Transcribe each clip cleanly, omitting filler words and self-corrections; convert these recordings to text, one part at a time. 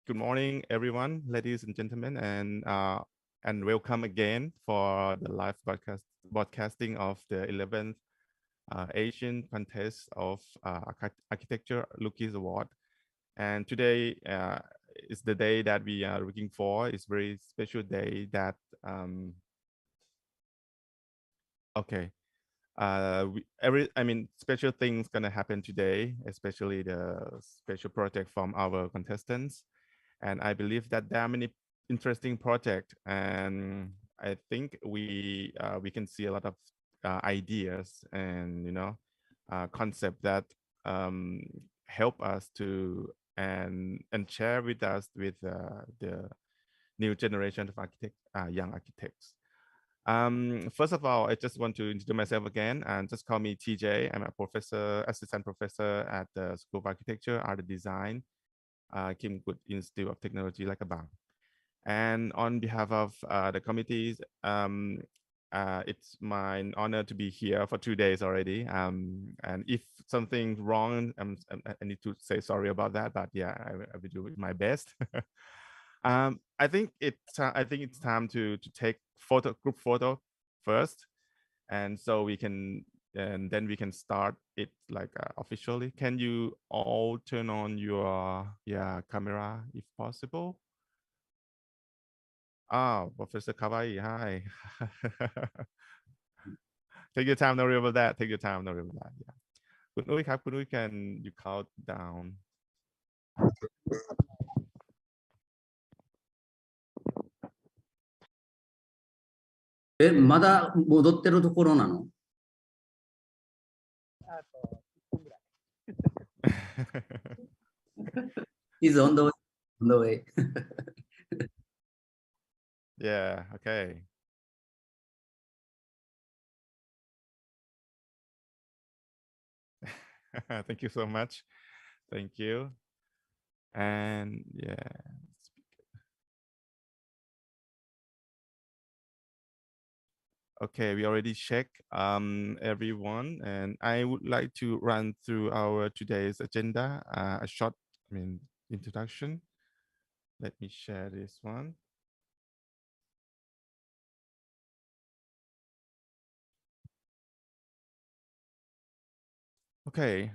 Good morning, everyone, ladies and gentlemen, and welcome again for the live broadcasting of the 11th Asian Contest of Architecture Lookies Award. And today is the day that we are looking for. It's a very special day that okay. Special things gonna happen today, especially the special project from our contestants. And I believe that there are many interesting projects, and I think we can see a lot of ideas and concept that help us to and share with us with the new generation of young architects. First of all, I just want to introduce myself again and just call me TJ. I'm a professor, assistant professor at the School of Architecture, Art and Design, Kim Good Institute of Technology, Lakabang. And on behalf of the committees, it's my honor to be here for 2 days already. And if something's wrong, I need to say sorry about that. But yeah, I will do my best. I think it's time to take group photo first, and so and then we can start it like officially. Can you all turn on your camera if possible? Professor Kawaii, hi. Take your time, don't worry about that. Take your time, don't worry about that. Yeah.คุณอุ้ยครับคุณอุ้ย can you count down? まだ戻ってるところなの？ He's on the way. On the way. Yeah, okay. Thank you so much. Thank you. And yeah. Okay, we already checked everyone, and I would like to run through our today's agenda, a short, introduction. Let me share this one. Okay,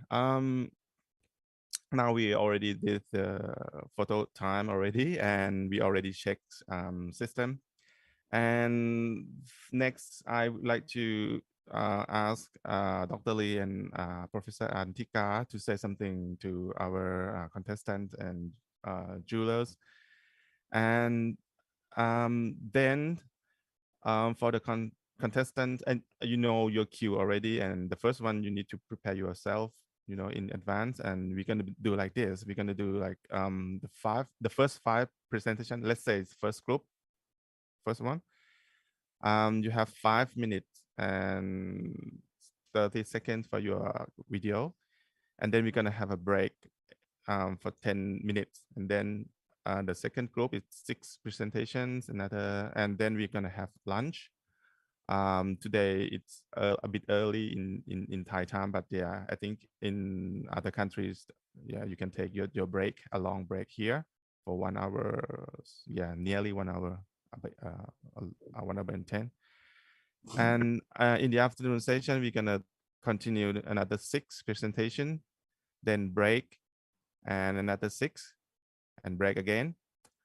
now we already did the photo time already, and we already checked system. And next, I would like to ask Dr. Lee and Professor Antika to say something to our contestants and jurors. And then for the contestant, and you know your cue already, and the first one you need to prepare yourself, in advance. And we're gonna do like this. We're gonna do like the first 5 presentation. Let's say it's first group, first one. You have 5 minutes and 30 seconds for your video, and then we're gonna have a break for 10 minutes, and then the second group is 6 presentations, and then we're gonna have lunch. Today it's a bit early in Thai time, but yeah, I think in other countries, yeah, you can take your break, a long break here for 1 hour, yeah, nearly 1 hour, 1 hour and 10. And in the afternoon session, we're gonna continue another 6 presentation, then break, and another 6, and break again.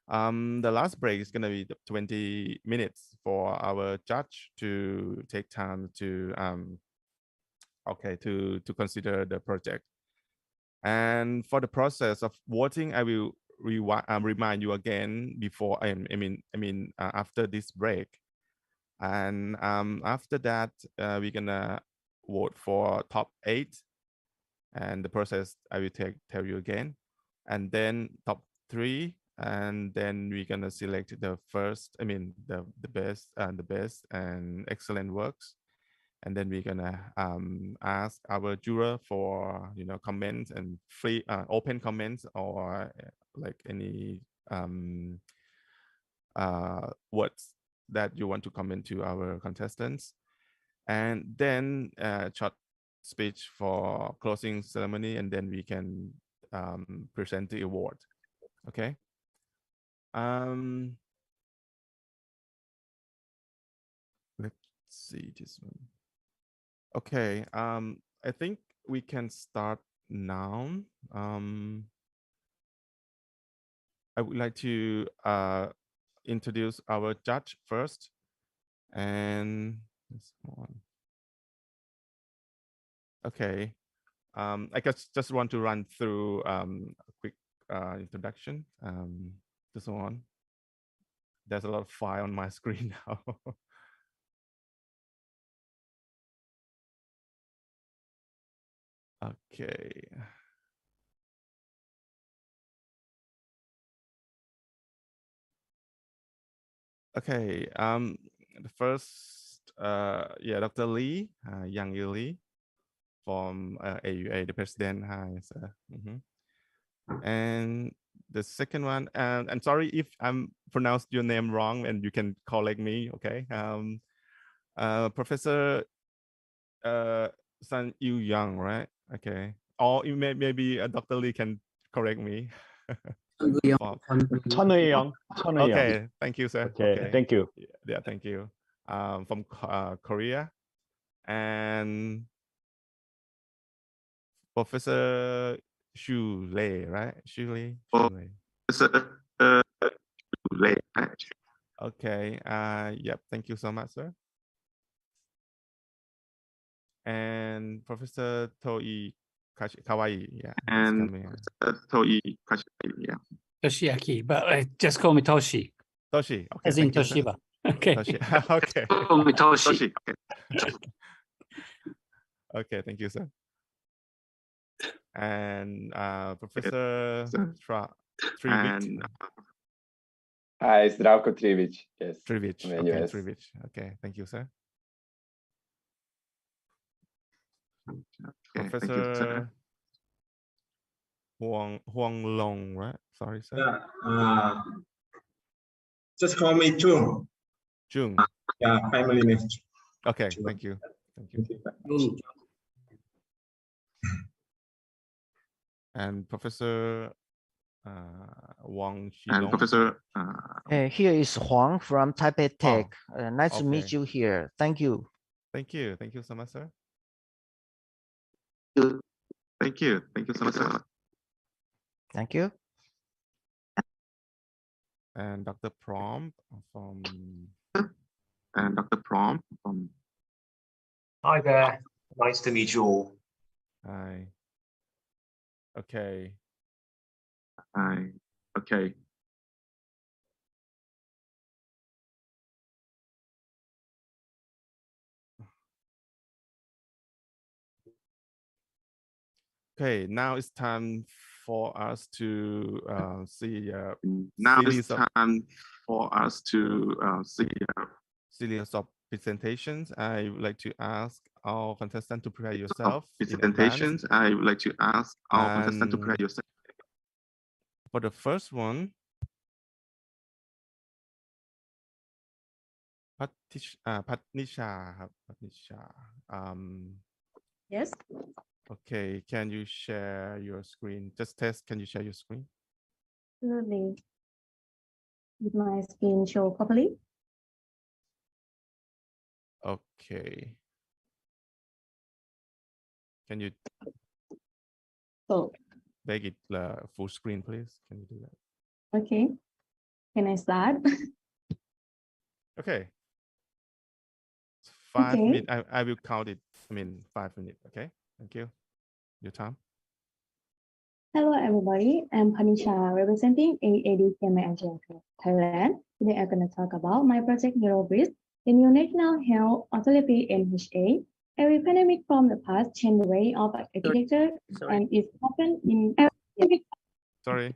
The last break is gonna be 20 minutes for our judge to take time to to consider the project. And for the process of voting, I will remind you again before after this break. And after that, we're gonna vote for top 8, and the process I will tell you again, and then top 3, and then we're gonna select the first, the best and excellent works, and then we're gonna ask our juror for comments and free open comments, or like any words that you want to comment to our contestants, and then short speech for closing ceremony, and then we can present the award. Okay. Let's see this one. Okay. I think we can start now. I would like to introduce our judge first, and this one. Okay. I just want to run through a quick introduction. This one. There's a lot of file on my screen now. Okay. Okay. The first, yeah, Dr. Lee, Yang Yu Lee from AUA, the president. Hi, sir. And the second one, and I'm sorry if I'm pronounced your name wrong, and you can correct me. Okay. Professor Sun Yu Young, right? Okay. Or you maybe Dr. Lee can correct me. 천의영. Okay, thank you, sir. Okay, thank you. Yeah, thank you. From Korea, and Professor Xu Lei, right? Xu Lei. Okay. Yep. Thank you so much, sir. And Professor Toi Kawai, yeah, and coming. Toi Kawai, yeah. Toshiaki, but just call me Toshi. Toshi, okay. As in Toshiba. Okay. Toshi, okay. Call me Toshi. Okay. Okay, thank you, sir. And Professor Trivich. Hi, Zdravko Trivich. Yes. Trivich. Okay, US. Trivich. Okay, thank you, sir. Okay, Professor Huang Long, right? Sorry, sir. Yeah. Just call me Jung. Jung. Yeah, family name. Okay, thank you. Thank you. And Professor Wang Xilong. And Professor here is Huang from Taipei Tech. Nice to meet you here. Thank you. Thank you. Thank you so much, sir. Thank you. Thank you so much, sir. Thank you. And Dr. Prom from. And Dr. Prom from. Hi there. Nice to meet you all. Hi. Okay. Hi. Okay. Okay, now it's time for us to see. Now it's time for us to see a series of presentations. I would like to ask our contestants to prepare yourself. Presentations. I would like to ask our contestants to prepare yourself. For the first one, Patnisha. Yes. Okay, can you share your screen? Just test, can you share your screen? Absolutely. Did my screen show properly? Okay. Can you make it full screen, please? Can you do that? Okay. Can I start? Okay. 5 minutes. I will count it. 5 minutes. Okay. Thank you. Your time. Hello, everybody. I'm Panisha, representing AAD KMITL Thailand. Today, I'm going to talk about my project NeuroBridge, the new National Health Authority NHA. Every pandemic from the past changed the way of architecture and is often in every. Sorry.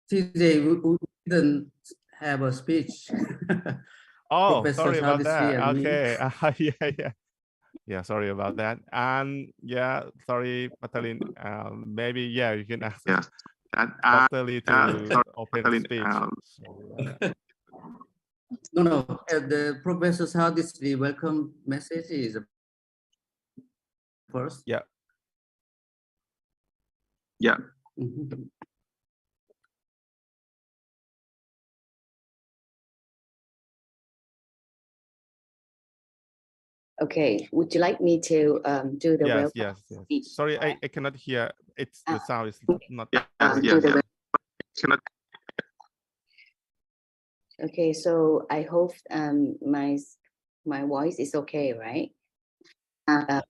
Today we didn't have a speech. Oh, Professor sorry about that. Okay. Yeah, sorry about that. And yeah, sorry, Matalin. Maybe you can ask Dr. Lee to open the speech. No. The Professor Sadisri welcome message is first. Yeah. Yeah. Mhm. Okay, would you like me to do the Yes, welcome yes, yes. speech? Sorry, I cannot hear. It's the Ah. sound is not Yes, very yes, good. yes. Okay, so I hope my voice is okay, right?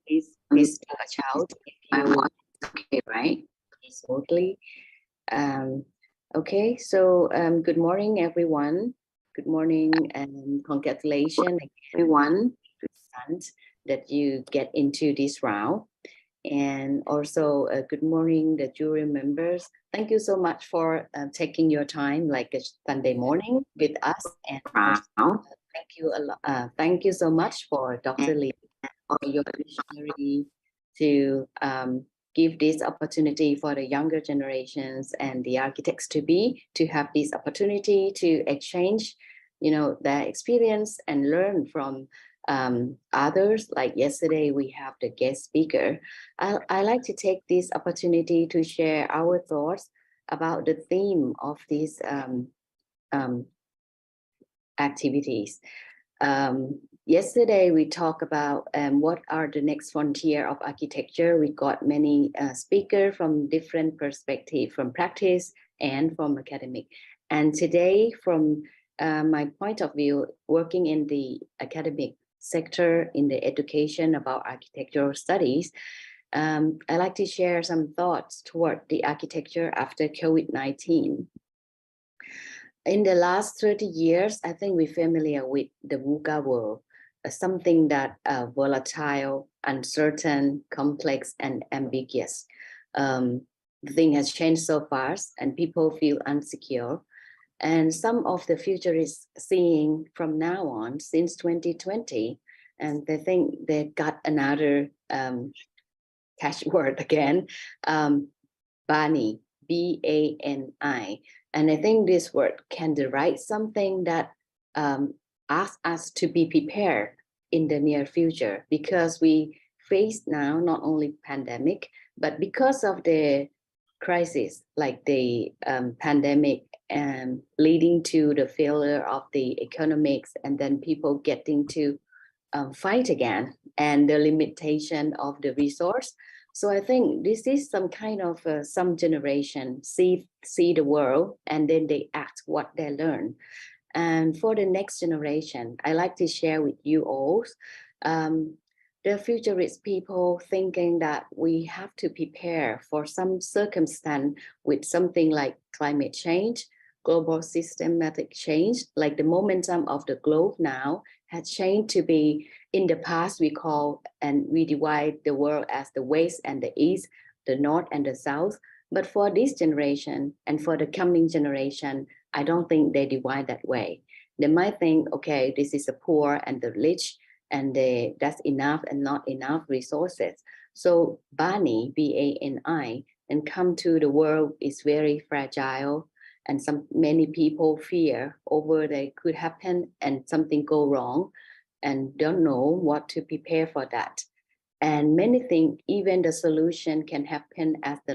Please take a shout if you okay, right? Smoothly. Okay, so good morning, everyone. Good morning and congratulations, everyone, that you get into this round. And also good morning, the jury members. Thank you so much for taking your time like a Sunday morning with us. And also, thank you a lot. Thank you so much for Dr. Lee for your visionary to give this opportunity for the younger generations and the architects to have this opportunity to exchange, their experience and learn from others. Like yesterday, we have the guest speaker. I like to take this opportunity to share our thoughts about the theme of these activities. Yesterday, we talked about what are the next frontier of architecture. We got many speakers from different perspectives, from practice and from academic. And today, from my point of view, working in the academic sector in the education about architectural studies, I like to share some thoughts toward the architecture after COVID-19. In the last 30 years, I think we're familiar with the VUCA world, something that volatile, uncertain, complex, and ambiguous. The thing has changed so fast and people feel insecure. And some of the futurists seeing from now on, since 2020, and they think they got another catchword again, BANI, B-A-N-I. And I think this word can derive something that asks us to be prepared in the near future, because we face now not only pandemic, but because of the crisis, like the pandemic leading to the failure of the economics, and then people getting to fight again, and the limitation of the resource. So I think this is some kind of some generation see the world and then they act what they learn. And for the next generation, I like to share with you all the futurist people thinking that we have to prepare for some circumstance with something like climate change, global systematic change, like the momentum of the globe now has changed to be, in the past we call and we divide the world as the west and the east, the north and the south. But for this generation and for the coming generation, I don't think they divide that way. They might think, okay, this is the poor and the rich, and that's enough and not enough resources. So BANI, B-A-N-I, and come to the world is very fragile, and many people fear over they could happen and something go wrong and don't know what to prepare for that. And many think even the solution can happen as the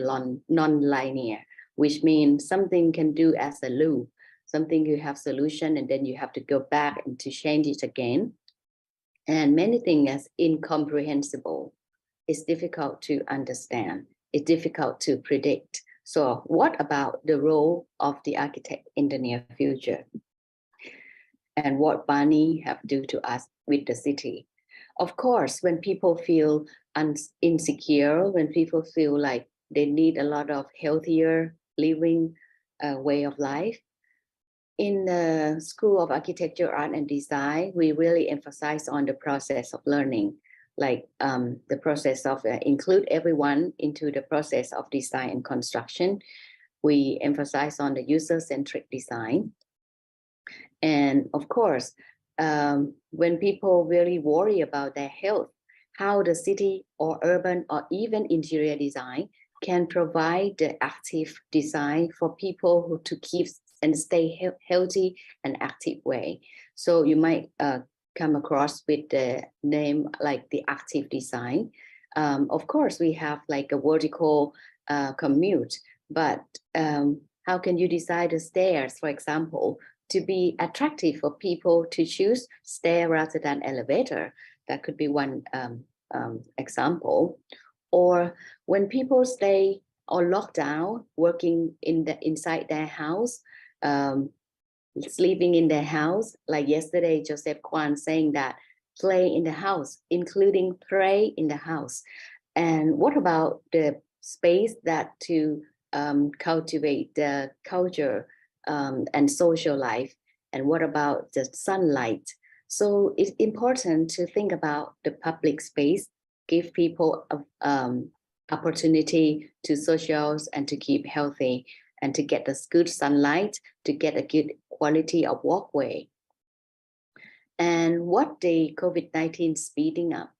non-linear, which means something can do as a loop, something you have solution and then you have to go back and to change it again. And many things as incomprehensible. It's difficult to understand. It's difficult to predict. So what about the role of the architect in the near future? And what BANI have to do to us with the city? Of course, when people feel insecure, when people feel like they need a lot of healthier living way of life, in the School of Architecture, Art and Design, we really emphasize on the process of learning, like the process of include everyone into the process of design and construction. We emphasize on the user-centric design. And of course, when people really worry about their health, how the city or urban or even interior design can provide the active design for people who to keep and stay healthy and active way. So you might come across with the name like the active design. Of course, we have like a vertical commute, but how can you design the stairs, for example, to be attractive for people to choose stair rather than elevator? That could be one example. Or when people stay or lock down, working inside their house, sleeping in their house, like yesterday, Joseph Kwan saying that play in the house, including pray in the house. And what about the space that to cultivate the culture and social life? And what about the sunlight? So it's important to think about the public space, give people opportunity to socialize and to keep healthy and to get the good sunlight, to get a good quality of walkway. And what the COVID-19 speeding up?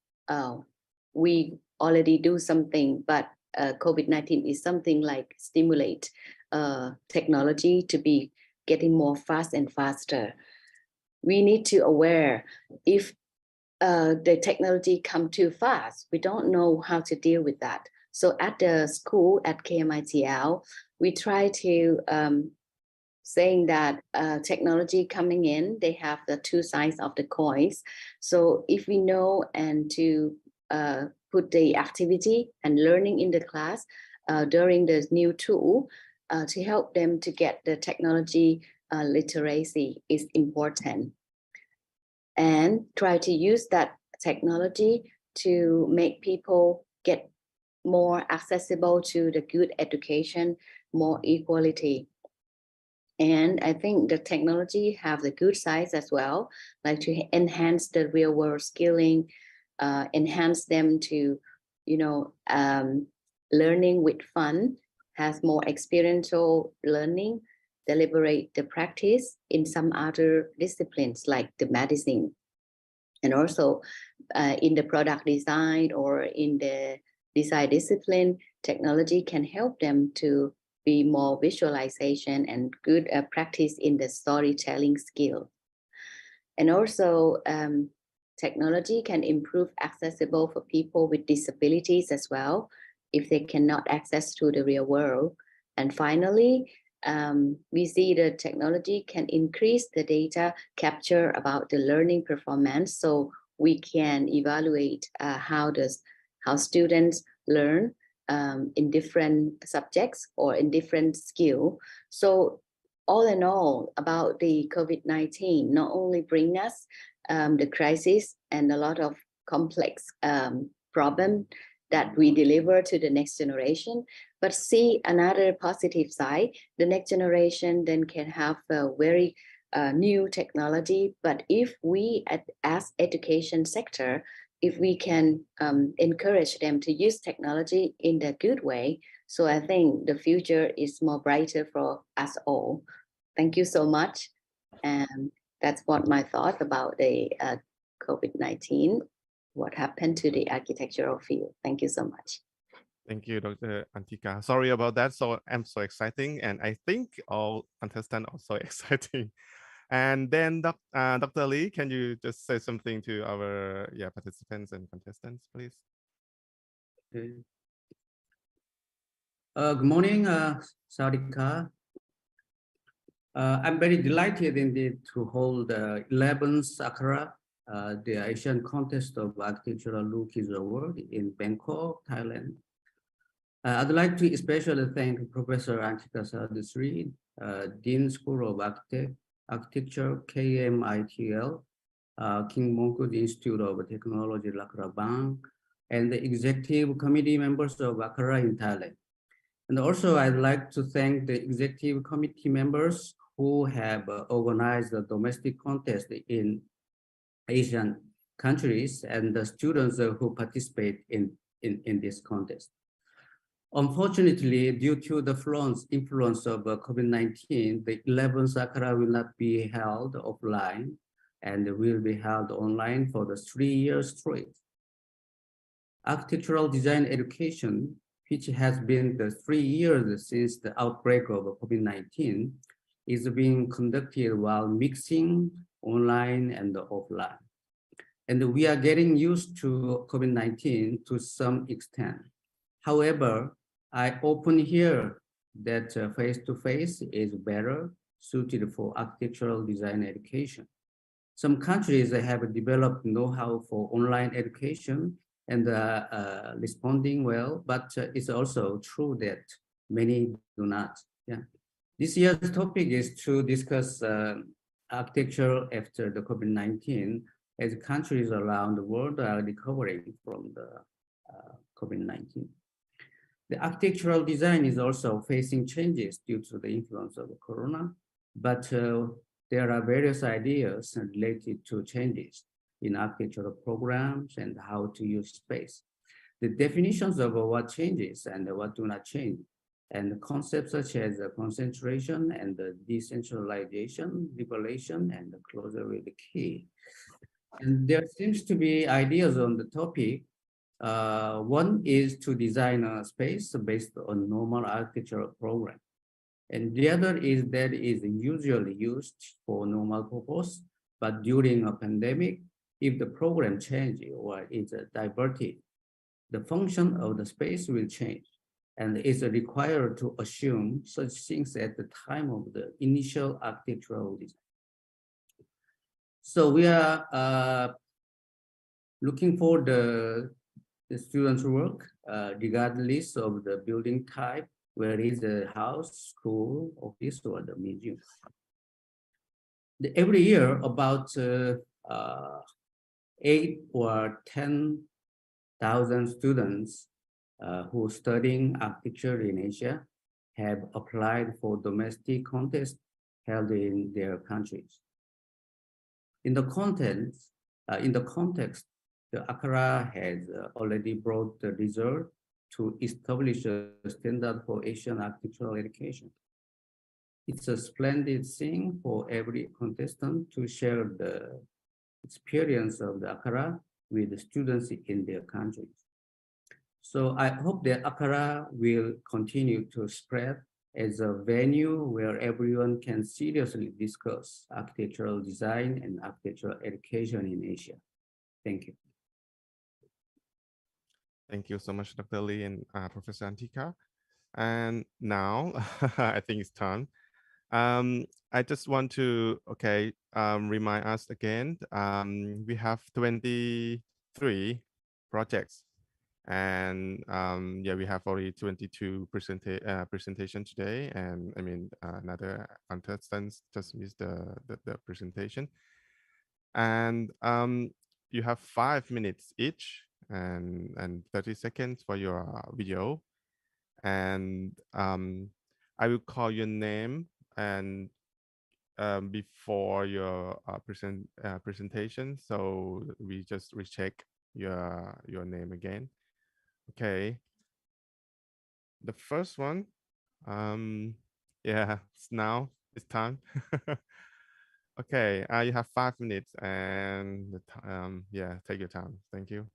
We already do something, but COVID-19 is something like stimulate technology to be getting more fast and faster. We need to aware if the technology come too fast, we don't know how to deal with that. So at the school at KMITL, we try to saying that technology coming in, they have the two sides of the coins. So if we know and to put the activity and learning in the class during the new tool to help them to get the technology literacy is important. And try to use that technology to make people get more accessible to the good education, more equality. And I think the technology have the good sides as well, like to enhance the real world skilling, enhance them to, learning with fun, has more experiential learning, deliberate the practice in some other disciplines like the medicine. And also in the product design or in the design discipline, technology can help them to be more visualization and good practice in the storytelling skill. And also technology can improve accessible for people with disabilities as well, if they cannot access to the real world. And finally, we see the technology can increase the data capture about the learning performance, so we can evaluate how students learn in different subjects or in different skill. So all in all, about the COVID-19 not only bring us the crisis and a lot of complex problem that we deliver to the next generation, but see another positive side. The next generation then can have a very new technology, but if we as education sector, if we can encourage them to use technology in the good way, so I think the future is more brighter for us all. Thank you so much. And that's what my thought about the COVID-19, what happened to the architectural field. Thank you so much. Thank you, Dr. Antika. Sorry about that. So I'm so exciting, and I think all contestants are so exciting. And then Dr. Lee, can you just say something to our participants and contestants, please? Okay. Good morning, Sawadika. I'm very delighted indeed to hold the 11th Sakara, the Asian Contest of Architectural Rookies Award in Bangkok, Thailand. I'd like to especially thank Professor Antika Sadisri, Dean School of Architecture, KMITL, King Mongkut Institute of Technology, Luang Prabang, and the executive committee members of Accra in Thailand. And also, I'd like to thank the executive committee members who have organized the domestic contest in Asian countries and the students who participate in this contest. Unfortunately, due to the influence of COVID-19, the 11th Sakara will not be held offline and will be held online for the 3 years straight. Architectural design education, which has been the 3 years since the outbreak of COVID-19, is being conducted while mixing online and offline. And we are getting used to COVID-19 to some extent. However, I open here that face-to-face is better suited for architectural design education. Some countries have developed know-how for online education and responding well, but it's also true that many do not. Yeah. This year's topic is to discuss architecture after the COVID-19 as countries around the world are recovering from the COVID-19. The architectural design is also facing changes due to the influence of the corona, but there are various ideas related to changes in architectural programs and how to use space. The definitions of what changes and what do not change, and concepts such as concentration and decentralization, liberation, and closer with the key. And there seems to be ideas on the topic. One is to design a space based on normal architectural program. And the other is that is usually used for normal purpose, but during a pandemic, if the program changes or is diverted, the function of the space will change, and it's required to assume such things at the time of the initial architectural design. So we are looking for the students' work, regardless of the building type, where is the house, school, office, or the museum. Every year, about 8 or 10,000 students who are studying architecture in Asia have applied for domestic contests held in their countries. In the context, the Accra has already brought the result to establish a standard for Asian architectural education. It's a splendid thing for every contestant to share the experience of the Accra with the students in their countries. So I hope that Accra will continue to spread as a venue where everyone can seriously discuss architectural design and architectural education in Asia. Thank you. Thank you so much, Dr. Lee and Professor Antika. And now I think it's time. I just want to, remind us again, we have 23 projects. And yeah, we have already 22 presentation today. And I mean, another contestants just missed the presentation. And you have 5 minutes each and 30 seconds for your video. And I will call your name and before your presentation, so we just recheck your name again. Okay, the first one, yeah, it's time. Okay, you have 5 minutes and yeah, take your time. Thank you.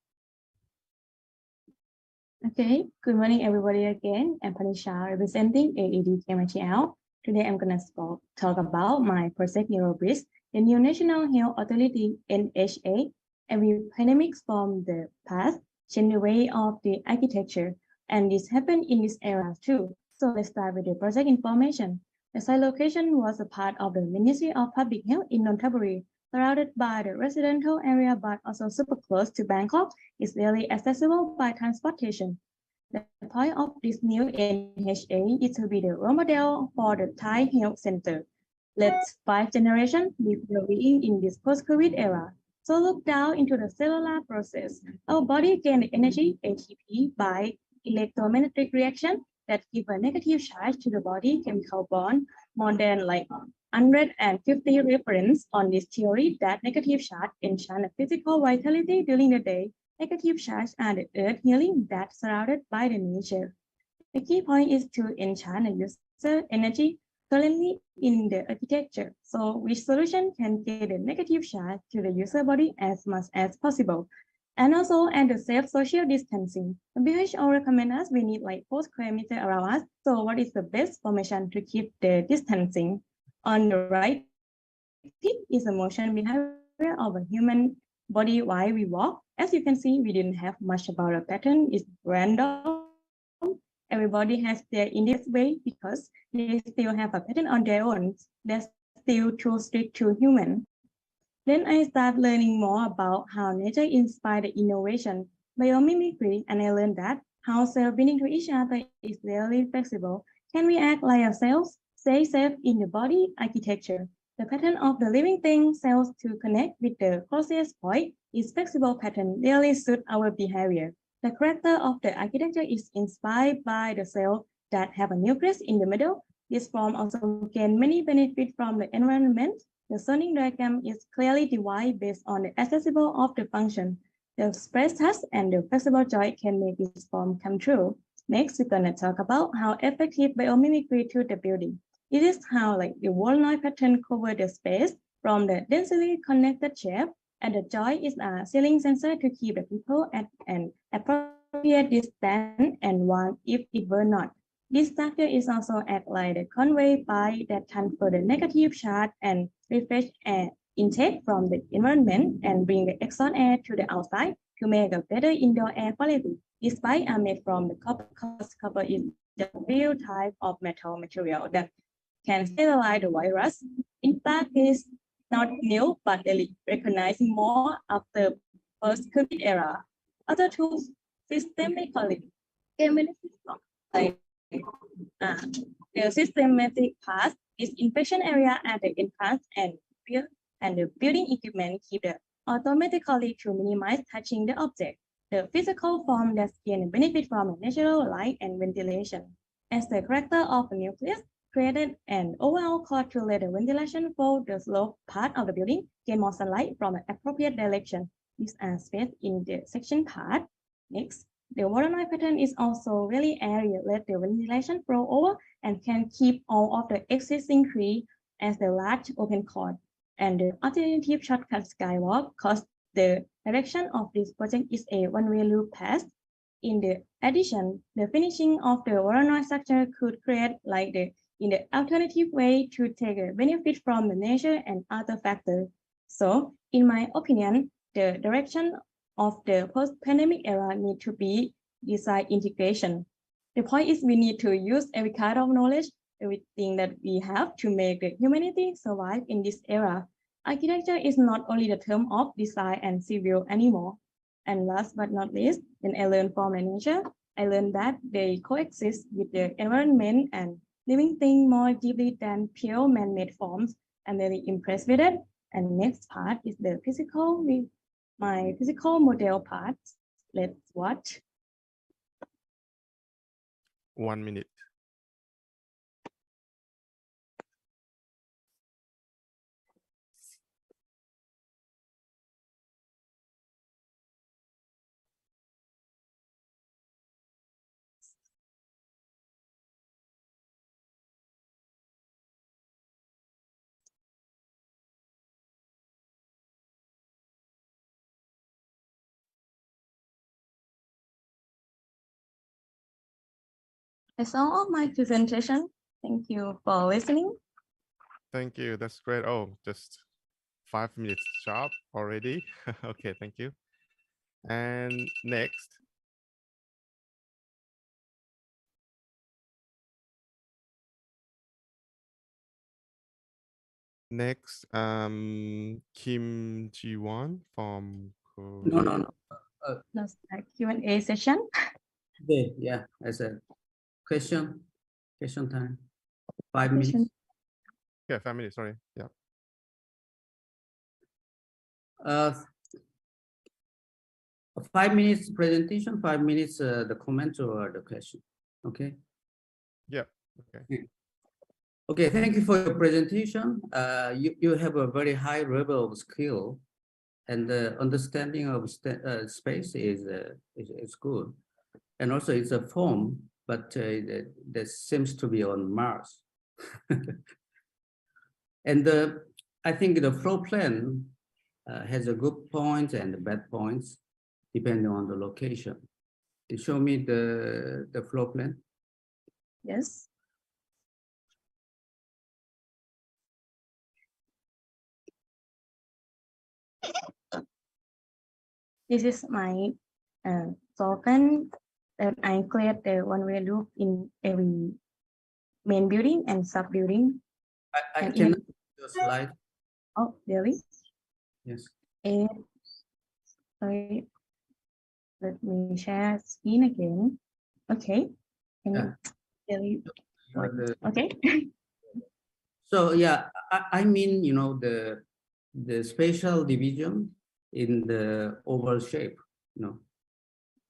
Okay, good morning, everybody again. I'm Panisha, representing AED KMITL. Today, I'm going to talk about my project Eurobridge, the new National Health Authority, NHA, and we pandemics from the past, change the way of the architecture, and this happened in this era too. So let's start with the project information. The site location was a part of the Ministry of Public Health in Nonthaburi, surrounded by the residential area but also super close to Bangkok. Is really accessible by transportation. The point of this new NHA is to be the role model for the Thai health center. Let's 5 generations before being in this post-COVID era. So look down into the cellular process. Our body gains energy, ATP, by electromagnetic reaction that give a negative charge to the body chemical bond. More than like 150 reference on this theory that negative charge enchant physical vitality during the day. Negative charge are the earth healing that's surrounded by the nature. The key point is to enchant the user energy currently in the architecture. So which solution can get the negative charge to the user body as much as possible. And also at the safe social distancing. The WHO recommends us we need like 4 square meters around us. So what is the best formation to keep the distancing? On the right tip is the motion behavior of a human body while we walk. As you can see, we didn't have much about a pattern. It's random. Everything everybody has their individual way because they still have a pattern on their own. That's still too strict to human. Then I start learning more about how nature inspired the innovation, biomimicry, and I learned that how cells binding to each other is really flexible. Can we act like ourselves? Stay safe in the body architecture. The pattern of the living thing cells to connect with the closest point is flexible pattern really suit our behavior. The character of the architecture is inspired by the cell that have a nucleus in the middle. This form also gain many benefits from the environment. The zoning diagram is clearly divided based on the accessible of the function. The spread test and the flexible joint can make this form come true. Next, we're gonna talk about how effective biomimicry to the building. It is how like the wall-noise pattern cover the space from the densely connected shape, and the joint is a ceiling sensor to keep the people at an appropriate distance and one if it were not. This structure is also act like the convey pipe that transfer the negative charge and refresh air intake from the environment and bring the exhaust air to the outside to make a better indoor air quality. These pipes are made from the copper because copper is the real type of metal material that can sterilize the virus. In fact, it's not new, but they recognizing more after post-COVID era. Other tools systemically like the systematic part is inspection area at the entrance and the building equipment keep the automatically to minimize touching the object. The physical form that can benefit from natural light and ventilation. As the character of the nucleus created an overall core to let the ventilation flow the slope part of the building gain more sunlight from an appropriate direction. These are space in the section part. Next, the water-noise pattern is also really area let the ventilation flow over and can keep all of the existing tree as the large open court. And the alternative shortcut skywalk because the direction of this project is a one-way loop path. In the addition, the finishing of the water-noise structure could create like in the alternative way to take a benefit from the nature and other factors. So, in my opinion, the direction of the post-pandemic era need to be design integration. The point is we need to use every kind of knowledge, everything that we have to make the humanity survive in this era. Architecture is not only the term of design and civil anymore. And last but not least, when I learned from nature, I learned that they coexist with the environment and living things more deeply than pure man-made forms. I'm very impressed with it. And next part is the physical, my physical model part. Let's watch. 1 minute. That's all of my presentation. Thank you for listening. Thank you. That's great. Oh, just 5 minutes sharp already. Okay, thank you. And next. Next, Kim Ji-won from Korea. No. That's a Q&A session. Okay, yeah, as a question time. 5 minutes. Yeah, 5 minutes, sorry. Yeah. 5 minutes presentation, 5 minutes the comment or the question. Okay. Yeah. Okay. Okay, thank you for your presentation. You have a very high level of skill, and the understanding of space is good, and also it's a form, but that seems to be on Mars. And I think the floor plan has a good points and bad points depending on the location. You show me the floor plan. Yes. This is my floor plan that I create the one-way loop in every main building and sub building. I And can in, your slide. oh, really? Yes. And sorry, let me share screen again. Okay. Can Yeah. you really? Okay. So yeah, I mean, you know, the spatial division in the oval shape, you know.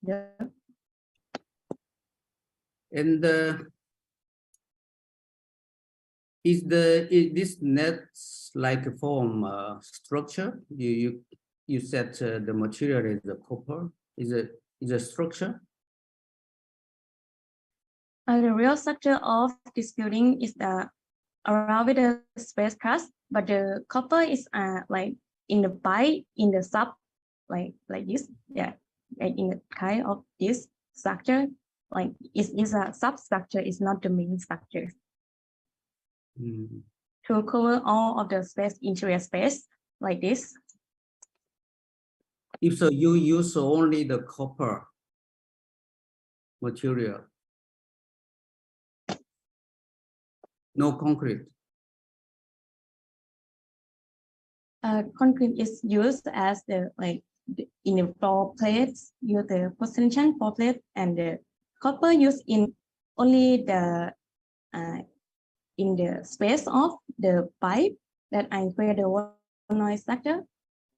Yeah. And is this nets like a form structure? You said the material is the copper. Is a structure? The real structure of this building is the around with the space crust, but the copper is like in the pipe in the sub, like this. Yeah, like in the kind of this structure, like is a substructure. It's not the main structure. To cover all of the space, interior space, like this. If so, you use only the copper material, no concrete. Concrete is used as the in the floor plates, use the position floor plate, and the copper used in only the in the space of the pipe that I create the noise structure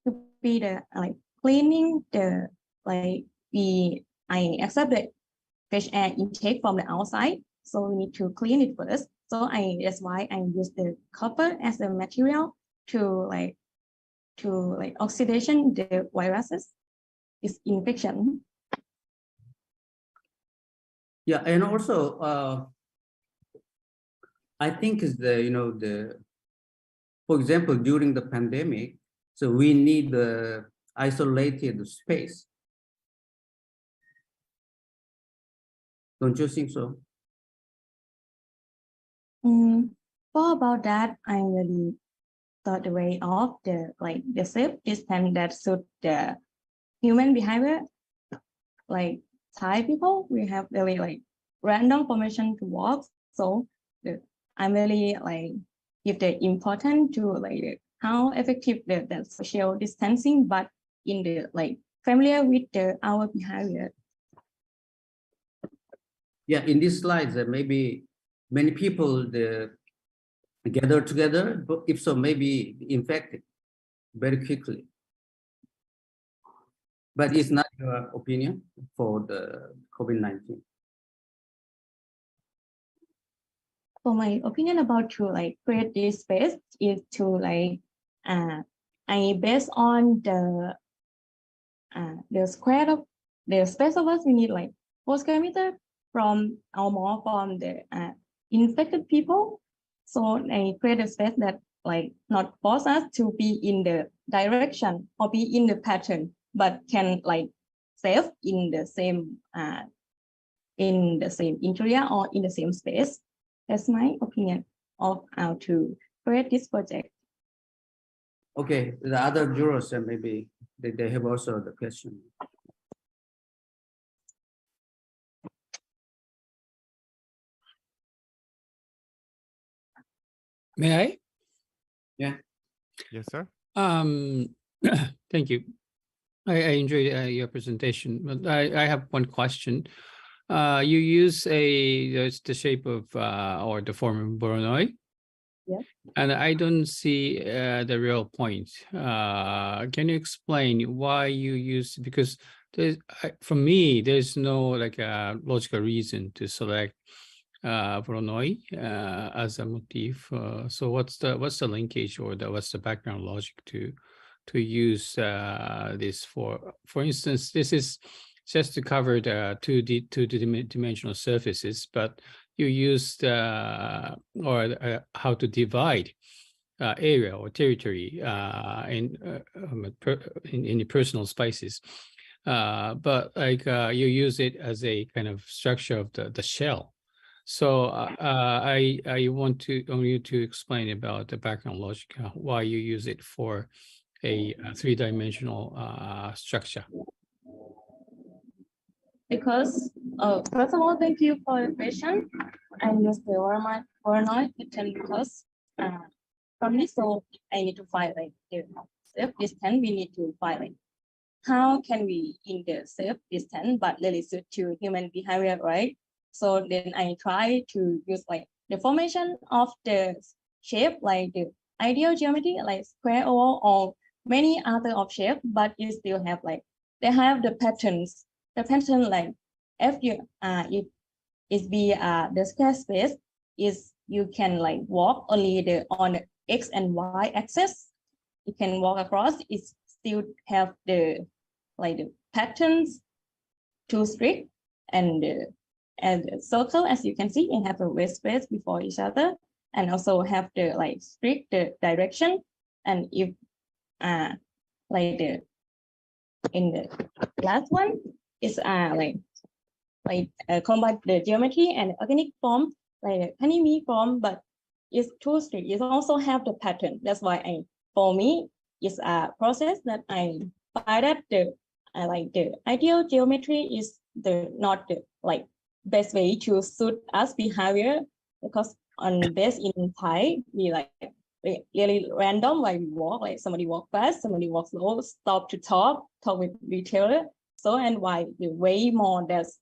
to be the cleaning the I accept the fresh air intake from the outside, so we need to clean it first. So that's why I use the copper as a material to oxidation the viruses, is infection. Yeah, and also I think is for example, during the pandemic, so we need the isolated space. Don't you think so? For about that, I really thought the way of the safe distance that suit the human behavior. Like Thai people, we have really random formation to walk. So I'm really give the importance to how effective the social distancing, but in the familiar with our behavior. Yeah, in these slides, maybe many people gather together, but if so, maybe infected very quickly. But it's not your opinion for the COVID-19. For my opinion about to create this space is to I based on the square of the space of us, we need 4 square meter from or more from the infected people. So I create a space that not force us to be in the direction or be in the pattern, but can save in the same interior or in the same space. That's my opinion of how to create this project. Okay, the other jurors maybe they have also the question. May I? Yeah. Yes, sir. Thank you. I enjoyed your presentation, but I have one question. You use the shape of or the form of Voronoi. Yeah. And I don't see the real point. Can you explain why you use, because for me, there's no logical reason to select Voronoi as a motif. So what's the linkage or what's the background logic to use this for instance, this is just to cover the two-dimensional surfaces, but you used how to divide area or territory in the personal spaces, but you use it as a kind of structure of the shell. So I want you to explain about the background logic, why you use it for a three-dimensional structure. Because First of all, thank you for the question. I use the Voronoi pattern because from this, so I need to find like the safe distance. We need to find like how can we in the safe distance, but really suit to human behavior, right? So then I try to use like the formation of the shape, like the ideal geometry, like square oval or many other of shape, but you still have like they have the patterns. The pattern like if you if it be the square space is you can like walk only the on the x and y axis. You can walk across. It still have the like the patterns to street and the circle, as you can see, and have a waist space before each other, and also have the like street the direction. And if like the in the last one is combine the geometry and organic form, like honeyme form, but it's too strict. It also have the pattern. That's why for me, it's a process that I find that the ideal geometry is not the like best way to suit us behavior, because on based in Thai, we like really random, like we walk, like somebody walk fast, somebody walk slow, stop to talk with retailer. So and why the way more that's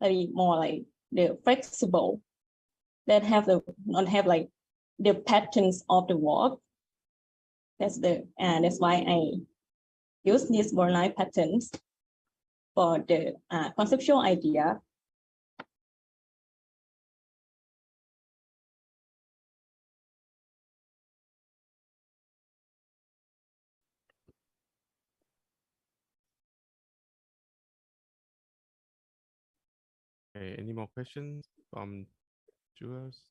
very more like the flexible that have the not have like the patterns of the walk. That's why I use these Voronoi patterns for the conceptual idea. Okay, any more questions from viewers?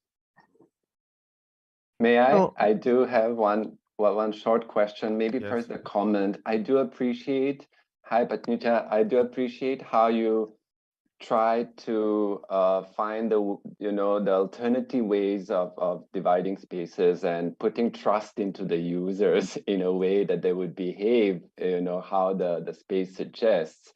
May I? Oh. I do have one short question, maybe Yes. first a comment. I do appreciate, hi Patnita, I do appreciate how you try to find the the alternative ways of dividing spaces and putting trust into the users in a way that they would behave, how the space suggests.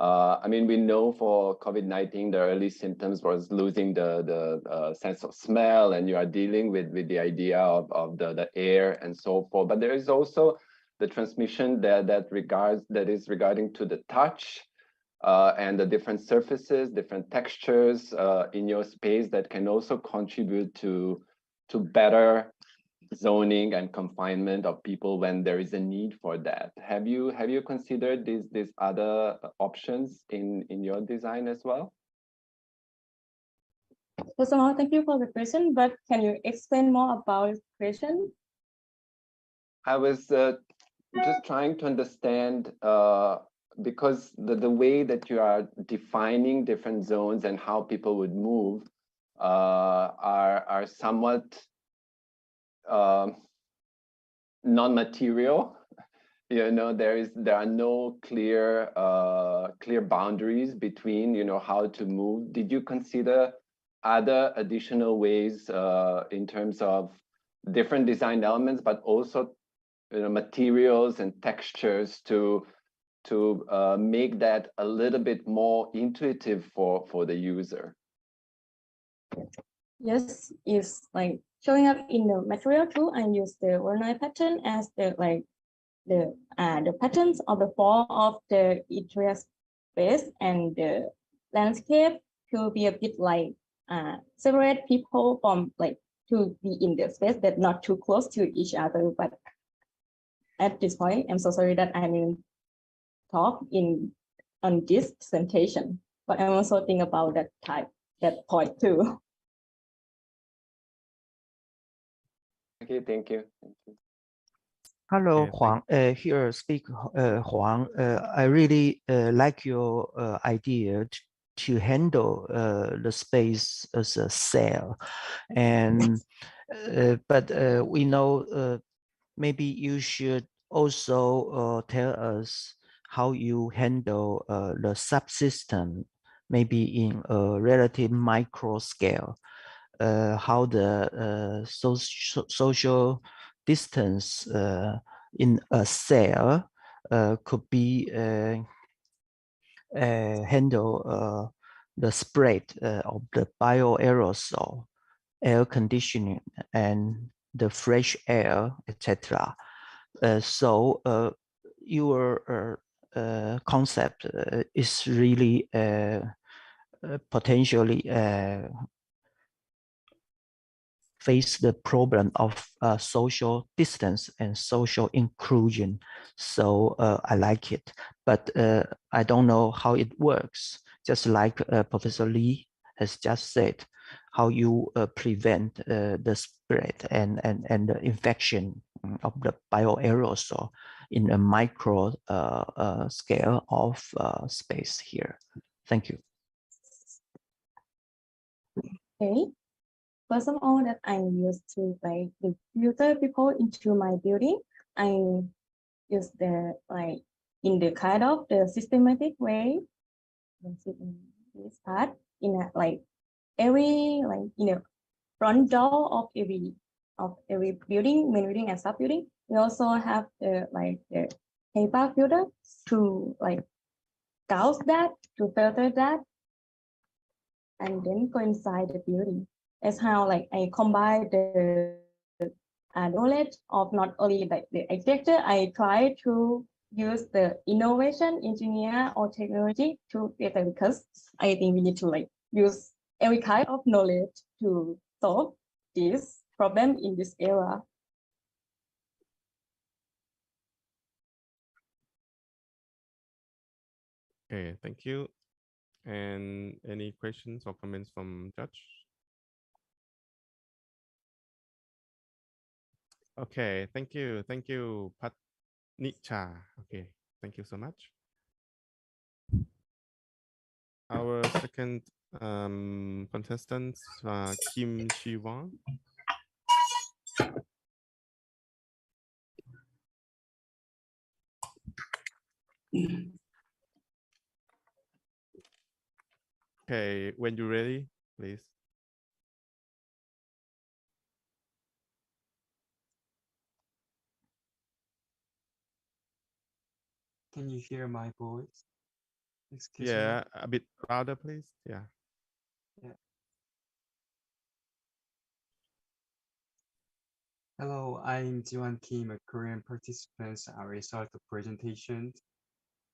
I mean, we know for COVID-19, the early symptoms was losing the sense of smell, and you are dealing with the idea of the air and so forth. But there is also the transmission that is regarding to the touch and the different surfaces, different textures in your space that can also contribute to better zoning and confinement of people when there is a need for that. Have you considered these other options in your design as well? First of all, thank you for the question, but can you explain more about the question? I was just trying to understand because the way that you are defining different zones and how people would move are somewhat non-material. There are no clear boundaries between how to move. Did you consider other additional ways in terms of different design elements, but also materials and textures to make that a little bit more intuitive for the user? Yes, it's like showing up in the material too. I use the Voronoi pattern as the patterns of the form of the interior space and the landscape to be a bit like separate people from like to be in the space that not too close to each other. But at this point, I'm so sorry that I didn't talk on this presentation, but I'm also thinking about that point too. Okay, thank you. Hello, Okay, Huang. Here speak Huang. I really like your idea to handle the space as a cell, and but we know maybe you should also tell us how you handle the subsystem, maybe in a relative micro scale. How the social distance in a cell could be handled the spread of the bioaerosol, air conditioning, and the fresh air, etc. So your concept is really potentially face the problem of social distance and social inclusion. So I like it, but I don't know how it works. Just like Professor Lee has just said, how you prevent the spread and the infection of the bioaerosol in a micro scale of space here. Thank you. Okay. First of all, that I used to like the filter people into my building. I use the like in the kind of the systematic way. This part in a, like every like front door of every building, main building and sub building. We also have the like the HEPA filter to like gauge that, to filter that, and then go inside the building. That's how like I combine the knowledge of not only like the architecture, I try to use the innovation, engineer, or technology to better, because I think we need to like use every kind of knowledge to solve this problem in this era. Okay, thank you. And any questions or comments from Judge? Okay, thank you. Thank you, Patnicha. Okay, thank you so much. Our second contestant, Kim Shi-won. Okay, when you're ready, please. Can you hear my voice? Excuse Yeah, me. a bit louder, please. Yeah. Yeah. Hello, I'm Jiwan Kim, a Korean participant. I result the presentation.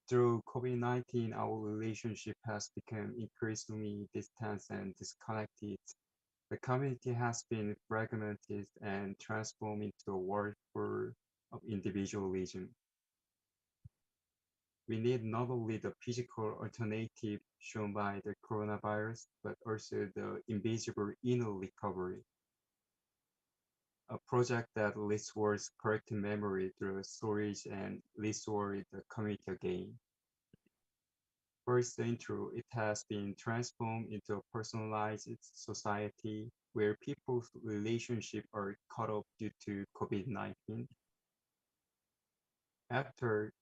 Through COVID-19, our relationship has become increasingly distant and disconnected. The community has been fragmented and transformed into a world full of individualism. We need not only the physical alternative shown by the coronavirus, but also the invisible inner recovery. A project that restores collective memory through storage and restore the community again. First intro, it has been transformed into a personalized society where people's relationships are cut off due to COVID-19. After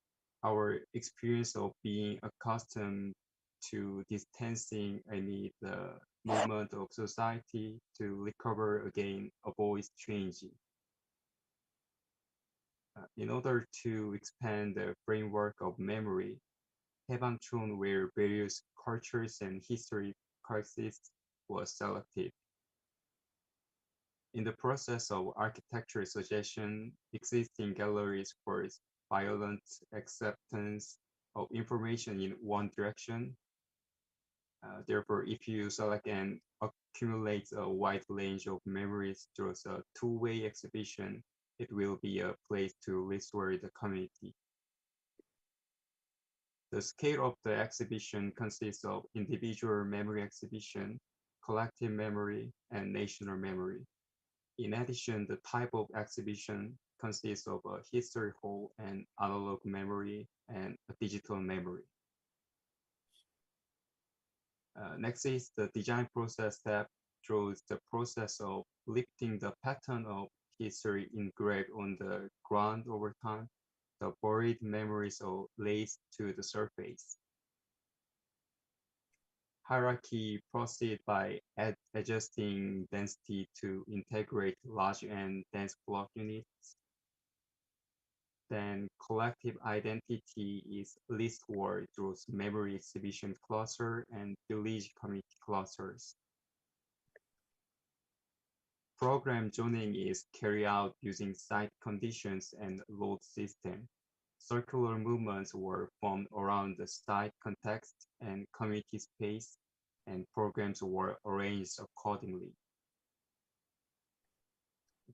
our experience of being accustomed to distancing amid the movement of society to recover again, avoid changing. In order to expand the framework of memory, Haebanchon, where various cultures and history coexist, was selected. In the process of architecture suggestion, existing galleries for violent acceptance of information in one direction. Therefore, if you select and accumulate a wide range of memories through a two-way exhibition, it will be a place to restore the community. The scale of the exhibition consists of individual memory exhibition, collective memory, and national memory. In addition, the type of exhibition consists of a history hall and analog memory and a digital memory. Next is the design process step, shows the process of lifting the pattern of history engraved on the ground over time. The buried memories are raised to the surface. Hierarchy proceeds by adjusting density to integrate large and dense block units. Then collective identity is listward through memory exhibition cluster and village community clusters. Program zoning is carried out using site conditions and load system. Circular movements were formed around the site context and community space, and programs were arranged accordingly.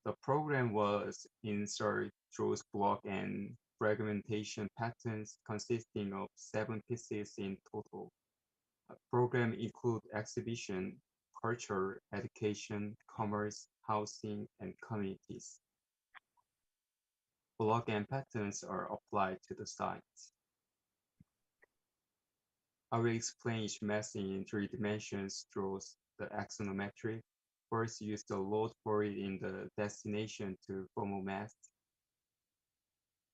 The program was inserted through block and fragmentation patterns consisting of 7 pieces in total. The program includes exhibition, culture, education, commerce, housing, and communities. Block and patterns are applied to the sites. I will explain each mass in 3 dimensions through the axonometric. First, use the load for it in the destination to form a mass.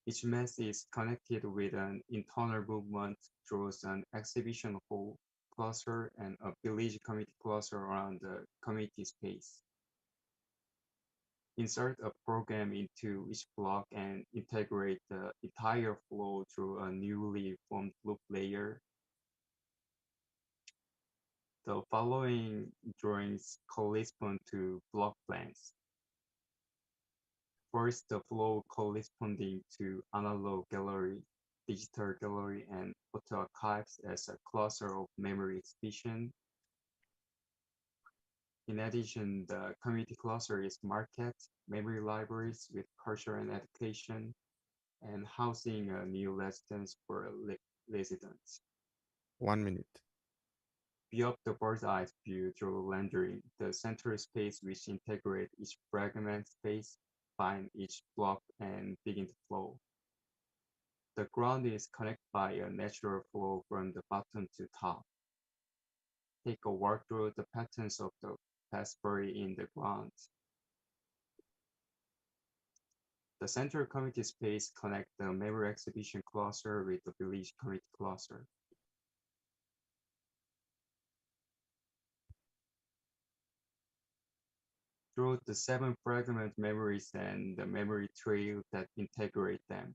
Each mass is connected with an internal movement through an exhibition hall cluster and a village community cluster around the community space. Insert a program into each block and integrate the entire flow through a newly formed loop layer. The following drawings correspond to block plans. First, the flow corresponding to analog gallery, digital gallery, and photo archives as a cluster of memory exhibition. In addition, the community cluster is market, memory libraries with culture and education, and housing a new residence for residents. 1 minute. Beyond the bird's eye view through rendering, the central space which integrates each fragment space, find each block and begin to flow. The ground is connected by a natural flow from the bottom to top. Take a walk through the patterns of the pathway in the ground. The central community space connects the memory exhibition cluster with the village community cluster. Through the 7 fragment memories and the memory trail that integrate them.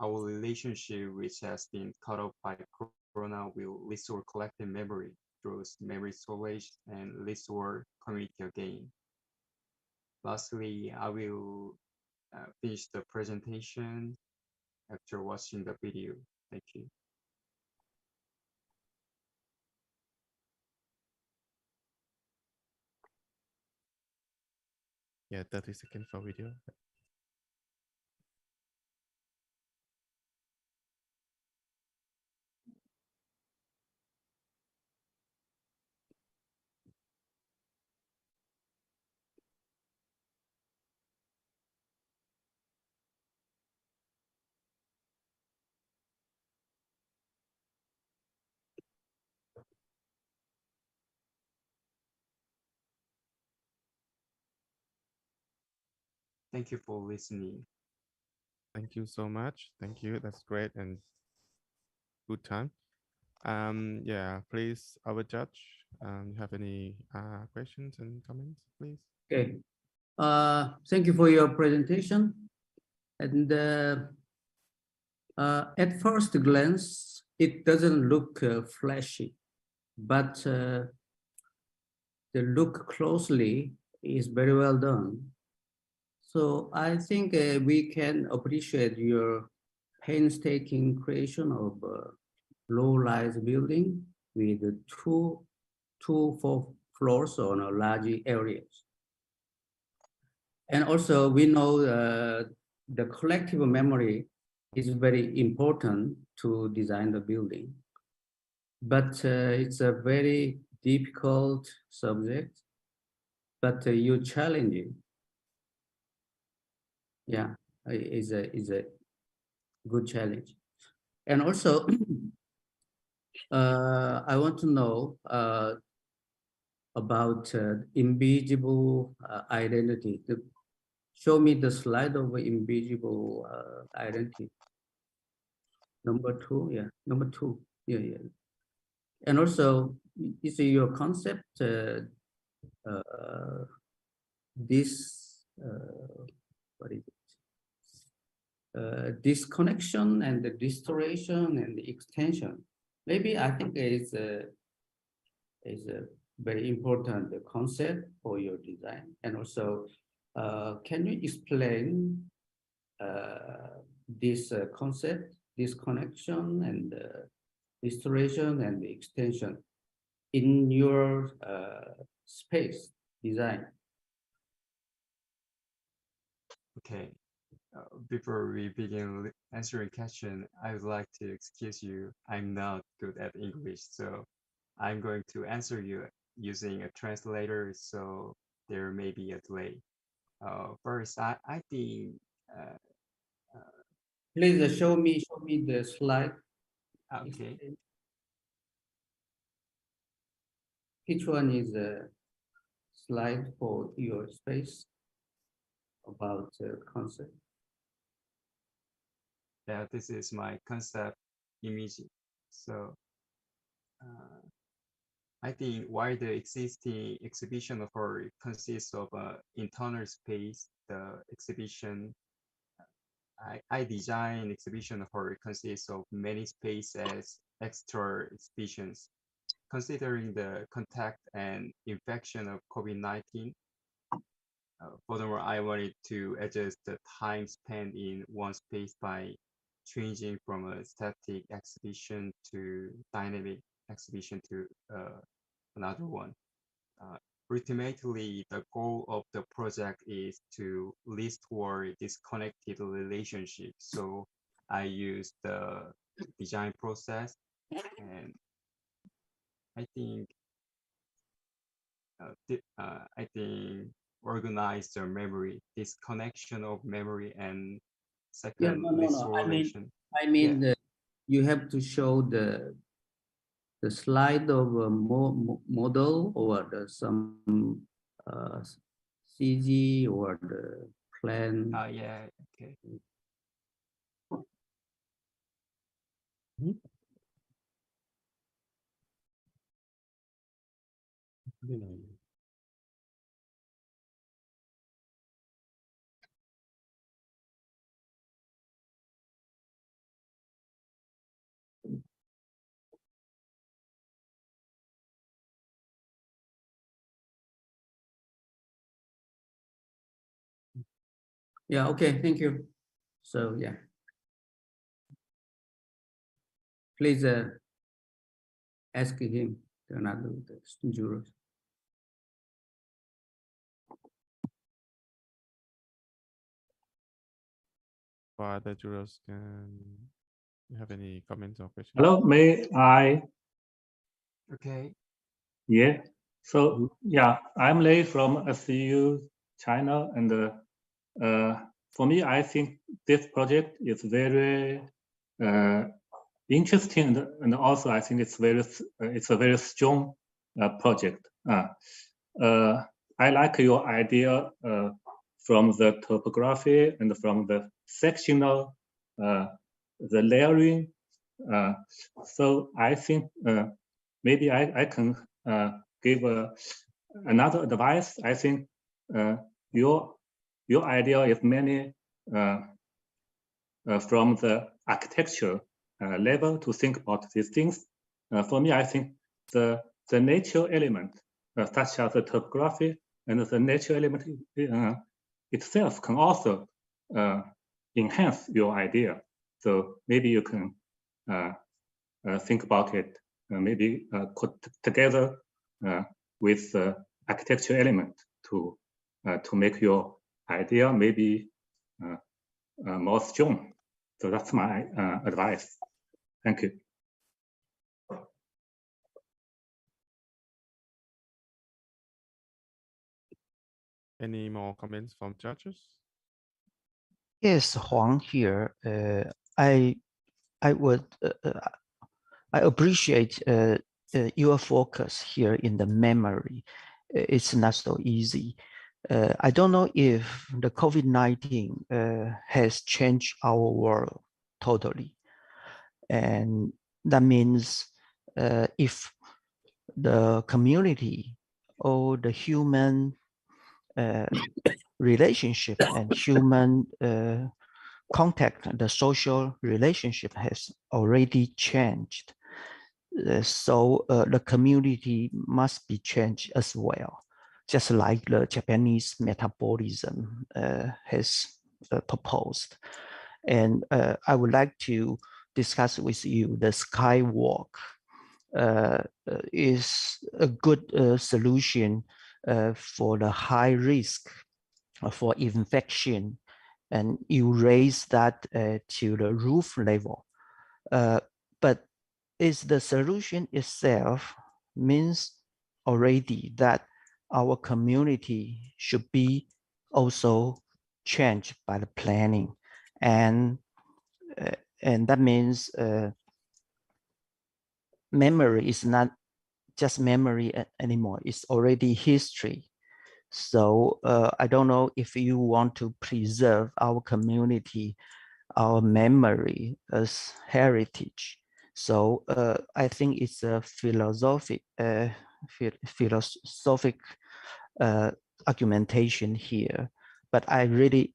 Our relationship, which has been cut off by Corona, will restore collective memory through memory storage and restore community again. Lastly, I will finish the presentation after watching the video. Thank you. Yeah, 30 seconds for video. Thank you for listening. Thank you so much. Thank you. That's great and good time. Yeah, please, our judge, you have any questions and comments, please? Okay. Thank you for your presentation. And at first glance, it doesn't look flashy, but the look closely is very well done. So I think we can appreciate your painstaking creation of low-rise building with two 4 floors on a large areas. And also we know the collective memory is very important to design the building, but it's a very difficult subject, but you challenge it. Yeah, is a good challenge. And also, I want to know about invisible identity. Show me the slide of invisible identity. Number 2, yeah, number 2, yeah. And also, is your concept this what is it? disconnection and the distortion and the extension. Maybe I think is a very important concept for your design. And also, can you explain this concept, disconnection and distortion and extension in your space design? Okay. Before we begin answering question, I would like to excuse you. I'm not good at English, so I'm going to answer you using a translator, so there may be a delay. First, I think. Please show me the slide. Okay. Which one is a slide for your space about concept? Yeah, this is my concept image. So I think while the existing exhibition hall consists of an internal space, the exhibition I design exhibition hall consists of many spaces, extra exhibitions. Considering the contact and infection of COVID-19, furthermore, I wanted to adjust the time spent in one space by changing from a static exhibition to dynamic exhibition to another one. Ultimately, the goal of the project is to restore disconnected relationship. So I use the design process, and I think organize the memory, disconnection of memory, and second No. restoration. I mean, you have to show the slide of a model or some CG or the plan. Yeah, okay. Yeah, okay, thank you. So yeah, please ask him another jurors. For the jurors, can you have any comments or questions? Hello, may I? Okay. Yeah. So yeah, I'm Lei from SCU China, and for me, I think this project is very interesting, and also I think it's a very strong project. I like your idea from the topography and from the sectional, the layering. So I think maybe I can give another advice. I think your idea is many from the architecture level to think about these things. For me, I think the nature element, such as the topography and the nature element itself can also enhance your idea. So maybe you can think about it, maybe put together with the architecture element to make your idea maybe more strong. So that's my advice. Thank you. Any more comments from judges? Yes, Huang here. I would I appreciate your focus here in the memory. It's not so easy. I don't know if the COVID-19 has changed our world totally. And that means if the community or the human relationship and human contact, the social relationship has already changed. So the community must be changed as well, just like the Japanese metabolism has proposed. And I would like to discuss with you the skywalk is a good solution for the high risk for infection, and you raise that to the roof level. But is the solution itself means already that our community should be also changed by the planning, and that means memory is not just memory anymore, it's already history. So I don't know if you want to preserve our community, our memory as heritage. So I think it's a philosophic argumentation here, but I really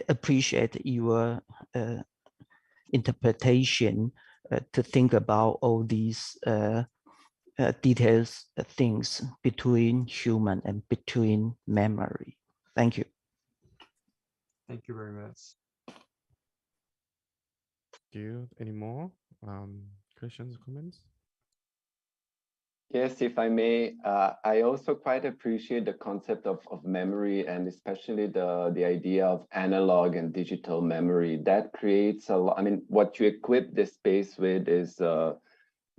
appreciate your interpretation to think about all these details, things between human and between memory. Thank you. Thank you very much. Thank you. Any more questions, comments? Yes, if I may, I also quite appreciate the concept of memory, and especially the idea of analog and digital memory. That creates a lot. I mean, what you equip this space with is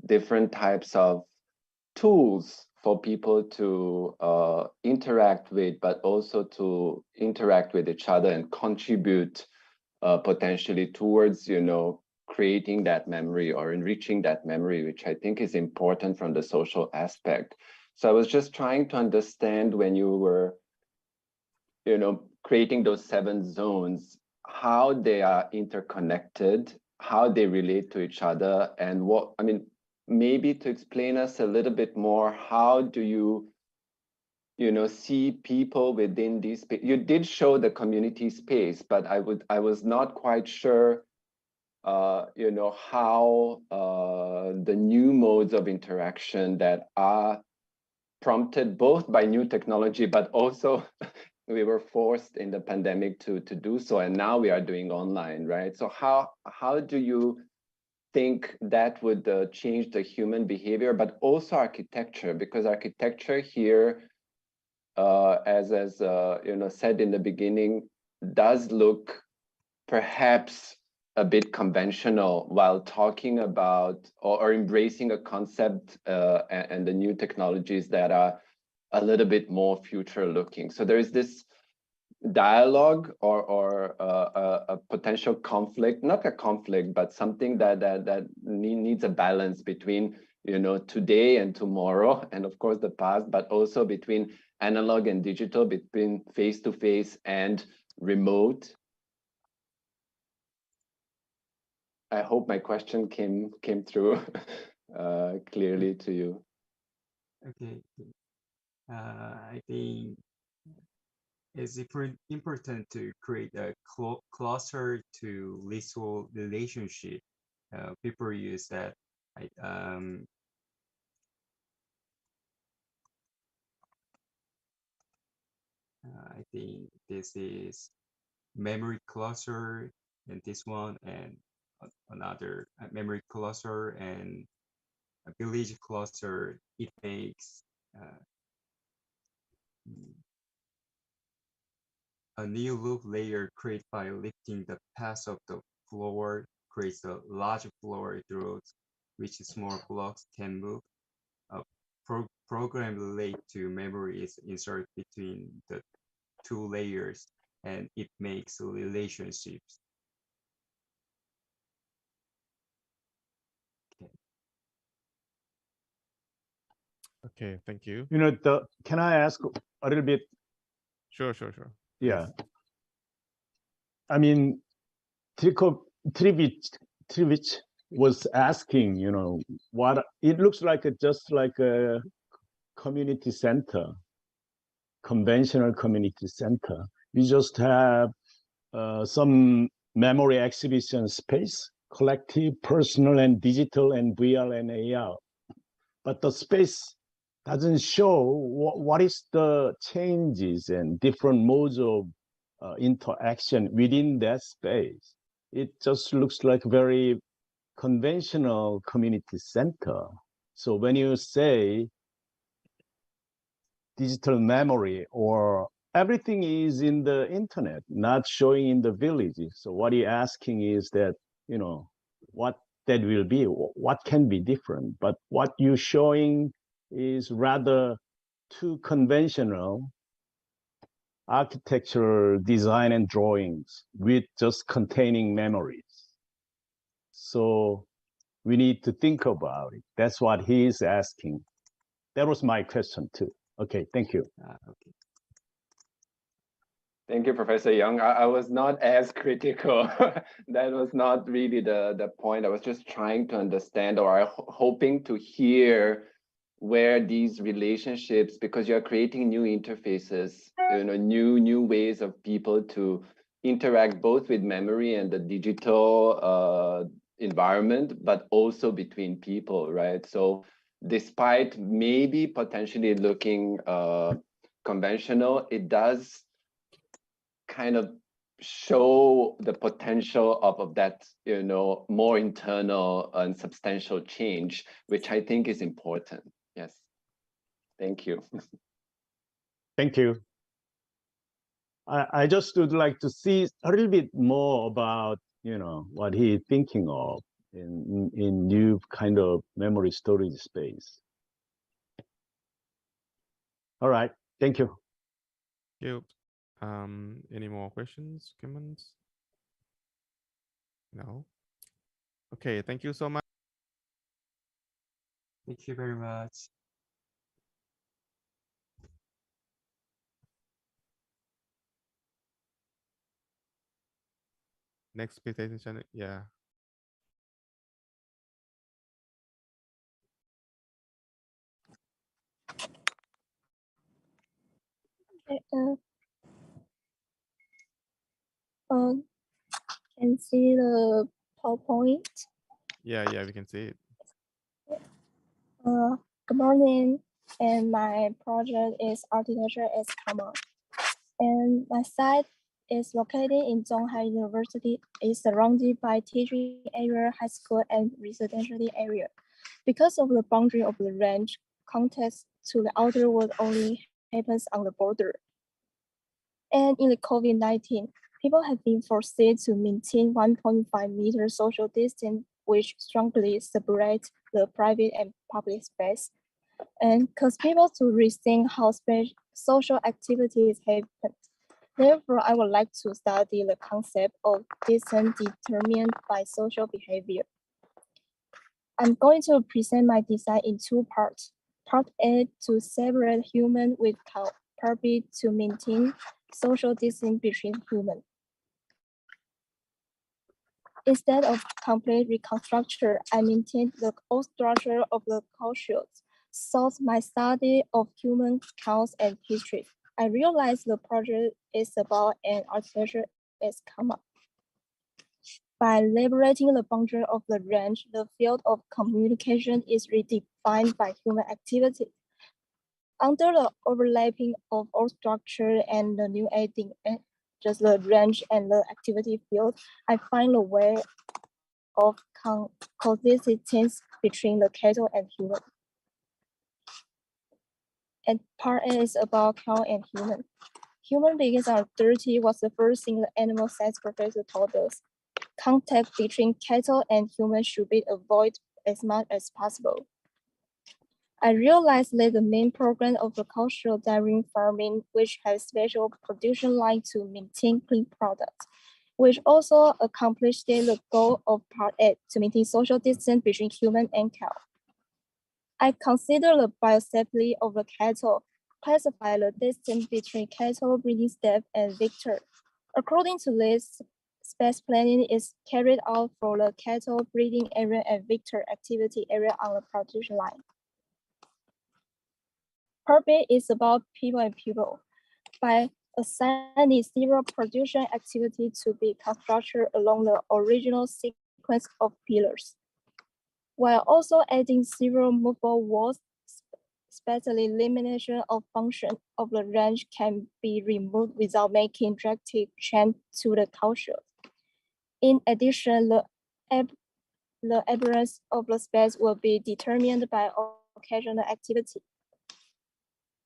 different types of tools for people to interact with, but also to interact with each other and contribute potentially towards, you know, creating that memory or enriching that memory, which I think is important from the social aspect. So I was just trying to understand, when you were, you know, creating those 7 zones, how they are interconnected, how they relate to each other, and what, I mean, maybe to explain us a little bit more, how do you, you know, see people within these, you did show the community space, but I was not quite sure, you know, how the new modes of interaction that are prompted both by new technology, but also we were forced in the pandemic to do so, and now we are doing online, right? So how do you think that would change the human behavior, but also architecture? Because architecture here, as you know, said in the beginning, does look perhaps a bit conventional while talking about or embracing a concept and the new technologies that are a little bit more future looking. So there is this dialogue or a potential conflict, not a conflict, but something that needs a balance between, you know, today and tomorrow, and of course the past, but also between analog and digital, between face-to-face and remote. I hope my question came through clearly to you. Okay. I think it's important to create a closer to leasehold relationship. People use that. I think this is memory cluster, and this one, and another memory cluster, and a village cluster. It makes a new loop layer created by lifting the path of the floor creates a large floor through which small blocks can move. A program related to memory is inserted between the 2 layers, and it makes relationships. Okay, thank you. You know, can I ask a little bit? Sure. Yeah. Yes. I mean, Trivich was asking, you know, what it looks like, just like a community center, conventional community center. You just have some memory exhibition space, collective, personal, and digital, and VR and AR. But the space doesn't show what is the changes and different modes of interaction within that space. It just looks like very conventional community center. So when you say digital memory, or everything is in the internet, not showing in the villages. So what you're asking is that, you know, what that will be, what can be different, but what you're showing is rather too conventional architectural design and drawings with just containing memories. So we need to think about it. That's what he is asking. That was my question too. Okay, thank you. Okay. Thank you, Professor Young. I was not as critical. That was not really the point. I was just trying to understand, or hoping to hear where these relationships, because you're creating new interfaces, you know, new ways of people to interact both with memory and the digital environment, but also between people, right? So despite maybe potentially looking conventional, it does kind of show the potential of that, you know, more internal and substantial change, which I think is important. Yes. Thank you. Thank you. I just would like to see a little bit more about, you know, what he's thinking of in new kind of memory storage space. All right, thank you. Thank you. Any more questions, comments? No. Okay, thank you so much. Thank you very much. Next presentation, yeah. Can see the PowerPoint. Yeah, we can see it. Good morning, and my project is architecture as common. And my site is located in Zhonghai University. It's surrounded by teaching area, high school, and residential area. Because of the boundary of the range, contact to the outer world only happens on the border. And in the COVID-19, people have been forced to maintain 1.5 meter social distance, which strongly separates the private and public space, and cause people to rethink how social activities happen. Therefore, I would like to study the concept of distance determined by social behavior. I'm going to present my design in two parts. Part A, to separate human with cow. Part B, to maintain social distance between humans. Instead of complete reconstruction, I maintained the old structure of the cultures, sought my study of human counts and history. I realized the project is about an architecture as common. By liberating the boundary of the range, the field of communication is redefined by human activity. Under the overlapping of old structure and the new adding, just the range and the activity field, I find a way of coexistence between the cattle and human. And part A is about cow and human. Human beings are dirty was the first thing the animal science professor told us. Contact between cattle and humans should be avoided as much as possible. I realized that the main program of the cultural dairy farming, which has special production line to maintain clean products, which also accomplished the goal of part A, to maintain social distance between human and cow. I consider the biosafety of the cattle, classify the distance between cattle breeding step and victor. According to this, space planning is carried out for the cattle breeding area and victor activity area on the production line. Part B is about people and people. By assigning zero production activity to be constructed along the original sequence of pillars, while also adding zero movable walls. Especially elimination of function of the range can be removed without making drastic change to the culture. In addition, the appearance of the space will be determined by occasional activity.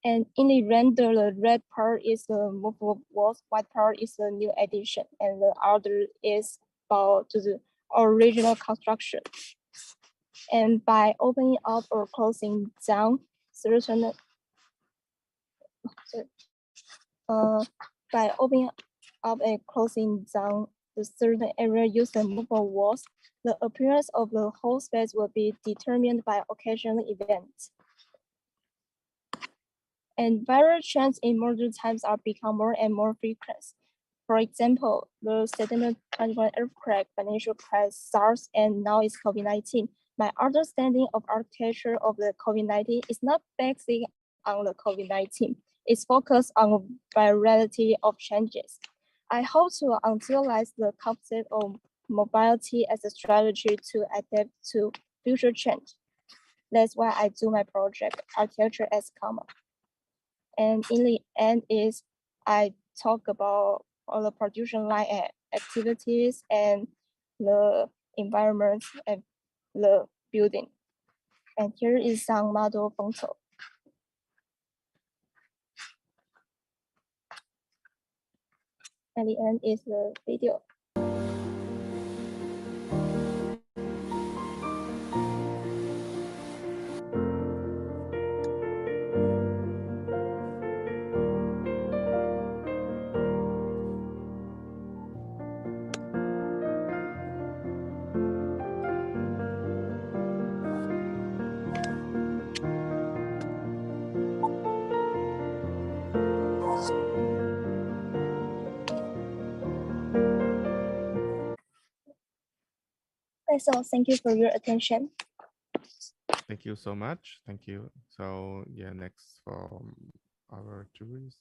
And in the render, the red part is the movable walls, white part is the new addition, and the other is about to the original construction. And by opening up or closing down certain by opening up and closing down the certain area using movable walls, the appearance of the whole space will be determined by occasional events. And viral changes in modern times are become more and more frequent. For example, the September 21 earthquake, financial crisis, SARS, and now it's COVID-19. My understanding of architecture of the COVID-19 is not based on the COVID-19. It's focused on a variety of changes. I hope to utilize the concept of mobility as a strategy to adapt to future change. That's why I do my project, Architecture as Comma. And in the end is I talk about all the production line activities and the environment and the building. And here is some model photo. At the end is the video. That's all. Thank you for your attention. Thank you so much. Thank you. So yeah, next from our juries.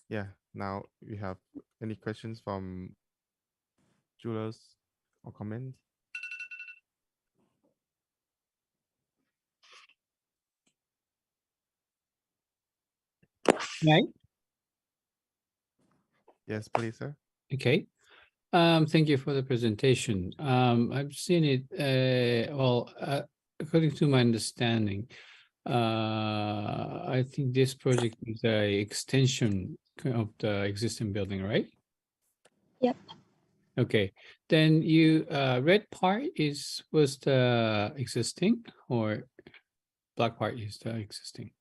Yeah, now we have any questions from jurors or comments? Right. Yes, please, sir. Okay. Thank you for the presentation. I've seen it, according to my understanding, I think this project is a extension of the existing building, right? Yep. Okay, then you, red part was the existing, or black part is the existing?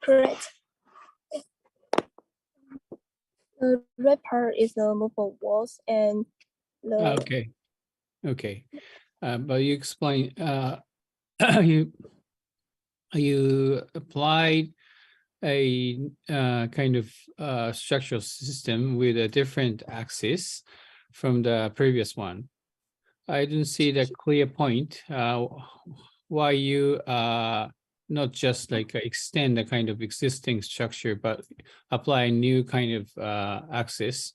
Correct. The red part is the movable walls and the Okay. But you explain, you applied a kind of structural system with a different axis from the previous one. I didn't see the clear point why you not just like extend the kind of existing structure, but apply a new kind of axis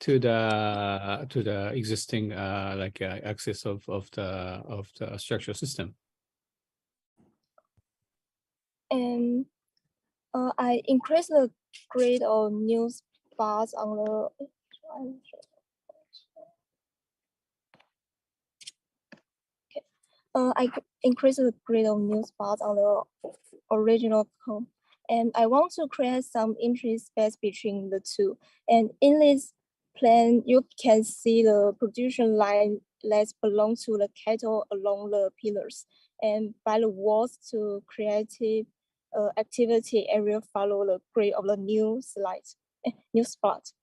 to the existing axis of the structural system. And I increase the grade of new spots on the I increase the grade of new spots on the original cone. And I want to create some entry space between the two. And in this plan, you can see the production line that belong to the cattle along the pillars. And by the walls to creative activity area follow the grade of the new spot.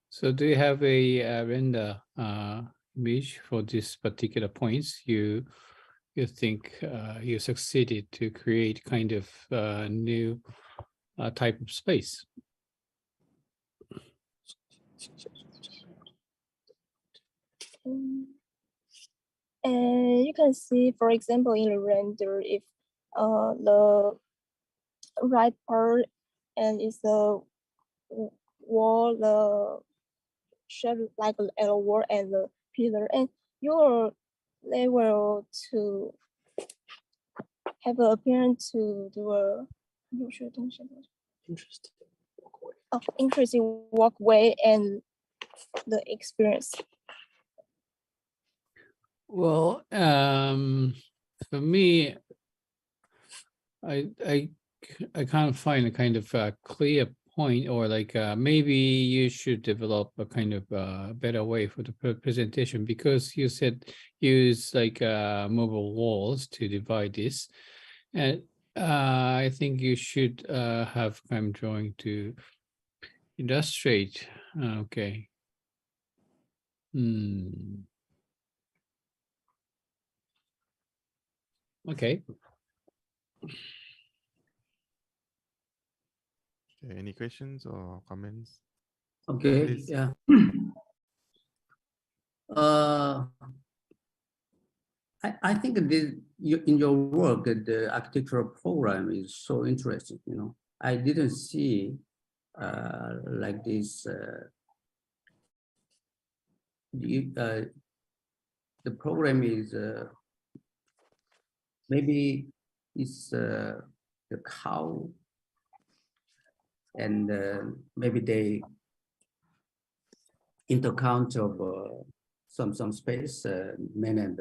So do you have a render image for this particular points? You think you succeeded to create kind of new type of space? And you can see, for example, in the render, if the right part and is the wall, the shape like a wall and the pillar, and you're able to have an appearance to do a interesting walkway and the experience. Well, for me, I can't find a kind of clear point, or like maybe you should develop a kind of better way for the presentation, because you said use like mobile walls to divide this, and I think you should have kind of drawing to illustrate. Okay. Okay. Okay, any questions or comments? Okay, Please. yeah. I think this, in your work, the architectural program is so interesting. You know, I didn't see like this. The program is maybe it's the cow, and maybe they intercount of some space, man and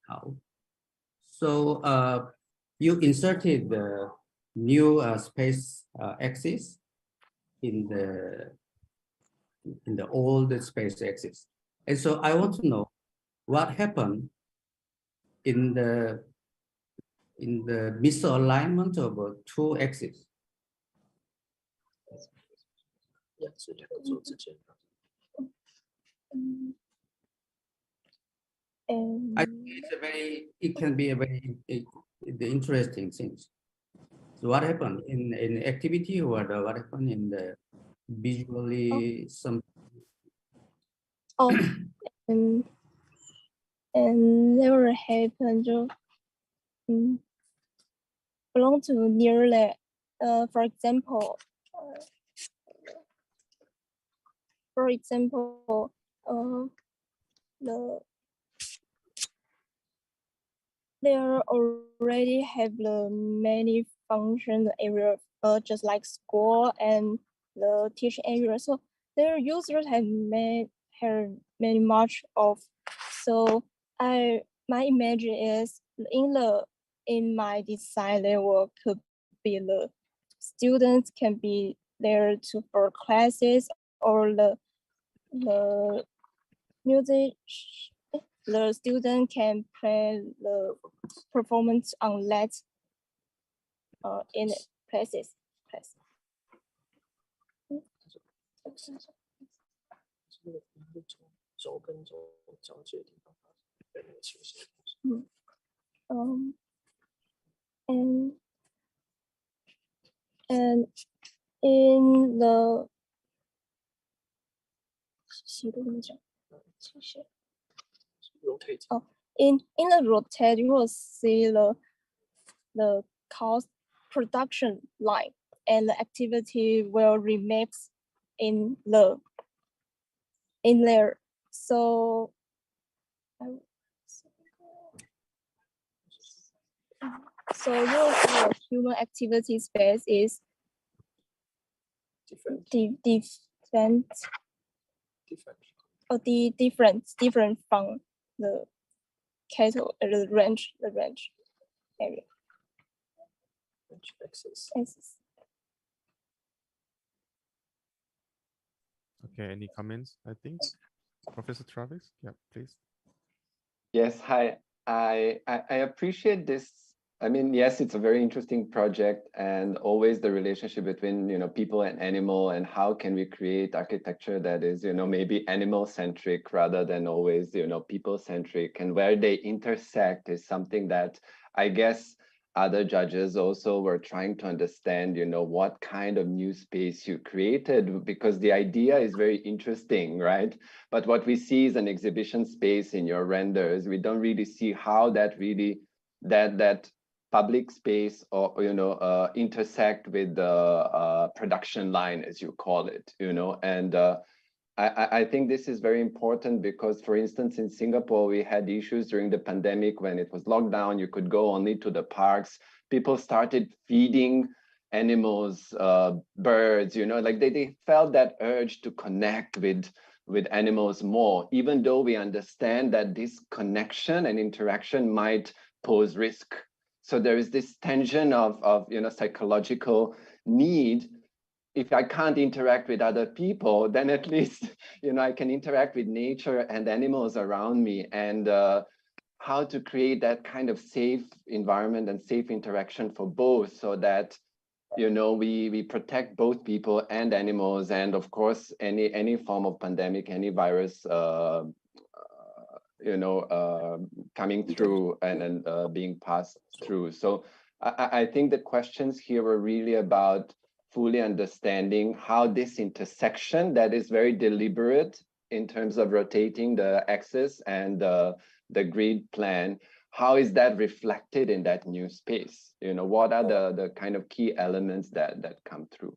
cow. So you inserted the new space axis in the old space axis, and so I want to know what happened in the misalignment of two axes. I think it can be a very the interesting things. So what happened in activity, or what happened in the visually some? Oh, and never happened. Belong to nearly, for example, there already have the many function area, just like school and the teaching area. So their users have many much of. So my image is in my design level could be the students can be there for classes, or the music. The student can play the performance on that in places. And in the in the rotate, you will see the cost production line, and the activity will remix in there. So your human activity space is different from the cattle, the range area. Okay, any comments? I think Professor Travis, yeah, please. Yes, hi. I appreciate this. I mean, yes, it's a very interesting project, and always the relationship between, people and animal, and how can we create architecture that is, maybe animal centric rather than always, people centric, and where they intersect is something that I guess other judges also were trying to understand, you know, what kind of new space you created, because the idea is very interesting, right? But what we see is an exhibition space in your renders. We don't really see how that really, that public space or, you know, intersect with the production line, as you call it, you know, and I think this is very important because, for instance, in Singapore, we had issues during the pandemic when it was locked down. You could go only to the parks. People started feeding animals, birds, you know, like they felt that urge to connect with animals more, even though we understand that this connection and interaction might pose risk. So there is this tension of you know, psychological need. If I can't interact with other people, then at least, you know, I can interact with nature and animals around me, and how to create that kind of safe environment and safe interaction for both, so that, you know, we protect both people and animals, and of course, any form of pandemic, any virus, you know, coming through and being passed through. So I think the questions here were really about fully understanding how this intersection that is very deliberate in terms of rotating the axis and the grid plan, how is that reflected in that new space? You know, what are the kind of key elements that come through?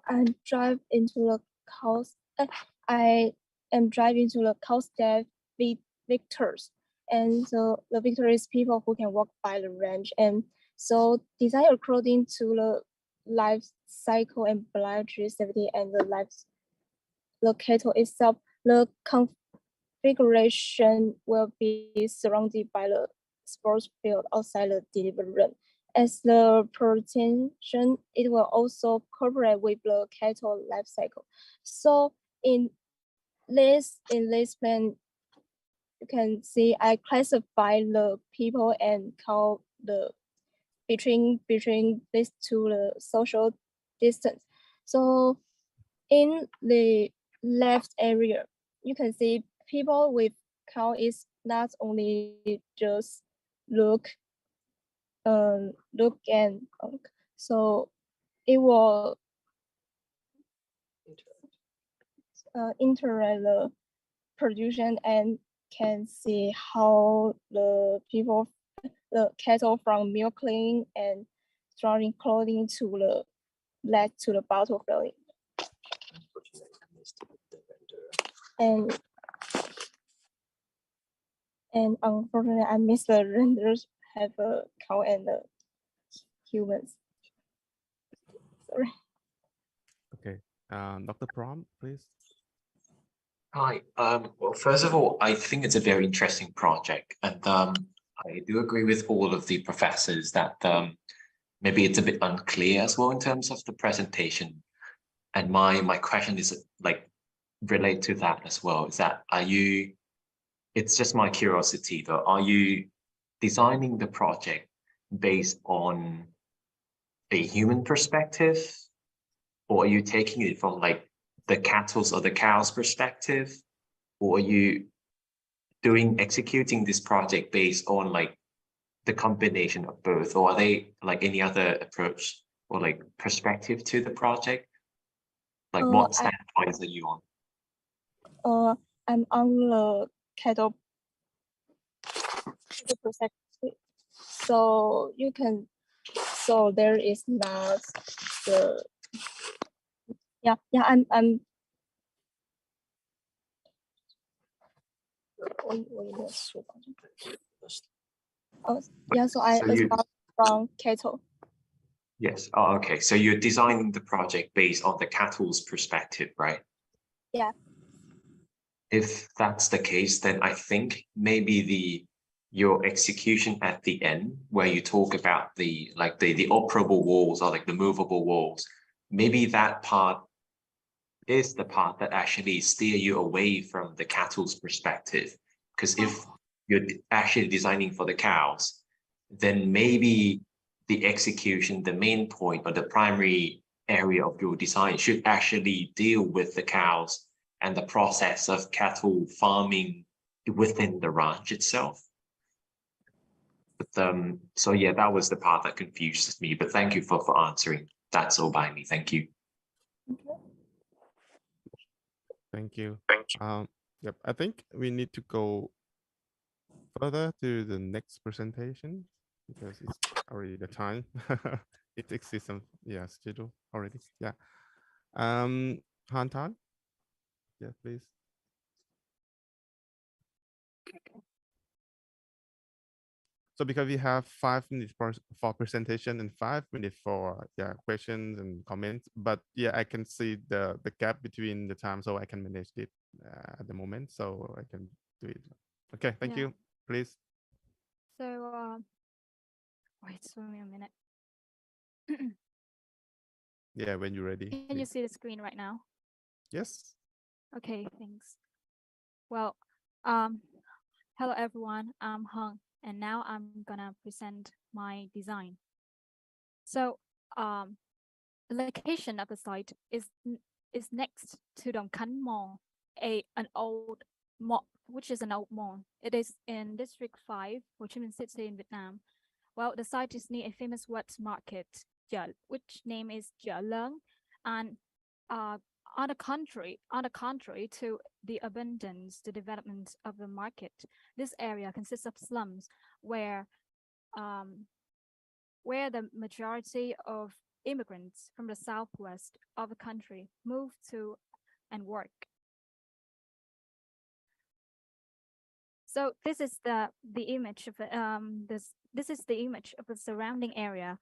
I drive into the coast. I am driving to the coast that victors, and so the victor is people who can walk by the range, and so design according to the life cycle and biology safety and the life locator itself. The configuration will be surrounded by the sports field outside the delivery run. As the protection, it will also cooperate with the cattle life cycle. So in this plan, you can see I classify the people and call the between these two the social distance. So in the left area, you can see people with cow is not only just look and so it will interact the production and can see how the cattle from milk cleaning and drawing clothing to the led to the bottle filling. And unfortunately, I missed the renders have a cow and the humans. Sorry. Okay, Dr. Prom, please. Hi. Well, first of all, I think it's a very interesting project, and I do agree with all of the professors that maybe it's a bit unclear as well in terms of the presentation. And my question is like relate to that as well. Is that it's just my curiosity though. Are you designing the project based on a human perspective, or are you taking it from like the cattle's or the cow's perspective, or are you executing this project based on like the combination of both, or are they like any other approach or like perspective to the project? Like what standpoints are you on? I'm on the cattle perspective, so you can. So there is not the. Yeah. I'm. Oh, yeah. So I start from cattle. Yes. Oh, okay. So you're designing the project based on the cattle's perspective, right? Yeah. If that's the case, then I think maybe your execution at the end, where you talk about the operable walls or like the movable walls, maybe that part is the part that actually steer you away from the cattle's perspective Because if you're actually designing for the cows, then maybe the execution, the main point or the primary area of your design should actually deal with the cows and the process of cattle farming within the ranch itself. But so yeah, that was the part that confused me. But thank you for answering. That's all by me. Thank you. Thank you. Yep, I think we need to go further to the next presentation because it's already the time. It exists some schedule already. Yeah. Han Tan. Yeah, please. So because we have 5 minutes for presentation and 5 minutes for questions and comments, but I can see the gap between the time, so I can manage it at the moment, so I can do it. Okay, thank you. Please. So wait for me a minute. Yeah, when you're ready. Can you see the screen right now? Yes. Okay, thanks. Well, hello everyone. I'm Hung, and now I'm gonna present my design. So, the location of the site is next to Dong Khánh Mall, an old mall, which is an old mall. It is in District 5, Ho Chi Minh City in Vietnam. Well, the site is near a famous wet market, which name is Chợ Lớn, and on the contrary to the abundance, the development of the market, this area consists of slums where the majority of immigrants from the southwest of the country move to and work. So this is the image of this is the image of the surrounding area.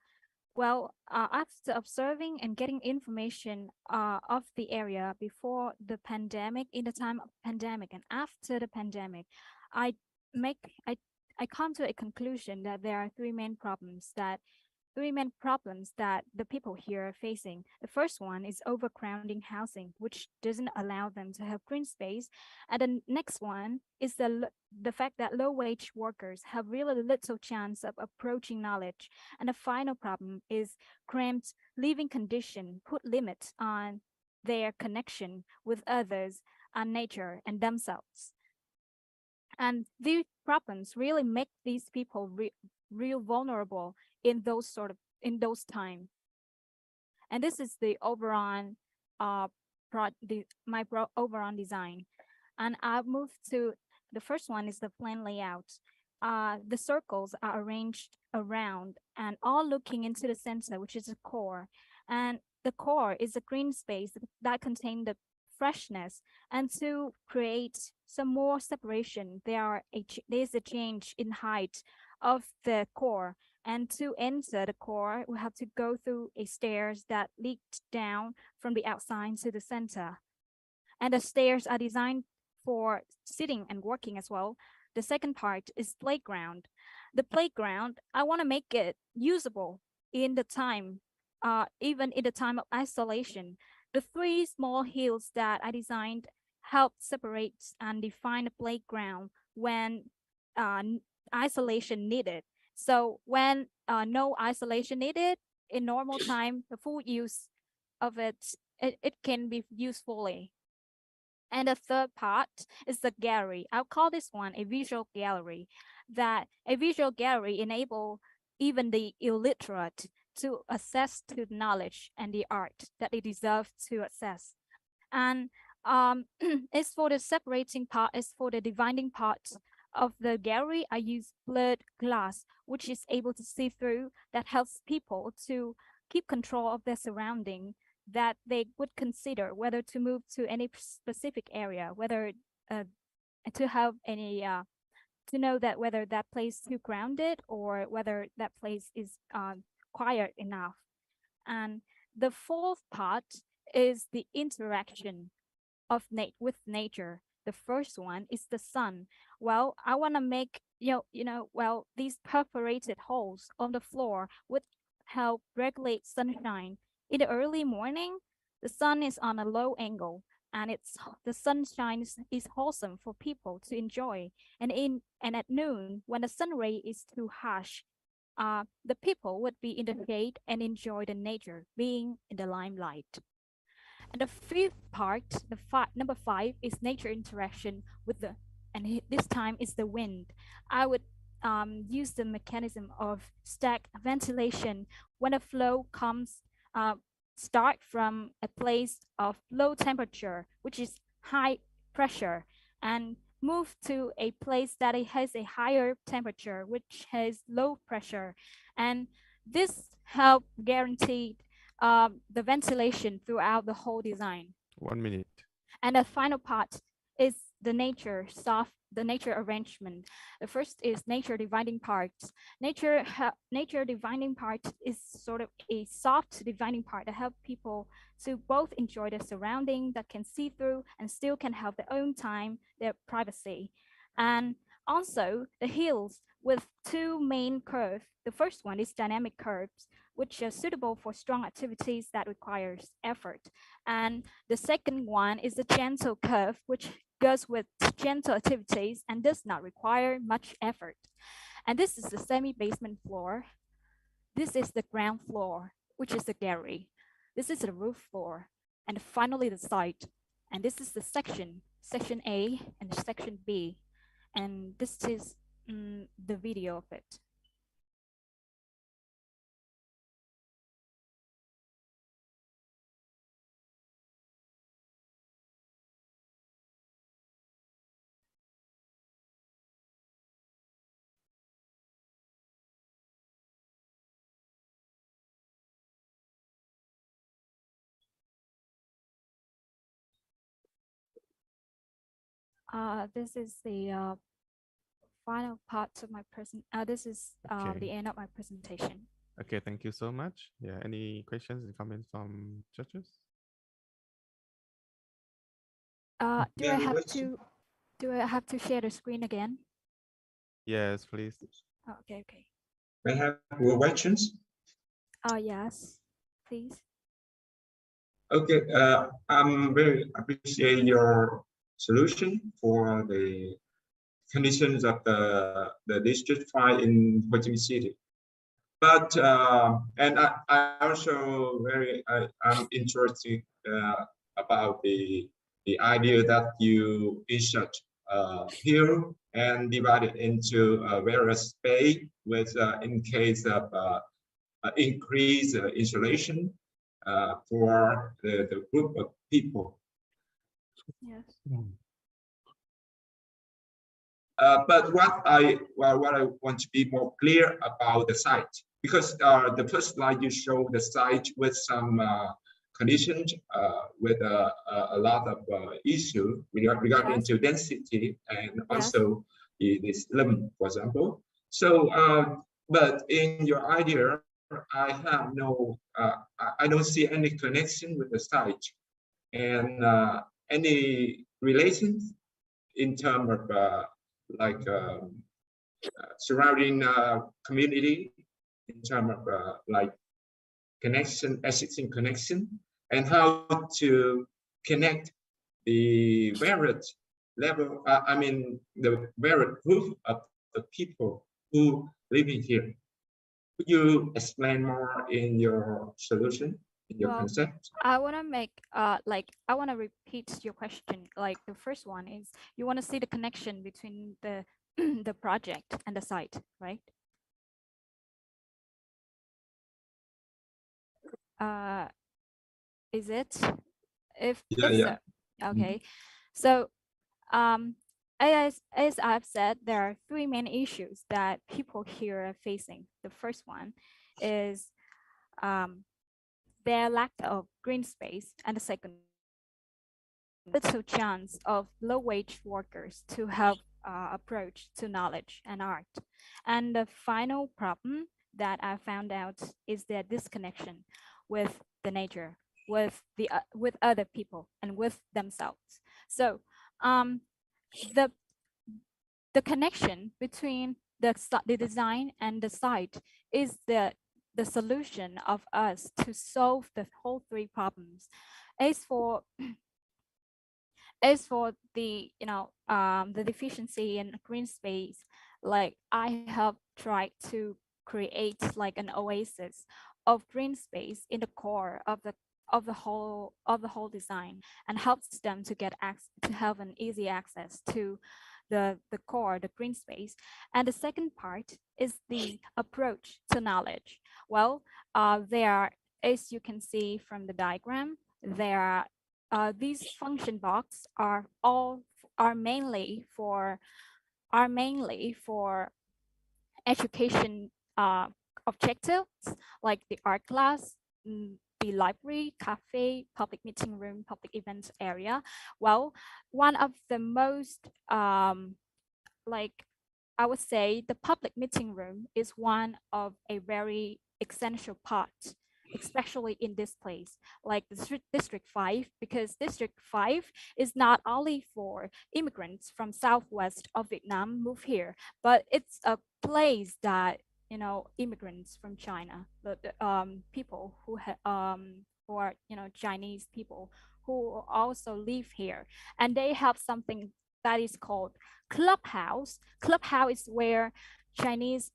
Well, after observing and getting information of the area before the pandemic, in the time of pandemic and after the pandemic, I come to a conclusion that there are three main problems that the people here are facing. The first one is overcrowding housing, which doesn't allow them to have green space. And the next one is the fact that low-wage workers have really little chance of approaching knowledge. And the final problem is cramped living condition put limits on their connection with others and nature and themselves. And these problems really make these people real vulnerable in those times. And this is the overall my overall design. And I've moved to the first one is the plan layout. The circles are arranged around and all looking into the center, which is the core. And the core is a green space that contains the freshness. And to create some more separation, there's a change in height of the core. And to enter the core, we have to go through a stairs that lead down from the outside to the center. And the stairs are designed for sitting and working as well. The second part is playground. The playground, I want to make it usable in the time, even in the time of isolation. The three small hills that I designed help separate and define the playground when isolation needed. So when no isolation needed, in normal time, the full use of it can be used fully. And the third part is the gallery. I'll call this one a visual gallery. That a visual gallery enable even the illiterate to access to the knowledge and the art that they deserve to access. And as for the separating part, as for the dividing part of the gallery, I use blurred glass, which is able to see through, that helps people to keep control of their surrounding, that they would consider whether to move to any specific area, whether to have any, to know that whether that place is too grounded or whether that place is quiet enough. And the fourth part is the interaction of with nature. The first one is the sun. Well, I want to make, these perforated holes on the floor would help regulate sunshine. In the early morning, the sun is on a low angle. and the sunshine is wholesome for people to enjoy. And at noon, when the sun ray is too harsh, the people would be in the shade and enjoy the nature being in the limelight. And the fifth part, number 5, is nature interaction with this time is the wind. I would use the mechanism of stack ventilation when a flow comes, uh, start from a place of low temperature, which is high pressure, and move to a place that it has a higher temperature, which has low pressure. And this help guarantee the ventilation throughout the whole design. 1 minute. And the final part is the nature arrangement. The first is nature dividing parts. Nature dividing part is sort of a soft dividing part that help people to both enjoy their surrounding that can see through and still can have their own time, their privacy. And also the hills with 2 main curves. The first one is dynamic curves, which are suitable for strong activities that requires effort. And the second one is the gentle curve, which goes with gentle activities and does not require much effort. And this is the semi-basement floor. This is the ground floor, which is the gallery. This is the roof floor. And finally the site. And this is the section A and section B. And this is the video of it. This is the final part of my this is Okay. the end of my presentation. Okay, thank you so much. Yeah, any questions and comments from judges? Do I have to share the screen again? Yes, please. Oh, okay. May I have more questions? Yes, please. Okay, I'm very appreciate your solution for the conditions of the district fire in Ho Chi Minh City. But and I also I'm interested about the idea that you insert here and divide it into various space with in case of increase insulation for the group of people. Yes. But what I want to be more clear about the site, because the first slide you show the site with some conditions with a lot of issue regarding to density and also this limit, for example. So, but in your idea, I have no, I don't see any connection with the site and any relations in terms of like surrounding community in terms of like connection, existing connection, and how to connect the various level, I mean, the various group of the people who living here. Could you explain more in your solution, in your concept? I want to make I want to repeat your question. Like the first one is you want to see the connection between the the project and the site, right? Is it? If so, okay. So as I've said, there are 3 main issues that people here are facing. The first one is their lack of green space, and the second, little chance of low-wage workers to have approach to knowledge and art. And the final problem that I found out is their disconnection with the nature, with other people, and with themselves. So the connection between the design and the site is the solution of us to solve the whole 3 problems. As for as for the, the deficiency in green space, like I have tried to create like an oasis of green space in the core of the whole design, and helps them to get to have an easy access to the core, the green space. And the second part is the approach to knowledge. Well, there, as you can see from the diagram, there are these function blocks are mainly for education objectives, like the art class, the library, cafe, public meeting room, public events area. Well, one of the most like, I would say the public meeting room is one of a very essential part, especially in this place, like the District 5, because District 5 is not only for immigrants from southwest of Vietnam move here, but it's a place that, immigrants from China, the people who are, Chinese people who also live here, and they have something that is called clubhouse. Clubhouse is where Chinese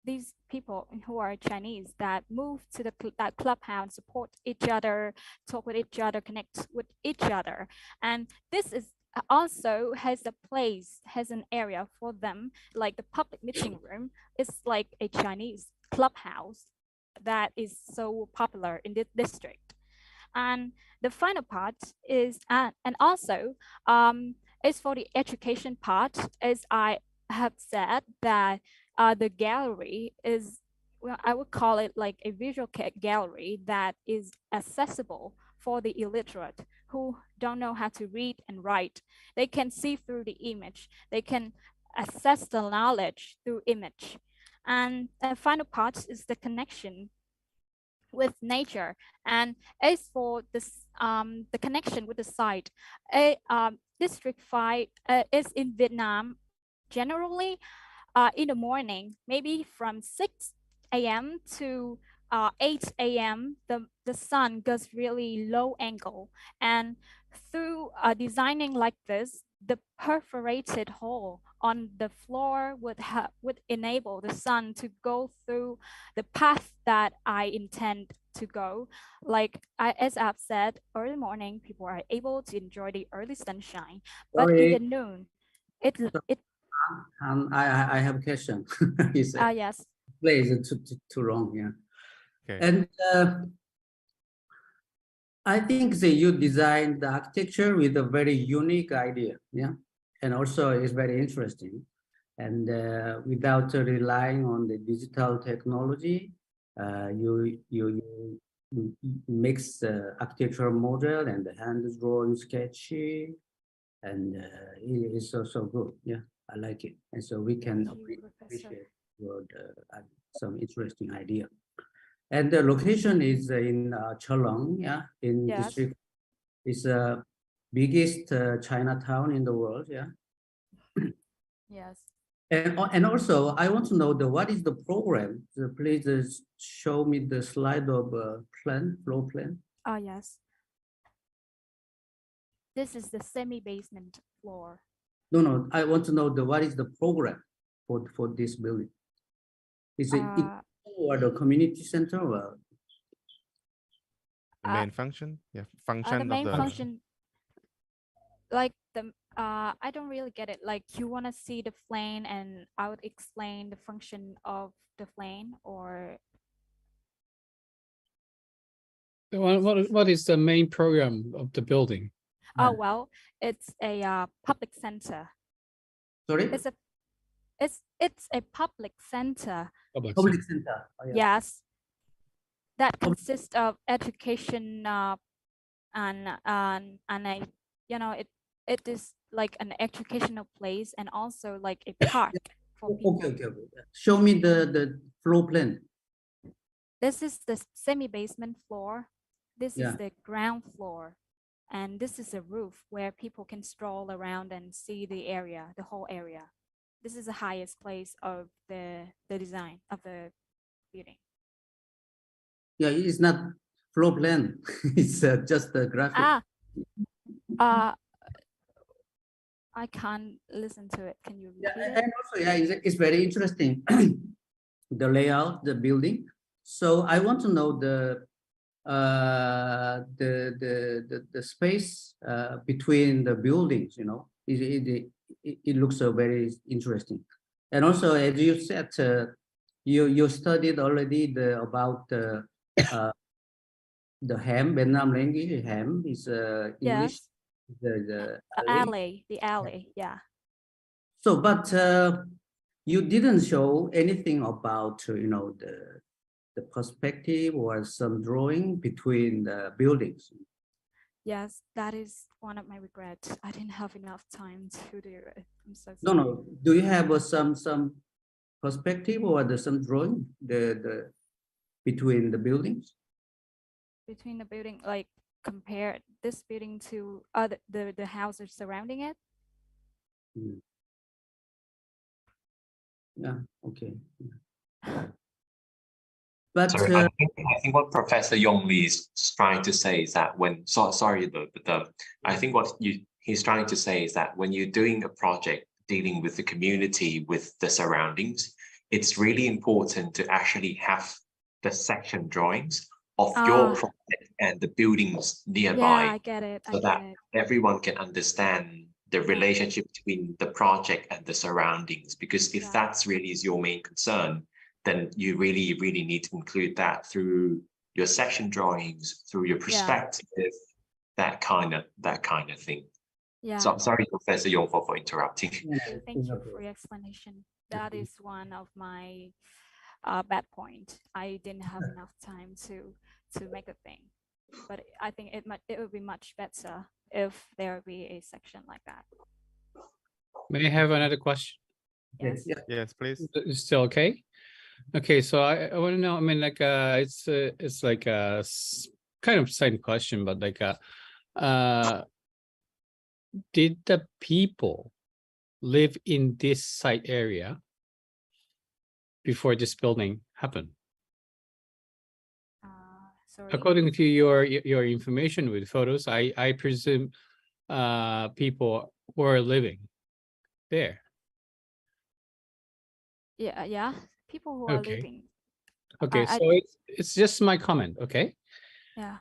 these people who are Chinese that move to that clubhouse, support each other, talk with each other, connect with each other. And this is also has a place, has an area for them, like the public meeting room is like a Chinese clubhouse that is so popular in this district. And the final part is, and also is for the education part, as I have said, that the gallery is, well, I would call it like a visual gallery that is accessible for the illiterate who don't know how to read and write. They can see through the image. They can access the knowledge through image. And the final part is the connection with nature. And as for this, the connection with the site, District 5 is in Vietnam generally in the morning, maybe from 6 a.m. to 8 a.m. The sun goes really low angle, and through designing like this, the perforated hole on the floor would enable the sun to go through the path that I intend to go. Like as I've said, early morning people are able to enjoy the early sunshine, but in the noon, it I have a question. yes. Place too long, yeah. Okay. And I think that you designed the architecture with a very unique idea, yeah, and also it's very interesting. And without relying on the digital technology, you mix the architectural model and the hand drawn sketchy, and it is so good. Yeah, I like it, and so we can appreciate your some interesting idea. And the location is in Cholong, yeah, in district. It's the biggest Chinatown in the world, yeah. Yes. And also, I want to know what is the program? Please show me the slide of floor plan. Oh, yes. This is the semi-basement floor. No, I want to know what is the program for this building? Is it or the community center? Or? The main function, yeah, function the main of the function, like the I don't really get it. Like you want to see the plane, and I would explain the function of the plane, or what is the main program of the building? Oh well, it's a public center. Sorry, it's a public center. Public center. Oh, yeah. Yes, that consists of education and a, it is like an educational place, and also like a park for people. Okay. Show me the floor plan. This is the semi-basement floor. This is the ground floor. And this is a roof where people can stroll around and see the area, the whole area. This is the highest place of the design of the building. Yeah, it's not floor plan. It's just the graphic. I can't listen to it. Can you repeat Yeah, it? and also, yeah, it's very interesting, the layout, the building. So I want to know the space between the buildings. You know, it looks very interesting. And also, as you said, you studied already about the ham, Vietnam language. Ham is English. Yes. The The alley. Yeah. So, but you didn't show anything about the perspective or some drawing between the buildings. Yes, that is one of my regrets. I didn't have enough time to do it. I'm so No, sorry. no. Do you have some perspective or some drawing the between the buildings? Between the building, like compare this building to other the houses surrounding it. Hmm. Yeah. Okay. But Sorry, I think what Professor Yong Lee is trying to say is that I think what he's trying to say is that when you're doing a project dealing with the community, with the surroundings, it's really important to actually have the section drawings of your project and the buildings nearby, I get it. so that everyone can understand the relationship between the project and the surroundings. Because if that's really is your main concern, then you really, really need to include that through your section drawings, through your perspective, that kind of thing. Yeah. So I'm sorry, Professor Yong, for interrupting. Thank you for your explanation. That is one of my bad point. I didn't have enough time to make a thing, but I think it would be much better if there would be a section like that. May I have another question? Yes. Yes, please. It's still okay? Okay, so I want to know, I mean, like, it's like a kind of same question, but like, did the people live in this site area before this building happened? Sorry. According to your information with photos, I presume people were living there. Yeah. People who are living. Okay, so it's just my comment, okay? Yeah.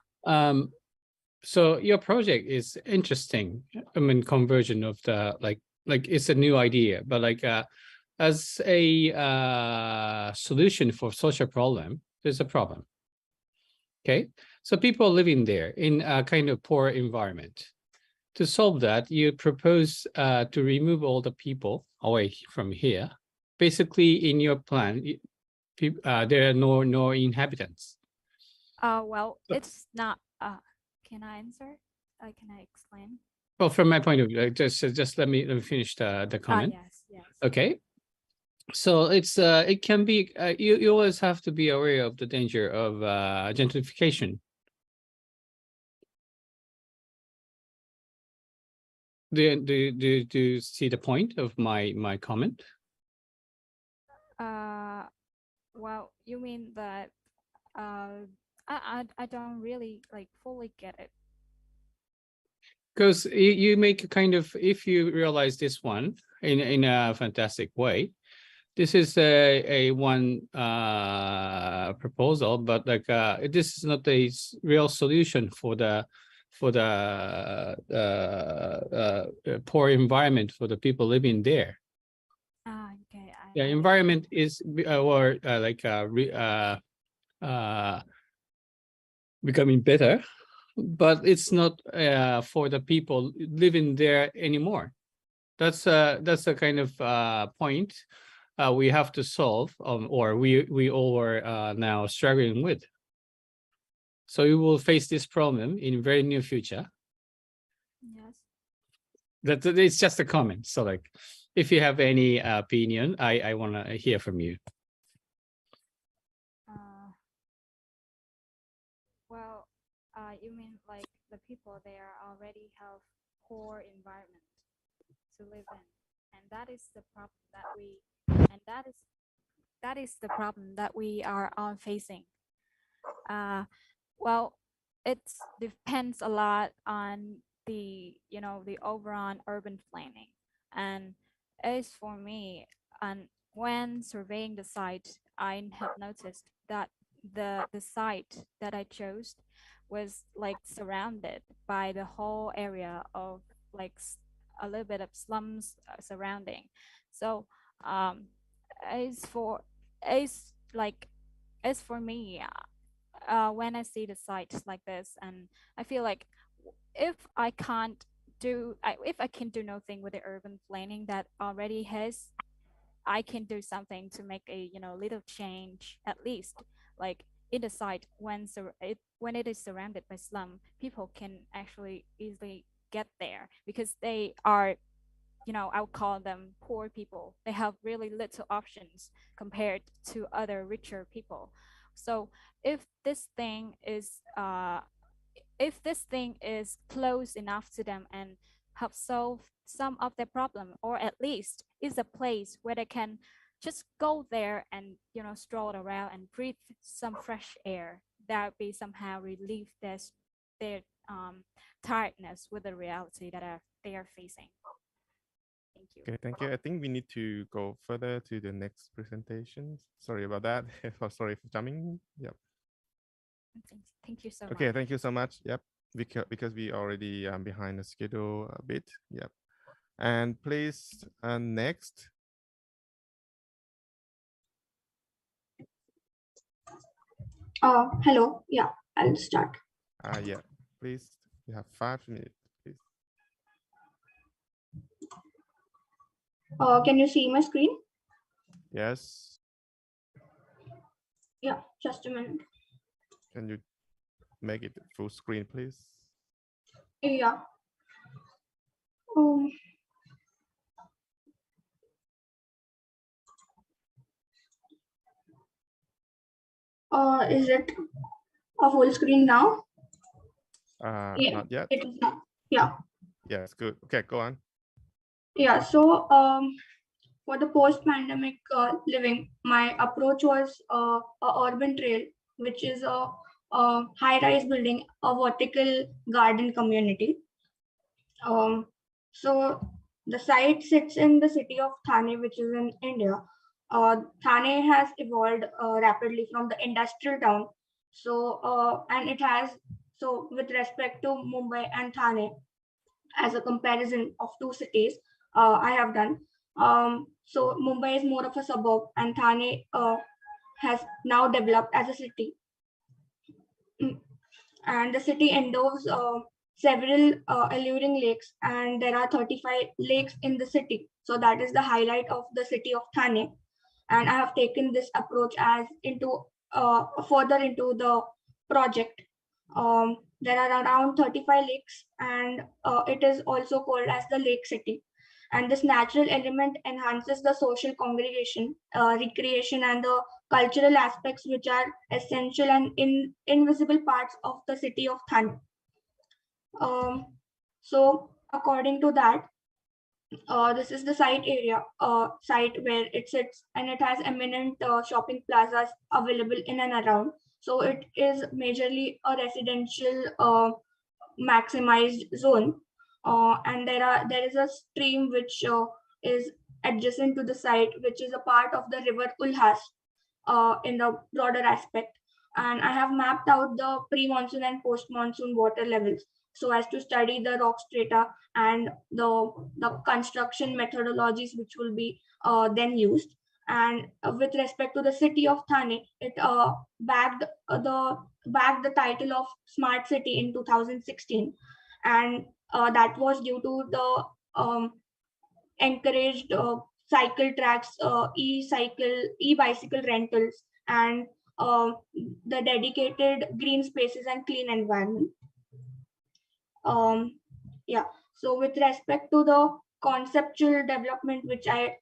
So your project is interesting. I mean, conversion of the like it's a new idea, but like as a solution for social problem, there's a problem. Okay, so people living there in a kind of poor environment. To solve that, you propose to remove all the people away from here. Basically, in your plan, there are no inhabitants. Well, it's not. Can I answer? Can I explain? Well, from my point of view, just let me finish the comment. Yes. Okay. So it's it can be you always have to be aware of the danger of gentrification. Do you see the point of my comment? Well, you mean that I don't really like fully get it. Because you make a kind of, if you realize this one in a fantastic way, this is a one proposal, but like this is not a real solution for the poor environment for the people living there. Okay. Yeah, environment is becoming better, but it's not for the people living there anymore. That's a kind of point we have to solve, or we all are now struggling with. So we will face this problem in very near future. Yes. That it's just a comment. So like, if you have any opinion, I want to hear from you. Well, you mean like the people there already have poor environment to live in, and that is the problem that we are facing. Well, it depends a lot on the the overall urban planning. And as for me, and when surveying the site, I have noticed that the site that I chose was like surrounded by the whole area of like a little bit of slums surrounding. So um as for as like as for me, when I see the sites like this, and I feel like if I can't if I can do nothing with the urban planning that already has, I can do something to make a little change at least. Like in the site, when it is surrounded by slum, people can actually easily get there because they are, I would call them poor people. They have really little options compared to other richer people. So if this thing is close enough to them and help solve some of their problem, or at least is a place where they can just go there and stroll around and breathe some fresh air, that would be somehow relieve their tiredness with the reality that they are facing. Thank you. Okay, thank you. I think we need to go further to the next presentation. Sorry about that. Sorry for jumping. Yep. Thank you so much. Okay, thank you so much. Yep. Because we already behind the schedule a bit. Yep. And please next. Hello. Yeah, I'll start. Yeah, please. You have 5 minutes, please. Can you see my screen? Yes. Yeah, just a minute. Can you make it full screen, please? Yeah. Is it a full screen now? Yeah, not yet. it is not. Yeah. Yes, good. Okay, go on. Yeah. So for the post-pandemic living, my approach was a urban trail, which is a high-rise building, a vertical garden community. So the site sits in the city of Thane, which is in India. Thane has evolved rapidly from the industrial town. So and it has, so with respect to Mumbai and Thane, as a comparison of two cities, I have done. So Mumbai is more of a suburb, and Thane has now developed as a city. And the city endows several alluring lakes, and there are 35 lakes in the city. So that is the highlight of the city of Thane. And I have taken this approach as into further into the project. There are around 35 lakes, and it is also called as the Lake City. And this natural element enhances the social congregation, recreation, and the cultural aspects which are essential and invisible parts of the city of Thane. So according to that, this is the site where it sits, and it has eminent shopping plazas available in and around. So it is majorly a residential maximized zone, and there is a stream which is adjacent to the site, which is a part of the river Ulhas in the broader aspect. And I have mapped out the pre-monsoon and post-monsoon water levels so as to study the rock strata and the construction methodologies which will be then used. And with respect to the city of Thane, it bagged the title of Smart City in 2016, and that was due to the encouraged cycle tracks, e-bicycle rentals, and the dedicated green spaces and clean environment. Yeah. So with respect to the conceptual development, which I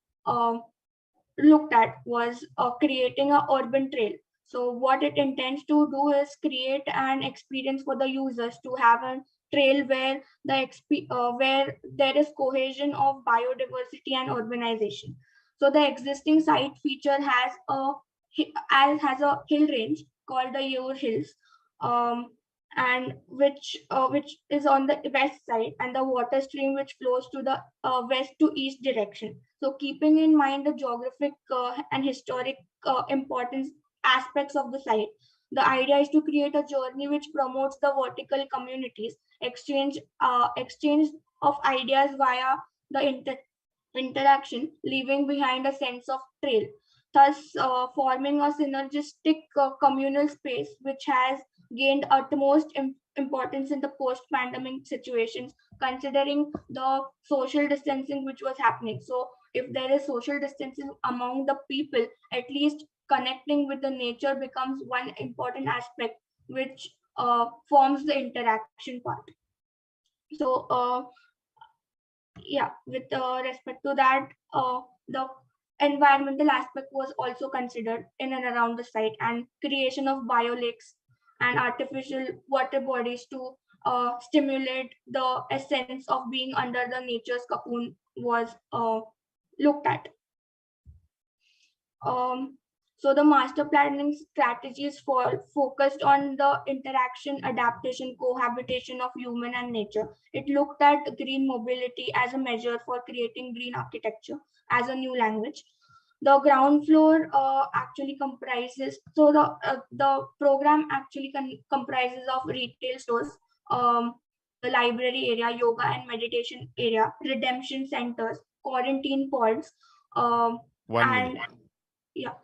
looked at, was creating an urban trail. So what it intends to do is create an experience for the users to have a trail where where there is cohesion of biodiversity and urbanization. So the existing site feature has a hill range called the Yor Hills. and which is on the west side, and the water stream which flows to the west to east direction. So keeping in mind the geographic and historic importance aspects of the site, the idea is to create a journey which promotes the vertical communities exchange of ideas via the interaction, leaving behind a sense of trail, thus forming a synergistic communal space which has gained utmost importance in the post-pandemic situations, considering the social distancing which was happening. So if there is social distancing among the people, at least connecting with the nature becomes one important aspect which forms the interaction part. So yeah, with respect to that, the environmental aspect was also considered in and around the site, and creation of biolakes and artificial water bodies to stimulate the essence of being under the nature's cocoon was looked at. So the master planning strategies focused on the interaction, adaptation, cohabitation of human and nature. It looked at green mobility as a measure for creating green architecture as a new language. The ground floor actually comprises, so the program actually comprises of retail stores, the library area, yoga and meditation area, redemption centers, quarantine pods, 1 minute. Yeah.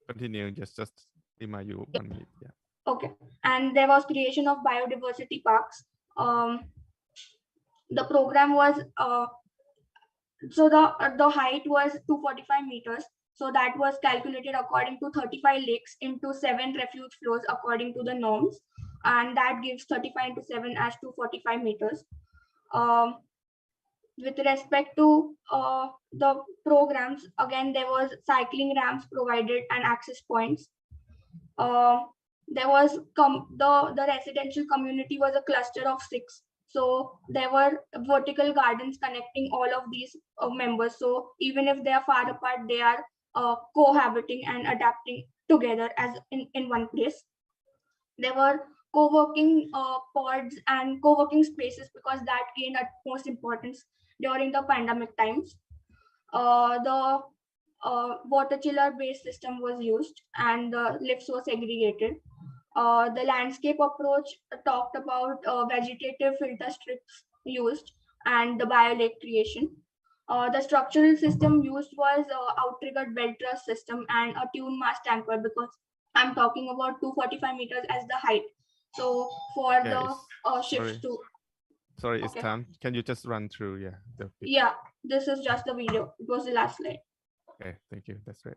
Continue. Just remind you 1 minute. Yeah. Okay. And there was creation of biodiversity parks. The program was so the height was 245 meters. So that was calculated according to 35 lakes into 7 refuge flows according to the norms, and that gives 35 into 7 as 245 meters. With respect to the programs, again, there was cycling ramps provided and access points. There was the residential community was a cluster of 6. So there were vertical gardens connecting all of these members. So even if they are far apart, they are cohabiting and adapting together as in one place. There were co-working pods and co-working spaces because that gained utmost importance during the pandemic times. The water chiller based system was used and the lifts were segregated. The landscape approach talked about vegetative filter strips used and the biolake creation. The structural system used was outriggered belt truss system and a tune mast anchor, because I'm talking about 245 meters as the height. So for the shifts to Sorry, it's time. Can you just run through? Yeah. Yeah, this is just the video. It was the last slide. Okay, thank you. That's right.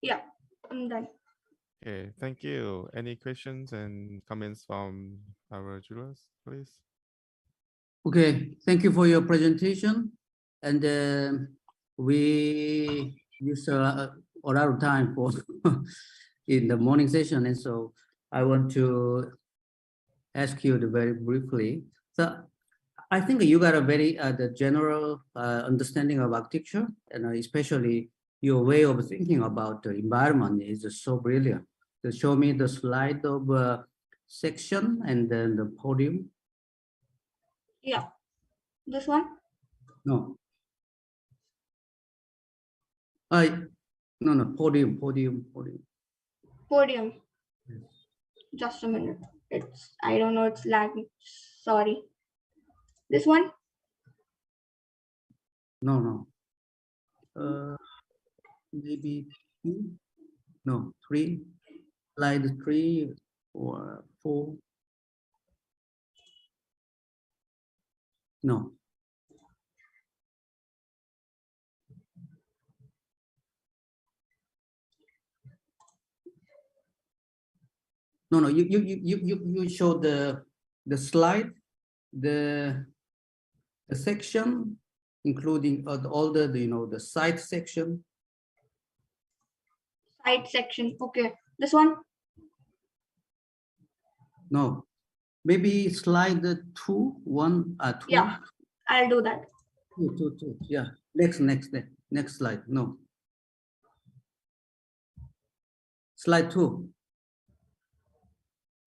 Yeah, I'm done. Okay, thank you. Any questions and comments from our jurors, please? Okay, thank you for your presentation. And we use a lot of time for in the morning session, and so I want to ask you very briefly. So I think you got a very the general understanding of architecture, and especially your way of thinking about the environment is so brilliant. To show me the slide of section and then the podium. Yeah, this one. No. No, podium. Podium. Just a minute. I don't know, it's lagging. Sorry. This one? No. Maybe 2, no, 3, slide 3 or 4. No. No. You show the slide, the section, including all the the site section. Site section. Okay. This one. No. Maybe slide 2, 1, 2. Yeah, I'll do that. 2. Yeah. Next slide. No. Slide 2.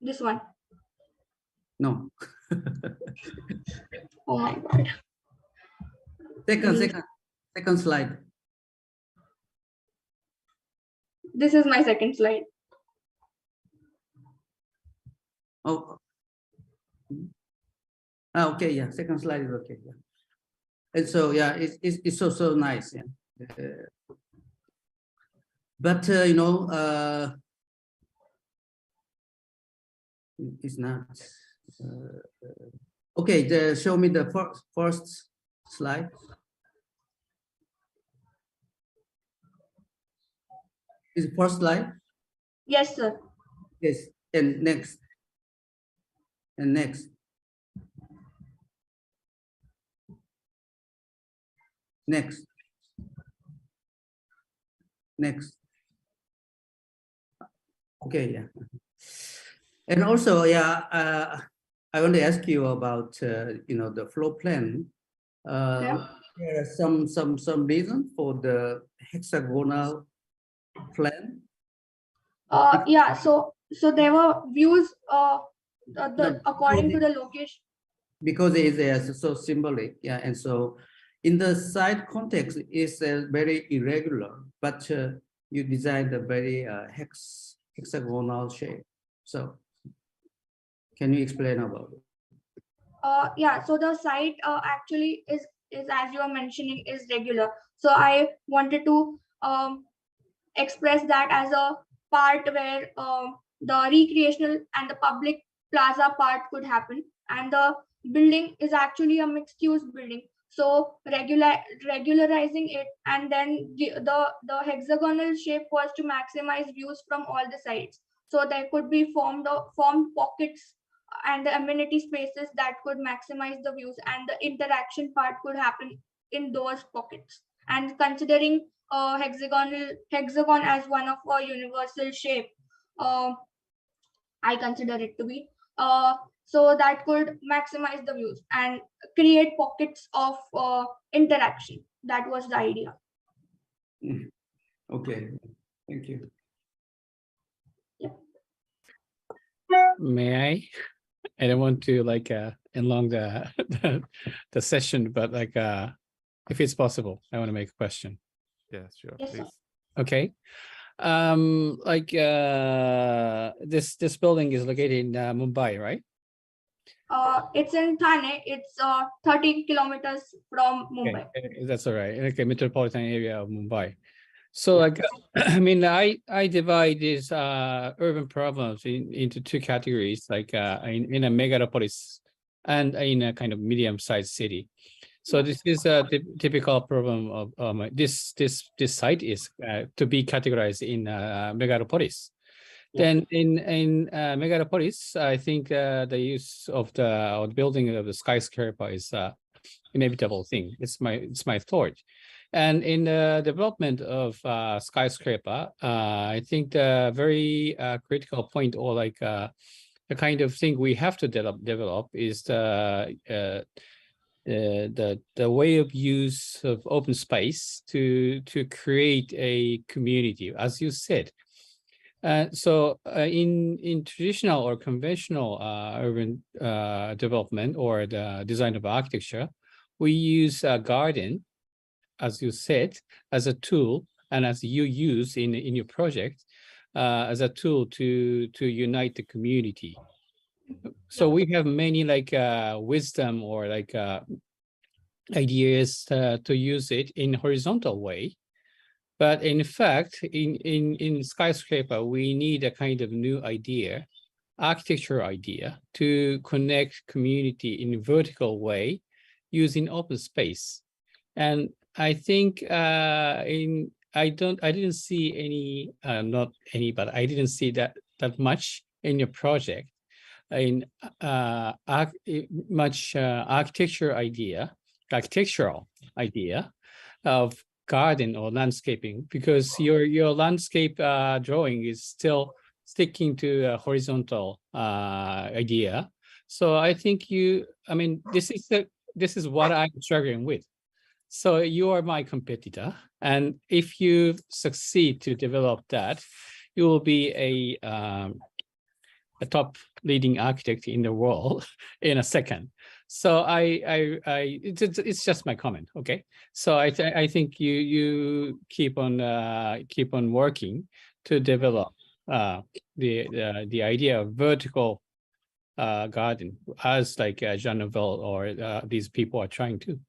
This one. No. Oh my God. Second slide. This is my second slide. Oh. Okay. Yeah. Second slide is okay. Yeah. And so yeah, it's so nice. Yeah. But it's not. Okay. Show me the first slide. Is the first slide? Yes, sir. Yes. And next. And next. Next. Okay, yeah. And also, yeah, I want to ask you about the floor plan. Yeah. There are some reason for the hexagonal plan. Yeah. So there were views. No, According to the location. Because it is so symbolic, yeah, and so in the side context is very irregular, but you designed a very hexagonal shape. So can you explain about it? Yeah, so the site actually is as you are mentioning is regular. So I wanted to express that as a part where the recreational and the public plaza part could happen, and the building is actually a mixed use building. So regularizing it, and then the hexagonal shape was to maximize views from all the sides. So there could be formed pockets and the amenity spaces that could maximize the views, and the interaction part could happen in those pockets. And considering hexagon as one of a universal shape, I consider it to be so that could maximize the views and create pockets of interaction. That was the idea. Okay, thank you. May I? I don't want to enlong the session, but if it's possible, I want to make a question. Yeah, sure. Yes, sir. Please. Okay. This building is located in Mumbai, right? It's in Thane. It's 30 kilometers from Mumbai. Okay, that's all right. Okay, metropolitan area of Mumbai. So I mean, I divide these urban problems into two categories, in a megalopolis and in a kind of medium-sized city. So this is a typical problem of this site is to be categorized in megalopolis. Then in megalopolis, I think the use of the building of the skyscraper is inevitable thing. It's my thought. And in the development of skyscraper, I think the very critical point, or the kind of thing we have to develop is the way of use of open space to create a community, as you said. So in traditional or conventional urban development or the design of architecture, we use a garden, as you said, as a tool, and as you use in your project as a tool to unite the community. So we have many wisdom or idea is to use it in horizontal way. But in fact, in skyscraper, we need a kind of new idea, architecture idea, to connect community in a vertical way using open space. And I think I didn't see any, not any, but I didn't see that much in your project, in much architectural idea of garden or landscaping, because your landscape drawing is still sticking to a horizontal idea. So I think this is what I'm struggling with. So you are my competitor, and if you succeed to develop that, you will be a top leading architect in the world in a second. So it's just my comment, okay? So I think you keep on working to develop the idea of vertical garden, as like Jean Nouvel or these people are trying to.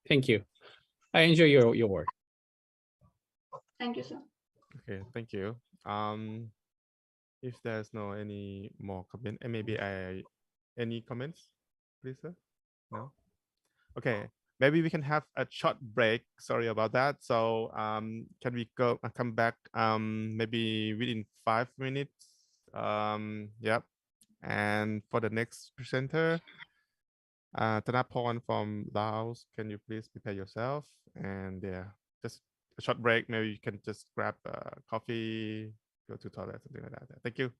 Thank you. I enjoy your work. Thank you, sir. Okay, thank you. If there's no any more comment, and maybe any comments, please, sir? No? Okay, maybe we can have a short break. Sorry about that. So can we come back maybe within 5 minutes? Yep. And for the next presenter, Thanaporn from Laos, can you please prepare yourself? And yeah, just a short break. Maybe you can just grab coffee, go to toilet, something like that. Thank you.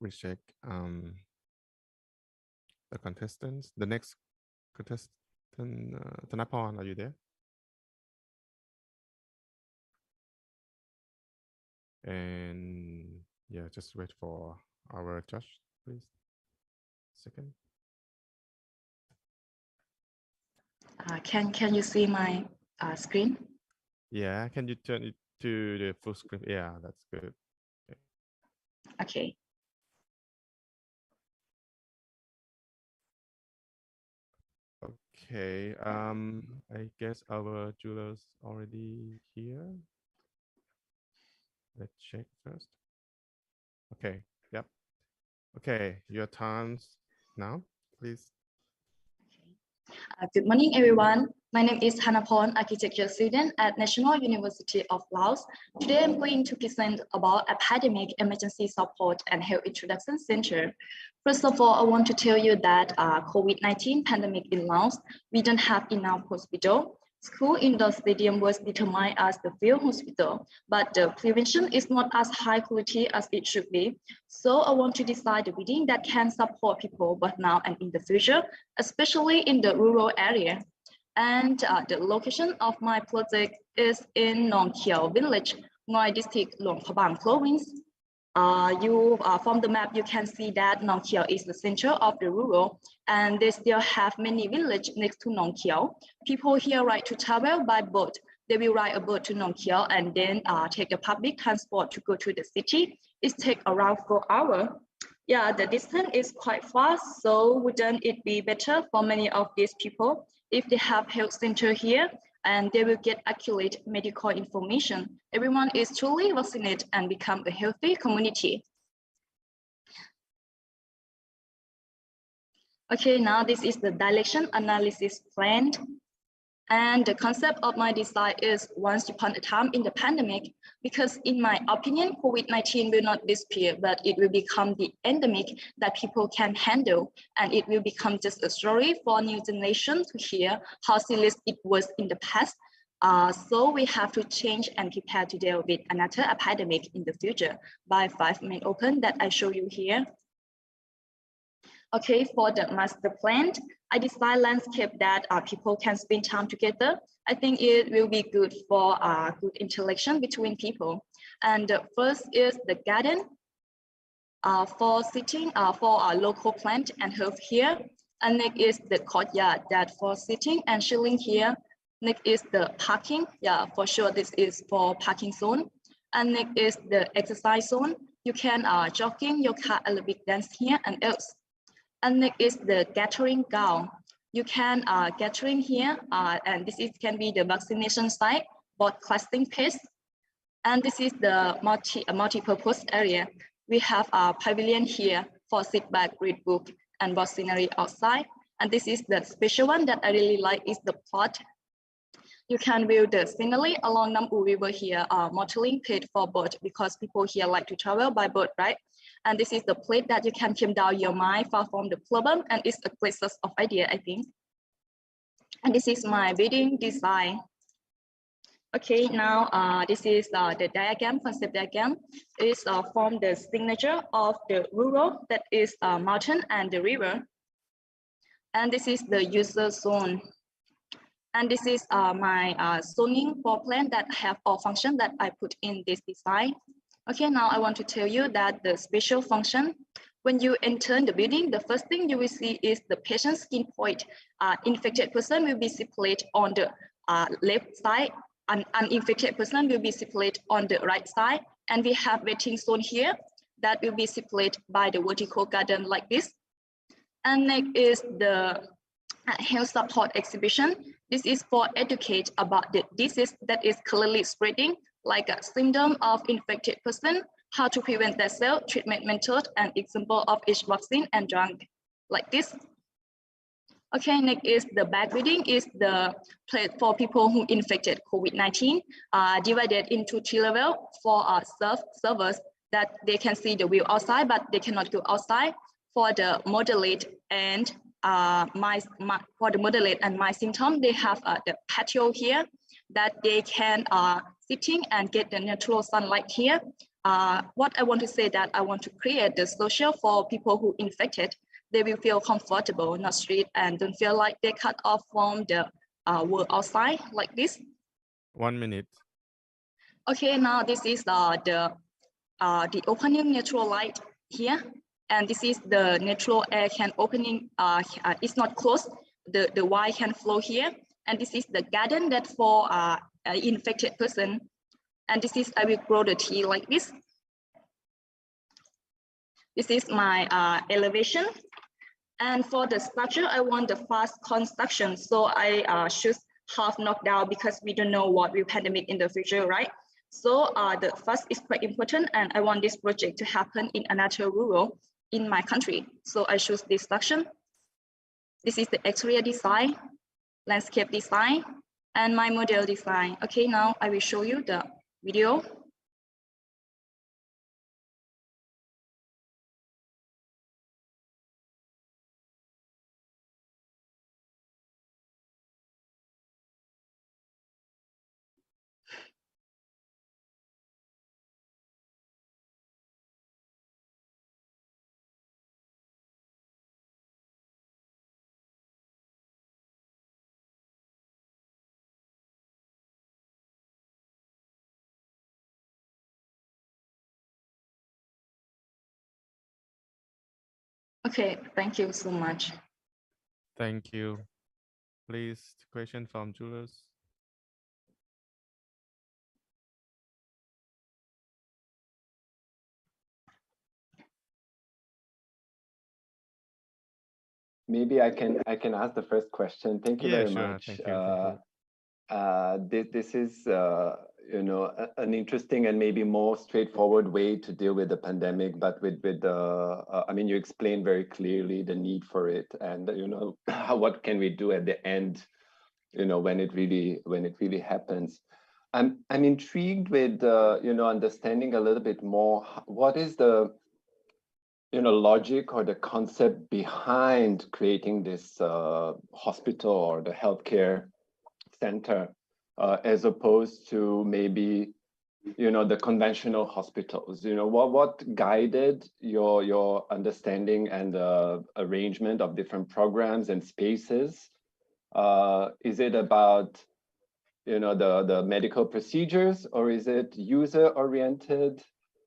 recheck the contestants. The next contestant, Thanaporn, are you there? And yeah, just wait for our judge, please. Second. Can you see my screen? Yeah, can you turn it to the full screen? Yeah, that's good. Okay. Okay, I guess our jewelers already here. Let's check first. Okay, yep. Okay, your turns now, please. Good morning, everyone. My name is Thanaporn, architecture student at National University of Laos. Today, I'm going to present about Epidemic Emergency Support and Health Introduction Center. First of all, I want to tell you that COVID-19 pandemic in Laos, we don't have enough hospital. School indoor stadium was determined as the field hospital, but the prevention is not as high quality as it should be. So I want to design the building that can support people both now and in the future, especially in the rural area. And the location of my project is in Nong Khiao village, Ngoi district, Luang Prabang province. From the map, you can see that Nong Khiao is the center of the rural, and they still have many villages next to Nong Khiao. People here like to travel by boat. They will ride a boat to Nong Khiao and then take a public transport to go to the city. It takes around 4 hours. Yeah, the distance is quite fast, so wouldn't it be better for many of these people if they have health center here and they will get accurate medical information? Everyone is truly vaccinated and become a healthy community. Okay, now this is the direction analysis plan. And the concept of my design is once upon a time in the pandemic, because in my opinion, COVID-19 will not disappear, but it will become the endemic that people can handle. And it will become just a story for new generation to hear how serious it was in the past. So we have to change and prepare to deal with another epidemic in the future by 5 main open that I show you here. Okay, for the master plan, I design landscape that people can spend time together. I think it will be good for good interaction between people. And the first is the garden for sitting for our local plant and health here. And next is the courtyard that for sitting and chilling here. Next is the parking. Yeah, for sure this is for parking zone. And next is the exercise zone. You can jogging, yoga, aerobic dance here and else. And next is the gathering ground. You can gathering here, and this can be the vaccination site, broadcasting place. And this is the multi-purpose area. We have a pavilion here for sit back, read book, and watch scenery outside. And this is the special one that I really like is the plot. You can view the scenery along Nam U River here, modeling paid for boat because people here like to travel by boat, right? And this is the place that you can calm down your mind far from the problem, and it's a great source of idea, I think. And this is my building design. Okay, now this is the diagram, concept diagram. It's from the signature of the rural, that is mountain and the river. And this is the user zone. And this is my zoning floor plan that have all functions that I put in this design. Okay, now I want to tell you that the special function, when you enter the building, the first thing you will see is the patient skin point. Infected person will be separated on the left side, and uninfected person will be separated on the right side. And we have waiting zone here that will be separated by the vertical garden like this. And next is the health support exhibition. This is for educate about the disease that is clearly spreading, like a symptom of infected person, how to prevent themselves, treatment method, and example of each vaccine and drug, like this. Okay, next is the back reading is the place for people who infected COVID-19, divided into 3 levels for servers that they can see the view outside, but they cannot go outside. For the moderate and mild symptom, they have the patio here that they can sitting and get the natural sunlight here. what I want to say that I want to create the social for people who infected. They will feel comfortable, not street, and don't feel like they cut off from the world outside like this. 1 minute. Okay, now this is the opening natural light here, and this is the natural air can opening. It's not closed. The wire can flow here, and this is the garden that for infected person. And this is I will grow the tea like this. This is my elevation. And for the structure, I want the fast construction. So I choose half knockdown because we don't know what will pandemic in the future, right? So the first is quite important, and I want this project to happen in another rural in my country. So I choose this section. This is the exterior design, landscape design, and my model design. Okay, now I will show you the video. Okay, thank you so much. Thank you. Please, question from Julius. Maybe I can ask the first question. Thank you Yeah, very sure. much. Thank you. This is you know, an interesting and maybe more straightforward way to deal with the pandemic, but with I mean, you explained very clearly the need for it, and you know, what can we do at the end, you know, when it really happens. I'm intrigued with you know, understanding a little bit more what is the, you know, logic or the concept behind creating this hospital or the healthcare center, as opposed to maybe, you know, the conventional hospitals. You know, what guided your understanding and arrangement of different programs and spaces? Is it about, you know, the medical procedures, or is it user oriented?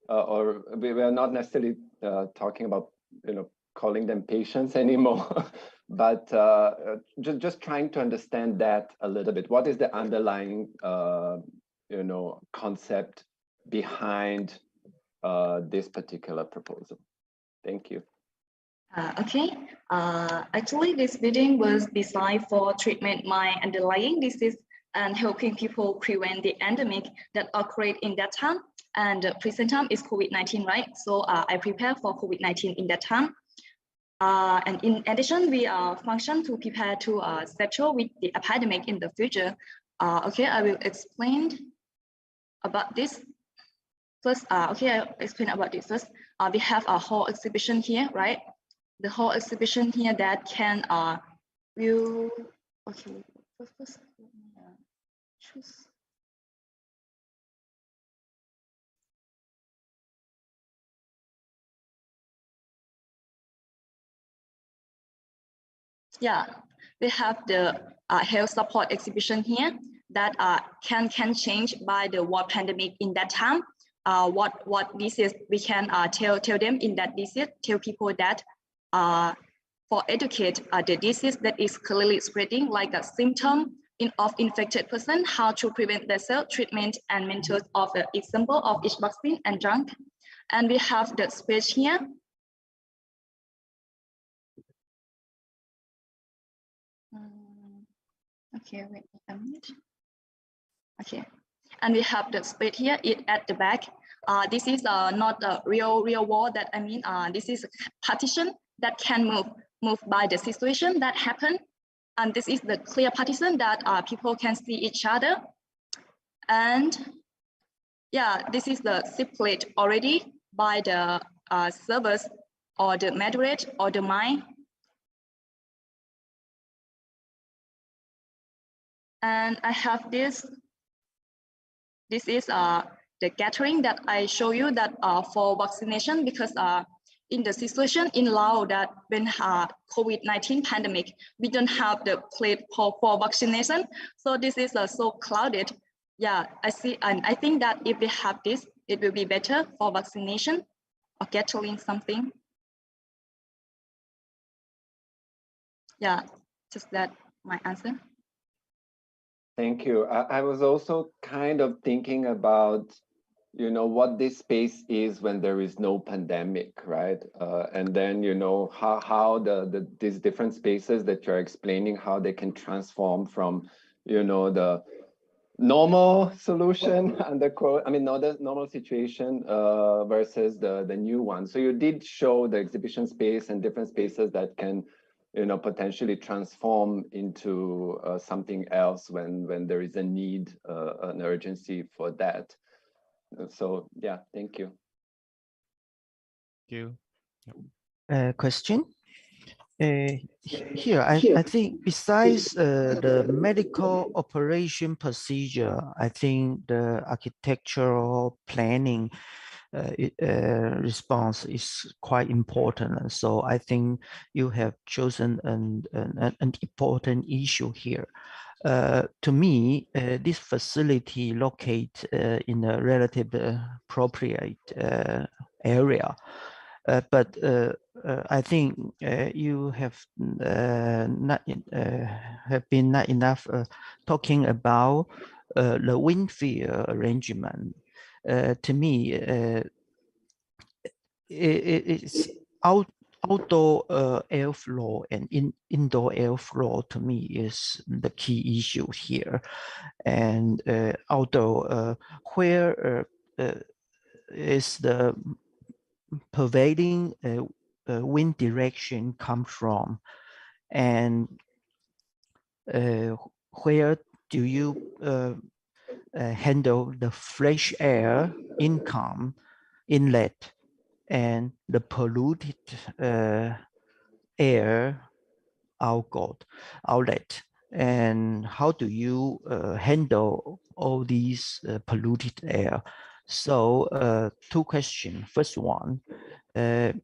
Or we are not necessarily talking about, you know, calling them patients anymore, but just trying to understand that a little bit. What is the underlying, you know, concept behind this particular proposal? Thank you. Okay, actually this building was designed for treatment my underlying disease and helping people prevent the endemic that occurred in that time. And present time is COVID-19, right? So I prepare for COVID-19 in that time. And in addition, we function to prepare to settle with the epidemic in the future. Okay, I will explain about this. First, okay, I'll explain about this first. We have a whole exhibition here, right? The whole exhibition here that can view. Okay, first choose. Yeah, we have the health support exhibition here that can change by the world pandemic in that time. What disease we can tell them in that disease, tell people that for educate the disease that is clearly spreading like a symptom of infected person, how to prevent the cell treatment and methods of the example of each vaccine and drug. And we have the space here. Okay, wait a minute. Okay, and we have the space here at the back. This is not a real wall that I mean. This is a partition that can move by the situation that happened, and this is the clear partition that people can see each other. And yeah, this is the separate already by the servers or the moderate or the mine. And I have this. This is the gathering that I show you that for vaccination, because in the situation in Laos that when COVID-19 pandemic, we don't have the place for vaccination. So this is so crowded. Yeah, I see, and I think that if we have this, it will be better for vaccination or gathering something. Yeah, just that my answer. Thank you. I was also kind of thinking about, you know, what this space is when there is no pandemic, right? And then, you know, how these different spaces that you're explaining, how they can transform from, you know, the normal solution under quote, I mean, not the normal situation versus the new one. So you did show the exhibition space and different spaces that can, you know, potentially transform into something else when there is a need, an urgency for that. So yeah, thank you. Thank you. Question? Here, I think besides the medical operation procedure, I think the architectural planning response is quite important. So I think you have chosen an important issue here. To me, this facility located in a relatively appropriate area. But I think you have have been not enough talking about the wind field arrangement. To me, it's outdoor airflow and indoor airflow to me is the key issue here. And outdoor, where is the pervading wind direction come from, and where do you handle the fresh air inlet and the polluted air outlet, and how do you handle all these polluted air? So two questions. First one, in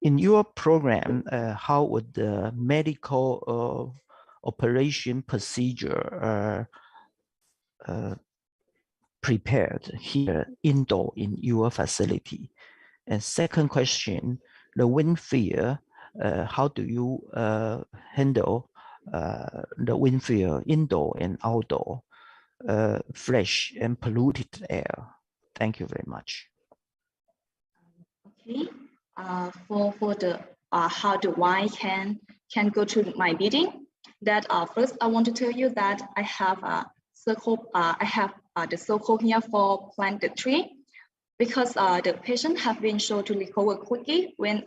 your program, how would the medical operation procedure prepared here indoor in your facility? And second question, the wind field, how do you handle the wind field indoor and outdoor, fresh and polluted air? Thank you very much. Okay, for the how the wine can go to my building, that first I want to tell you that I have a circle. I have the circle here for plant the tree, because the patient have been shown to recover quickly when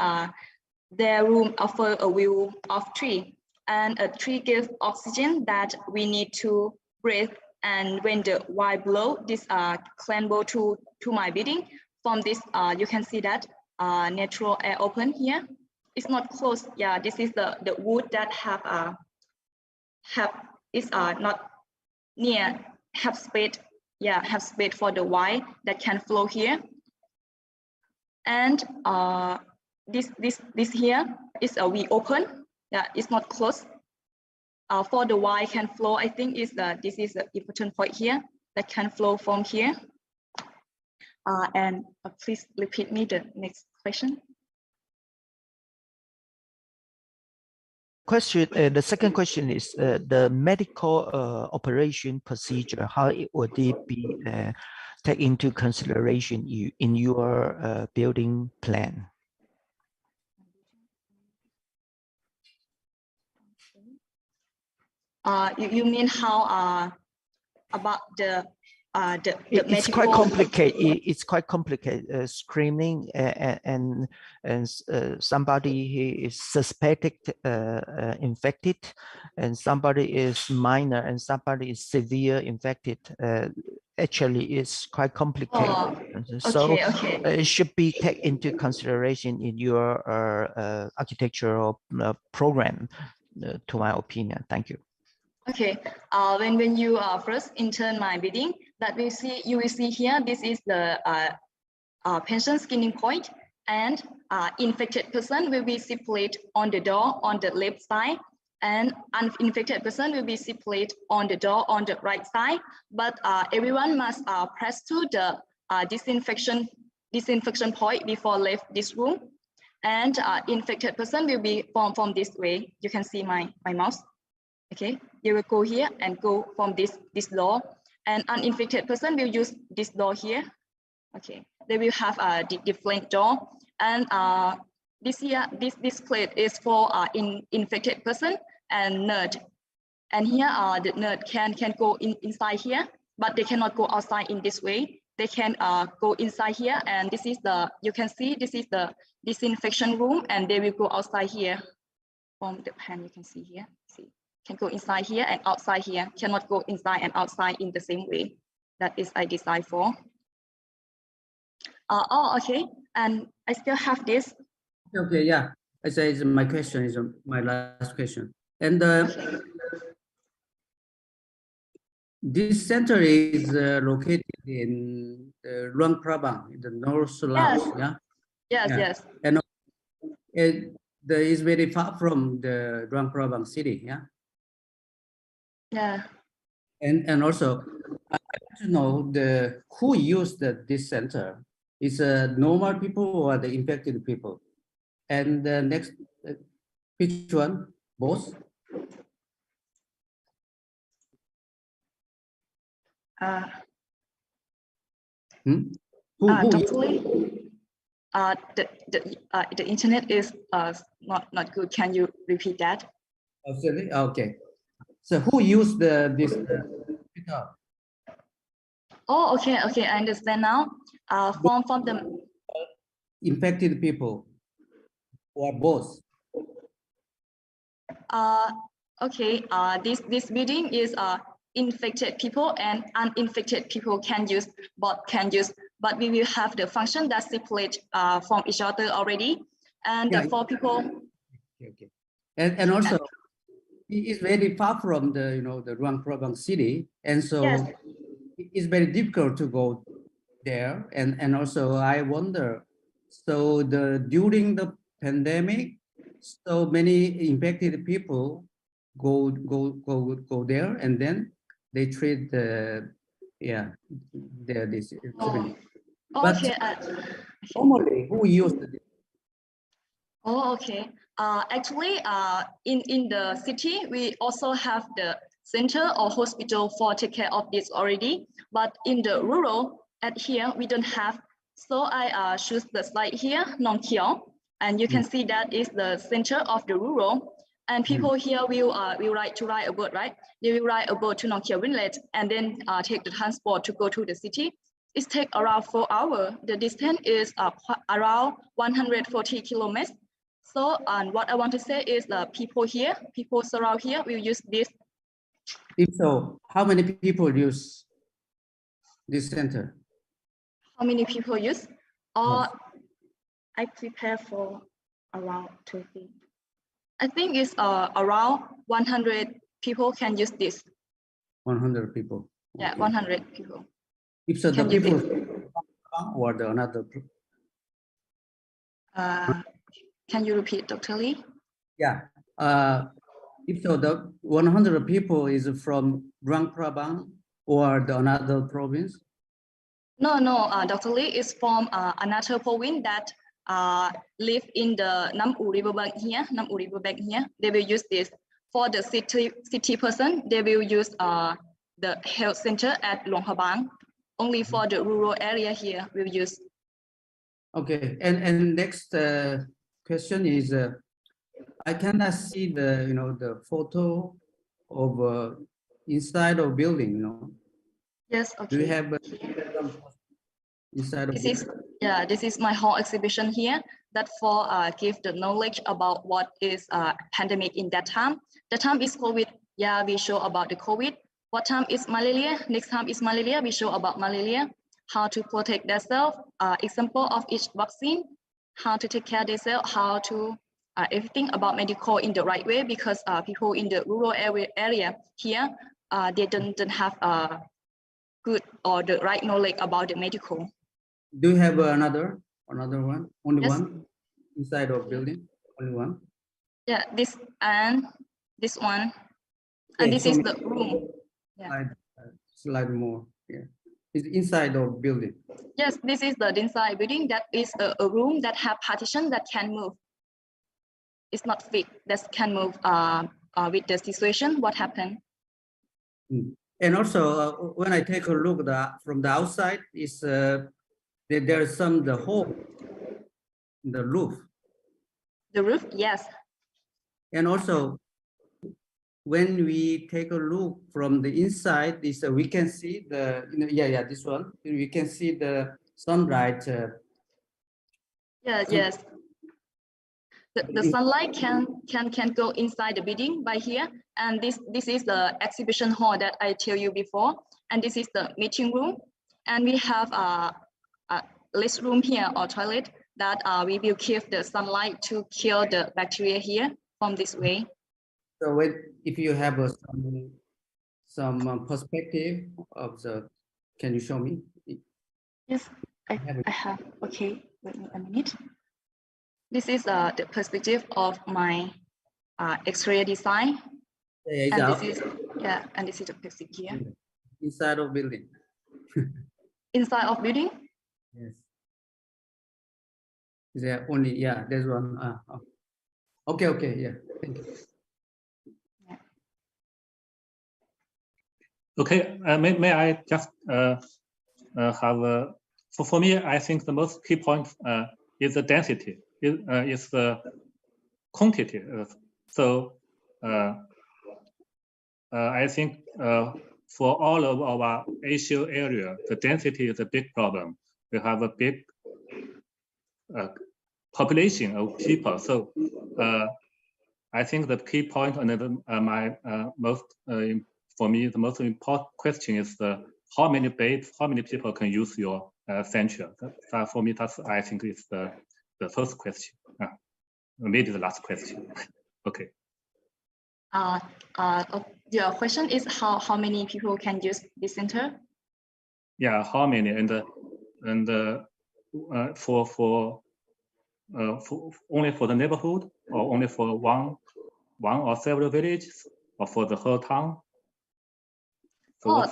their room offer a view of tree, and a tree gives oxygen that we need to breathe. And when the wind blow, this can go to my building. From this, you can see that natural air open here. It's not closed. Yeah, this is the wood that is not near, have space. Yeah, have space for the wind that can flow here. And this here is we open. Yeah, it's not closed. For the wind can flow, I think is this is the important point here that can flow from here. And please repeat me the next question. The second question is the medical operation procedure. How would it be take into consideration in your building plan? You mean how about the it's quite complicated. It's quite complicated. Screaming and somebody is suspected infected, and somebody is minor, and somebody is severe infected. Actually, it's quite complicated. Okay, So okay. it should be taken into consideration in your architectural program, to my opinion. Thank you. Okay, when you first enter my building, you will see here, this is the patient screening point, and infected person will be separated on the door on the left side, and uninfected person will be separated on the door on the right side. But everyone must press to the disinfection point before leave this room, and infected person will be from this way. You can see my mouse. Okay, you will go here and go from this door, and uninfected person will use this door here. Okay, they will have a different door, and this plate is for infected person and nerd, and here the nerd can go inside here, but they cannot go outside in this way. They can go inside here, and this is you can see this is the disinfection room, and they will go outside here. From the pan you can see here. See, can go inside here and outside here, cannot go inside and outside in the same way. That is I designed for. Okay, and I still have this. Okay, yeah. I say my question is my last question. And this center is located in Luang Prabang, in the North Laos, yeah? Yes. And it is very far from the Luang Prabang city, yeah? Yeah. And also, I want to know who used this center. Is normal people or the infected people? And the next, which one? Both? Totally. The internet is not good. Can you repeat that? Absolutely. Okay. So who used this hospital? Oh, okay. I understand now. From the infected people or both? Okay. This building is infected people and uninfected people can use, but we will have the function that separate from each other already, and for people. Okay. And also, it is very far from the the Luang Prabang city, and so it's very difficult to go there. And also, I wonder, so during the pandemic, so many infected people go there, and then they treat this. But normally, who used it? Oh, okay. Actually, in the city, we also have the center or hospital for take care of this already. But in the rural, at here, we don't have. So I choose the slide here, Nong Kiong, and you can see that is the center of the rural. And people here will ride a boat, right? They will ride a boat to Nong Kiong Inlet and then take the transport to go to the city. It takes around 4 hours. The distance is around 140 kilometers. So, and what I want to say is the people surround here will use this. If so, how many people use this center? How many people use? I prepare for around 20. I think it's around 100 people can use this. 100 people. Yeah, 100 people. If so, the people or the another. Can you repeat, Dr. Lee? Yeah. If so, the 100 people is from Luang Prabang or the another province? No, Dr. Lee is from another province that live in the Nam U River bank here. They will use this. For the city person, they will use the health center at Luang Prabang. Only for the rural area here, we'll use. Okay, and next question is, I cannot see the photo of inside of building, Yes, okay. Do you have inside of this is my whole exhibition here that for give the knowledge about what is pandemic in that time. The time is COVID. Yeah, we show about the COVID. What time is malaria? Next time is malaria. We show about malaria, how to protect themselves. Example of each vaccine, how to take care of themselves, how to everything about medical in the right way, because people in the rural area here, they don't have good or the right knowledge about the medical. Do you have another one? Only Yes. one inside of building? Only one? Yeah, this and this one, and this is the room. Yeah. Slide more. Yeah, it's inside of building. Yes, this is the inside building. That is a room that have partition that can move. It's not fixed. That can move with the situation. What happened? And also, when I take a look from the outside, is there's the hole in the roof. The roof, yes. And also, when we take a look from the inside, we can see this one. We can see the sunlight. Yes. The sunlight can go inside the building by here, and this is the exhibition hall that I tell you before, and this is the meeting room, and we have a list room here or toilet that we will keep the sunlight to kill the bacteria here from this way. So if you have some perspective of can you show me? Yes, I have. Okay, wait a minute. This is the perspective of my exterior design. And this is the picture here. Inside of building. Inside of building? Yes. Is there only, there's one. Okay, yeah, thank you. Okay, may I just have, for me, I think the most key point is the density, is the quantity. So I think for all of our Asia area, the density is a big problem. We have a big population of people. So I think the key point and for me, the most important question is how many beds, how many people can use your center. For me, I think is the first question. Maybe the last question. Okay. Your question is how many people can use this center? Yeah, how many and for only for the neighborhood, or only for one or several villages, or for the whole town? So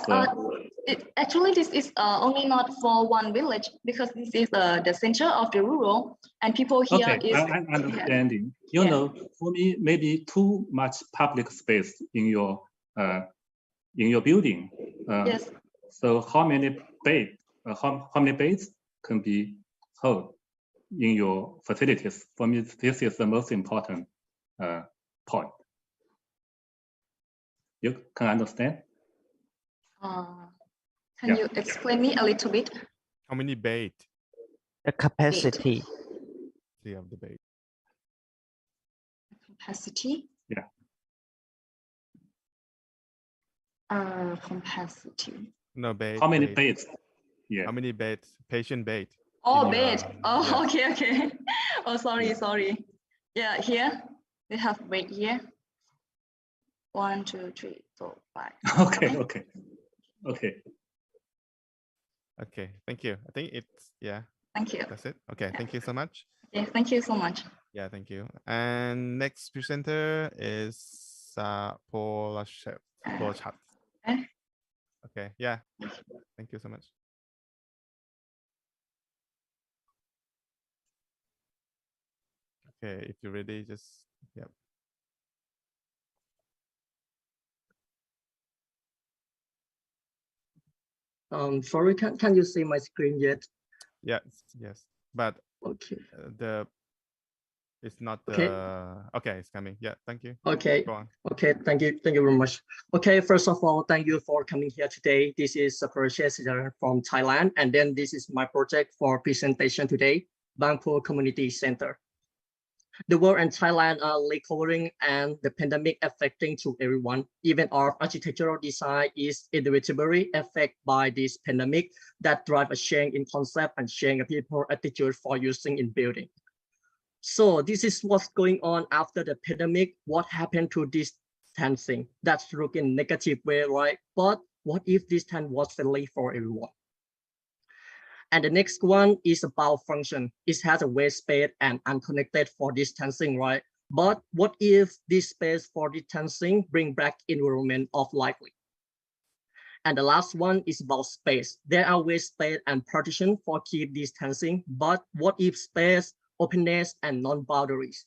actually, this is only not for one village, because this is the center of the rural, and people here is. I'm understanding. You know, for me, maybe too much public space in your building. Yes. So how many beds can be held in your facilities? For me, this is the most important point. You can understand? Can you explain me a little bit? How many bed? The capacity. Of the bed. Capacity? Yeah. Capacity. No, bed. How many beds? Yeah. How many beds? Patient bed. Oh, bed. Yeah. Okay. Oh, sorry. Yeah, here we have bed here. 1, 2, 3, 4, 5. Okay, thank you. I think it's, Thank you. That's it. Okay, Thank you so much. Okay, thank you so much. Yeah, thank you. And next presenter is Paul Chat. Okay, yeah. Thank you so much. Okay, if you're ready, just, yep. Sorry, can you see my screen yet? Yes, but okay. It's not okay, it's coming. Yeah, thank you. Okay. Go on. Okay, thank you very much. Okay, first of all, thank you for coming here today. This is a project from Thailand, and then this is my project for presentation today, Bangkok Community Center. The world and Thailand are recovering, and the pandemic affecting to everyone. Even our architectural design is inevitably affected by this pandemic that drive a change in concept and change in people attitude for using in building. So this is what's going on after the pandemic. What happened to distancing? That's looking negative way, right? But what if distance was friendly for everyone? And the next one is about function. It has a waste space and unconnected for distancing, right? But what if this space for distancing bring back environment of lively? And the last one is about space. There are waste space and partition for keep distancing, but what if space, openness, and non-boundaries?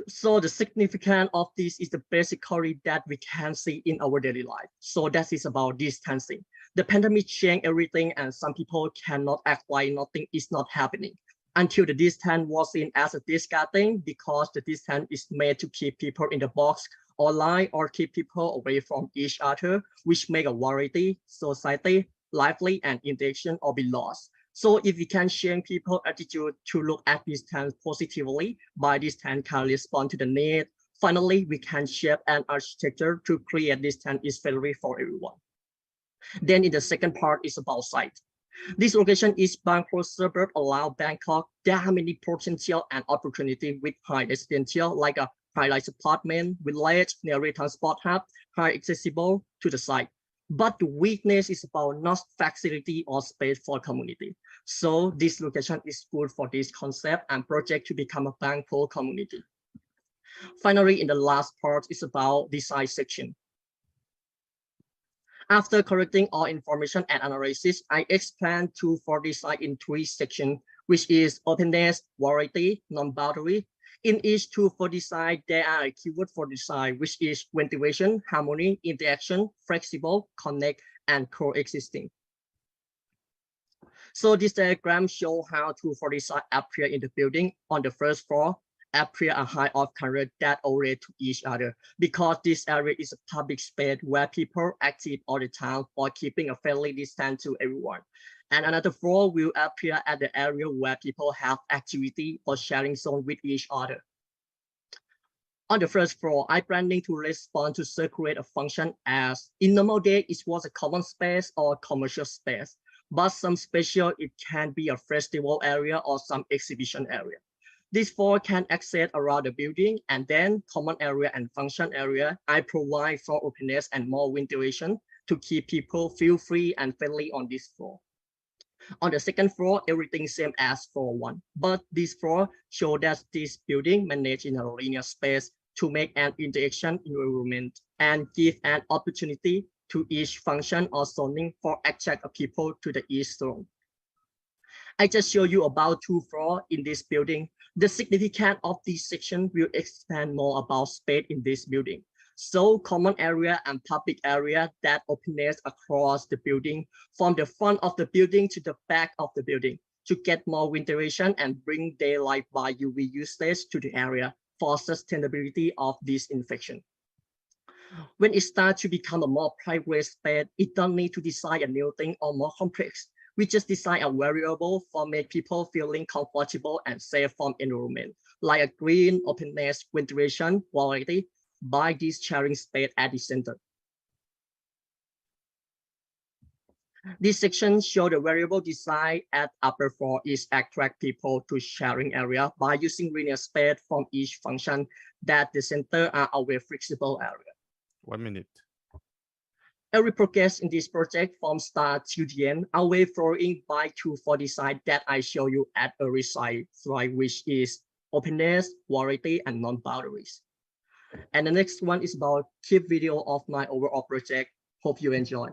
So the significance of this is the basically that we can see in our daily life. So that is about distancing. The pandemic changed everything and some people cannot act like nothing is not happening until the distance was seen as a discarding because the distance is made to keep people in the box online or keep people away from each other, which make a variety, society, lively and interaction or be lost. So if we can change people's attitude to look at distance positively, by distance can respond to the need. Finally, we can shape an architecture to create distance is friendly for everyone. Then in the second part is about site. This location is Bangkok suburb allow Bangkok. There are many potential and opportunity with high residential like a high-rise apartment, village, near transport hub, high accessible to the site. But the weakness is about not facility or space for community. So this location is good for this concept and project to become a Bangkok community. Finally, in the last part is about design section. After collecting all information and analysis, I expand to for design in 3 sections, which is openness, variety, non-boundary. In each tool for design, there are a keyword for design, which is ventilation, harmony, interaction, flexible, connect, and coexisting. So this diagram shows how tool for design appear in the building. On the first floor, appear a high of color that relate to each other because this area is a public space where people active all the time for keeping a friendly distance to everyone. And another floor will appear at the area where people have activity or sharing zone with each other. On the first floor, I planning to respond to circulate a function as in normal day, it was a common space or commercial space, but some special, it can be a festival area or some exhibition area. These four can access around the building and then common area and function area. I provide for openness and more ventilation to keep people feel free and friendly on this floor. On the second floor, everything same as floor 1, but this floor show that this building managed in a linear space to make an interaction environment and give an opportunity to each function or zoning for attract people to the each zone. I just show you about 2 floors in this building. The significance of this section will expand more about space in this building. So common area and public area that openness across the building from the front of the building to the back of the building to get more ventilation and bring daylight by UV usage to the area for sustainability of this infection. When it starts to become a more private space, it don't need to design a new thing or more complex. We just design a variable for make people feeling comfortable and safe from environment, like a green, openness, ventilation, quality, by this sharing space at the center. This section shows the variable design at upper floor is attract people to sharing area by using linear space from each function that the center are a flexible area. 1 minute. Every progress in this project from start to the end, away flowing by tool for design that I show you at every slide, which is openness, variety, and non-boundaries. And the next one is about keep video of my overall project. Hope you enjoy.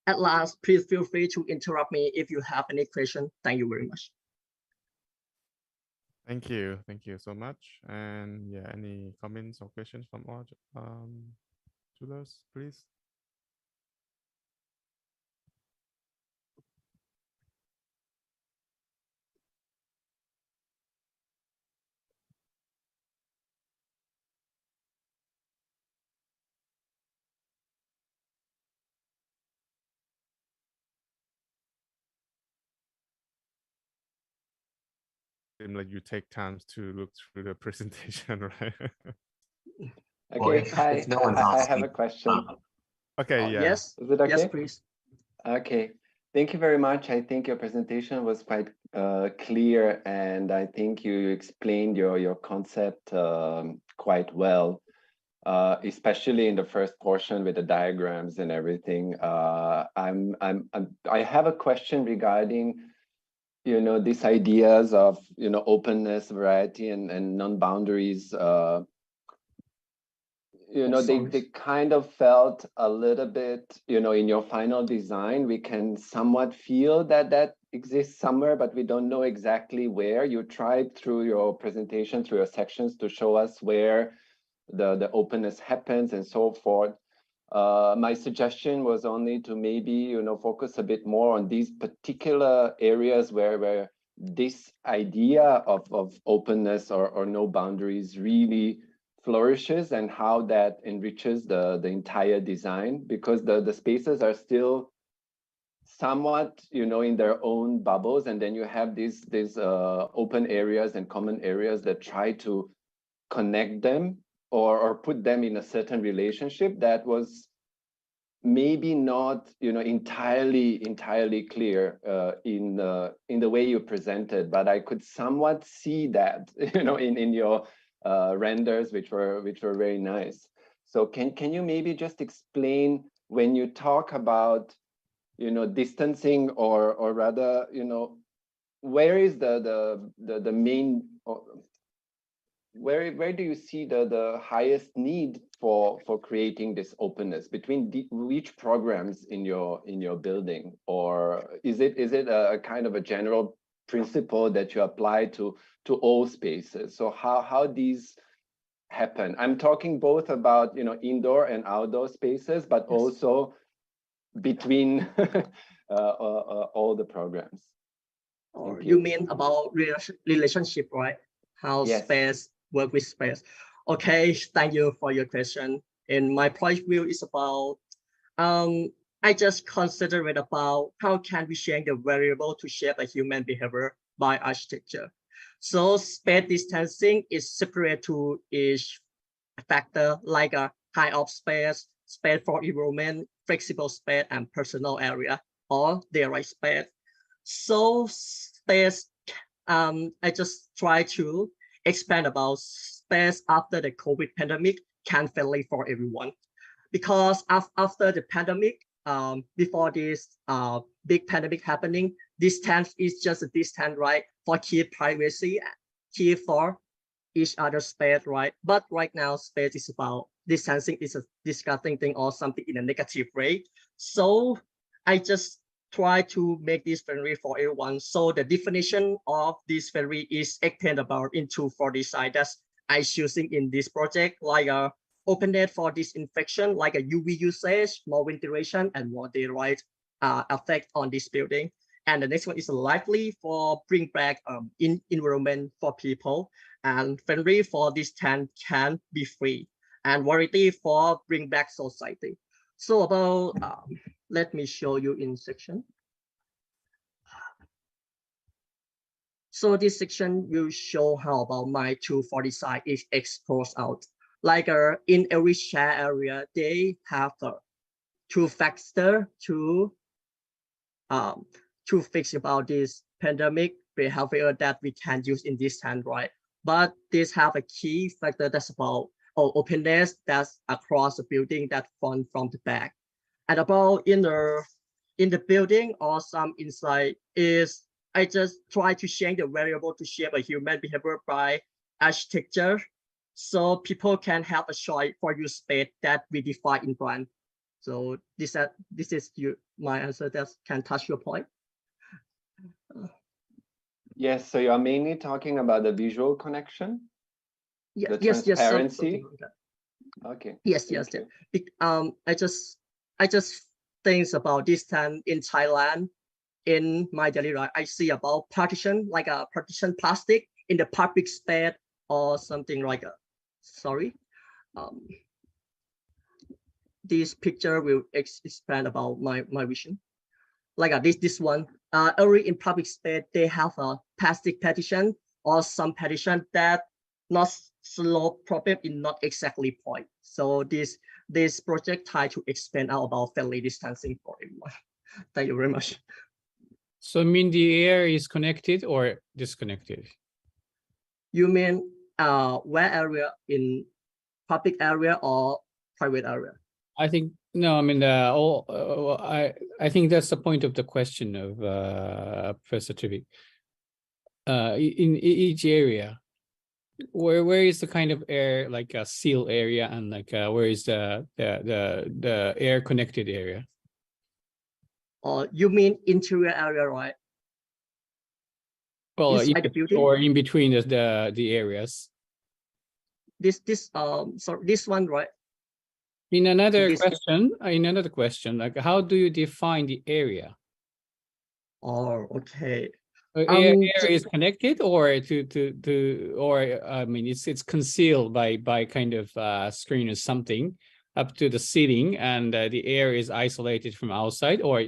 At last, please feel free to interrupt me if you have any question. Thank you very much. Thank you so much. And yeah, any comments or questions from all Julius, please? seems like you take time to look through the presentation, right? Okay, hi. If no one's I have asking, a question. Okay, yeah. Yes. Is it okay? Yes, please. Okay. Thank you very much. I think your presentation was quite clear, and I think you explained your concept quite well, especially in the first portion with the diagrams and everything. I have a question regarding, these ideas of, openness, variety, and non-boundaries. They kind of felt a little bit, in your final design, we can somewhat feel that exists somewhere, but we don't know exactly where. You tried through your presentation, through your sections, to show us where the openness happens and so forth. My suggestion was only to maybe, focus a bit more on these particular areas where this idea of openness or no boundaries really flourishes, and how that enriches the entire design, because the spaces are still somewhat, in their own bubbles, and then you have these open areas and common areas that try to connect them or put them in a certain relationship that was maybe not, entirely clear in the way you presented, but I could somewhat see that, in your renders, which were very nice. So can you maybe just explain, when you talk about, distancing, or rather, where is the main, where do you see the highest need for creating this openness between which programs in your building? Or is it a kind of a general principle that you apply to all spaces? So how these happen? I'm talking both about, indoor and outdoor spaces, but also between all the programs. Or you mean about relationship, right? How Yes. space work with space. Okay, thank you for your question. And my point of view is about, I just consider it about how can we change the variable to shape a human behavior by architecture. So space distancing is separate to each factor, like a height of space, space for environment, flexible space, and personal area, or daylight space. So space, I just try to expand about space after the COVID pandemic can friendly for everyone. Because after the pandemic, before this big pandemic happening, distance is just a distance, right? For keep privacy, keep for each other space, right? But right now, space is about distancing is a disgusting thing or something in a negative way. So I just try to make this friendly for everyone. So the definition of this friendly is extended about into for design that's I choosing in this project, like a openness for disinfection, like a UV usage, more ventilation, and more daylight effect on this building. And the next one is lively for bring back environment for people, and friendly for this tent can be free, and variety for bring back society. So about, let me show you in section. So this section will show how about my 240 side is exposed out. Like in every share area, they have two factors to fix about this pandemic behavior that we can use in this time, right? But this have a key factor that's about openness that's across the building that front from the back. And about in the building or some inside is I just try to change the variable to shape a human behavior by architecture, so people can have a choice for use space that we define in plan. So this is my answer that can touch your point. Yes, so you're mainly talking about the visual connection, the Yes, transparency. Okay. Yes. I just think about this time in Thailand. In my daily life, I see about partition, like a partition plastic in the public space or something like a, sorry. This picture will expand about my vision. Like this one, early in public space, they have a plastic partition or some partition that not slope problem is not exactly point. So this project try to expand out about family distancing for everyone. Thank you very much. So I mean the air is connected or disconnected? You mean where area, in public area or private area? I think no. I mean, I think that's the point of the question of Professor Trivik. In each area, where is the kind of air like a seal area, and like where is the air connected area? You mean interior area, right? Well, inside the building, or in between the areas. So this one, right? In another question, like how do you define the area? Oh, okay. Air is connected, or or I mean it's concealed by kind of screen or something up to the ceiling, and the air is isolated from outside or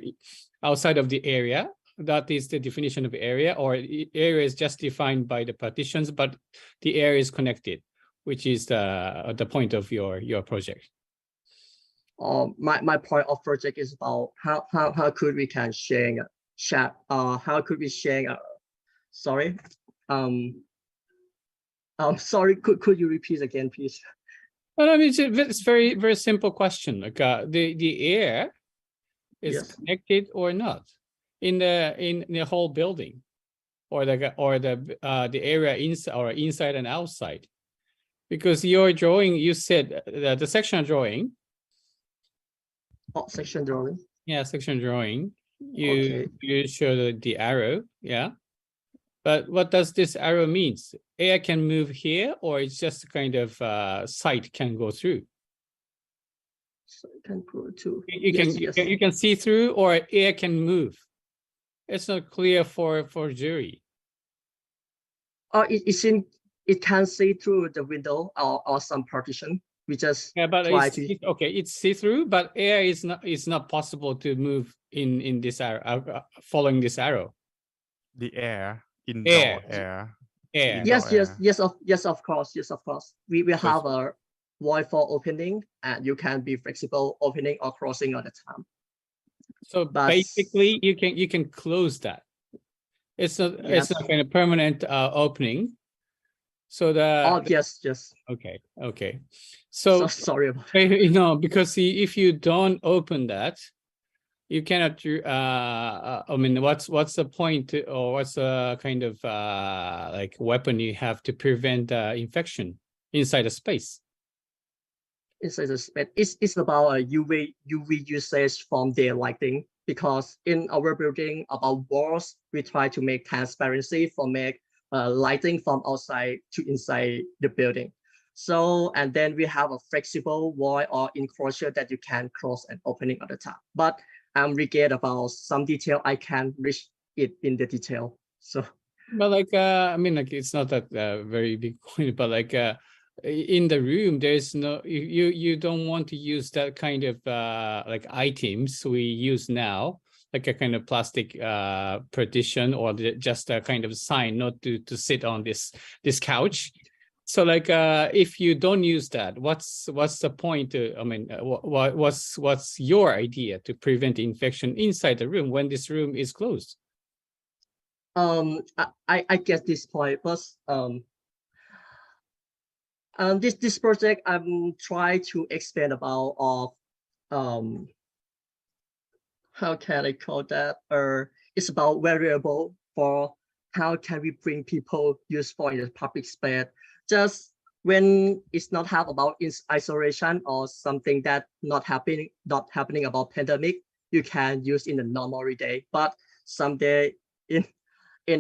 outside of the area. That is the definition of area, or area is just defined by the partitions, but the air is connected, which is the point of your project. My point of project is about how could we can share how could we share sorry sorry, could you repeat again, please? Well, I mean it's very simple question. Like the air is connected or not in the whole building, or the area inside and outside, because your drawing, you said the section drawing. Oh, section drawing. Yeah, section drawing. You show the arrow, yeah. But what does this arrow means? Air can move here, or it's just kind of sight can go through. So it can go to. You can see through, or air can move. It's not clear for jury. It can see through the window or some partition. We just but it's see through, but air is not possible to move in this arrow, following this arrow. The air, indoor air. Yes, of course. We have a void for opening, and you can be flexible opening or closing all the time. So basically, you can close that. It's not kind of permanent opening. So yes. Okay. So sorry about that. Because if you don't open that, you cannot. I mean, what's the point, or what's the kind of like weapon you have to prevent infection inside a space? Inside the space, it's about UV usage from their lighting, because in our building about walls, we try to make transparency for make lighting from outside to inside the building. So, and then we have a flexible wall or enclosure that you can close and opening at the top. But I'm regret about some detail. I can't reach it in the detail. So, but like I mean, like it's not that very big point, but like in the room, there's no you don't want to use that kind of like items we use now, like a kind of plastic partition, or just a kind of sign not to sit on this couch. So like if you don't use that, what's the point I mean, what's your idea to prevent infection inside the room when this room is closed? I get this point, but this project I'm trying to expand about how can I call that? It's about variable for how can we bring people useful in the public space. Just when it's not have about isolation or something that not happening about pandemic, you can use in the normal day. But someday in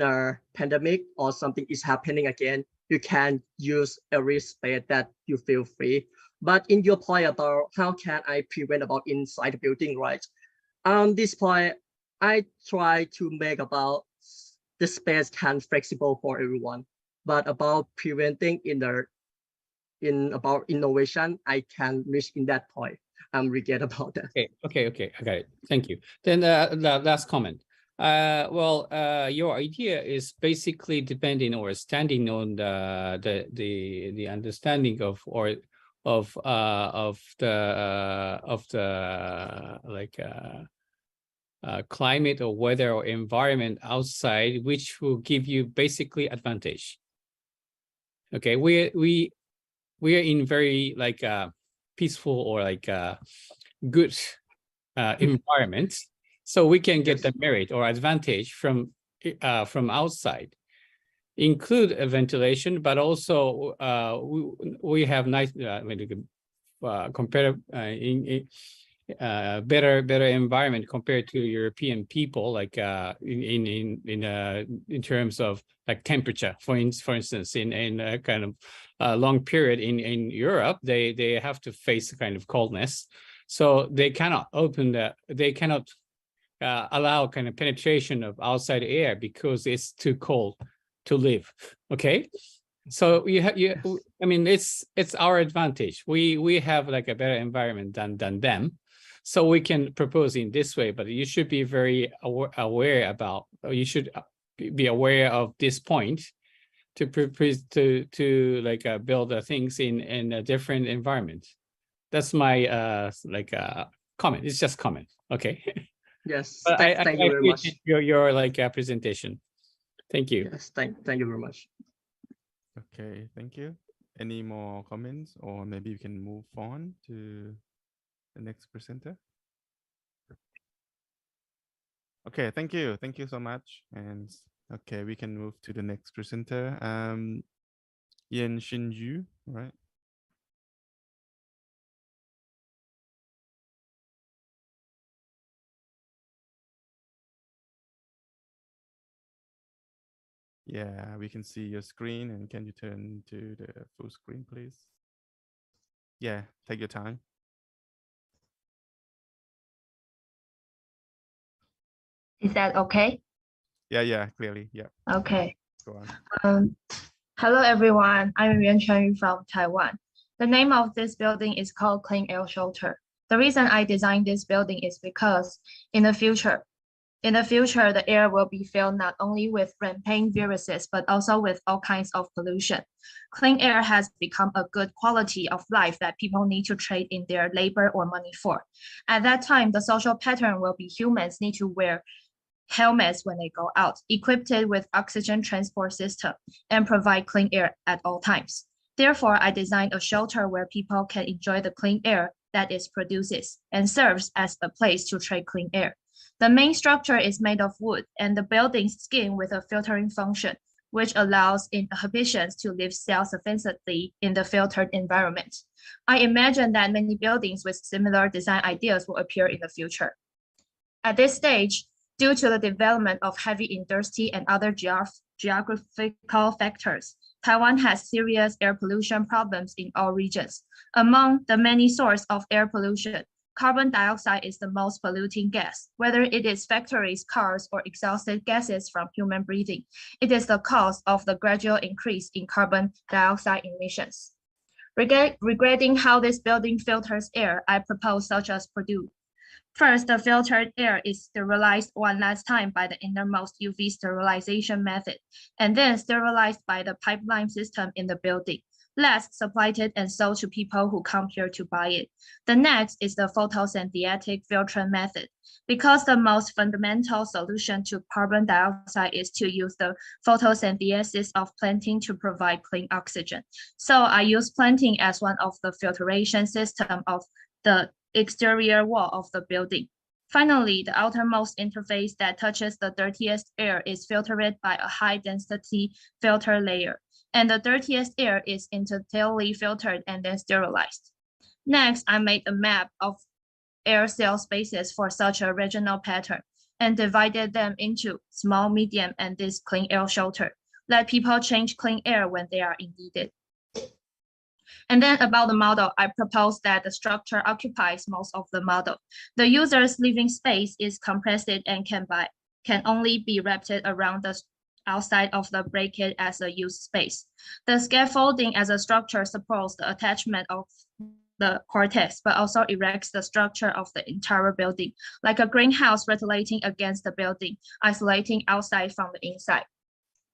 a pandemic or something is happening again, you can use every space that you feel free. But in your point about how can I prevent about inside the building, right? On this point, I try to make about the space can flexible for everyone, but about preventing about innovation, I can reach in that point. I'm regret about that. Okay, I got it. Thank you. Then the last comment. Well, your idea is basically depending or standing on the understanding of the like climate or weather or environment outside, which will give you basically advantage. Okay, we are in very like peaceful or like good environment, so we can get the merit or advantage from outside, include a ventilation, but also we have nice compare better environment compared to European people, like in terms of like temperature. For instance, in a kind of long period in Europe, they have to face a kind of coldness, so they cannot allow kind of penetration of outside air because it's too cold to live. Okay, so I mean, it's our advantage. We have like a better environment than them, so we can propose in this way. But you should be very aware about, or you should be aware of this point to like build things in a different environment. That's my comment. It's just comment. Okay. Yes, But thank you very much. Your like presentation. Thank you. Yes, thank you very much. Okay, thank you. Any more comments, or maybe we can move on to the next presenter? Okay, thank you so much. And okay, we can move to the next presenter. Yen Shinju, right? Yeah, we can see your screen, and can you turn to the full screen, please? Yeah, take your time. Is that okay? Yeah, clearly, yeah. Okay. Go on. Hello, everyone. I'm Yuan Chen from Taiwan. The name of this building is called Clean Air Shelter. The reason I designed this building is because in the future, the air will be filled not only with rampant viruses, but also with all kinds of pollution. Clean air has become a good quality of life that people need to trade in their labor or money for. At that time, the social pattern will be humans need to wear helmets when they go out, equipped with oxygen transport system, and provide clean air at all times. Therefore, I designed a shelter where people can enjoy the clean air that it produces and serves as a place to trade clean air. The main structure is made of wood and the building's skin with a filtering function, which allows inhabitants to live self-sufficiently in the filtered environment. I imagine that many buildings with similar design ideas will appear in the future. At this stage, due to the development of heavy industry and other geographical factors, Taiwan has serious air pollution problems in all regions. Among the many sources of air pollution, carbon dioxide is the most polluting gas. Whether it is factories, cars, or exhausted gases from human breathing, it is the cause of the gradual increase in carbon dioxide emissions. Regarding how this building filters air, I propose such as Purdue. First, the filtered air is sterilized one last time by the innermost UV sterilization method, and then sterilized by the pipeline system in the building. Last, supplied and sold to people who come here to buy it. The next is the photosynthetic filtering method. Because the most fundamental solution to carbon dioxide is to use the photosynthesis of planting to provide clean oxygen. So I use planting as one of the filtration system of the exterior wall of the building. Finally, the outermost interface that touches the dirtiest air is filtered by a high-density filter layer, and the dirtiest air is entirely filtered and then sterilized. Next, I made a map of air cell spaces for such a regional pattern and divided them into small, medium, and this clean air shelter. Let people change clean air when they are needed. And then about the model, I propose that the structure occupies most of the model. The user's living space is compressed and can only be wrapped around the outside of the bracket as a use space. The scaffolding as a structure supports the attachment of the cortex, but also erects the structure of the entire building, like a greenhouse ventilating against the building, isolating outside from the inside.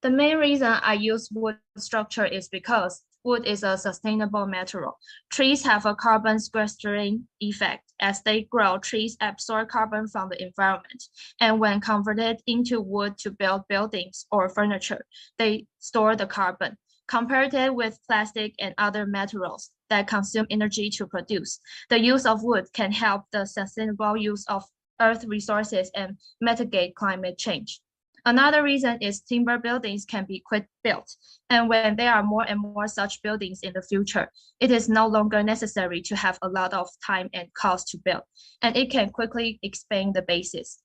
The main reason I use wood structure is because wood is a sustainable material. Trees have a carbon sequestering effect. As they grow, trees absorb carbon from the environment. And when converted into wood to build buildings or furniture, they store the carbon. Compared with plastic and other materials that consume energy to produce, the use of wood can help the sustainable use of earth resources and mitigate climate change. Another reason is timber buildings can be quick built, and when there are more and more such buildings in the future, it is no longer necessary to have a lot of time and cost to build, and it can quickly expand the bases.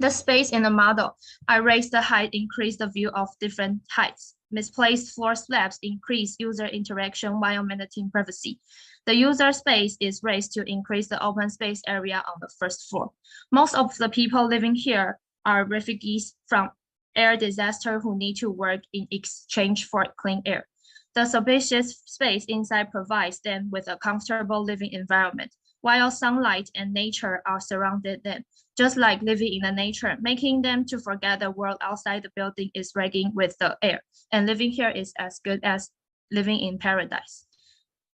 The space in the model, I raise the height, increase the view of different heights. Misplaced floor slabs increase user interaction while maintaining privacy. The user space is raised to increase the open space area on the first floor. Most of the people living here are refugees from air disaster who need to work in exchange for clean air. The spacious space inside provides them with a comfortable living environment, while sunlight and nature are surrounded them, just like living in the nature, making them to forget the world outside the building is regging with the air, and living here is as good as living in paradise.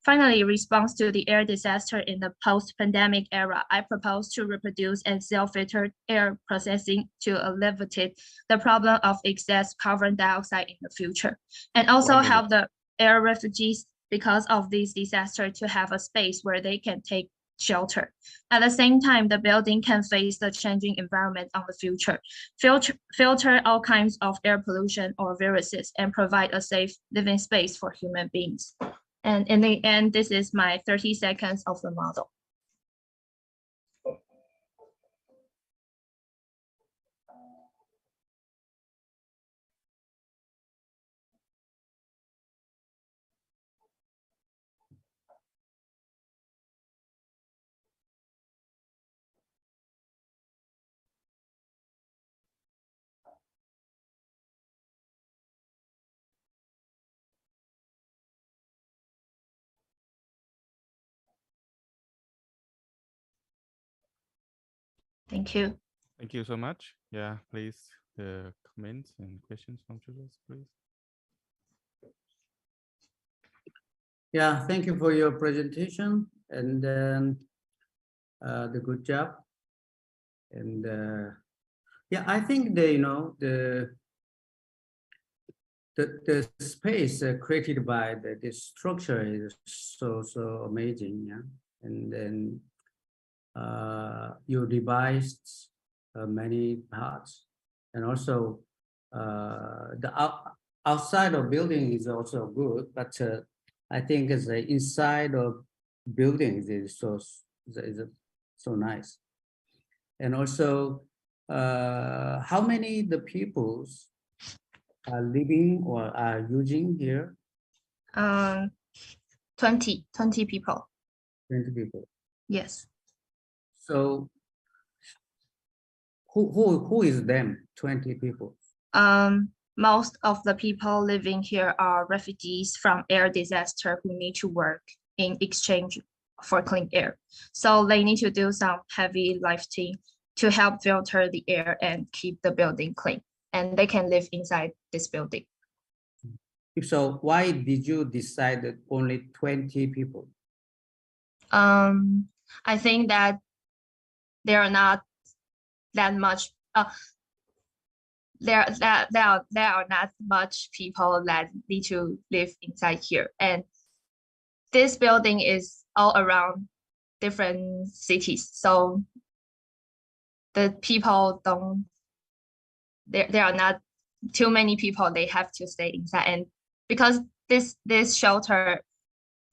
Finally, response to the air disaster in the post-pandemic era, I propose to reproduce and self-filtered air processing to alleviate the problem of excess carbon dioxide in the future, and also help the air refugees because of this disaster to have a space where they can take shelter. At the same time, the building can face the changing environment of the future, filter all kinds of air pollution or viruses, and provide a safe living space for human beings. And in the end, this is my 30 seconds of the model. Thank you. Thank you so much. Yeah, please, the comments and questions from users, please. Yeah, thank you for your presentation and the good job. And yeah, I think the space created by this structure is so amazing. Yeah, and then you devised many parts, and also the outside of building is also good, but I think the inside of buildings is so nice. And also, how many the peoples are living or are using here? 20 people. 20 people. Yes. So who is them? 20 people. Most of the people living here are refugees from air disaster who need to work in exchange for clean air. So they need to do some heavy lifting to help filter the air and keep the building clean. And they can live inside this building. If so, why did you decide that only 20 people? I think that there are not that much. There are not much people that need to live inside here, and this building is all around different cities, so the people don't. There are not too many people. They have to stay inside, and because this shelter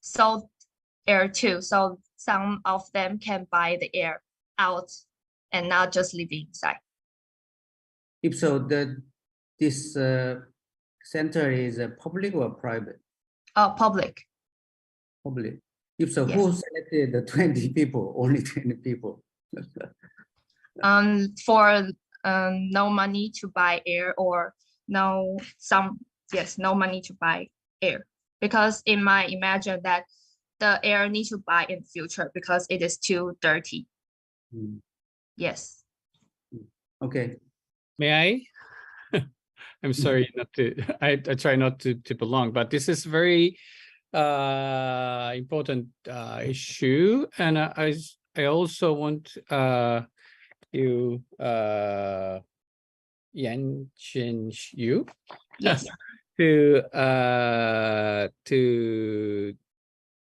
sold air too, so some of them can buy the air out and not just living inside. If so, this center is public or private? Public. Public. If so, Yes. who selected the 20 people? Only 20 people. For no money to buy air, or no money to buy air, because in my imagine that the air need to buy in future because it is too dirty. Yes. Okay. May I? I'm sorry not to, I try not to belong, but this is very important issue. And I also want you Yan Chen Yu Yes. to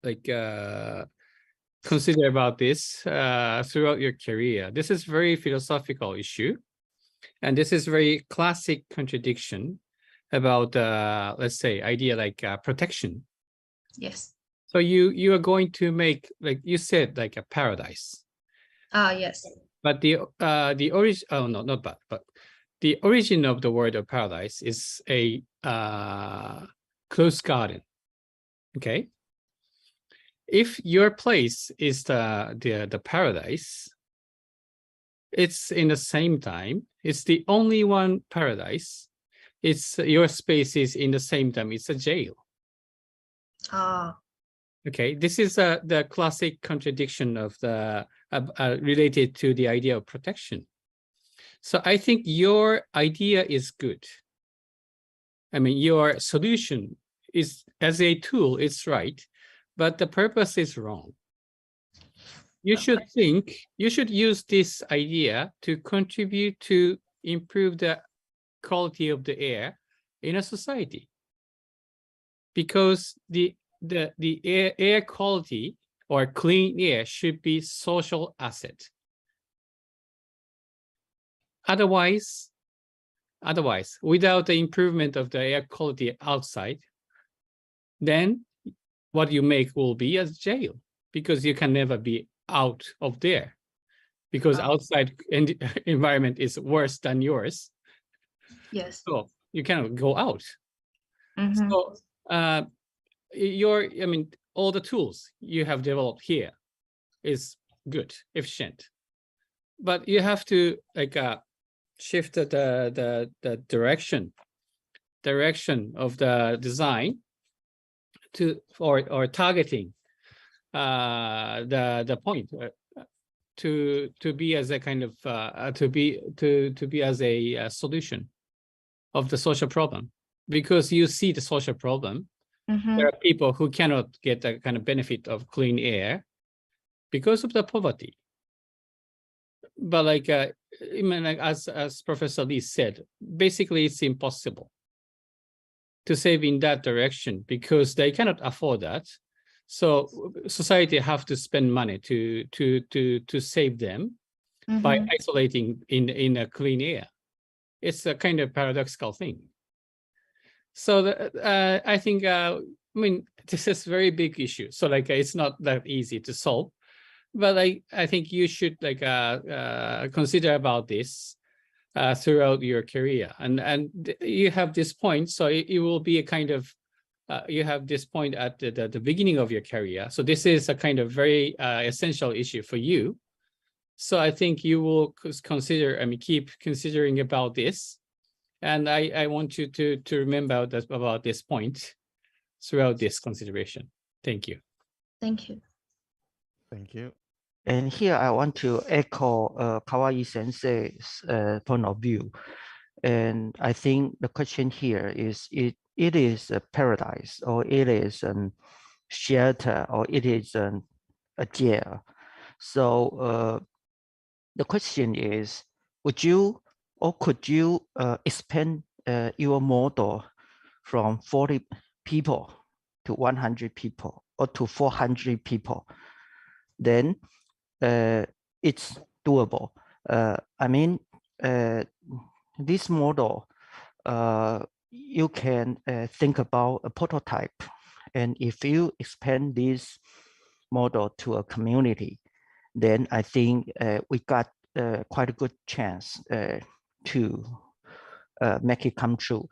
like consider about this throughout your career. This is very philosophical issue, and this is very classic contradiction about let's say idea like protection. Yes. So you are going to make, like you said, like a paradise. Yes. But the origin, oh no, not bad, but the origin of the word of paradise is a closed garden. Okay. If your place is the paradise, it's in the same time, it's the only one paradise. It's your space is in the same time, it's a jail. Okay, this is the classic contradiction of the related to the idea of protection. So I think your idea is good. I mean, your solution is as a tool, it's right, but the purpose is wrong. You should think, you should use this idea to contribute to improve the quality of the air in a society. Because the air quality or clean air should be social asset. Otherwise, without the improvement of the air quality outside, then what you make will be a jail, because you can never be out of there, because outside environment is worse than yours. Yes. So you cannot go out. So I mean, all the tools you have developed here is good, efficient, but you have to like shift the direction of the design to or targeting the point to be as a kind of to be as a solution of the social problem, because you see the social problem. There are people who cannot get the kind of benefit of clean air because of the poverty. But like, I mean, like as Professor Lee said, basically it's impossible to save in that direction because they cannot afford that. So society have to spend money to save them by isolating in a clean air. It's a kind of paradoxical thing. So I think, I mean, this is a very big issue. So like, it's not that easy to solve, but I think you should like consider about this throughout your career. And you have this point, so it will be a kind of, you have this point at the beginning of your career. So this is a kind of very essential issue for you. So I think you will consider, I mean, keep considering about this. And I want you to remember about this point throughout this consideration. Thank you. Thank you. Thank you. And here I want to echo Kawai Sensei's point of view. And I think the question here is, it is a paradise, or it is a shelter, or it is a jail. So the question is, would you or could you expand your model from 40 people to 100 people or to 400 people? Then it's doable. I mean, this model, you can think about a prototype. And if you expand this model to a community, then I think we got quite a good chance to make it come true.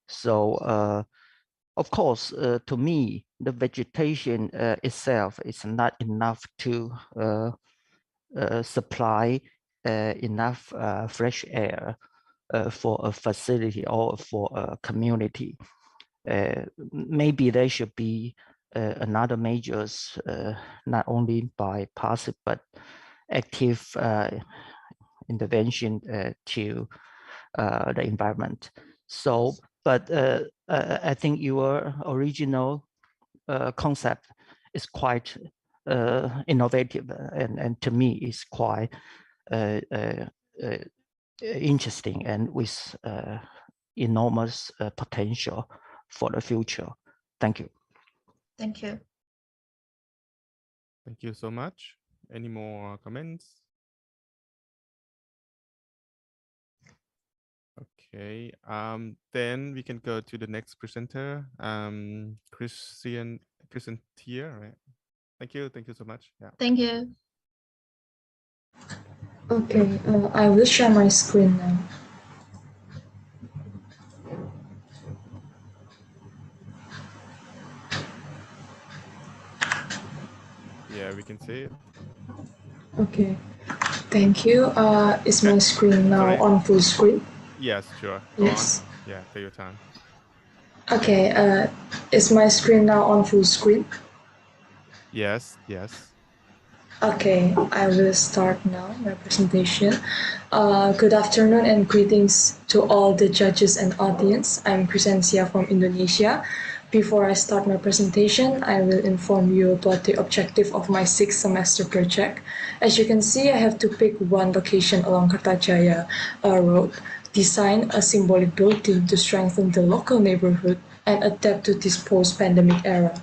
So of course, to me, the vegetation itself is not enough to supply enough fresh air for a facility or for a community. Maybe there should be another measures, not only by passive but active intervention to the environment. So, but I think your original concept is quite innovative, and to me is quite interesting and with enormous potential for the future. Thank you. Thank you. Thank you so much. Any more comments? Okay, then we can go to the next presenter, Christian Tier, right? Thank you so much. Yeah. Thank you. Okay, I will share my screen now. Yeah, we can see it. Okay, thank you. Is my screen now on full screen? Yes, sure. Go Yes. on. Yeah, take your time. Okay, is my screen now on full screen? Yes, yes. Okay, I will start now my presentation. Good afternoon and greetings to all the judges and audience. I'm Krisensia from Indonesia. Before I start my presentation, I will inform you about the objective of my 6th semester project. As you can see, I have to pick one location along Kertajaya Road, design a symbolic building to strengthen the local neighborhood, and adapt to this post-pandemic era.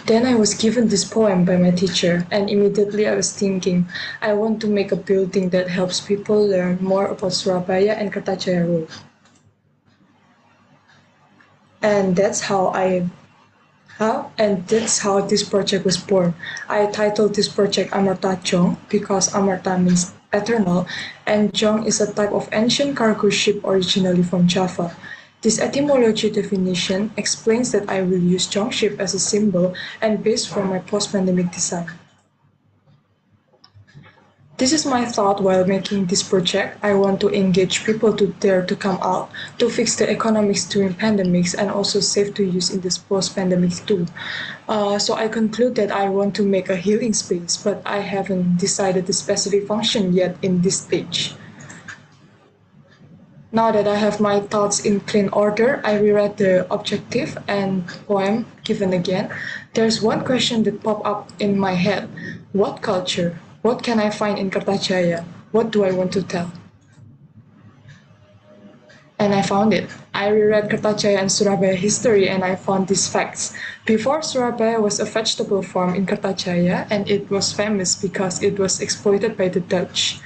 Then I was given this poem by my teacher, and immediately I was thinking, I want to make a building that helps people learn more about Surabaya and Kertajaya Road. And that's how this project was born. I titled this project Amarta Jong because Amarta means eternal, and Jong is a type of ancient cargo ship originally from Java. This etymology definition explains that I will use Jong ship as a symbol and base for my post-pandemic design. This is my thought while making this project. I want to engage people to dare to come out, to fix the economics during pandemics, and also safe to use in this post-pandemic too. So I conclude that I want to make a healing space, but I haven't decided the specific function yet in this stage. Now that I have my thoughts in clean order, I reread the objective and poem given again. There's one question that popped up in my head. What culture? What can I find in Kertajaya? What do I want to tell? And I found it. I reread Kertajaya and Surabaya history and I found these facts. Before, Surabaya was a vegetable farm in Kertajaya and it was famous because it was exploited by the Dutch.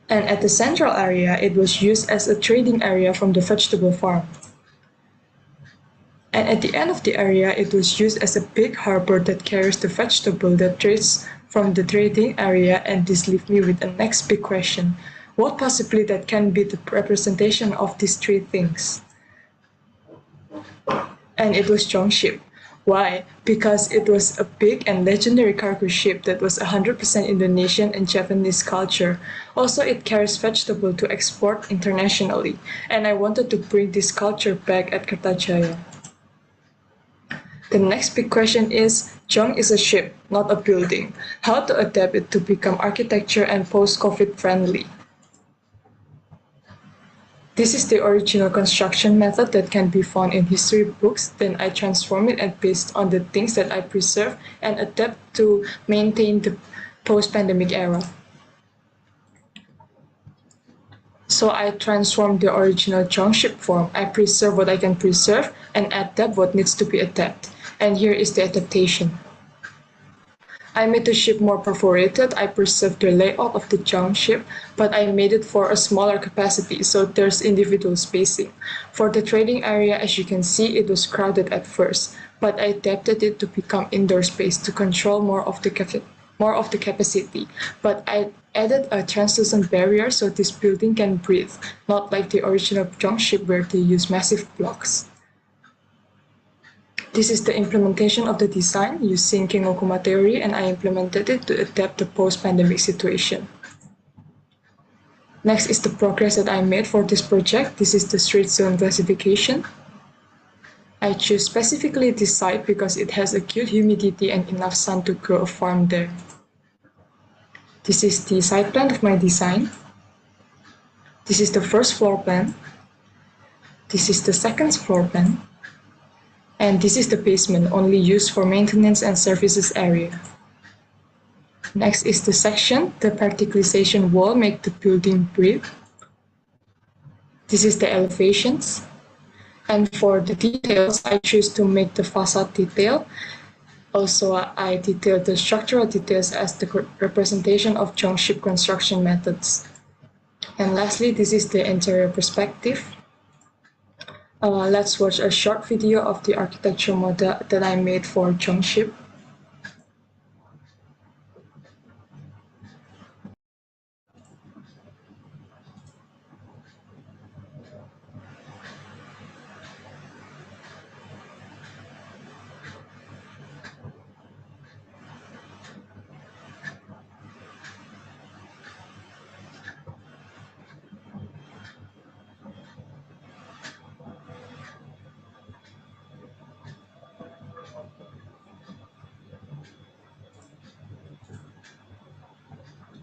And at the central area, it was used as a trading area from the vegetable farm. And at the end of the area, it was used as a big harbor that carries the vegetable that trades from the trading area, and this leaves me with the next big question. What possibly that can be the representation of these three things? And it was Jong ship. Why? Because it was a big and legendary cargo ship that was 100% Indonesian and Japanese culture. Also, it carries vegetable to export internationally, and I wanted to bring this culture back at Kertajaya. The next big question is, Jong is a ship, not a building. How to adapt it to become architecture and post-COVID friendly? This is the original construction method that can be found in history books. Then I transform it and based on the things that I preserve and adapt to maintain the post-pandemic era. So I transform the original Jong ship form. I preserve what I can preserve and adapt what needs to be adapted. And here is the adaptation. I made the ship more perforated. I preserved the layout of the Jong ship, but I made it for a smaller capacity, so there's individual spacing. For the trading area, as you can see, it was crowded at first, but I adapted it to become indoor space to control more of the capacity. But I added a translucent barrier so this building can breathe, not like the original Jong ship where they use massive blocks. This is the implementation of the design using Kingokuma theory, and I implemented it to adapt the post-pandemic situation. Next is the progress that I made for this project. This is the street zone classification. I choose specifically this site because it has a good humidity and enough sun to grow a farm there. This is the site plan of my design. This is the first floor plan. This is the second floor plan. And this is the basement, only used for maintenance and services area. Next is the section. The particularization wall make the building breathe. This is the elevations. And for the details, I choose to make the facade detail. Also, I detail the structural details as the representation of Zhongship construction methods. And lastly, this is the interior perspective. Let's watch a short video of the architecture model that I made for Zhongship.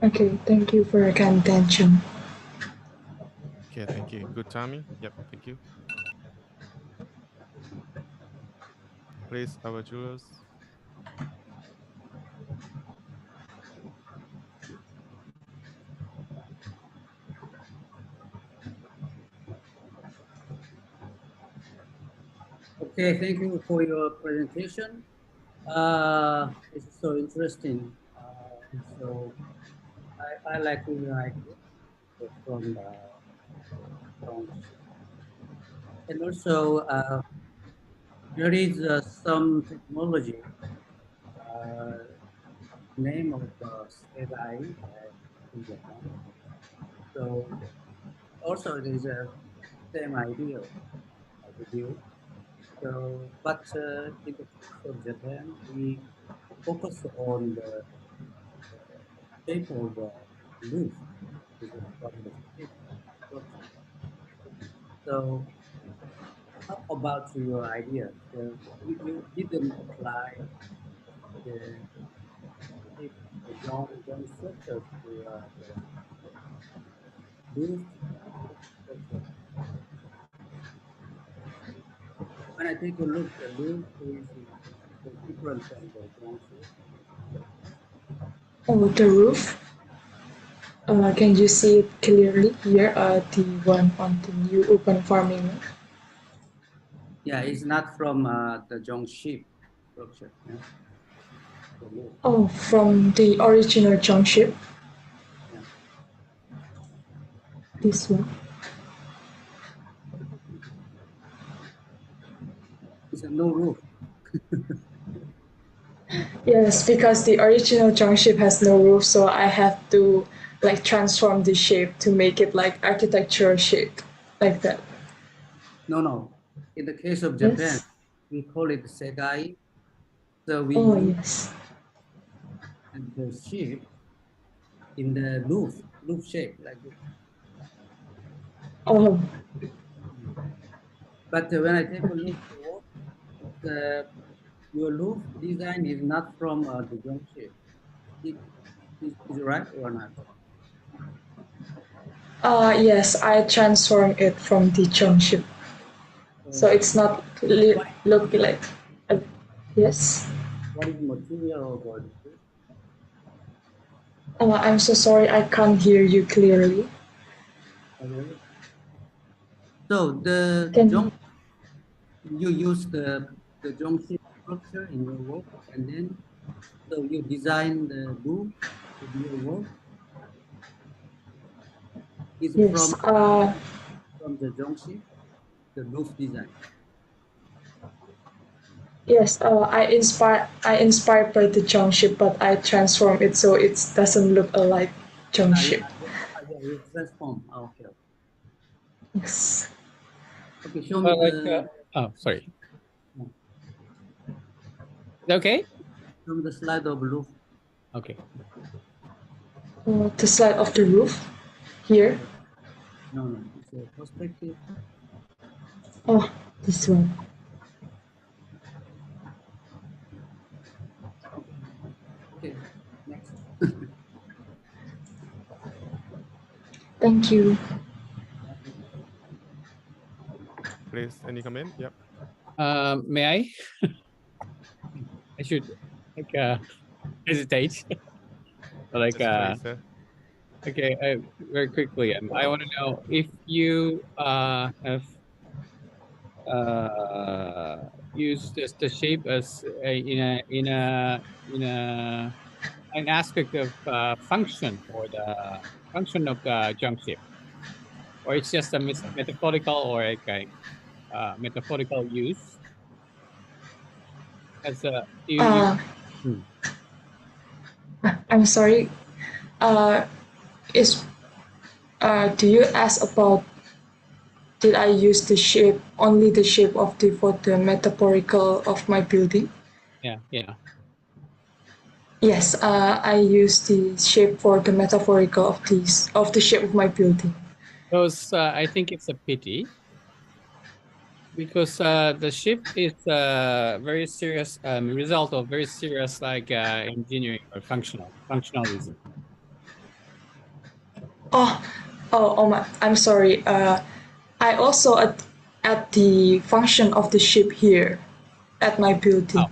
Okay, thank you for your kind attention. Okay, thank you. Good timing. Yep, thank you. Please, our Julius. Okay, thank you for your presentation. It's so interesting. So I like your idea from and also there is some technology name of SEDAI in Japan. So also there is a same idea with you. So, but in the case of Japan, we focus on the shape of the roof, is from the shape structure. So, how about your idea? So you didn't apply the shape, the ground structure to the roof structure. When I take a look, the roof is different from the ground shape. Oh, the roof. Can you see it clearly here? The one on the new open farming. Yeah, it's not from the Zhongship structure. Yeah. Oh, from the original Zhongship. Yeah. This one. It's a no roof. Yes, because the original Zhongship has no roof, so I have to like transform the shape to make it like architectural shape, like that. No. In the case of Japan, Yes. we call it segai. So we Oh, use yes. the shape in the roof shape like this. Oh. But when I take a look at your roof design is not from the Zhong shape. Is it right or not? Yes, I transform it from the Zhongship. So it's not look like. Yes. What is material of the roof? Oh, I'm so sorry, I can't hear you clearly. Okay. So you use the Zhongxi structure in your work, and then so you design the roof with your work. Is Yes. from the Zhongxi, the roof design. Yes. I inspired by the Zhongship, but I transform it so it doesn't look alike Zhongship. You transform. Okay. Yes. Okay, show me the. Oh, sorry. Okay. Show me the slide of roof. Okay. The slide of the roof here. No, it's a perspective. Oh, this one. Okay, next. Thank you. Please, any comment? Yep. May I? I should like hesitate. Like It's free, sir. okay, very quickly. I want to know if you have used the shape as in an aspect of function or the function of the junk shape, or it's just a metaphorical or a metaphorical use as a Uh, Hmm. I'm sorry. Is do you ask about did I use the shape only the shape of the for the metaphorical of my building? Yeah. Yes, I use the shape for the metaphorical of the shape of my building. Because I think it's a pity because the shape is a very serious result of very serious like engineering or functionalism. Oh my! I'm sorry. I also add the function of the shape here at my building.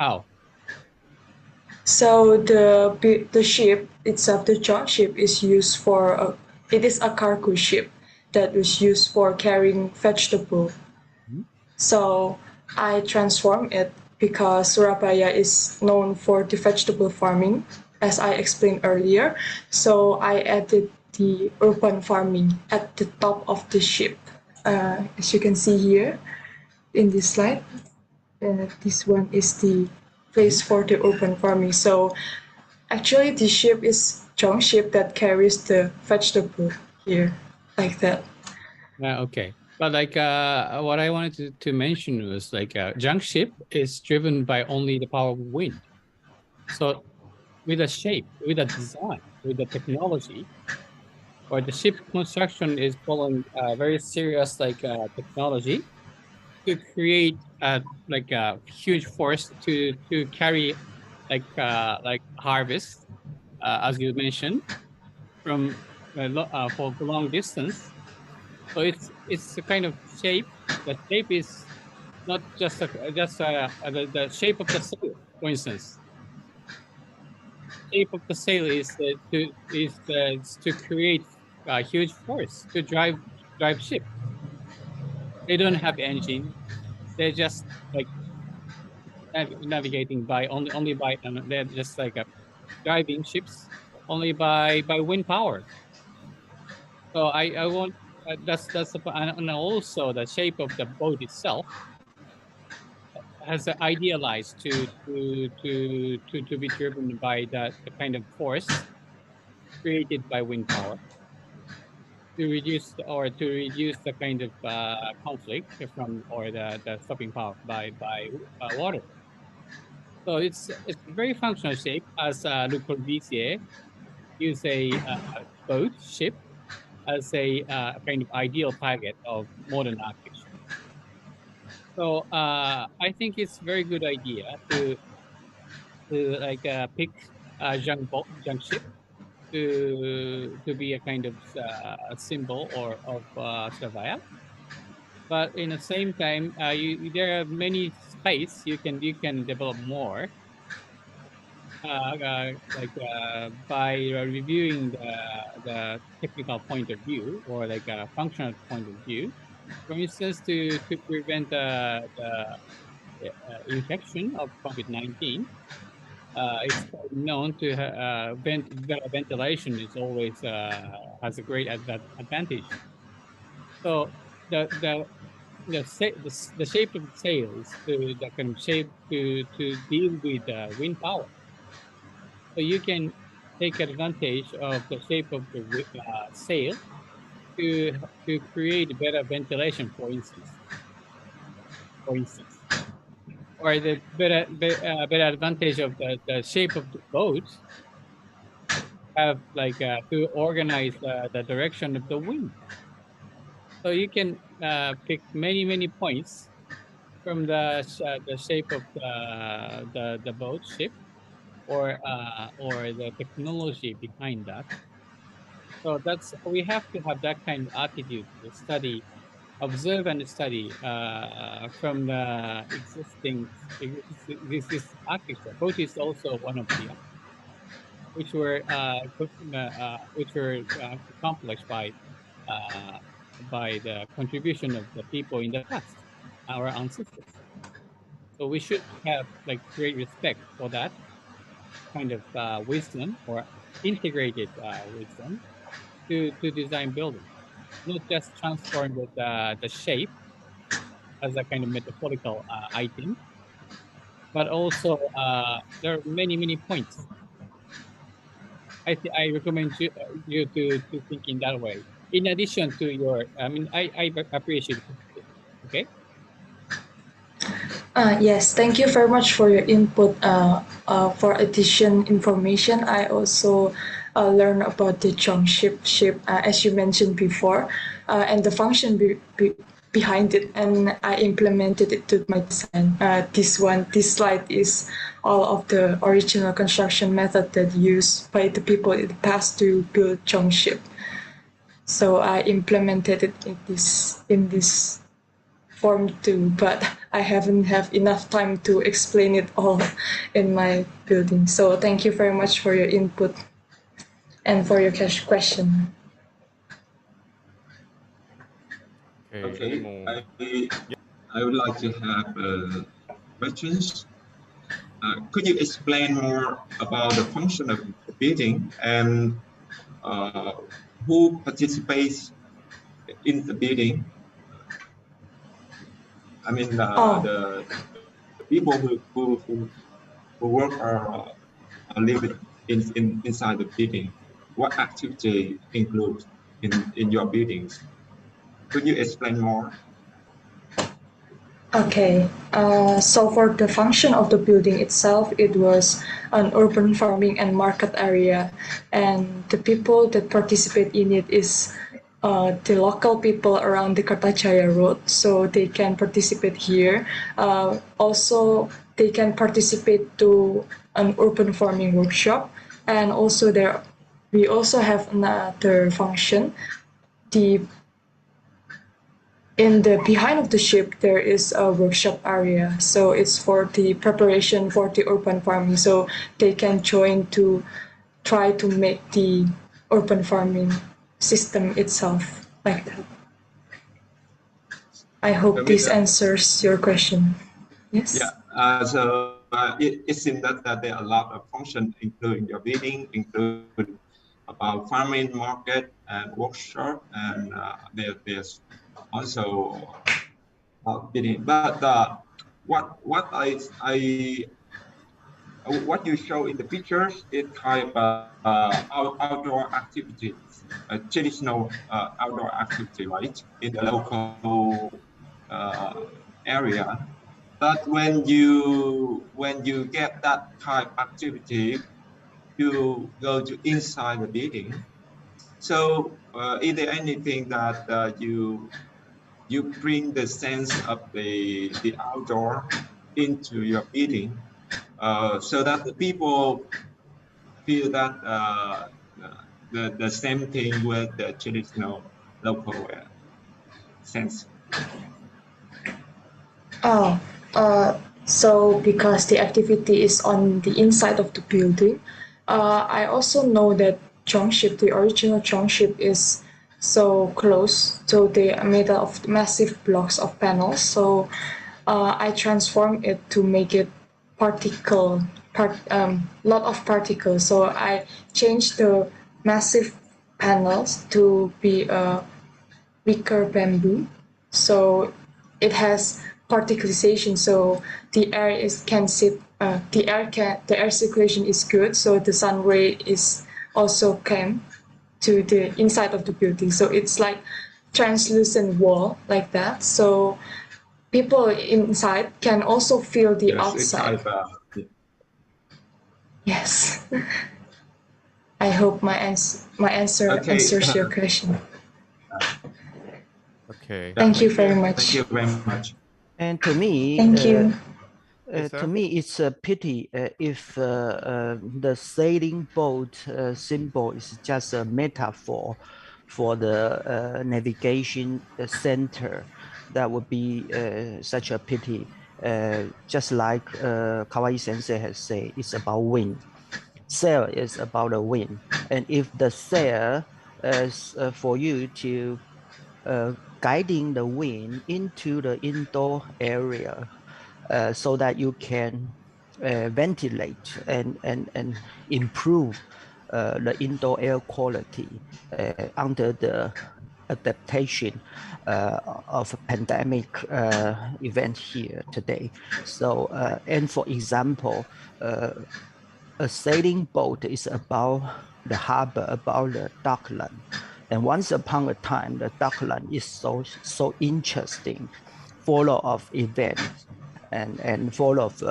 How? So the ship itself, the junk ship, is used for it is a cargo ship that was used for carrying vegetable. So I transform it because Surabaya is known for the vegetable farming, as I explained earlier. So I added the urban farming at the top of the ship, as you can see here in this slide. This one is the place for the urban farming. So actually, the ship is junk ship that carries the vegetable here, like that. Okay. But like what I wanted to mention was like junk ship is driven by only the power of wind. So with a shape, with a design, with the technology, or the ship construction is following very serious like technology to create like a huge force to carry like harvest as you mentioned from for long distance. So it's a kind of shape. The shape is not just the shape of the sail, for instance. Shape of the sail is to create a huge force to drive ship. They don't have engine. They're just like navigating by only by they're just like driving ships only by wind power. So I want and also the shape of the boat itself has idealized to be driven by the kind of force created by wind power to reduce the kind of conflict from or the stopping power by water. So it's a very functional shape as Le Corbusier used a boat ship as a kind of ideal target of modern architecture. So I think it's very good idea to like pick a junk ship to be a kind of symbol or of Surabaya. But in the same time, there are many space you can develop more by reviewing the technical point of view or like a functional point of view. For instance, to prevent the infection of COVID-19, it's quite known to ventilation is always has a great advantage. So the shape of the sails the kind of shape to deal with wind power. So you can take advantage of the shape of the sail to to create better ventilation, for instance. Or the better advantage of the shape of the boat have like to organize the direction of the wind. So you can pick many points from the shape of the boat ship or the technology behind that. So we have to have that kind of attitude to study, observe and study from the existing architecture. Both is also one of the which were accomplished by the contribution of the people in the past, our ancestors. So we should have like great respect for that kind of wisdom or integrated wisdom to design buildings, not just transform the shape as a kind of metaphorical item, but also there are many points. I recommend you to think in that way. In addition to your, I mean, I appreciate it. Okay. Yes, thank you very much for your input. For addition information, I also learned about the Chongship shape, as you mentioned before, and the function behind it, and I implemented it to my design. This slide is all of the original construction method that used by the people in the past to build Chongship. So I implemented it in this form too, but I haven't have enough time to explain it all in my building. So thank you very much for your input and for your question. Okay, I would like to have questions. Could you explain more about the function of the building and who participates in the building? I mean, the people who work or live inside the building. What activity include in your buildings? Could you explain more? Okay, so for the function of the building itself, it was an urban farming and market area, and the people that participate in it is the local people around the Kartajaya Road, so they can participate here. Also, they can participate to an urban farming workshop, and also we also have another function. In the behind of the ship, there is a workshop area. So it's for the preparation for the urban farming. So they can join to try to make the urban farming system itself like that. I hope this answers your question. Yes. Yeah. So it seems that there are a lot of functions, including your building, including about farming, market, and workshop, and there's also building. But what you show in the pictures is kind of outdoor activities, traditional outdoor activity, right, in the local area. But when you get that kind of activity, you go to inside the building. So is there anything that you bring the sense of the outdoor into your building, so that the people feel that the same thing with the traditional local sense? Oh, so because the activity is on the inside of the building, I also know that Chongship, the original Chongship, is so close. So they are made of massive blocks of panels. So I transform it to make it lot of particles. So I changed the massive panels to be a wicker bamboo. So it has particularization, so the air the air circulation is good, so the sun ray is also came to the inside of the building. So it's like translucent wall like that. So people inside can also feel the outside. Yes. I hope my answer answers your question. Okay. Thank you very much. Thank you very much. And to me, thank you. To me, it's a pity if the sailing boat symbol is just a metaphor for the navigation center. That would be such a pity. Just like Kawaii Sensei has said, it's about wind. Sail is about a wind. And if the sail is for you to guiding the wind into the indoor area so that you can ventilate and improve the indoor air quality under the adaptation of a pandemic event here today. So, and for example, a sailing boat is about the harbor, about the dockland. And once upon a time, the dockland is so interesting, full of events and full of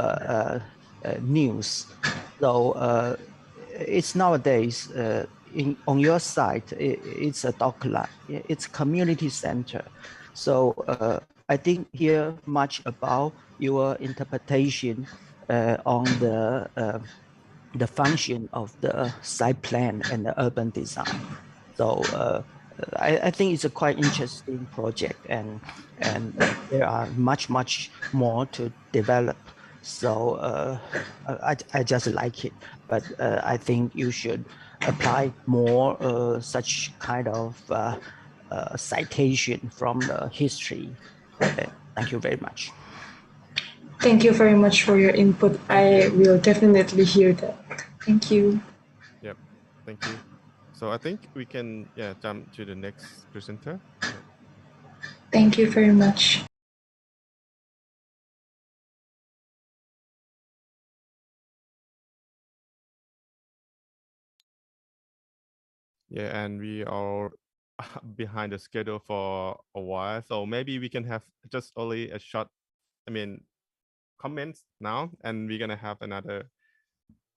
news. So it's nowadays on your side, it's a dockland, it's community center. So I think here much about your interpretation on the function of the site plan and the urban design. So I think it's a quite interesting project, and there are much more to develop. So I just like it, but I think you should apply more such kind of citation from the history. Thank you very much. Thank you very much for your input. I will definitely hear that. Thank you. Yep, thank you. So I think we can jump to the next presenter. Thank you very much. Yeah, and we are behind the schedule for a while, so maybe we can have just only a short, comments now, and we're gonna have another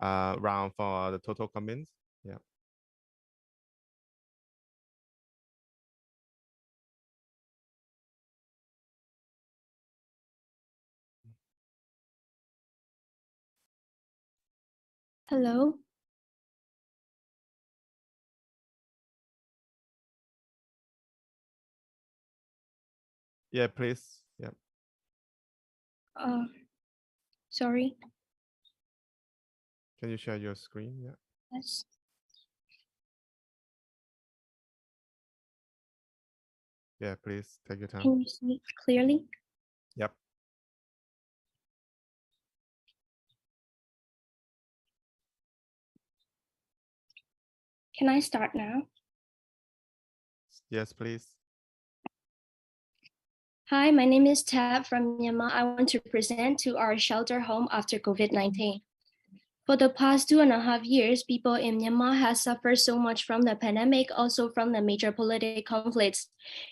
round for the total comments. Yeah. Hello. Yeah, please. Yeah. Sorry. Can you share your screen? Yeah. Yes. Yeah, please take your time. Can you see it clearly? Yep. Can I start now? Yes, please. Hi, my name is Tab from Myanmar. I want to present to our shelter home after COVID-19. For the past 2.5 years, people in Myanmar have suffered so much from the pandemic, also from the major political conflicts.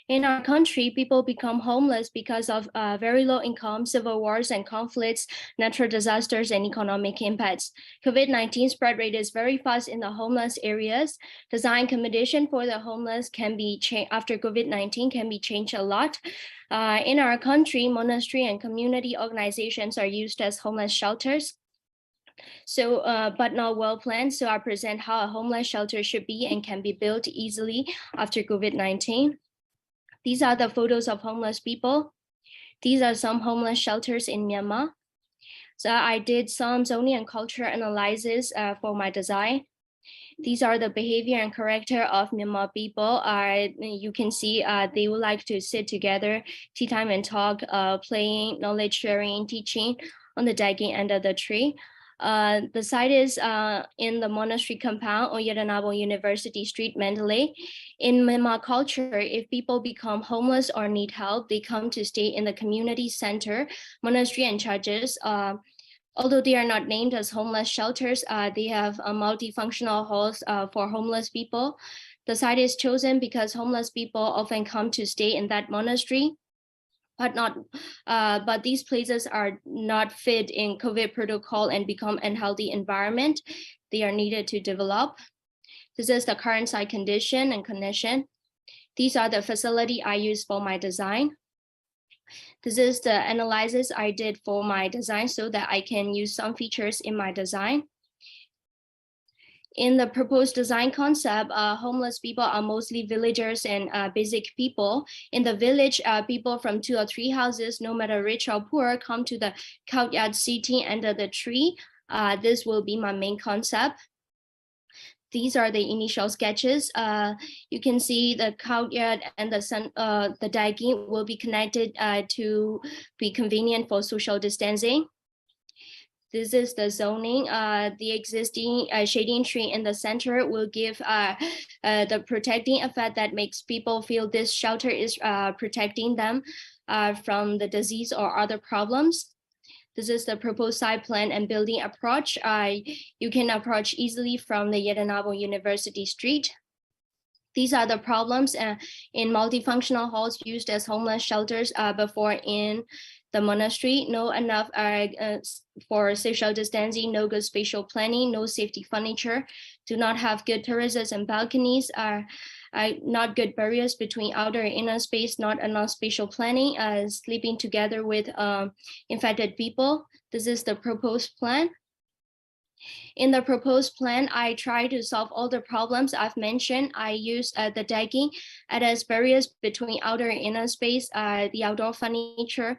In our country, people become homeless because of very low income, civil wars and conflicts, natural disasters, and economic impacts. COVID-19 spread rate is very fast in the homeless areas. Design condition for the homeless can be changed after COVID-19 can be changed a lot. In our country, monastery and community organizations are used as homeless shelters. So, but not well planned. So I present how a homeless shelter should be and can be built easily after COVID-19. These are the photos of homeless people. These are some homeless shelters in Myanmar. So I did some zoning and culture analysis for my design. These are the behavior and character of Myanmar people. You can see they would like to sit together, tea time and talk, playing, knowledge sharing, teaching on the digging end of the tree. The site is in the monastery compound on Yadanabo University Street, Mandalay. In Myanmar culture, if people become homeless or need help, they come to stay in the community center, monastery and churches. Although they are not named as homeless shelters, they have a multifunctional halls for homeless people. The site is chosen because homeless people often come to stay in that monastery, but these places are not fit in COVID protocol and become unhealthy environment. They are needed to develop. This is the current site condition and condition. These are the facility I use for my design. This is the analysis I did for my design so that I can use some features in my design. In the proposed design concept, homeless people are mostly villagers and basic people. In the village, people from 2 or 3 houses, no matter rich or poor, come to the courtyard sitting under the tree. This will be my main concept. These are the initial sketches. You can see the courtyard and the digging will be connected to be convenient for social distancing. This is the zoning. The existing shading tree in the center will give the protecting effect that makes people feel this shelter is protecting them from the disease or other problems. This is the proposed site plan and building approach. You can approach easily from the Yadanabo University Street. These are the problems in multifunctional halls used as homeless shelters before in the monastery. No enough for social distancing, no good spatial planning, no safety furniture, do not have good terraces and balconies, not good barriers between outer and inner space, not enough spatial planning, sleeping together with infected people. This is the proposed plan. In the proposed plan, I try to solve all the problems I've mentioned. I use the decking as barriers between outer and inner space, the outdoor furniture,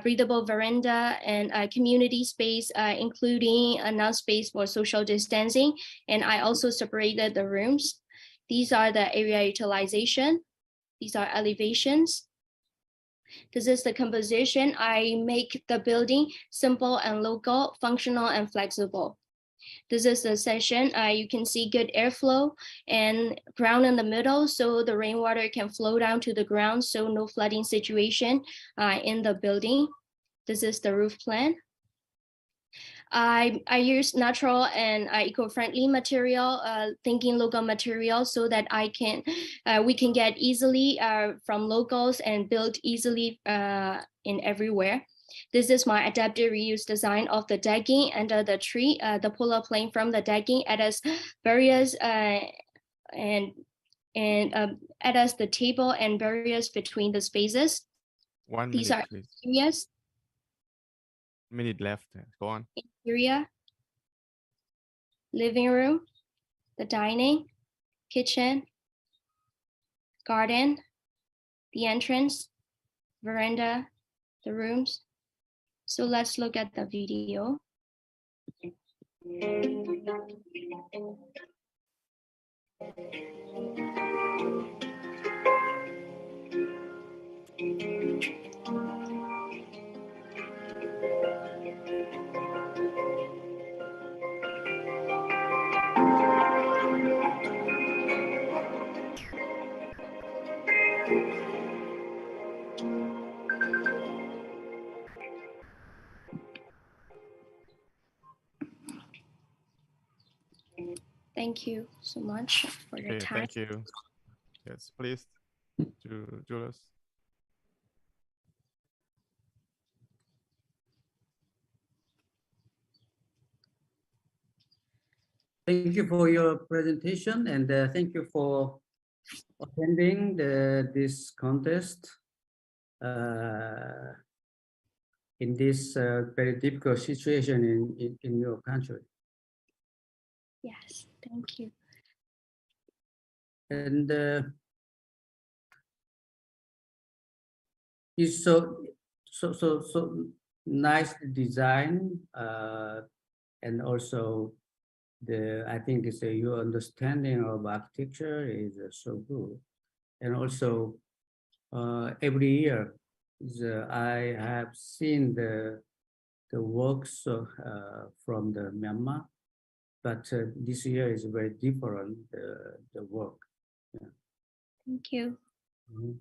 breathable veranda, and community space, including enough space for social distancing. And I also separated the rooms. These are the area utilization. These are elevations. This is the composition. I make the building simple and local, functional and flexible. This is the section. You can see good airflow and ground in the middle, so the rainwater can flow down to the ground, so no flooding situation in the building. This is the roof plan. I use natural and eco-friendly material, thinking local material, so that we can get easily from locals and build easily in everywhere. This is my adaptive reuse design of the decking under the tree. The polar plane from the decking as barriers and as the table and barriers between the spaces. 1 These minute, are please. areas. Minute left. Go on. Interior, living room, the dining, kitchen, garden, the entrance, veranda, the rooms. So let's look at the video. Thank you so much for your time. Thank you. Yes, please, Julius. Thank you for your presentation, and thank you for attending this contest in this very difficult situation in your country. Yes, thank you. And it's so nice design, and also I think it's your understanding of architecture is so good. And also every year I have seen the works from the Myanmar, but this year is very different, the work. Yeah. Thank you. Mm-hmm.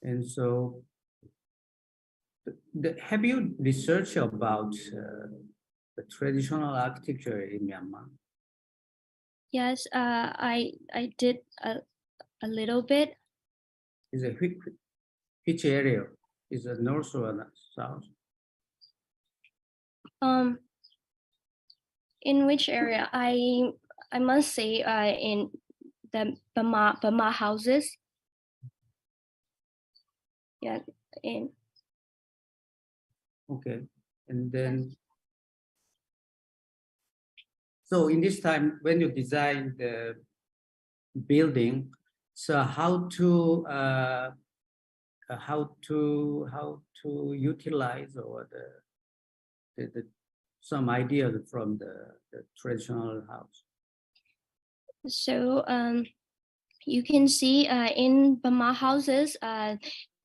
And so have you researched about the traditional architecture in Myanmar? Yes, I did a little bit. Is it which area? Is it north or south? In which area? I must say in the Burma houses. Yeah, in Okay, and then, so in this time, when you design the building, so how to utilize or the some ideas from the traditional house. So you can see in Burma houses,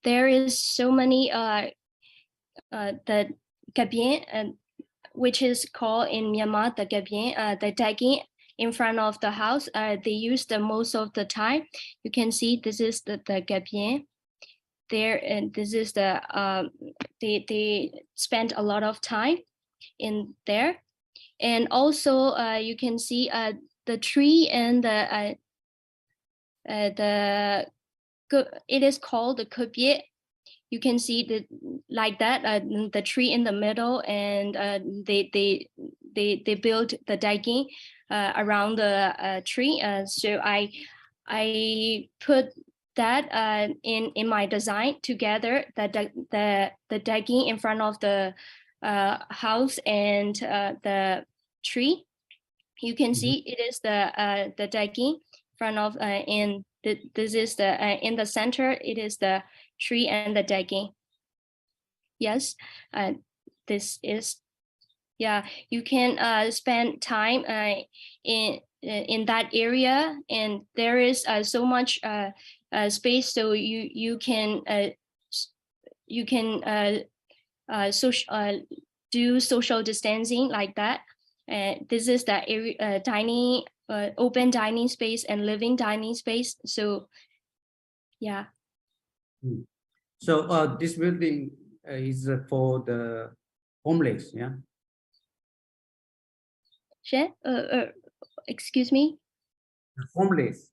there is so many the gabien, which is called in Myanmar the gabien, the dagging in front of the house. They use the most of the time. You can see this is the gabien there, and this is the they spend a lot of time in there. And also you can see the tree and the it is called the kubie. You can see the like that the tree in the middle, and they build the dagging around the tree. So I put that in my design together, the dagging in front of the house and the tree. You can see it is the dagging in front of this is the in the center. It is the tree and the dagging. Yes, this is, yeah. You can spend time in that area, and there is so much space, so you can do social distancing like that. This is the area, tiny open dining space and living dining space. So yeah. So this building is for the homeless, yeah? Sure. Excuse me? Homeless.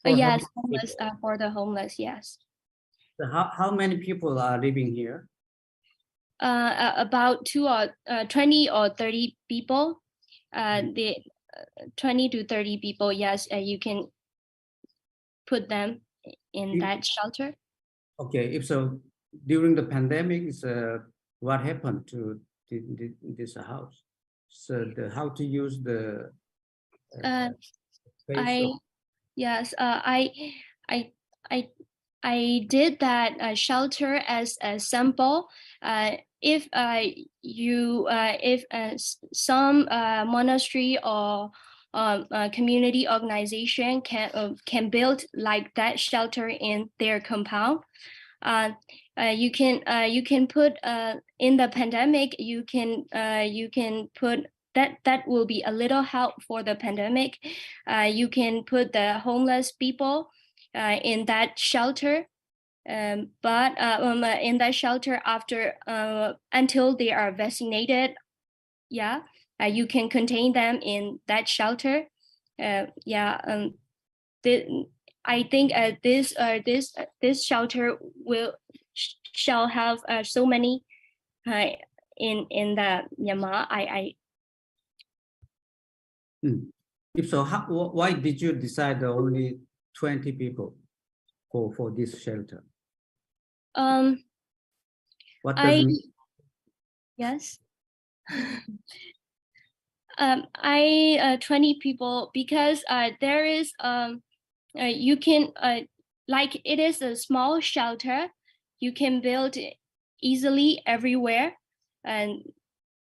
Yes, homeless, for the homeless, yes. So how many people are living here? About 20 or 30 people. The 20 to 30 people, yes, you can put them in that shelter. Okay, if so, during the pandemic, what happened to this house? So how to use the Yes, I did that shelter as a sample. If some monastery or community organization can build like that shelter in their compound, you can put in the pandemic. You can put that will be a little help for the pandemic. You can put the homeless people in that shelter, but in that shelter after until they are vaccinated. Yeah, you can contain them in that shelter. Yeah, I think this shelter shall have so many in the Myanmar. If so, why did you decide only 20 people for this shelter? What does it mean? Yes. 20 people, because there is you can like it is a small shelter. You can build easily everywhere, and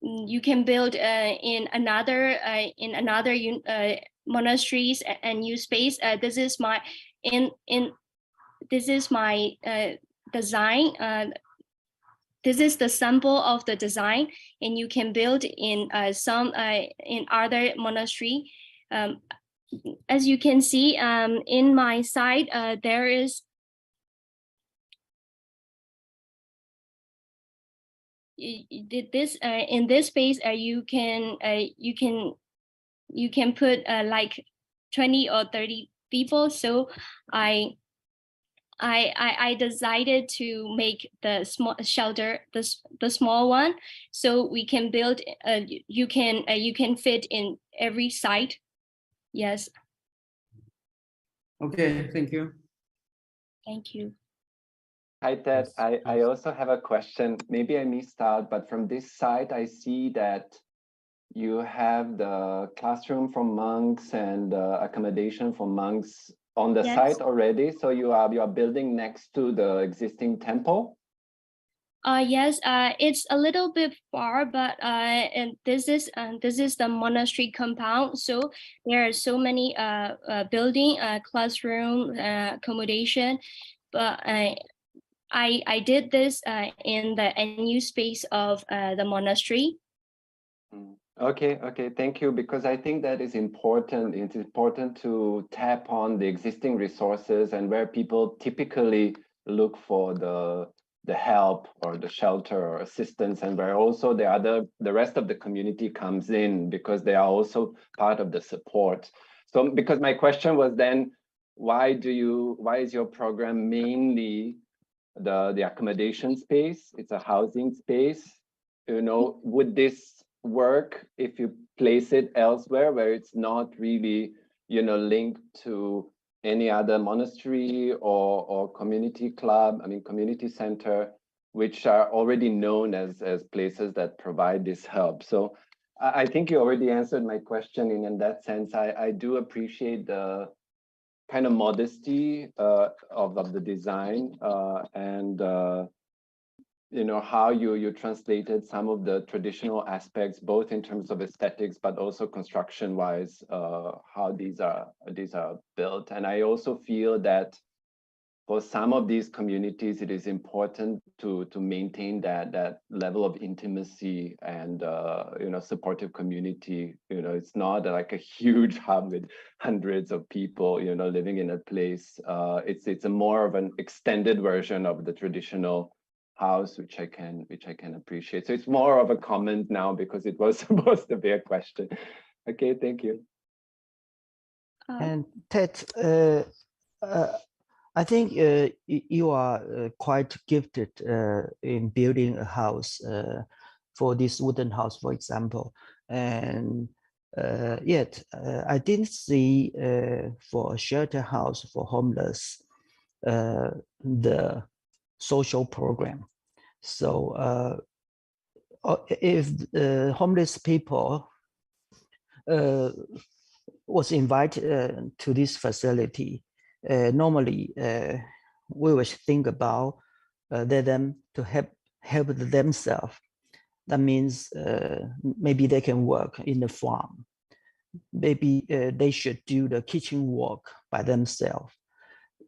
you can build in another monasteries and use space. This is my this is my design. This is the sample of the design, and you can build in some in other monastery. As you can see in my side, there is this in this space. You can put like 20 or 30 people. So I decided to make the small shelter, the small one, so we can build. You can fit in every site. Yes. Okay, thank you. Thank you. Hi, Ted. Yes, I please. also have a question. Maybe I missed out, but from this site, I see that you have the classroom for monks and accommodation for monks on the Yes. site already. So you are building next to the existing temple? Yes, it's a little bit far, but and this is the monastery compound. So there are so many building, classroom, accommodation, but I did this in the NU space of the monastery. Okay, thank you. Because I think that is important. It's important to tap on the existing resources and where people typically look for the help or the shelter or assistance, and where also the rest of the community comes in, because they are also part of the support. So because my question was then, why is your program mainly the accommodation space? It's a housing space. Would this work if you place it elsewhere where it's not really linked to any other monastery or community club, community center, which are already known as places that provide this help? So I think you already answered my question in that sense. I do appreciate the kind of modesty of the design, and how you translated some of the traditional aspects, both in terms of aesthetics, but also construction wise, how these are built. And I also feel that for some of these communities, it is important to maintain that level of intimacy and supportive community. It's not like a huge hub with hundreds of people living in a place. It's a more of an extended version of the traditional house, which I can appreciate. So it's more of a comment now because it was supposed to be a question. Okay, thank you. And Ted, I think you are quite gifted in building a house for this wooden house, for example. And yet, I didn't see for a shelter house for homeless the social program. So if homeless people was invited to this facility, normally we would think about them to help themselves. That means maybe they can work in the farm. Maybe they should do the kitchen work by themselves.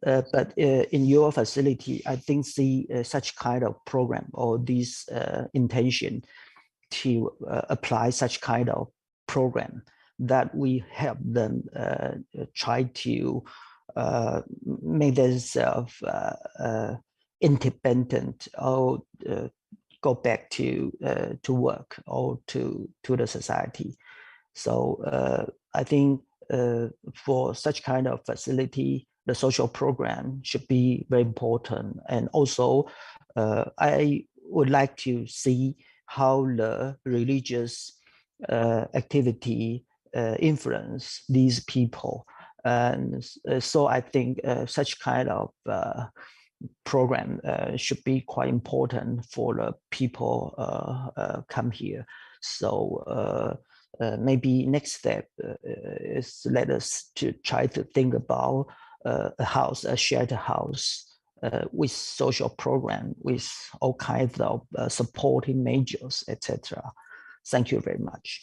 But in your facility, I didn't see such kind of program or this intention to apply such kind of program that we help them try to make themselves independent or go back to work or to the society. So I think for such kind of facility, the social program should be very important. And also, I would like to see how the religious activity influence these people. And so I think such kind of program should be quite important for the people come here. So maybe next step is let us to try to think about a house, a shared house with social program, with all kinds of supporting measures, etc. Thank you very much.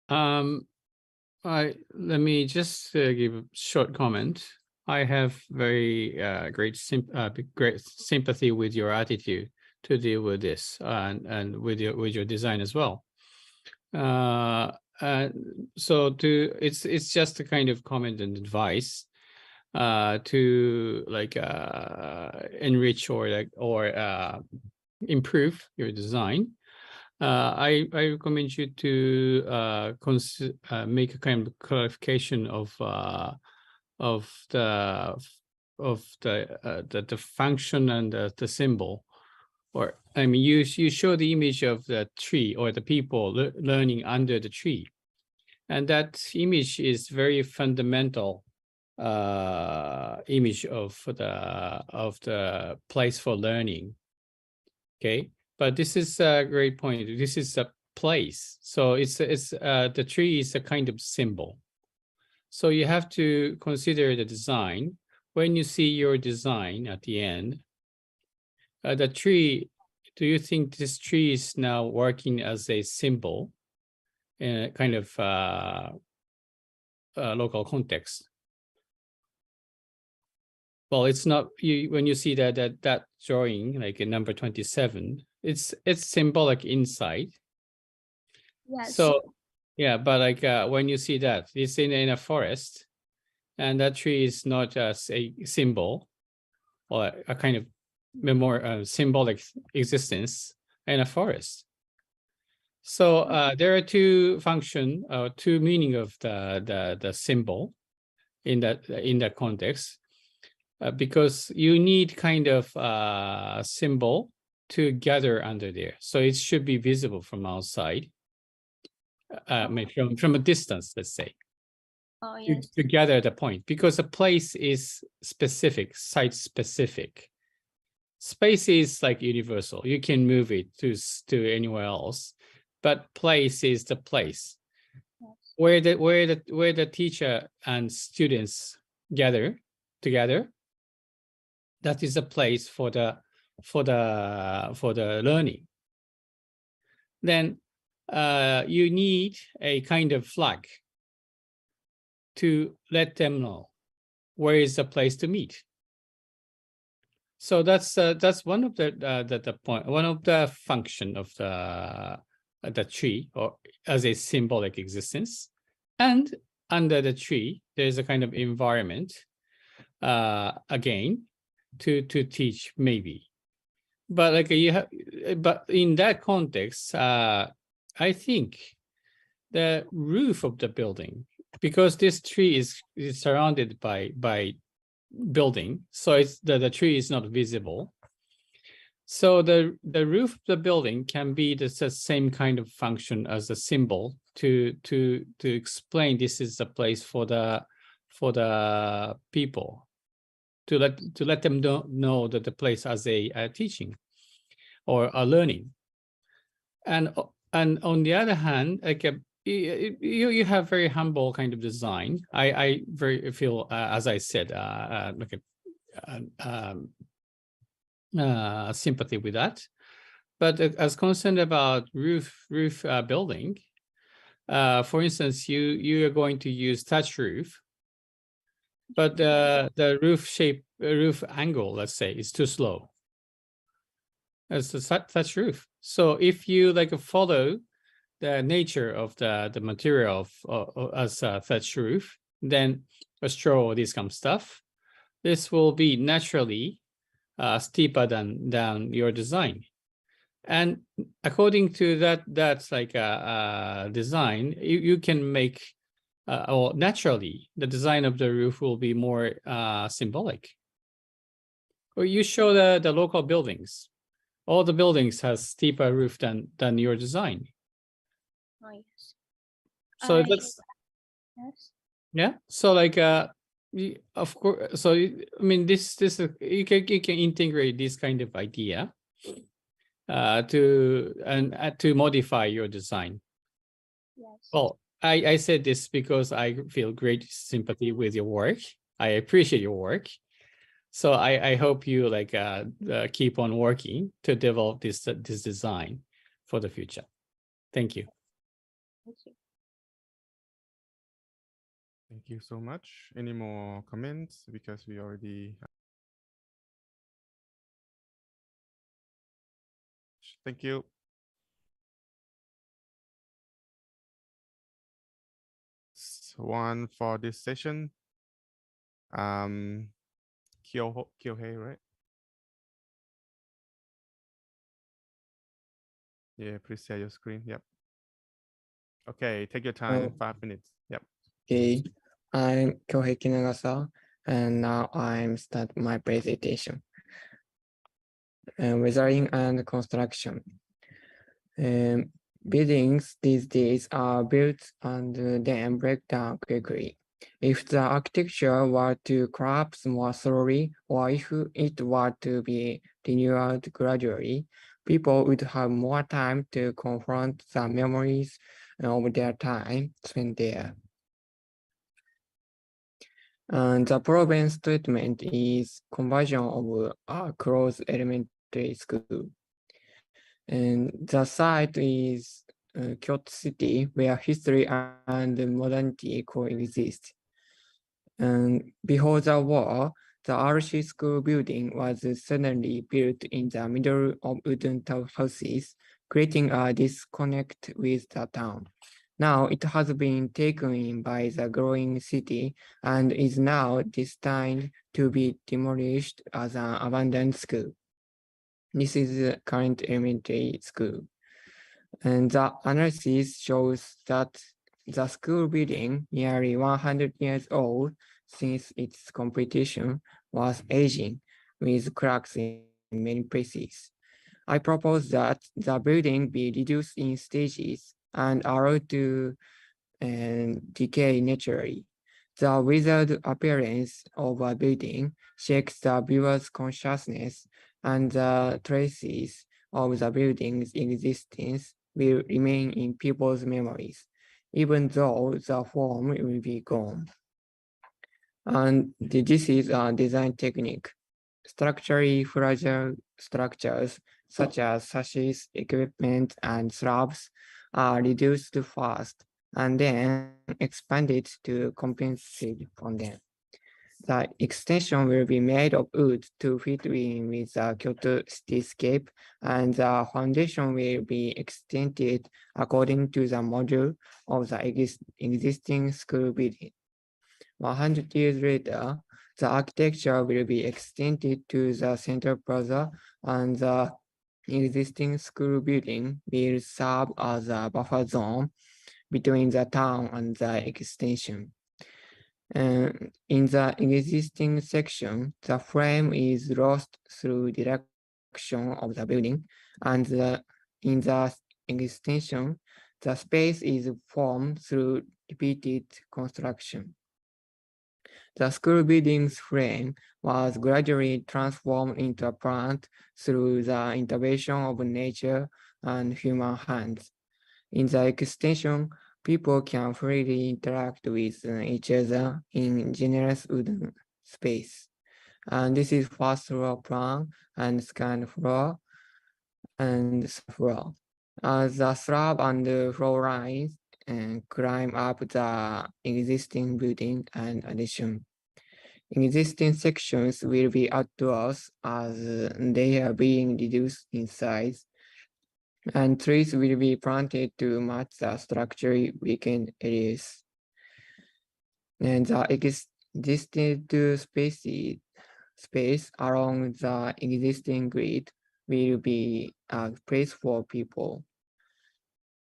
Let me just give a short comment. I have very great sympathy with your attitude to deal with this and with your design as well. So it's just a kind of comment and advice to enrich or improve your design. I recommend you to make a kind of clarification of the function and the symbol. Or I mean, you show the image of the tree or the people learning under the tree, and that image is very fundamental image of the place for learning. Okay, but this is a great point. This is a place, so it's the tree is a kind of symbol. So you have to consider the design. When you see your design at the end, the tree, do you think this tree is now working as a symbol in a kind of local context? Well, it's not. When you see that drawing, like in number 27, it's symbolic inside. Yes. So yeah, but like when you see that it's in a forest, and that tree is not as a symbol or a kind of symbolic existence in a forest. So there are two meaning of the symbol in that context, because you need kind of symbol to gather under there. So it should be visible from outside, maybe from a distance, let's say. Oh, yes. To gather the point, because a place is specific, site specific. Space is like universal. You can move it to anywhere else, but place is the place where the teacher and students gather together. That is a place for the learning. Then you need a kind of flag to let them know where is the place to meet. So that's one of the point, one of the function of the tree, or as a symbolic existence. And under the tree, there's a kind of environment, again, to teach maybe. But like but in that context, I think the roof of the building, because this tree is surrounded by building, so it's the tree is not visible. So the roof of the building can be the same kind of function as a symbol to explain this is a place for the people, to let them know that the place as a teaching or a learning. And on the other hand, like you have very humble kind of design. I very feel, as I said, like sympathy with that. But as concerned about roof building, for instance, you are going to use thatch roof, but the roof angle, let's say, is too slow as the thatch roof. So if you like follow the nature of the material as a thatch roof, then a straw or this kind of stuff, this will be naturally steeper than your design. And according to that's like a design, you can make, or naturally, the design of the roof will be more symbolic. Or you show the local buildings. All the buildings has steeper roof than your design. Oh, yes. So that's yes. Yeah. So like of course. So I mean, this you can integrate this kind of idea to modify your design. Yes. Well, I said this because I feel great sympathy with your work. I appreciate your work. So I hope you like keep on working to develop this design for the future. Thank you. Thank you. Thank you so much. Any more comments? Because we already. Thank you. One for this session. Kyohei, right? Yeah, please share your screen. Yep. Okay, take your time. 5 minutes. Yep. Okay, I'm Kyohei Kinagasa, and now I'm start my presentation. Weathering and construction. Buildings these days are built and then break down quickly. If the architecture were to collapse more slowly, or if it were to be renewed gradually, people would have more time to confront the memories of their time spent there. And the problem statement is conversion of a closed elementary school. And the site is Kyoto City, where history and modernity coexist. And before the war, the RC school building was suddenly built in the middle of wooden houses, creating a disconnect with the town. Now it has been taken in by the growing city and is now destined to be demolished as an abandoned school. This is the current elementary school. And the analysis shows that the school building, nearly 100 years old since its completion, was aging with cracks in many places. I propose that the building be reduced in stages and allowed to decay naturally. The withered appearance of a building shakes the viewer's consciousness, and the traces of the building's existence will remain in people's memories, even though the form will be gone. And this is a design technique. Structurally fragile structures such as sashes, equipment, and slabs are reduced fast and then expanded to compensate for them. The extension will be made of wood to fit in with the Kyoto cityscape, and the foundation will be extended according to the model of the existing school building. 100 years later, the architecture will be extended to the Central Plaza, and the existing school building will serve as a buffer zone between the town and the extension. In the existing section, the frame is lost through direction of the building, and in the extension, the space is formed through repeated construction. The school building's frame was gradually transformed into a plant through the intervention of nature and human hands. In the extension, people can freely interact with each other in generous wooden space. And this is first floor plan and second floor and floor. As the slab and the floor lines climb up the existing building and addition. Existing sections will be outdoors as they are being reduced in size, and trees will be planted to match the structurally weakened areas. And the existing space along the existing grid will be a place for people.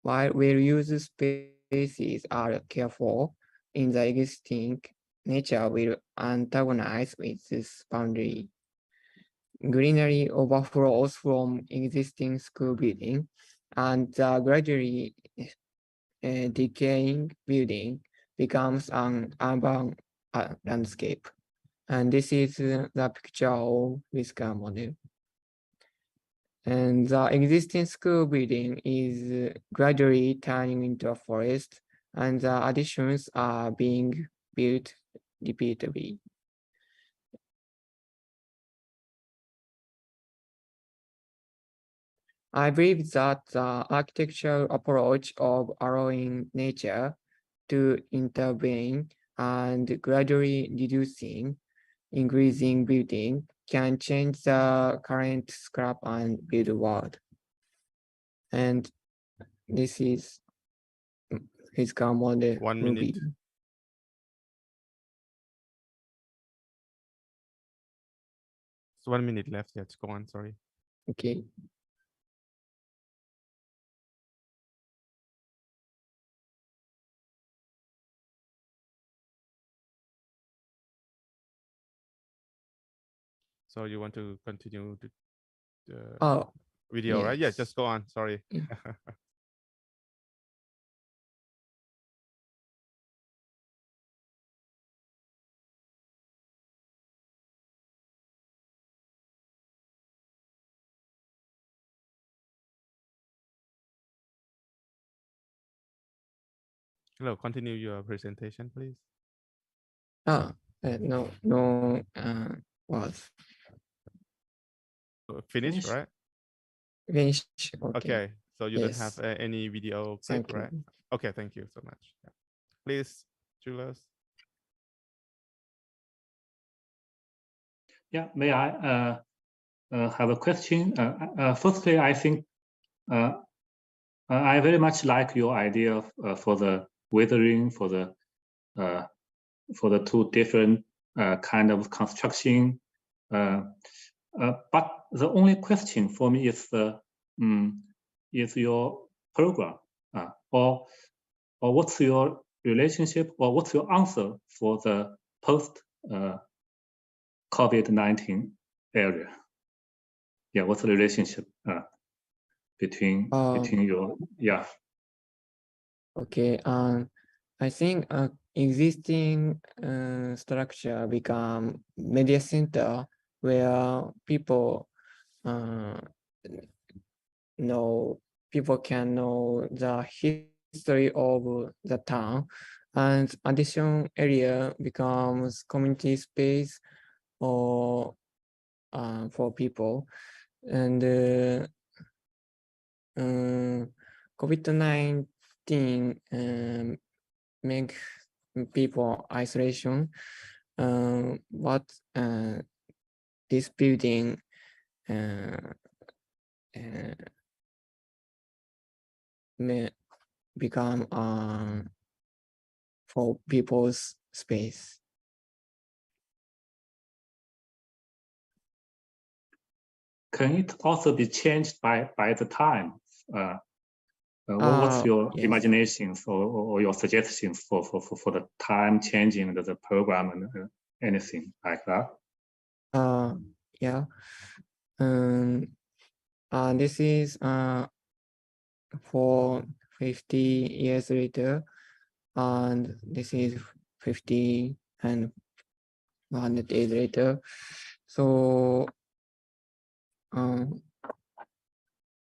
While well-used spaces are careful, in the existing nature will antagonize with this boundary. Greenery overflows from existing school building, and the gradually decaying building becomes an urban landscape. And this is the picture of Whisker model. And the existing school building is gradually turning into a forest, and the additions are being built repeatedly. I believe that the architectural approach of allowing nature to intervene and gradually reducing, increasing building can change the current scrap and build world. And this is his model. 1 minute. It's 1 minute left. Let's go on. Sorry. Okay. So you want to continue the video, right? Yeah, yes. just go on. Sorry. Hello, continue your presentation, please. No, was Finish, right? finish. Okay. Okay, so you don't have Yes. any video clip, Thank you. right? Okay, thank you so much. Yeah. Please, Julius. Yeah, may I have a question? Firstly, I think I very much like your idea for the weathering, for the two different kind of construction. But the only question for me is your program, or what's your relationship, or what's your answer for the post COVID-19 area? Yeah, what's the relationship between your Okay. I think existing structure become media center where people can know the history of the town, and addition area becomes community space or for people. And COVID-19 make people isolation, but this building may become for people's space. Can it also be changed by the time? What's your Yes. imaginations or your suggestions for the time changing the program and anything like that? Yeah. This is for 50 years later, and this is 50 and 100 days later. So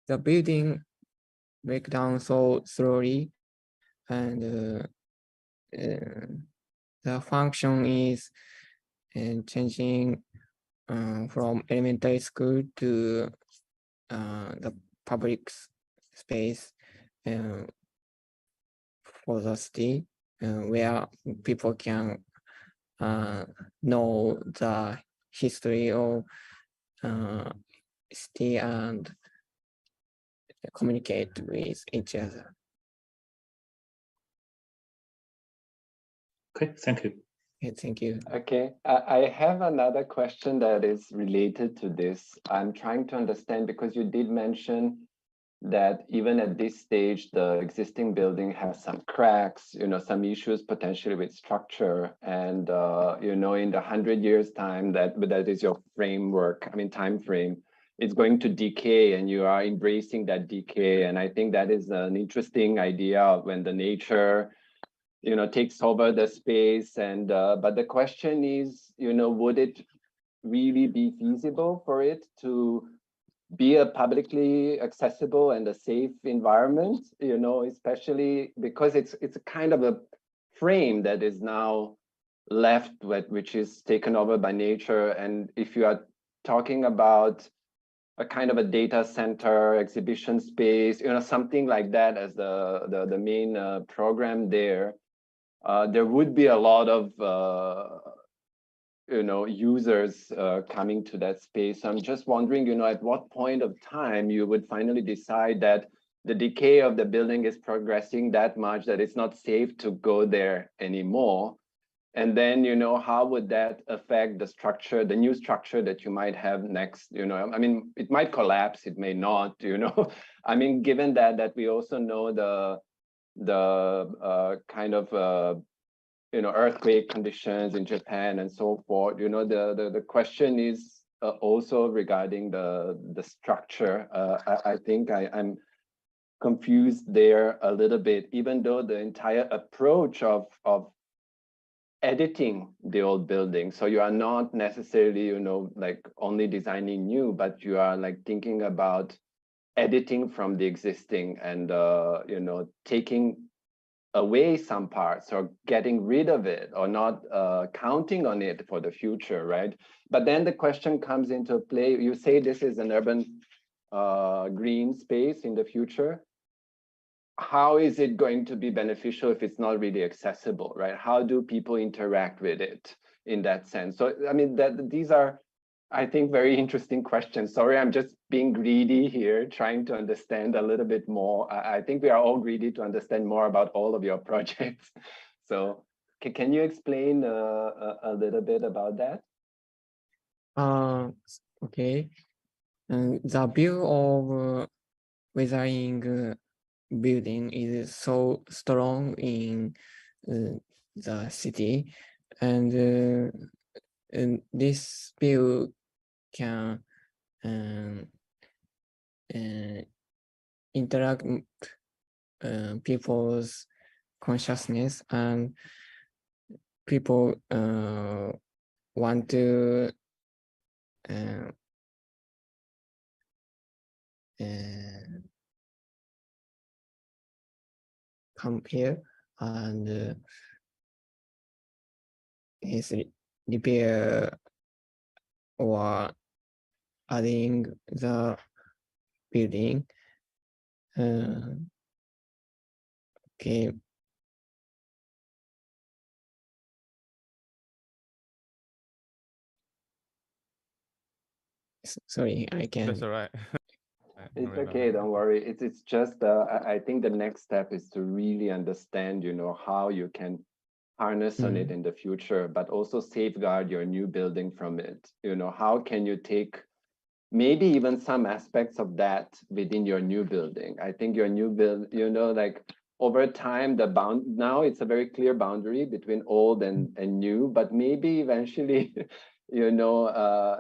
the building break down so slowly, and the function is changing from elementary school to the public space for the city, where people can know the history of city and communicate with each other. Okay, thank you. Okay, thank you. Okay, I have another question that is related to this. I'm trying to understand, because you did mention that even at this stage, the existing building has some cracks, some issues potentially with structure, and in the 100 years time that is your framework, time frame, it's going to decay, and you are embracing that decay. And I think that is an interesting idea of when the nature takes over the space. And but the question is, would it really be feasible for it to be a publicly accessible and a safe environment, especially because it's a kind of a frame that is now left, which is taken over by nature. And if you are talking about a kind of a data center, exhibition space, something like that as the main program there, there would be a lot of users coming to that space. So I'm just wondering, at what point of time you would finally decide that the decay of the building is progressing that much that it's not safe to go there anymore. And then, how would that affect the structure, the new structure that you might have next? It might collapse, it may not, given that we also know the kind of earthquake conditions in Japan and so forth. The question is also regarding the structure. I think I'm confused there a little bit, even though the entire approach of editing the old building. So you are not necessarily, like only designing new, but you are like thinking about editing from the existing and, taking away some parts or getting rid of it or not counting on it for the future, right? But then the question comes into play. You say this is an urban green space in the future. How is it going to be beneficial if it's not really accessible, right? How do people interact with it in that sense? So, I mean, these are, I think, very interesting questions. Sorry, I'm just being greedy here, trying to understand a little bit more. I think we are all greedy to understand more about all of your projects. So can you explain a little bit about that? Okay. The view of weathering building is so strong in the city, and this view can interact people's consciousness, and people want to come here and repair or adding the building. Okay. Sorry, I can. That's all right. It's okay, don't worry. It's just, I think the next step is to really understand, you know, how you can harness on it in the future, but also safeguard your new building from it. You know, how can you take maybe even some aspects of that within your new building? I think your new build, you know, like over time, now it's a very clear boundary between old and new, but maybe eventually, you know,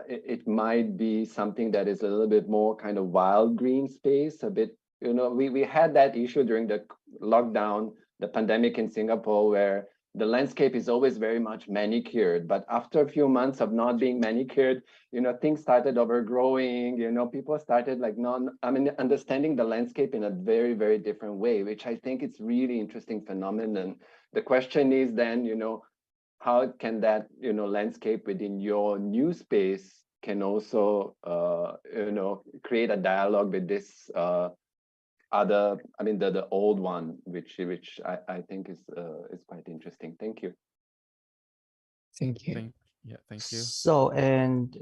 it might be something that is a little bit more kind of wild green space, a bit, you know, we had that issue during the lockdown, the pandemic in Singapore, where the landscape is always very much manicured, but after a few months of not being manicured, you know, things started overgrowing, you know, people started like understanding the landscape in a very, very different way, which I think it's really interesting phenomenon. The question is then, you know, how can that, you know, landscape within your new space can also, you know, create a dialogue with this other, I mean, the old one, which I think is quite interesting. Thank you. Thank you. Thank you. So, and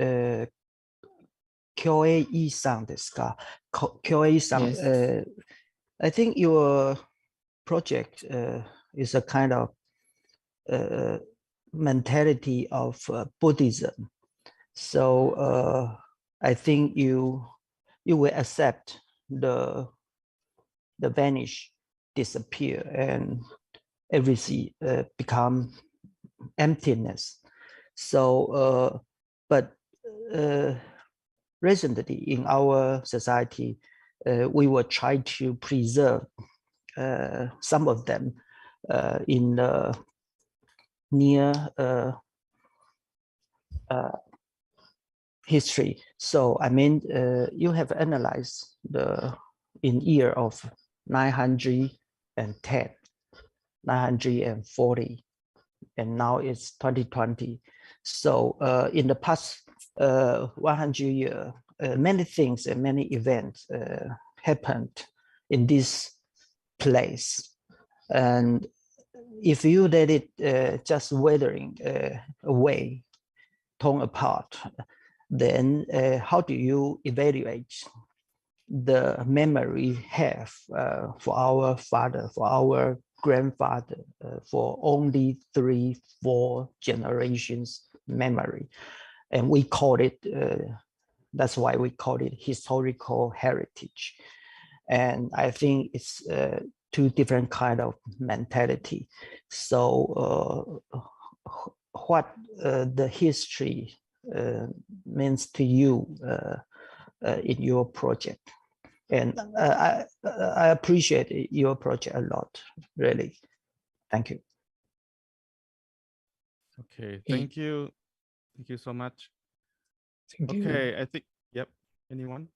KOA-san ですか? KOA-san, Yes. I think your project is a kind of mentality of Buddhism. So I think you will accept the vanish, disappear, and everything become emptiness. So, but recently in our society, we will try to preserve some of them in the near history. So I mean, you have analyzed in year of 910, 940, and now it's 2020. So in the past 100 years, many things and many events happened in this place. And if you let it just withering away, torn apart, then how do you evaluate the memory we have for our father, for our grandfather, for only 3-4 generations memory? And we call it, that's why we call it historical heritage. And I think it's two different kind of mentality. So what the history means to you in your project? And I appreciate your project a lot, really. Thank you. Okay, thank you. Thank you so much. Thank you. Okay, I think, yep. Anyone?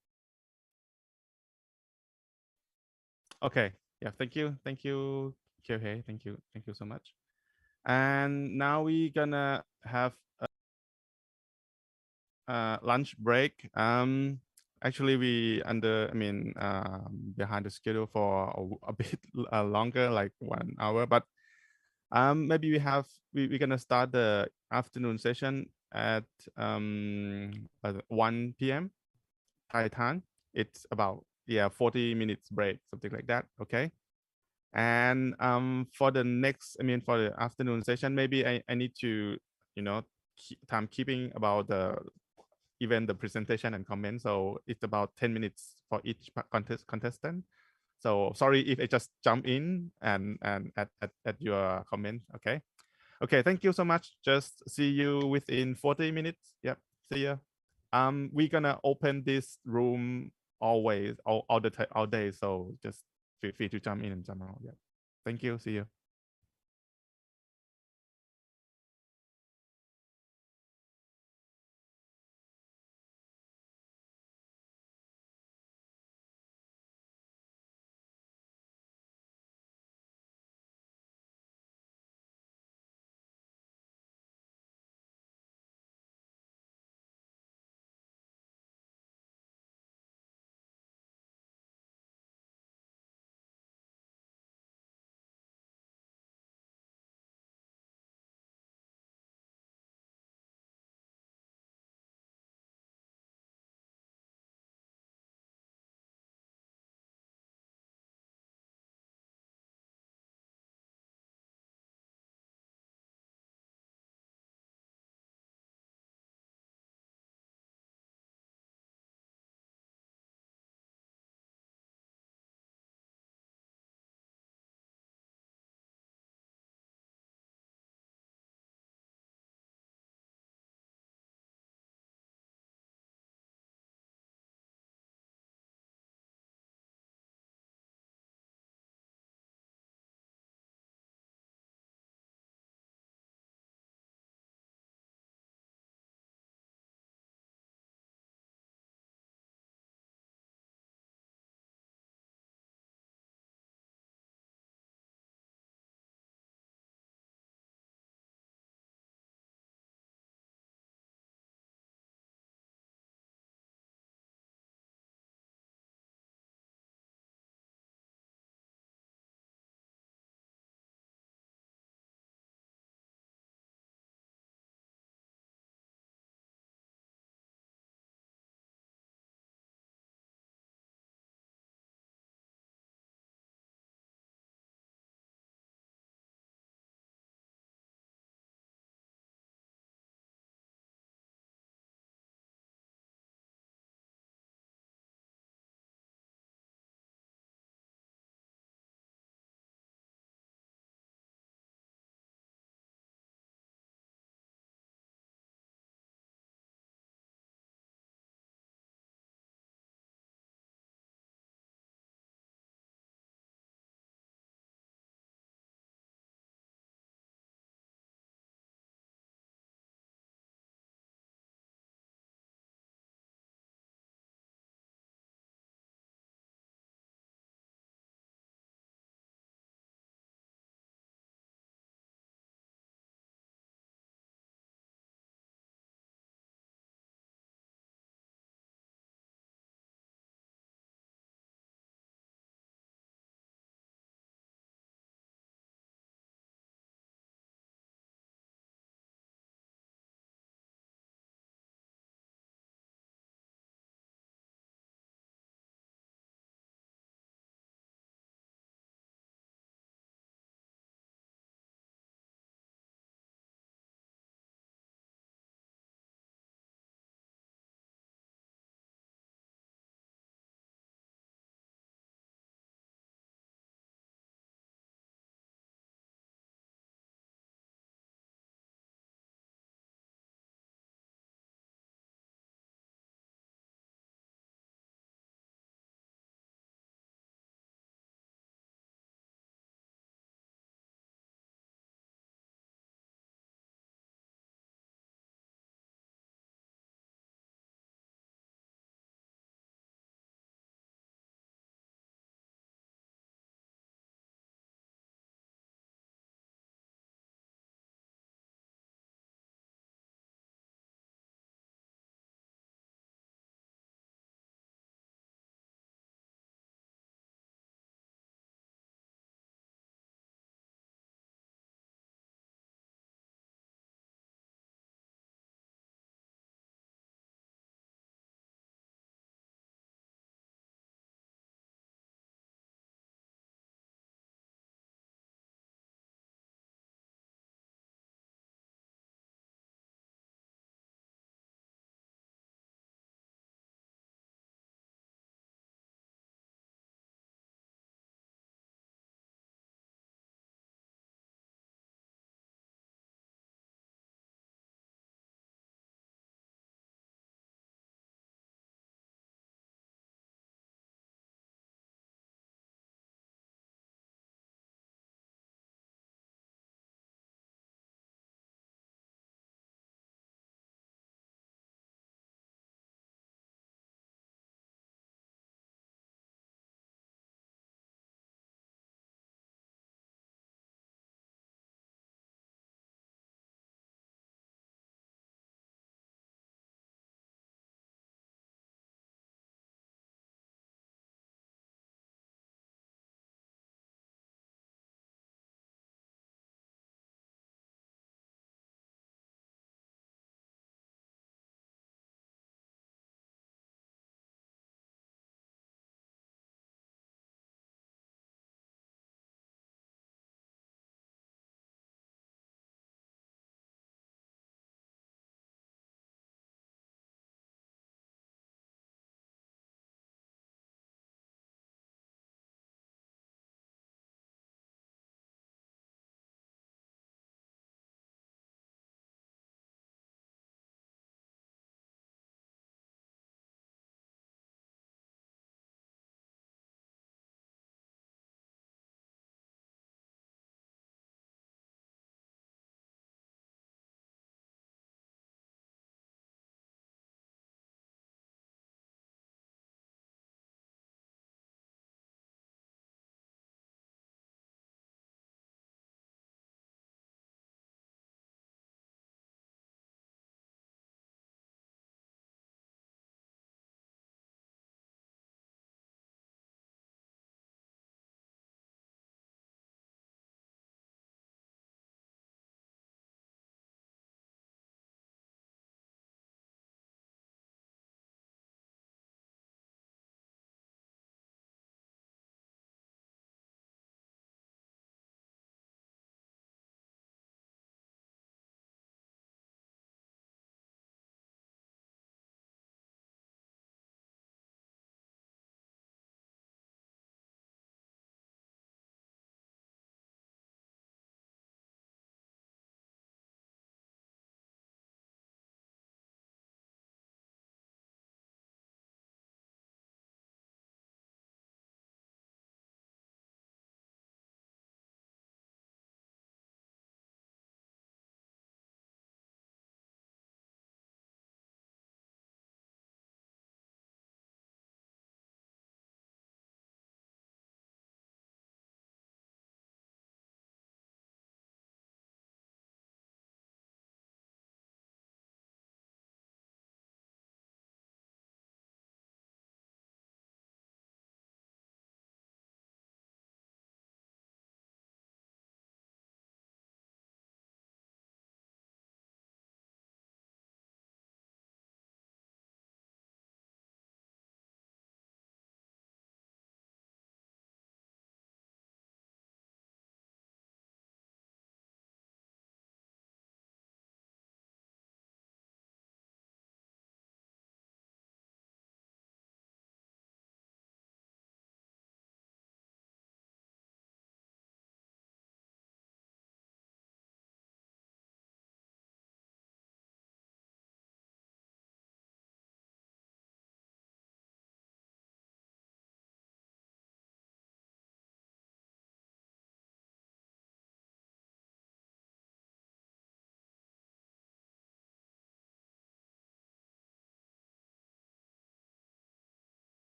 Okay, yeah, thank you. Thank you Okay, thank you so much. And now we gonna have a lunch break. Actually, we behind the schedule for a bit longer, like 1 hour, but maybe we're gonna start the afternoon session at 1 p.m. Thai time. It's about 40 minutes break, something like that. Okay. And for the next, for the afternoon session, maybe I need to, time keeping about the even the presentation and comment. So it's about 10 minutes for each contestant. So sorry if I just jump in and at your comment. Okay. Okay. Thank you so much. Just see you within 40 minutes. Yep. See you. We're gonna open this room always, all the time, all day. So just feel free to jump in and jump out. Yeah. Thank you. See you.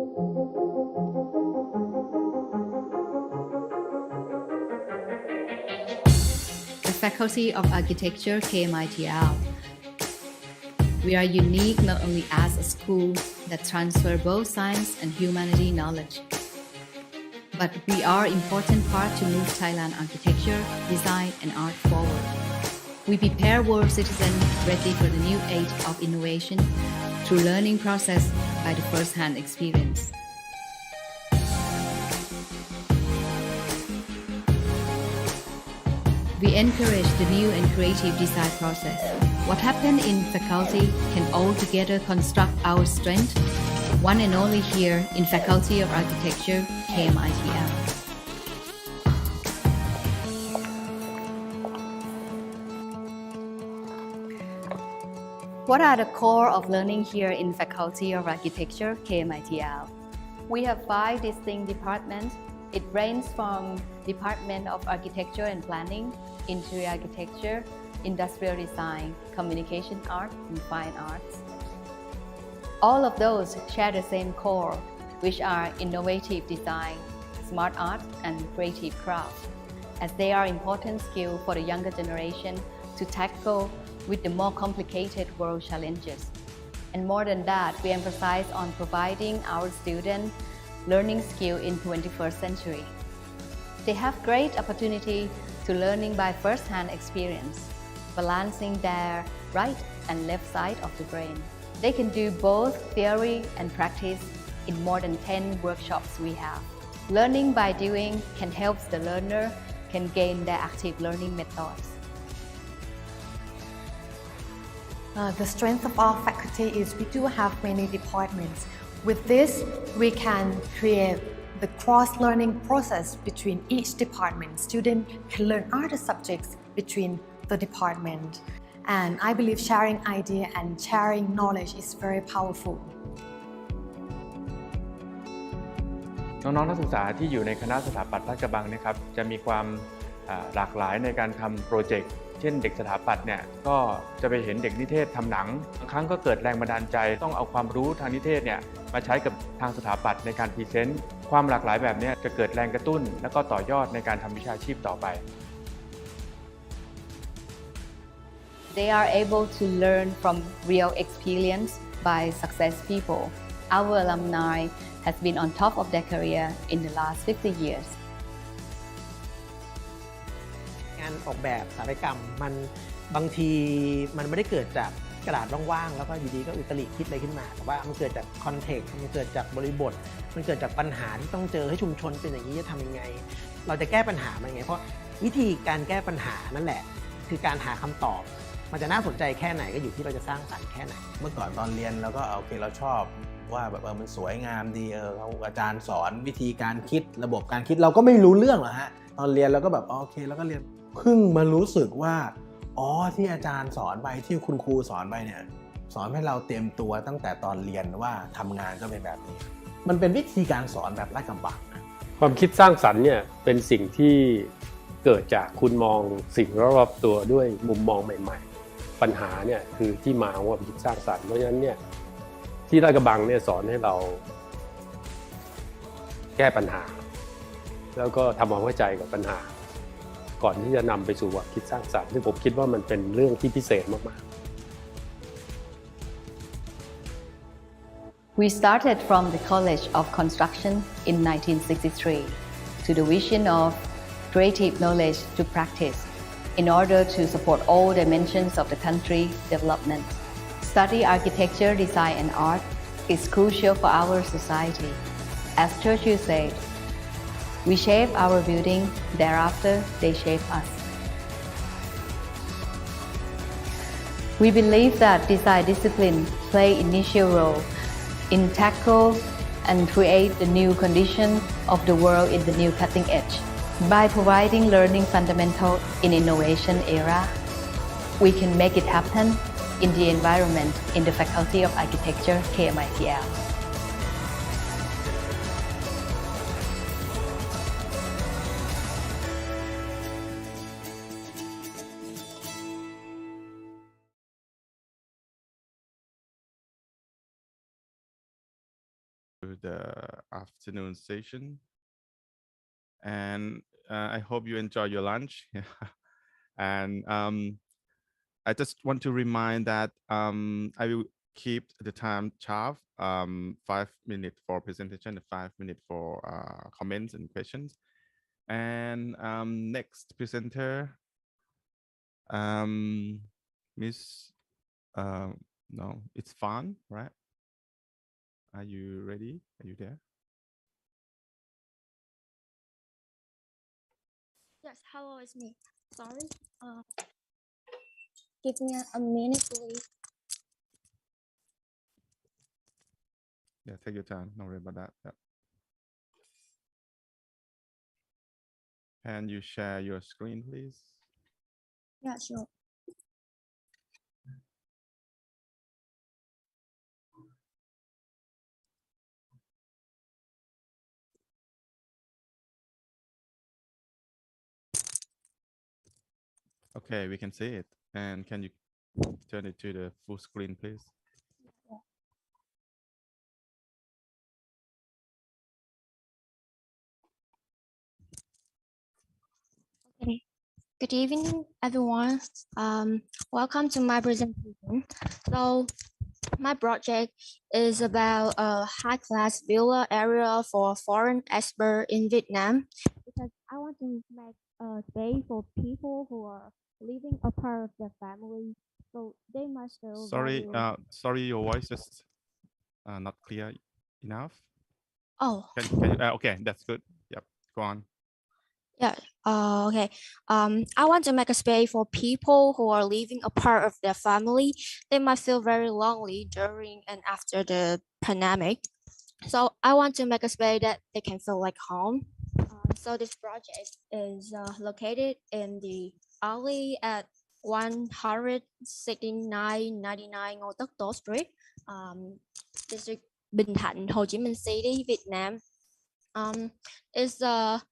The Faculty of Architecture KMITL. We are unique not only as a school that transfer both science and humanity knowledge, but we are an important part to move Thailand architecture, design, and art forward. We prepare world citizens ready for the new age of innovation through learning process by the first-hand experience. We encourage the new and creative design process. What happened in faculty can all together construct our strength, one and only here in Faculty of Architecture, KMITL. What are the core of learning here in Faculty of Architecture, KMITL? We have 5 distinct departments. It ranges from Department of Architecture and Planning, Interior Architecture, Industrial Design, Communication Art, and Fine Arts. All of those share the same core, which are innovative design, smart art, and creative craft, as they are important skills for the younger generation to tackle with the more complicated world challenges. And more than that, we emphasize on providing our students learning skill in 21st century. They have great opportunity to learning by first-hand experience, balancing their right and left side of the brain. They can do both theory and practice in more than 10 workshops we have. Learning by doing can help the learner can gain their active learning methods. The strength of our faculty is we do have many departments. With this, we can create the cross-learning process between each department. Students can learn other subjects between the department. And I believe sharing idea and sharing knowledge is very powerful. น้องๆนักศึกษาที่อยู่ในคณะสถาปัตย์ลาดกระบังนะครับจะมีความหลากหลายในการทำโปรเจกต์เช่นเด็กสถาปัตย์เนี่ยก็จะไปเห็นเด็กนิเทศทำหนังบางครั้งก็เกิดแรงบันดาลใจต้องเอาความรู้ทางนิเทศเนี่ยมาใช้กับทางสถาปัตย์ในการพรีเซนต์ความหลากหลายแบบนี้จะเกิดแรงกระตุ้นและก็ต่อยอดในการทำวิชาชีพต่อไป They are able to learn from real experience by success people. Our alumni has been on top of their career in the last 50 years. งานออกแบบสถาปัตยกรรมมันบางทีมันไม่ได้เกิดจากกระดาษว่างๆแล้วก็อยู่ดีก็อุตริคิดอะไรขึ้นมาแต่ว่ามันเกิดจากคอนเทกต์มันเกิดจากบริบทมันเกิดจากปัญหาที่ต้องเจอให้ชุมชนเป็นอย่างนี้จะทำยังไงเราจะแก้ปัญหามันยังไงเพราะวิธีการแก้ปัญหานั่นแหละคือการหาคำตอบมันจะน่าสนใจแค่ไหนก็อยู่ที่เราจะสร้างสรรค์แค่ไหนเมื่อก่อนตอนเรียนเราก็โอเคเราชอบว่าแบบมันสวยงามดีเขาอาจารย์สอนวิธีการคิดระบบการคิดเราก็ไม่รู้เรื่องหรอกฮะตอนเรียนเราก็แบบโอเคเราก็เรียนเพิ่งมารู้สึกว่าอ๋อที่อาจารย์สอนไปที่คุณครูสอนไปเนี่ยสอนให้เราเตรียมตัวตั้งแต่ตอนเรียนว่าทำงานก็เป็นแบบนี้มันเป็นวิธีการสอนแบบลาดกระบังความคิดสร้างสรรค์เนี่ยเป็นสิ่งที่เกิดจากคุณมองสิ่งรอบๆตัวด้วยมุมมองใหม่ๆปัญหาเนี่ยคือที่มาของความคิดสร้างสรรค์เพราะฉะนั้นเนี่ยที่ลาดกระบังเนี่ยสอนให้เราแก้ปัญหาแล้วก็ทำความเข้าใจกับปัญหาก่อนที่จะนำไปสู่ความคิดสร้างสรรค์ซึ่งผมคิดว่ามันเป็นเรื่องที่พิเศษมากๆ We started from the College of Construction in 1963 to the vision of creative knowledge to practice in order to support all dimensions of the country's development. Study architecture, design, and art is crucial for our society. As Churchill said, we shape our building, thereafter they shape us. We believe that design discipline play initial role in tackle and create the new condition of the world in the new cutting edge. By providing learning fundamental in innovation era, we can make it happen in the environment in the Faculty of Architecture, KMITL. the afternoon session. And I hope you enjoy your lunch. And I just want to remind that I will keep the time sharp, 5 minutes for presentation, 5 minutes for comments and questions. And next presenter, Miss, no, it's fun, right? Are you ready? Are you there? Yes, hello, it's me. Sorry. Give me a minute, please. Yeah, take your time. Don't worry about that. Yeah. Can you share your screen, please? Yeah, sure. Okay, we can see it. And can you turn it to the full screen, please? Okay. Good evening, everyone. Welcome to my presentation. So, my project is about a high-class villa area for foreign experts in Vietnam because I want to make a space for people who are living apart of their family, so they must feel Sorry, valued. sorry, your voice is not clear enough. Oh. Can you? Okay, that's good. Yep, go on. Yeah. Okay. I want to make a space for people who are living apart of their family. They might feel very lonely during and after the pandemic. So I want to make a space that they can feel like home. So this project is located in the alley at 16999 Ngô Tất Tố Street, district Bình Thạnh, Hồ Chí Minh City, Vietnam. It's a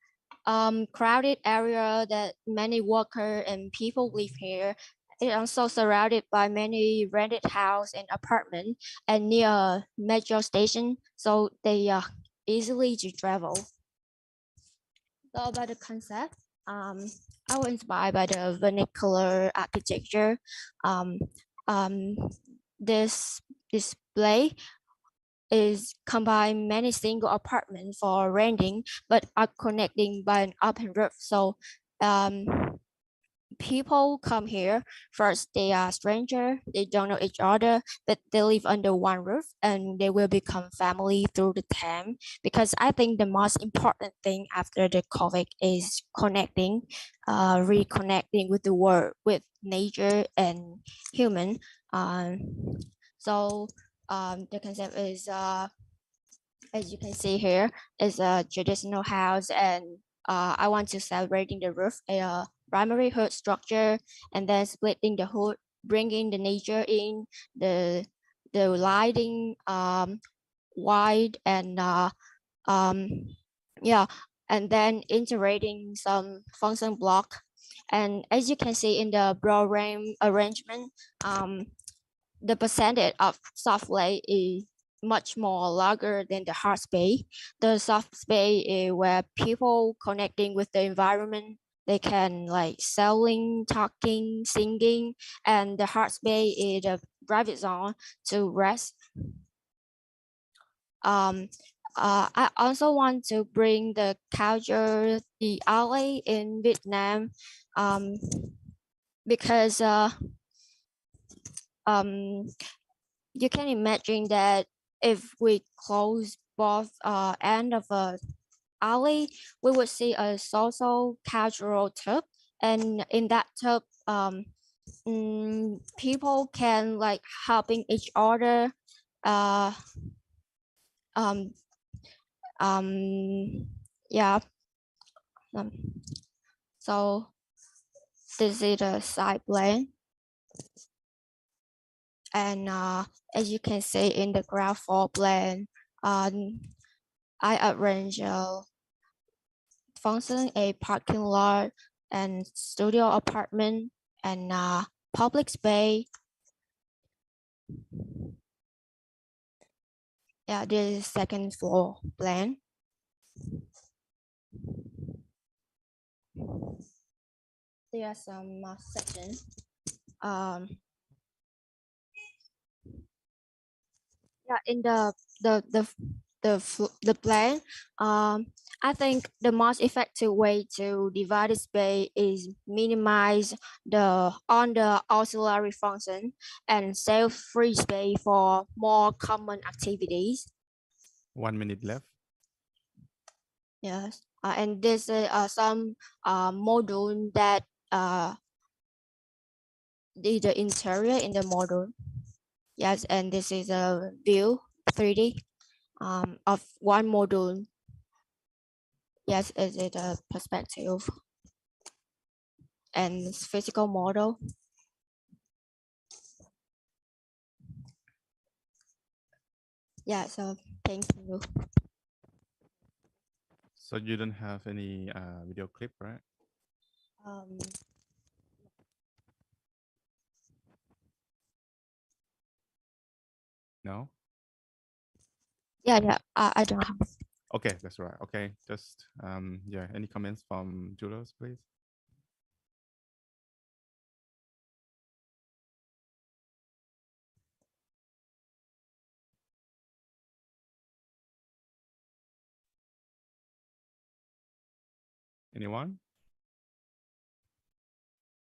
crowded area that many workers and people live here. It's also surrounded by many rented house and apartment and near a metro station, so they are easily to travel. So about the concept, I was inspired by the vernacular architecture. This display is combine many single apartments for renting, but are connecting by an open roof. So people come here. First, they are stranger. They don't know each other, but they live under one roof, and they will become family through the time. Because I think the most important thing after the COVID is connecting, reconnecting with the world, with nature and human. So the concept is, as you can see here, is a traditional house, and I want to celebrating the roof, a primary hood structure, and then splitting the hood, bringing the nature in, the lighting wide, and yeah, and then integrating some function block. And as you can see in the broad frame arrangement, the percentage of soft layer is much more larger than the hard space. The soft space is where people connecting with the environment. They can like selling, talking, singing, and the hard space is the private zone to rest. I also want to bring the culture, the alley in Vietnam, because you can imagine that if we close both end of a alley, we would see a social cultural tube, and in that tube, people can like helping each other. Um, yeah. So this is a side plan. And as you can see in the ground floor plan, I arrange function a parking lot and studio apartment and public space. Yeah, this is second floor plan. There are some sections. Yeah, in the plan, I think the most effective way to divide the space is minimize the auxiliary function and save free space for more common activities. 1 minute left. Yes, and this is some module that the interior in the module. Yes, and this is a view 3D of one module. Yes, is it a perspective and physical model? Yeah, so thank you. So you don't have any video clip, right? No? Yeah, I don't have. Okay, that's right. Okay, just yeah, any comments from Julius, please? Anyone?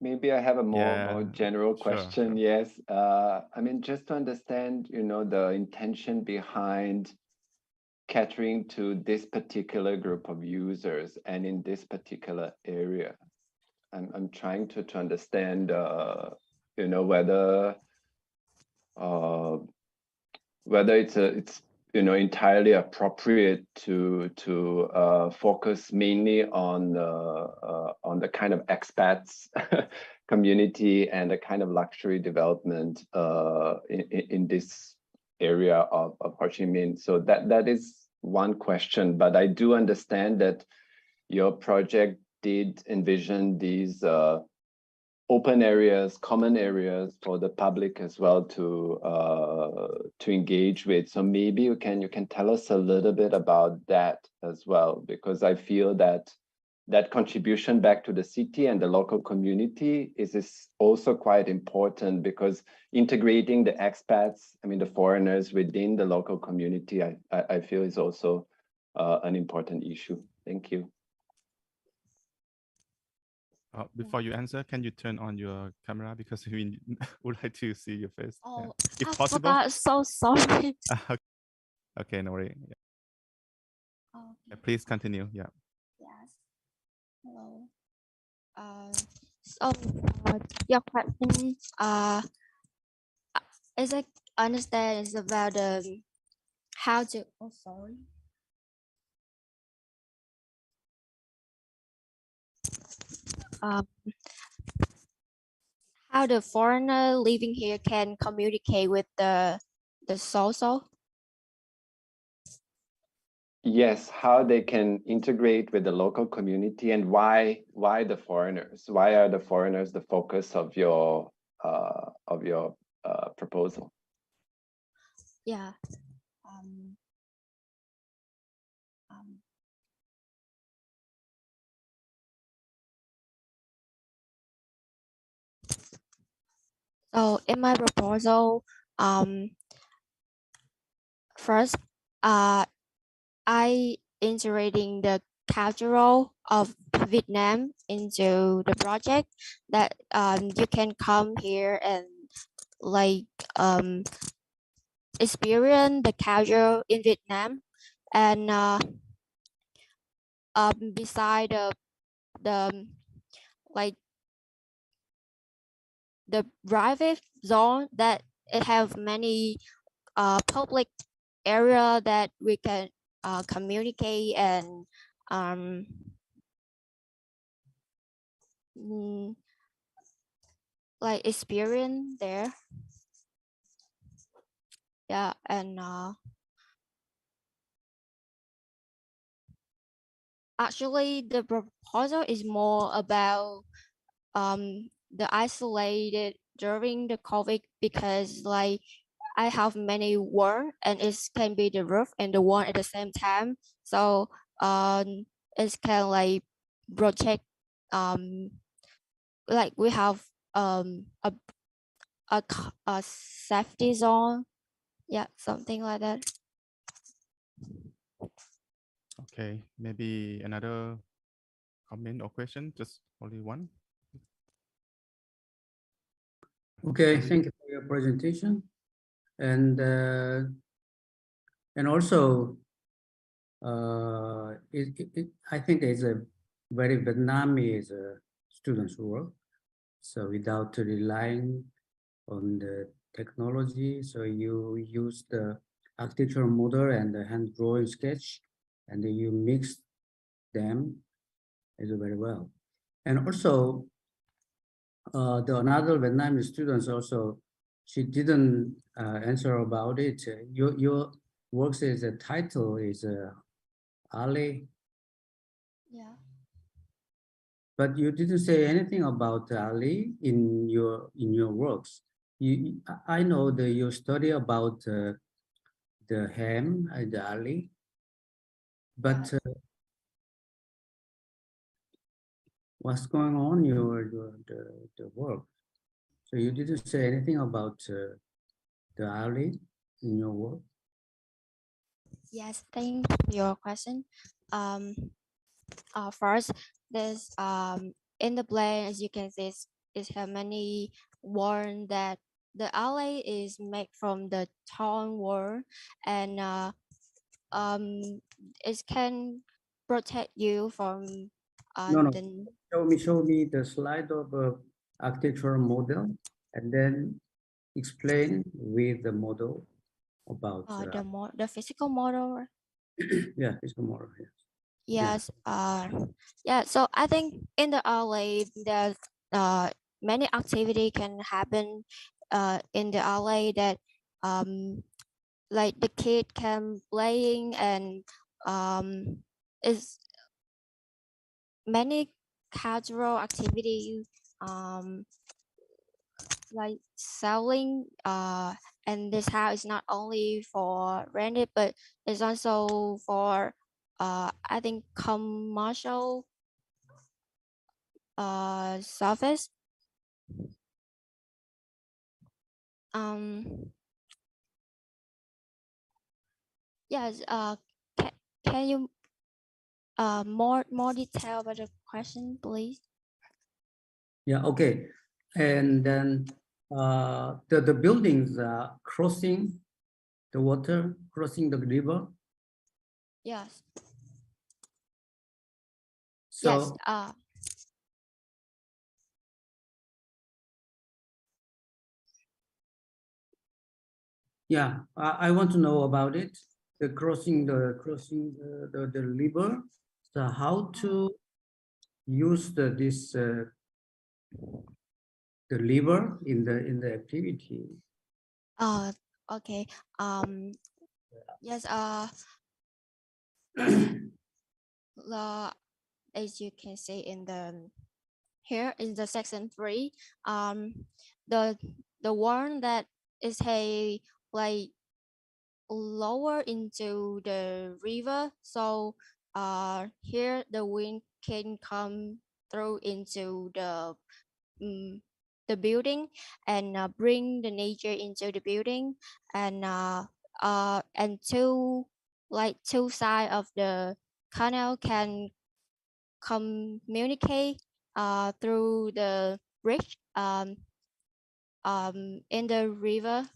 Maybe I have a more general sure, question. sure. Yes. I mean, just to understand, the intention behind catering to this particular group of users and in this particular area. I'm trying to understand, whether it's entirely appropriate to focus mainly on the kind of expats community and the kind of luxury development in this area of Ho Chi Minh. So that is one question, but I do understand that your project did envision these open areas, common areas for the public as well to engage with. So maybe you can tell us a little bit about that as well, because I feel that contribution back to the city and the local community is also quite important, because integrating the expats, I mean the foreigners within the local community, I feel is also an important issue. Thank you. Before you answer, can you turn on your camera, because we would like to see your face? Oh, if I possible. forgot. So sorry. Okay, no worry. Yeah. Okay. Yeah, please continue. Yeah. Yes. Hello. So your question as I understand is about how to. Oh, sorry. How the foreigner living here can communicate with the social. Yes, how they can integrate with the local community, and why the foreigners? Why are the foreigners the focus of your proposal? Yeah. So in my proposal, first, I integrating the cultural of Vietnam into the project, that you can come here and like experience the culture in Vietnam, and beside the like the private zone, that it have many public area that we can communicate and like experience there. Yeah, and actually the proposal is more about the isolated during the COVID, because like I have many walls, and it can be the roof and the wall at the same time. So it can like protect like we have a safety zone. Yeah, something like that. Okay, maybe another comment or question, just only one. Okay, thank you for your presentation. And also, I think it's a very Vietnamese students' work. So without relying on the technology, so you use the architectural model and the hand drawing sketch, and then you mix them very well. And also, the another Vietnamese students also, she didn't answer about it. Your works is a title is Ali. Yeah. But you didn't say anything about Ali in your works. I know that you study about the ham and the Ali, but what's going on in the work? So you didn't say anything about the Ali in your work. Yes, thank you for your question. First, there's in the plan, as you can see, it have many worn that the alley is made from the torn wool, and it can protect you from No, no. the Show me the slide of architectural model, and then explain with the model about the physical model. yeah, physical model. Yes. Yes. Yeah. So I think in the alley, there's many activity can happen in the alley that like the kid can playing and is many cultural activity like selling and this house is not only for rented but it's also for I think commercial service. Yes, can you more detail about the question, please? Yeah, okay. And then the buildings are crossing the water, crossing the river. Yes. So yes. Yeah, I want to know about it. The crossing the river. So how to use this the river in the activity? Okay. Yes. As you can see in the here in the section 3, the one that is a like lower into the river, so here the wind can come through into the building and bring the nature into the building, and two sides of the canal can communicate through the bridge in the river.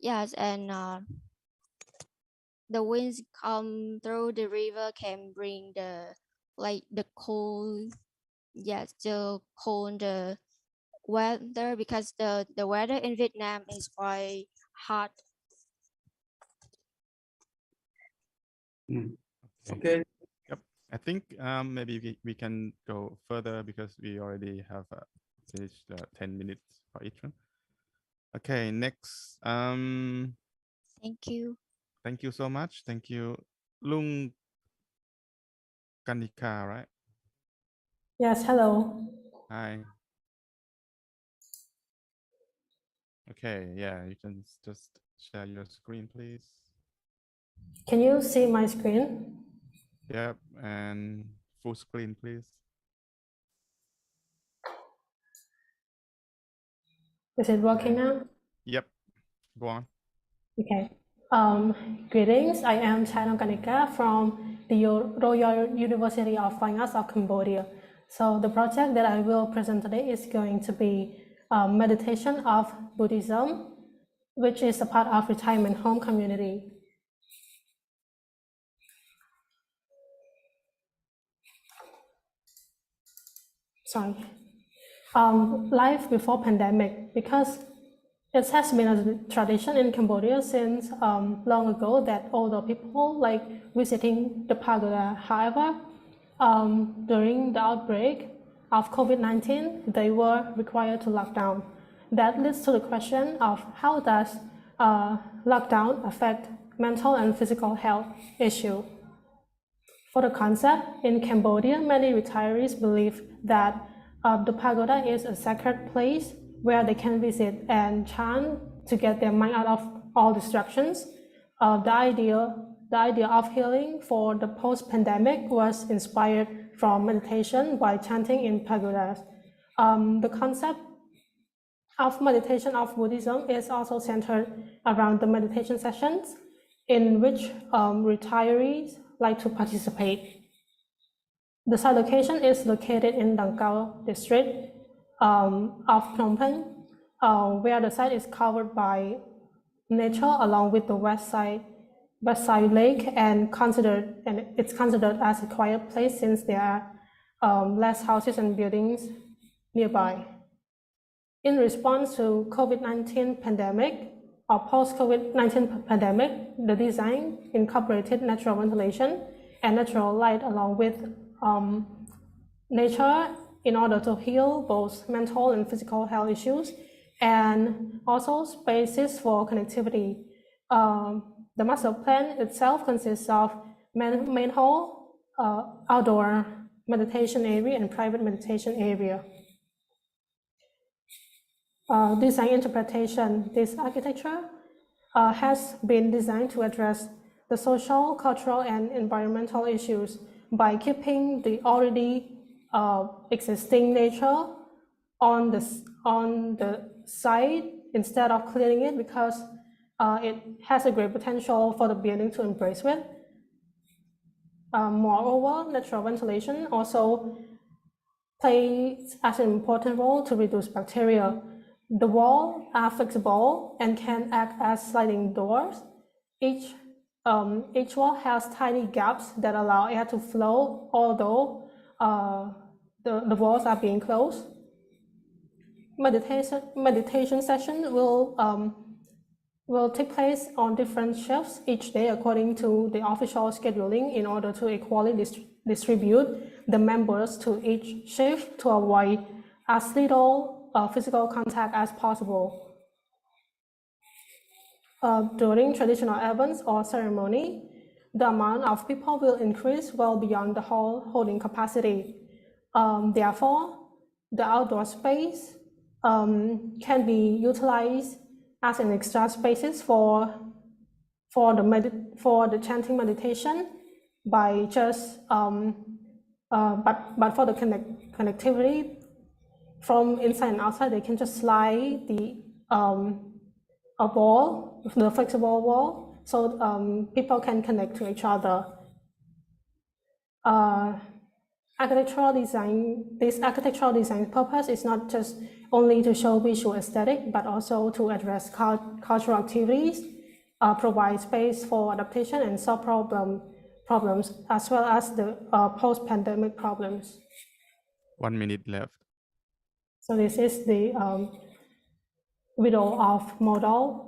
Yes, and the winds come through the river can bring the cold. Yes, the cold the weather, because the weather in Vietnam is quite hot. Okay. Yep. I think maybe we can go further because we already have finished 10 minutes for each one. Okay, next. Thank you. Thank you so much. Thank you. Lung Kanika, right? Yes, hello. Hi. Okay, yeah, you can just share your screen, please. Can you see my screen? Yep, and full screen, please. Is it working now? Yep, go on. Okay. Greetings. I am Chairong Kanika from the Royal University of Fine Arts of Cambodia. So the project that I will present today is going to be meditation of Buddhism, which is a part of retirement home community. Sorry. Life before pandemic, because it has been a tradition in Cambodia since long ago that older people like visiting the pagoda. However, during the outbreak of COVID-19, they were required to lock down. That leads to the question of how does lockdown affect mental and physical health issue. For the concept, in Cambodia, many retirees believe that the pagoda is a sacred place where they can visit and chant to get their mind out of all distractions. The idea of healing for the post-pandemic was inspired from meditation by chanting in pagodas. The concept of meditation of Buddhism is also centered around the meditation sessions in which retirees like to participate. The site location is located in Dangkao district of Phnom Penh, where the site is covered by nature along with the west side lake, and it's considered as a quiet place since there are less houses and buildings nearby. In response to COVID-19 pandemic or post-COVID-19 pandemic, the design incorporated natural ventilation and natural light along with nature in order to heal both mental and physical health issues, and also spaces for connectivity. The master plan itself consists of main hall, outdoor meditation area, and private meditation area. Design interpretation. This architecture has been designed to address the social, cultural, and environmental issues by keeping the already existing nature on the site instead of clearing it, because it has a great potential for the building to embrace with. Moreover, natural ventilation also plays as an important role to reduce bacteria. The walls are flexible and can act as sliding doors. Each wall has tiny gaps that allow air to flow, although the walls are being closed. Meditation session will take place on different shifts each day according to the official scheduling in order to equally distribute the members to each shift to avoid as little physical contact as possible. During traditional events or ceremony, the amount of people will increase well beyond the hall holding capacity. Therefore, the outdoor space can be utilized as an extra spaces for the chanting meditation by just but for the connectivity from inside and outside, they can just slide a wall, the flexible wall, so people can connect to each other. Architectural design, this architectural design purpose is not just only to show visual aesthetic, but also to address cultural activities, provide space for adaptation and solve problems, as well as the post-pandemic problems. 1 minute left. So this is the video of model.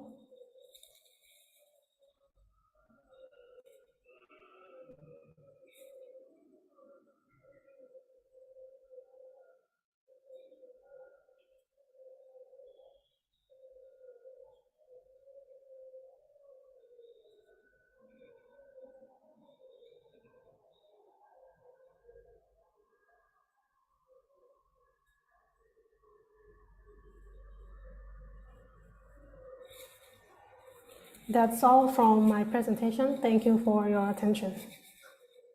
That's all from my presentation. Thank you for your attention.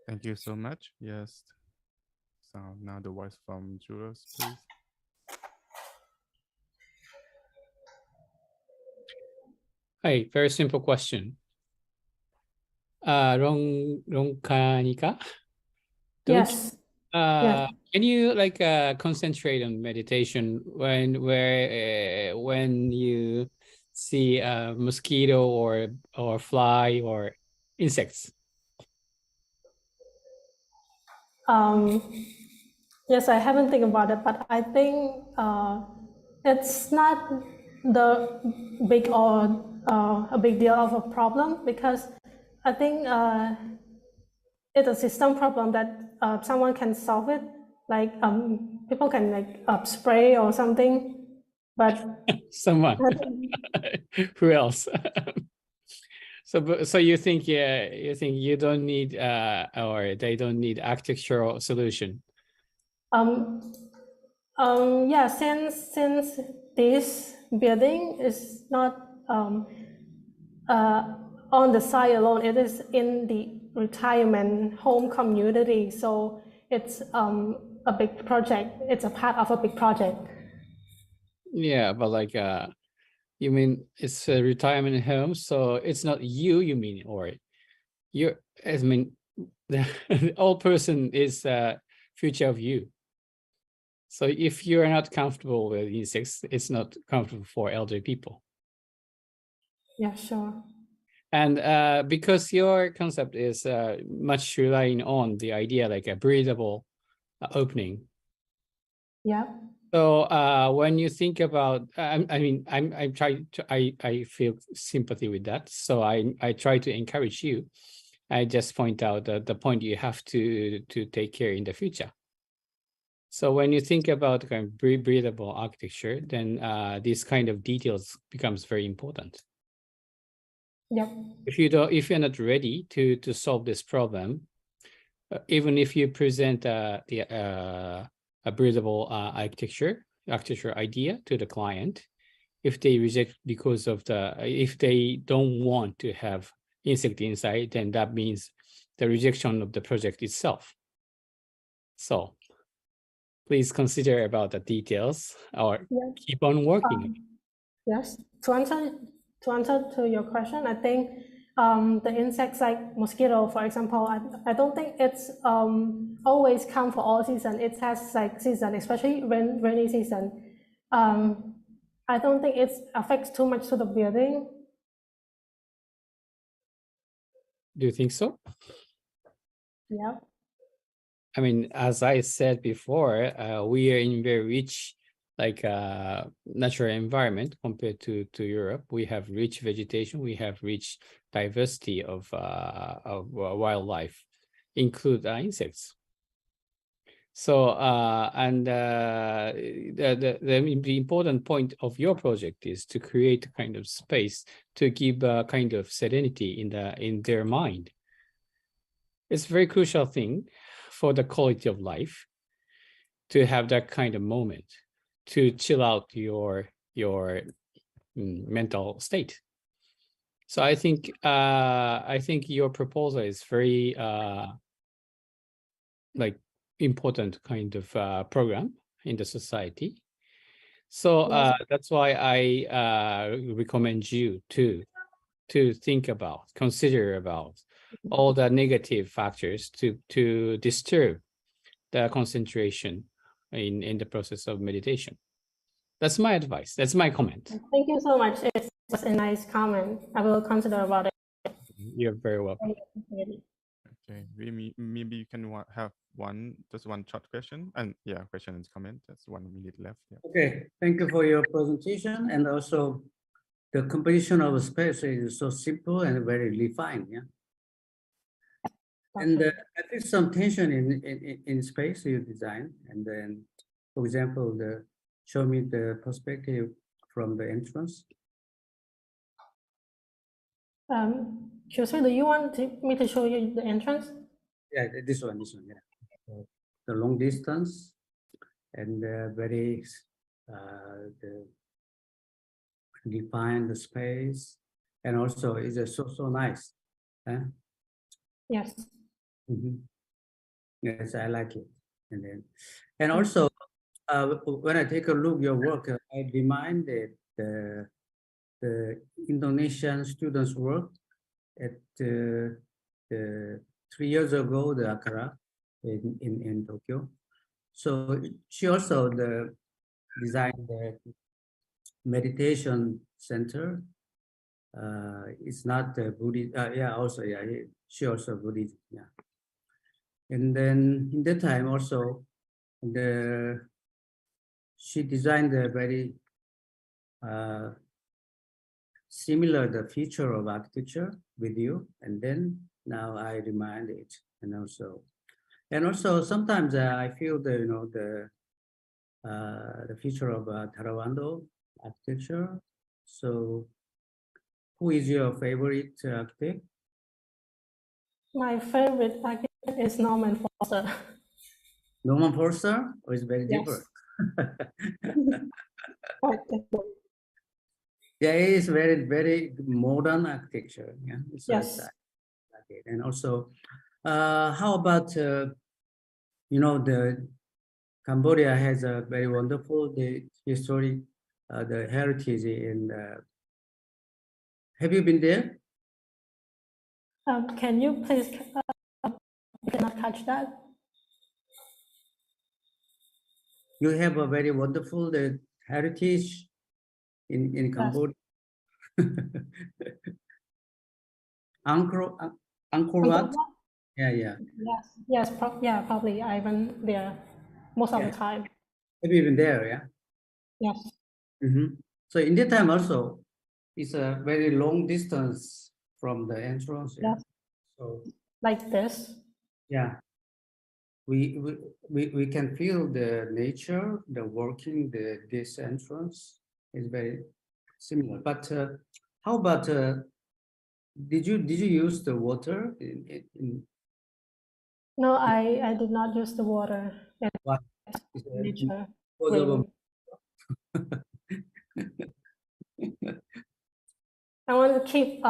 Thank you so much. Yes. So now the voice from Julius, please. Hi, very simple question. Ronkanika? Yes. Yes. Can you like concentrate on meditation when you see a mosquito or fly or insects? Yes, I haven't think about it, but I think it's not the big or a big deal of a problem, because I think it's a system problem that someone can solve it. Like people can like spray or something, but Someone. Who else? So you think you don't need or they don't need architectural solution? Yeah, since this building is not on the site alone, it is in the retirement home community, so it's a big project. It's a part of a big project. Yeah, but like you mean it's a retirement home, so it's not you mean, or you're, I mean, the old person is future of you. So if you're not comfortable with insects, it's not comfortable for elderly people. Yeah, sure. And because your concept is much relying on the idea like a breathable opening. Yeah. So when you think about, I'm trying to, I feel sympathy with that. So I try to encourage you. I just point out the point you have to take care in the future. So when you think about kind of breathable architecture, then these kind of details becomes very important. Yeah. If you're not ready to solve this problem, even if you present a breathable architecture idea to the client, if they reject because of if they don't want to have insect inside, then that means the rejection of the project itself. So please consider about the details or keep on working. Yes, to answer to your question, I think the insects like mosquito, for example, I don't think it's always come for all season. It has like season, especially rainy season. I don't think it affects too much to the building. Do you think so? Yeah. I mean, as I said before, we are in very rich, like natural environment compared to Europe. We have rich vegetation. We have rich diversity of wildlife, include insects. So the important point of your project is to create a kind of space to give a kind of serenity in their mind. It's a very crucial thing for the quality of life to have that kind of moment to chill out your mental state. So I think your proposal is very like important kind of program in the society. So that's why I recommend you to consider about all the negative factors to disturb the concentration in the process of meditation. That's my advice. That's my comment. Thank you so much. It's just a nice comment. I will consider about it. You're very welcome. Okay, maybe you can have just one short question, and question and comment. That's 1 minute left. Yeah. Okay, thank you for your presentation, and also the composition of the space is so simple and very refined. Yeah. And I think some tension in space you design, and then, for example, show me the perspective from the entrance. Jose, do you want me to show you the entrance? Yeah, this one, yeah. The long distance and very define the space, and also it's so nice. Yes. Yes, I like it. And also, when I take a look at your work, I reminded the Indonesian students' work at the 3 years ago, the Accra in Tokyo. So she also designed the meditation center. It's not the Buddhist. She also Buddhist. Yeah. And then in that time also, she designed a very similar the feature of architecture with you, and then now I remind it, and also sometimes I feel the feature of Tarawando architecture. So, who is your favorite architect? My favorite architect is Norman Foster. Norman Foster, or is very Yes. different? Quite different. Yeah, it is very modern architecture. Yeah, so Yes. And also, how about the Cambodia has a very wonderful history, the heritage in. Have you been there? Can you please? I cannot catch that. You have a very wonderful heritage in Cambodia. Angkor Wat. Yeah. Yes. Probably I went there most of the time. Have you been there? Yeah. Yes. So in that time also, it's a very long distance from the entrance. Yeah. Yes. So like this. Yeah. We can feel the nature, the working, this entrance is very similar. But how about did you use the water in No, I did not use the water. Why? Nature. Because of I want to keep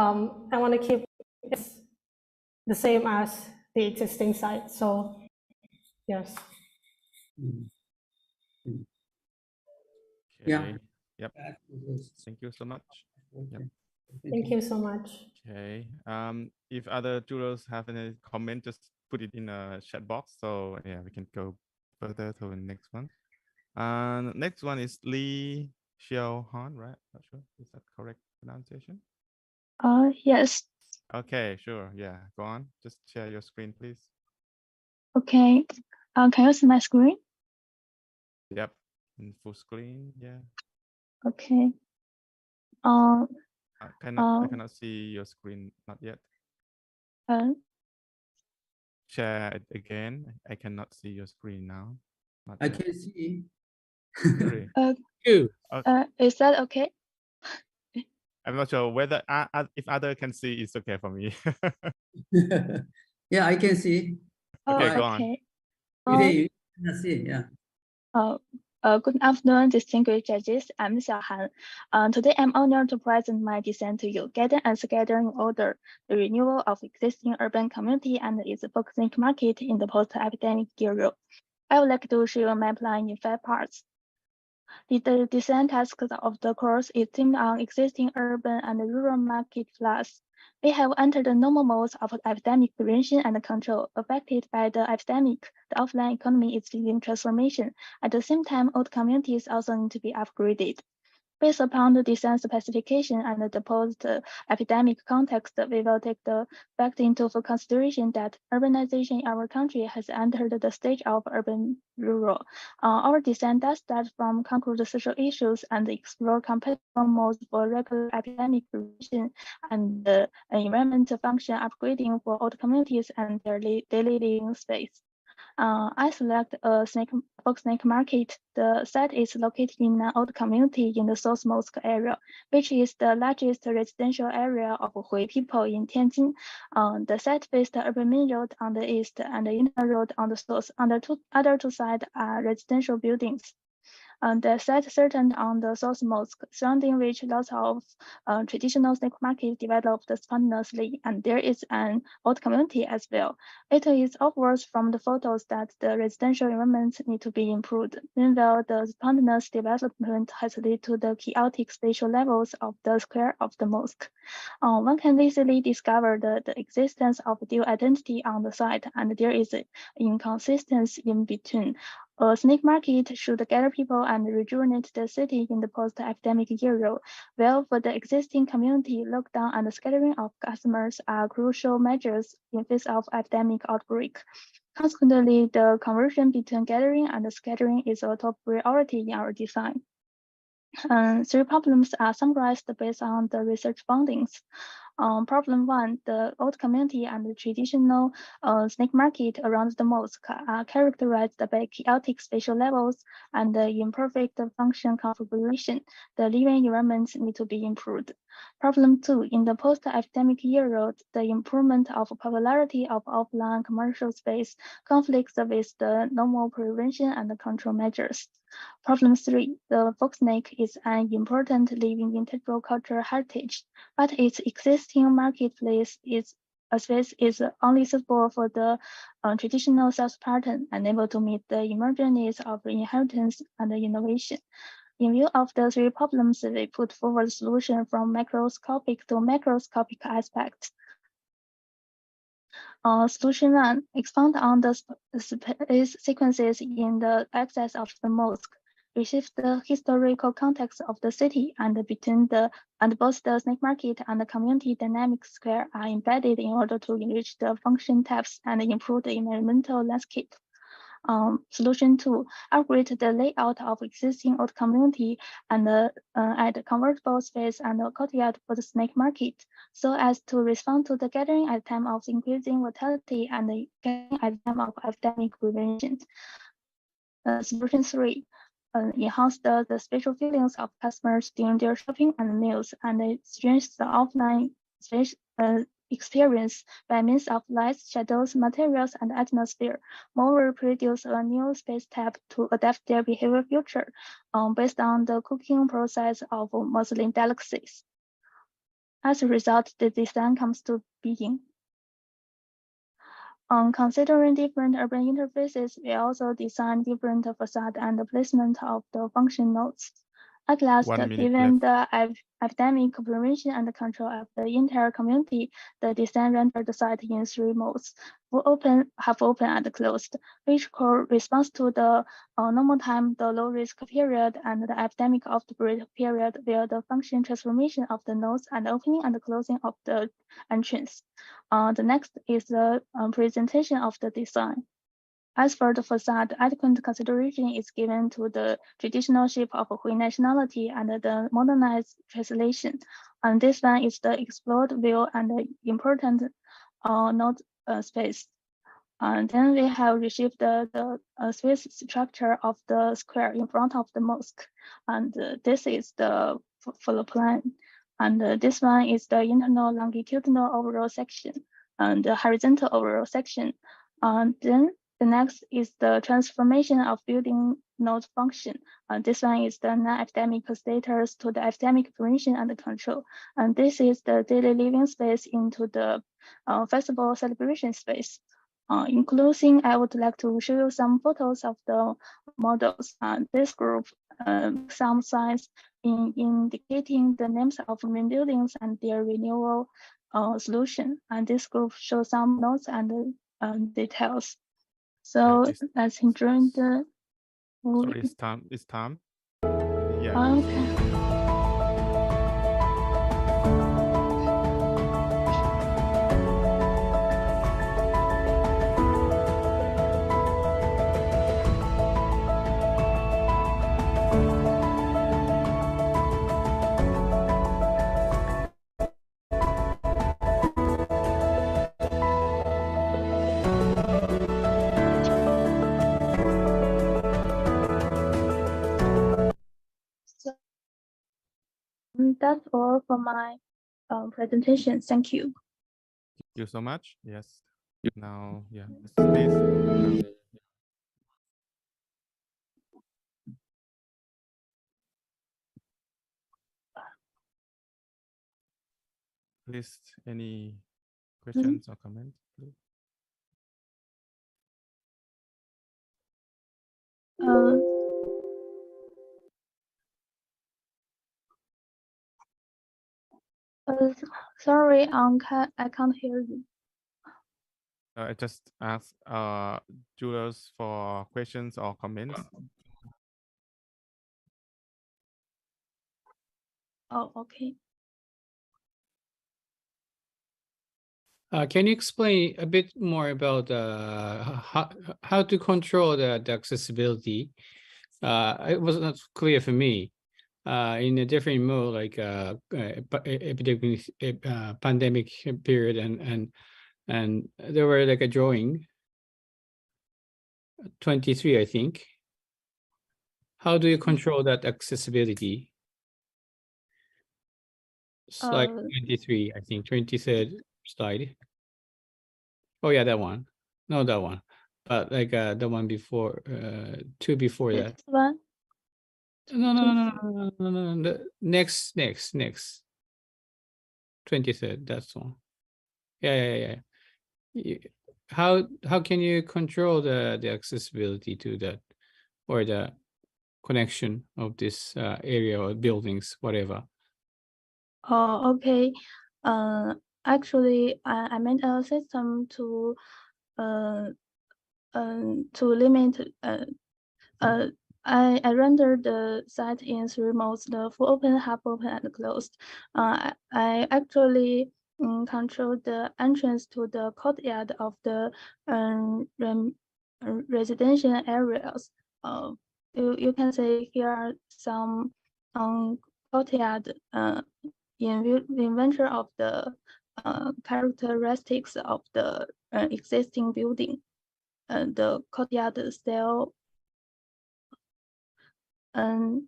it the same as the existing site. So yes. Yeah. Yep. Thank you so much. Yep. Thank you so much. Okay. If other jurors have any comment, just put it in a chat box. So yeah, we can go further to the next one. Next one is Lee Xiao Han, right? Not sure. Is that correct pronunciation? Yes. Okay, sure. Yeah, go on. Just share your screen, please. Okay. Can you see my screen? Yep. In full screen. Yeah. Okay. I cannot see your screen. Not yet. Share it again. I cannot see your screen now. Not I yet. can see. Really? Is that okay? I'm not sure whether if other can see, it's okay for me. Yeah, I can see. Okay, go okay. on. You can see, yeah. Good afternoon, distinguished judges. I'm Xiao Han. Today, I'm honored to present my dissent to you, Guiding and Gathering Order, the renewal of existing urban community and its focusing market in the post-epidemic era. I would like to share my plan in 5 parts. The design task of the course is themed on existing urban and rural market class. We have entered the normal modes of epidemic prevention and control. Affected by the epidemic, the offline economy is facing transformation. At the same time, old communities also need to be upgraded. Based upon the design specification and the post-epidemic context, we will take the fact into full consideration that urbanization in our country has entered the stage of urban-rural. Our design does start from concrete social issues and explore compatible modes for regular epidemic prevention and environmental function upgrading for old communities and their daily living space. I select a folk snake market. The site is located in an old community in the South Mosque area, which is the largest residential area of Hui people in Tianjin. The site faces the urban main road on the east and the inner road on the south. On the other two sides are residential buildings. The site certain on the source mosque, surrounding which lots of traditional snake market developed spontaneously, and there is an old community as well. It is obvious from the photos that the residential environment need to be improved. Meanwhile, the spontaneous development has led to the chaotic spatial levels of the square of the mosque. One can easily discover the existence of dual identity on the site, and there is an inconsistency in between. A snake market should gather people and rejuvenate the city in the post-epidemic era, while for the existing community, lockdown and scattering of customers are crucial measures in face of epidemic outbreak. Consequently, the conversion between gathering and scattering is a top priority in our design. Three problems are summarized based on the research findings. Problem one, the old community and the traditional snake market around the mosque are characterized by chaotic spatial levels and the imperfect function configuration. The living environments need to be improved. Problem two, in the post-epidemic era, the improvement of popularity of offline commercial space conflicts with the normal prevention and control measures. Problem three, the fox snake is an important living integral cultural heritage, but its existing marketplace space is only suitable for the traditional sales pattern, unable to meet the emerging needs of inheritance and innovation. In view of the three problems, we put forward solution from microscopic to macroscopic aspects. Solution one, expand on the space sequences in the axis of the mosque, receive the historical context of the city, and both the snake market and the community dynamic square are embedded in order to enrich the function types and improve the environmental landscape. Solution two, upgrade the layout of existing old community and add convertible space and a courtyard for the snake market, so as to respond to the gathering at time of increasing mortality and the gathering at time of epidemic prevention. Solution three, enhance the spatial feelings of customers during their shopping and meals, and strengthen the offline space experience by means of lights, shadows, materials, and atmosphere. Moreover, produce a new space type to adapt their behavior future based on the cooking process of Muslim delicacies. As a result, the design comes to being. Considering different urban interfaces, we also design different facade and the placement of the function nodes. At last, given the epidemic prevention and control of the entire community, the design rendered the site in three modes: full open, half open, and closed, which corresponds to the normal time, the low risk period, and the epidemic outbreak period, where the function transformation of the nodes and opening and closing of the entrance. The next is the presentation of the design. As for the facade, adequate consideration is given to the traditional shape of Hui nationality and the modernized translation. And this one is the explored view and the important node space. And then we have received the space structure of the square in front of the mosque. And this is the floor plan. And this one is the internal longitudinal overall section and the horizontal overall section. And then the next is the transformation of building node function. This one is the non-epidemic status to the epidemic prevention and control. And this is the daily living space into the festival celebration space. In closing, I would like to show you some photos of the models. This group some signs in indicating the names of main buildings and their renewal solution. And this group shows some notes and details. So let's enjoy the movie. Sorry, it's time. Yeah. Okay. That's all for my presentation. Thank you. Thank you so much. Yes. Now, yeah, please. Please, any questions or comments? Please? Sorry, I can't hear you. I just ask Julius for questions or comments. Oh, okay. Can you explain a bit more about how to control the accessibility? It was not clear for me. In a different mode, like epidemic, pandemic period, and there were like a drawing 23, I think. How do you control that accessibility? Slide 23, I think, 23rd slide. Oh yeah, that one. No, that one. But like the one before, two before that. This one? No. The next. 23rd, that's one. Yeah. How can you control the accessibility to that, or the connection of this area or buildings, whatever? Oh, okay. Actually, I made a system to limit. I rendered the site in 3 modes: the full open, half open, and closed. I actually control the entrance to the courtyard of the residential areas. You can see here are some courtyard inventory of the characteristics of the existing building. The courtyard style and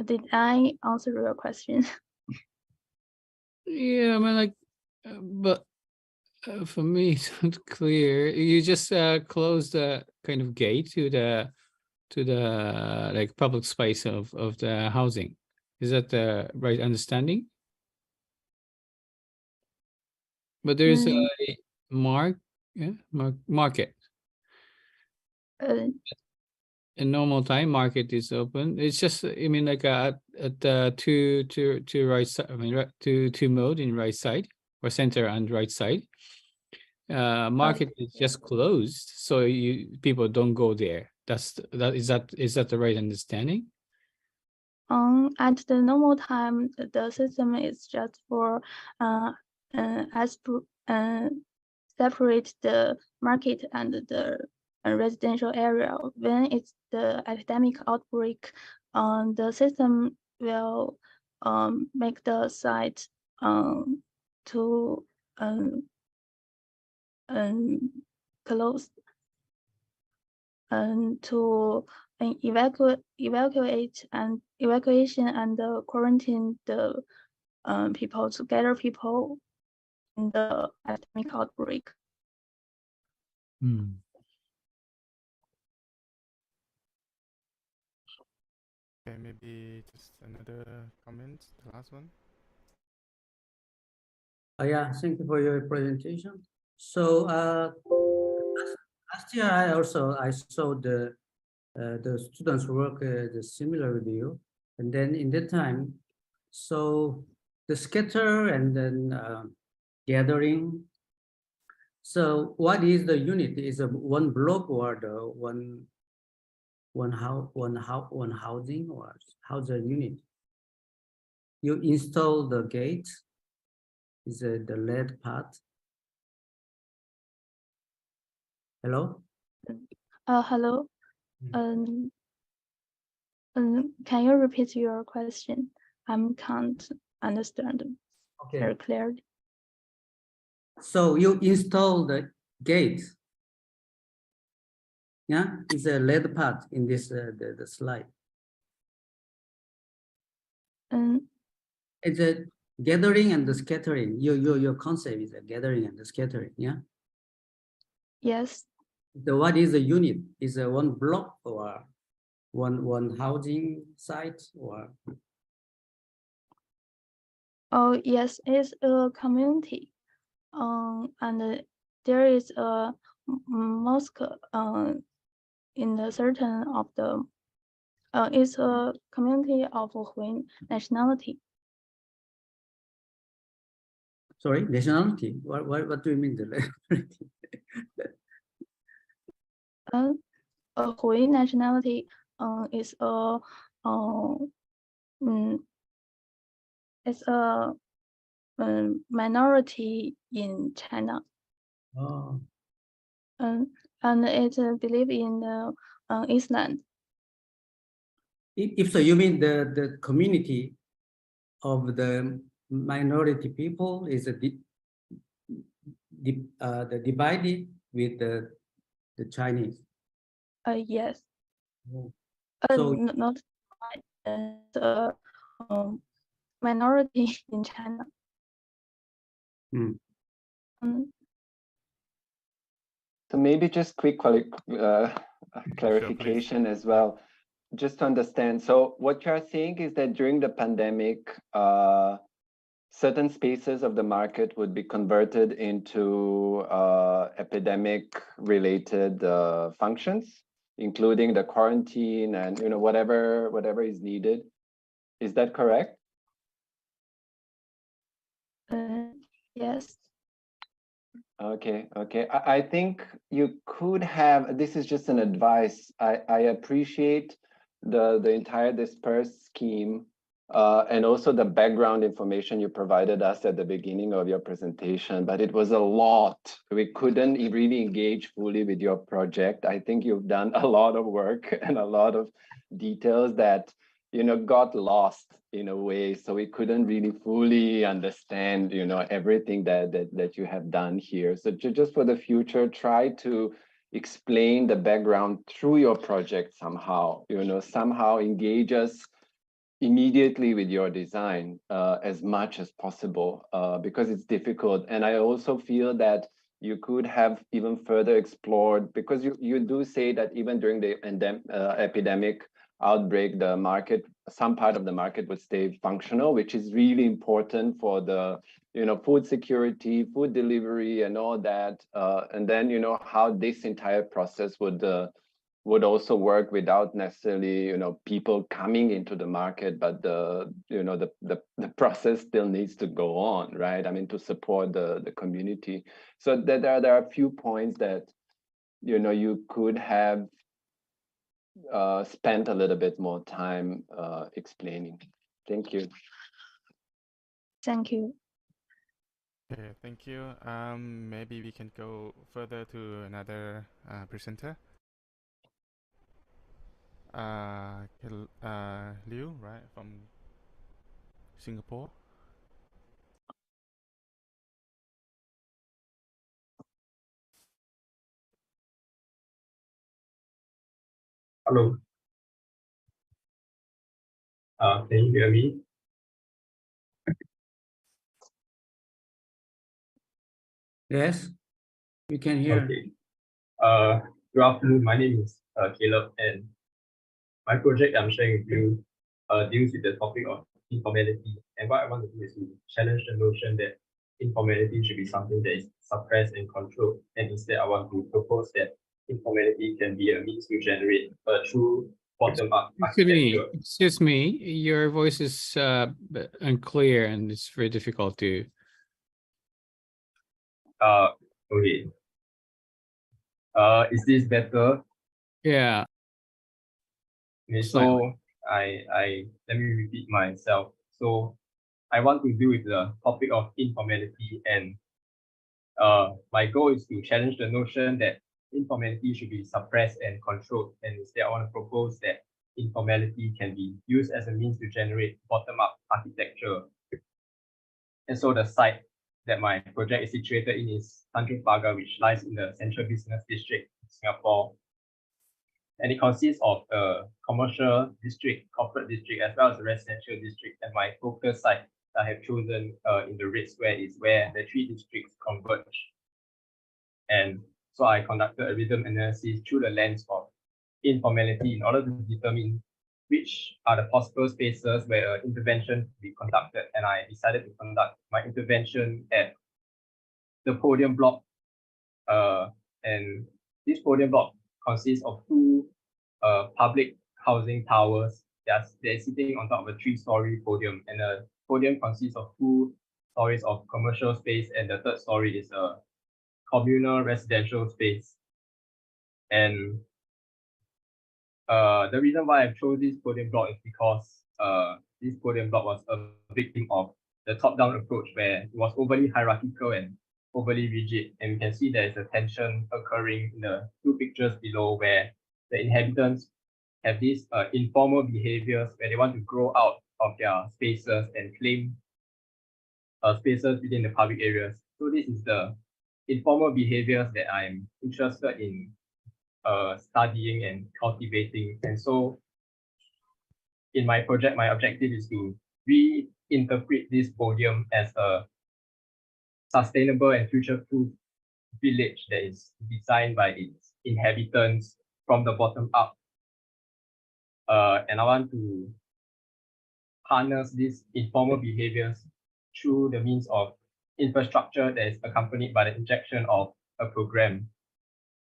did I answer your question? Yeah, I mean, like, but for me, it's not clear. You just close the kind of gate to the like public space of the housing. Is that the right understanding? But there's a market. In normal time, market is open. It's just, I mean, like at the two right side. I mean, two mode in right side, or center and right side. Market is just closed, so people don't go there. Is that the right understanding? At the normal time, the system is just for separate the market and the residential area. When it's the epidemic outbreak, the system will make the site to close and to evacuation and quarantine the people, to gather people in the epidemic outbreak. Okay, maybe just another comment, the last one. Yeah, thank you for your presentation. So last year I saw the students work the similar with you, and then in that time, so the scatter and then gathering. So what is the unit? Is a one block or the one housing, or how's the unit? You install the gate. Is the lead part? Hello. Hello. Can you repeat your question? I can't understand very clearly. So you install the gate. Yeah, it's a lead part in this the slide. It's a gathering and the scattering. Your concept is a gathering and the scattering. Yeah. Yes. So what is a unit? Is a one block or one housing site or? Oh yes, it's a community. And there is a mosque in the certain of the it's a community of Hui nationality. Sorry, nationality. What do you mean the nationality? Hui nationality is a it's a minority in China. Oh. And it believe in the Islam. If so, you mean the community of the minority people is the divided with the Chinese? Yes. Oh. Not the minority in China. So maybe just quick clarification Sure, as well, just to understand. So what you're saying is that during the pandemic, certain spaces of the market would be converted into epidemic-related functions, including the quarantine and whatever is needed. Is that correct? Yes. Okay. I think you could have, this is just an advice. I appreciate the entire dispersed scheme and also the background information you provided us at the beginning of your presentation, but it was a lot. We couldn't really engage fully with your project. I think you've done a lot of work and a lot of details that got lost in a way, so we couldn't really fully understand everything that you have done here. So just for the future, try to explain the background through your project somehow, somehow engage us immediately with your design as much as possible, because it's difficult. And I also feel that you could have even further explored, because you do say that even during the epidemic outbreak, the market, some part of the market would stay functional, which is really important for the food security, food delivery, and all that. And then how this entire process would also work without necessarily people coming into the market, but the process still needs to go on, right? I mean, to support the community. So there are a few points that you could have spent a little bit more time explaining. Thank you. Thank you. Okay, thank you. Maybe we can go further to another presenter. Liu, right, from Singapore. Hello. Can you hear me? Yes, we can hear. Okay. Good afternoon. My name is Caleb, and my project I'm sharing with you deals with the topic of informality. And what I want to do is to challenge the notion that informality should be something that is suppressed and controlled. And instead, I want to propose that informality can be a means to generate a true bottom-up architecture. Excuse me, your voice is unclear and it's very difficult to. Okay. Is this better? Yeah. Okay, so I let me repeat myself. So I want to deal with the topic of informality, and my goal is to challenge the notion that informality should be suppressed and controlled, and instead I want to propose that informality can be used as a means to generate bottom-up architecture. And so the site that my project is situated in is Tanjung Pagar, which lies in the central business district in Singapore. And it consists of a commercial district, corporate district, as well as a residential district. And my focus site I have chosen in the red square is where the three districts converge. And So I conducted a rhythm analysis through the lens of informality in order to determine which are the possible spaces where intervention to be conducted. And I decided to conduct my intervention at the podium block. And this podium block consists of two public housing towers. They're sitting on top of a 3-story podium, and the podium consists of 2 stories of commercial space, and the 3rd story is a communal residential space. And the reason why I've chosen this podium block is because this podium block was a victim of the top-down approach, where it was overly hierarchical and overly rigid. And we can see there is a tension occurring in the 2 pictures below, where the inhabitants have these informal behaviors where they want to grow out of their spaces and claim spaces within the public areas. So this is the informal behaviors that I'm interested in studying and cultivating. And so in my project, my objective is to reinterpret this podium as a sustainable and future-proof village that is designed by its inhabitants from the bottom up. And I want to harness these informal behaviors through the means of infrastructure that is accompanied by the injection of a program.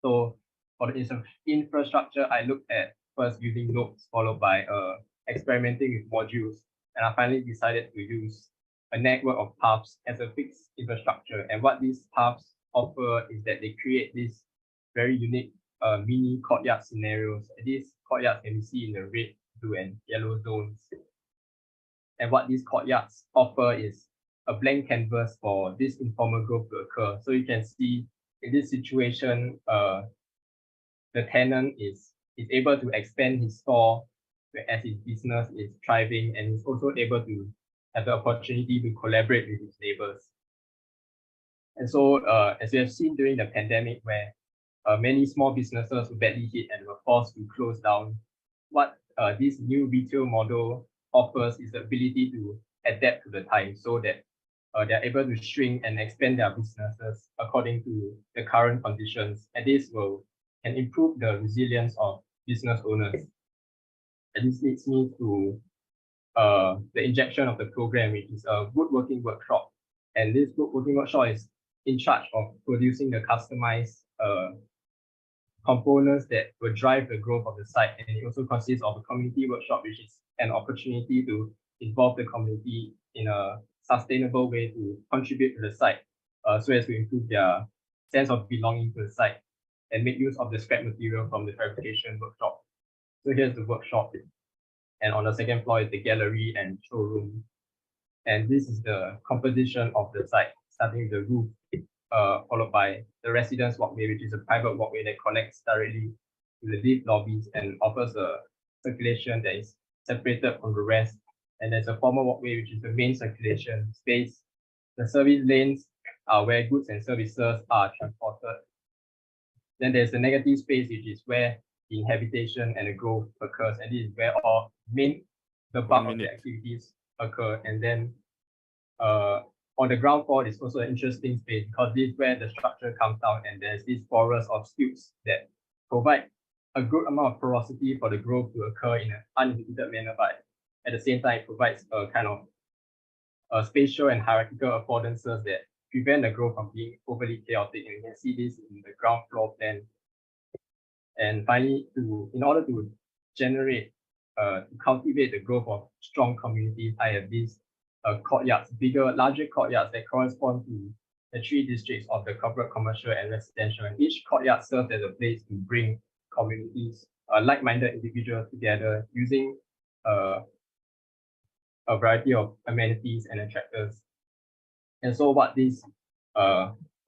So for the infrastructure, I looked at first using nodes, followed by experimenting with modules. And I finally decided to use a network of paths as a fixed infrastructure. And what these paths offer is that they create these very unique mini courtyard scenarios. And these courtyards can be seen in the red, blue, and yellow zones. And what these courtyards offer is a blank canvas for this informal growth to occur. So you can see in this situation, the tenant is able to expand his store as his business is thriving, and he's also able to have the opportunity to collaborate with his neighbors. And so, as we have seen during the pandemic, where many small businesses were badly hit and were forced to close down, what this new retail model offers is the ability to adapt to the times, so that they're able to shrink and expand their businesses according to the current conditions. And this can improve the resilience of business owners. And this leads me to the injection of the program, which is a woodworking workshop. And this woodworking workshop is in charge of producing the customized components that will drive the growth of the site. And it also consists of a community workshop, which is an opportunity to involve the community in a sustainable way to contribute to the site, so as to improve their sense of belonging to the site and make use of the scrap material from the fabrication workshop. So here's the workshop, and on the 2nd floor is the gallery and showroom. And this is the composition of the site, starting with the roof, followed by the residence walkway, which is a private walkway that connects directly to the lift lobbies and offers a circulation that is separated from the rest. And there's a formal walkway, which is the main circulation space. The service lanes are where goods and services are transported. Then there's the negative space, which is where the habitation and the growth occurs. And this is where the bulk of the activities occur. And then on the ground floor, there's also an interesting space, because this is where the structure comes down, and there's this forest of stilts that provide a good amount of porosity for the growth to occur in an uninhibited manner, but at the same time, it provides a kind of spatial and hierarchical affordances that prevent the growth from being overly chaotic. And you can see this in the ground floor plan. And finally, in order to generate, to cultivate the growth of strong communities, I have these courtyards, larger courtyards that correspond to the 3 districts of the corporate, commercial, and residential. And each courtyard serves as a place to bring communities, like-minded individuals together using a variety of amenities and attractors. And so what this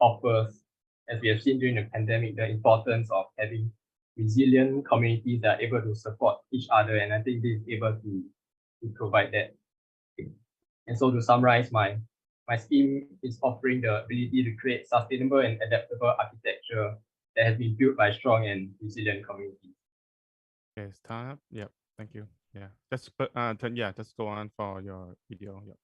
offers, as we have seen during the pandemic, the importance of having resilient communities that are able to support each other. And I think this is able to provide that. And so to summarize, my scheme is offering the ability to create sustainable and adaptable architecture that has been built by strong and resilient communities. Okay, stop. Yep, thank you. Yeah, just just go on for your video. Yep.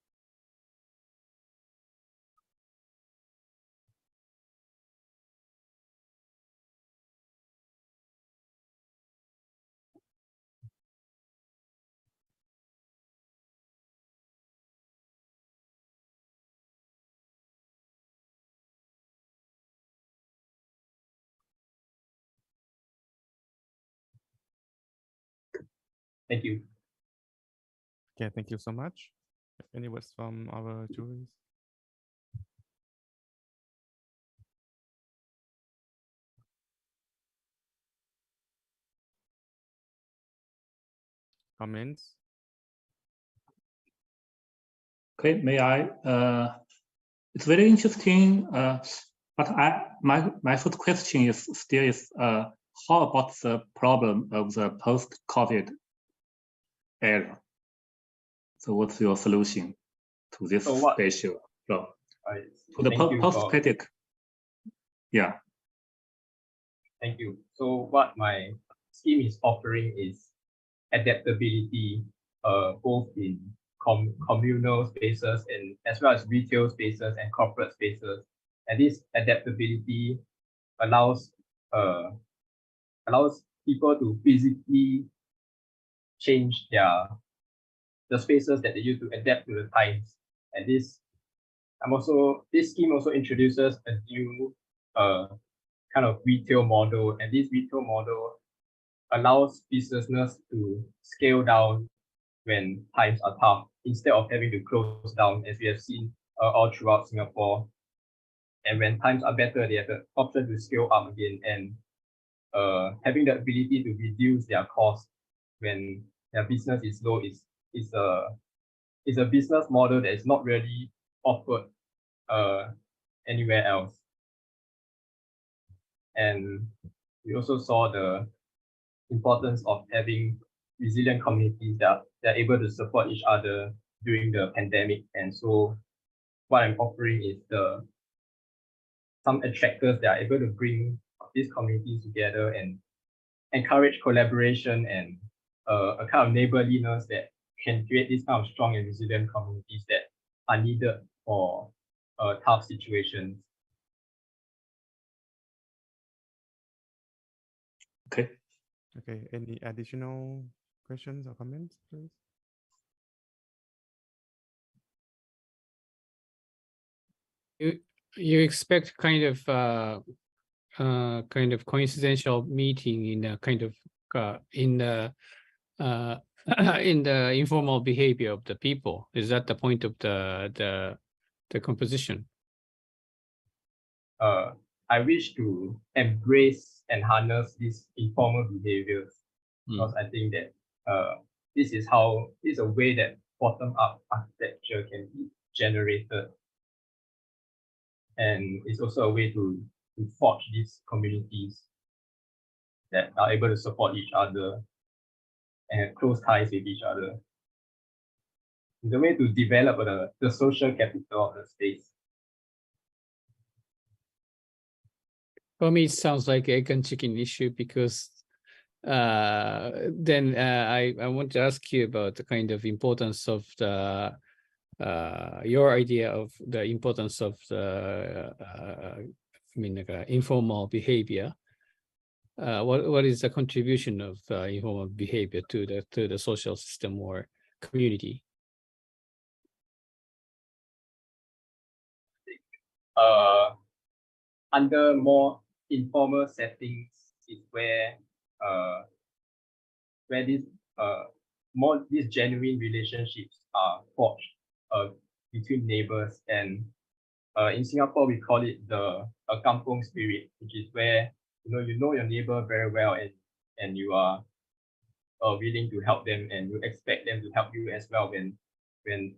Thank you. Okay, thank you so much. Any words from our juries? Comments? Okay, may I? It's very interesting. But my first question is still how about the problem of the post-COVID era? So what's your solution to this issue? So, to the post-pandemic. Yeah. Thank you. So what my scheme is offering is adaptability, both in communal spaces and as well as retail spaces and corporate spaces. And this adaptability allows people to physically change the spaces that they use to adapt to the times. And this scheme also introduces a new kind of retail model, and this retail model allows businesses to scale down when times are tough instead of having to close down, as we have seen all throughout Singapore. And when times are better, they have the option to scale up again, and having the ability to reduce their costs when their business is low is a business model that is not really offered anywhere else. And we also saw the importance of having resilient communities that are able to support each other during the pandemic. And so what I'm offering is some attractors that are able to bring these communities together and encourage collaboration and a kind of neighborliness that can create these kind of strong and resilient communities that are needed for tough situations. Okay. Okay, any additional questions or comments, please? You expect kind of coincidental meeting in a kind of in the in the informal behavior of the people. Is that the point of the composition? I wish to embrace and harness these informal behaviors because I think that this is a way that bottom-up architecture can be generated, and it's also a way to forge these communities that are able to support each other and have close ties with each other. It's a way to develop the social capital of the space. For me, it sounds like egg and chicken issue because then I want to ask you about the kind of importance of the your idea of the importance of the informal behavior. What is the contribution of informal behavior to the social system or community? Under more informal settings is where these genuine relationships are forged between neighbors. And in Singapore we call it the kampung spirit, which is where you know your neighbor very well, and you are willing to help them, and you expect them to help you as well when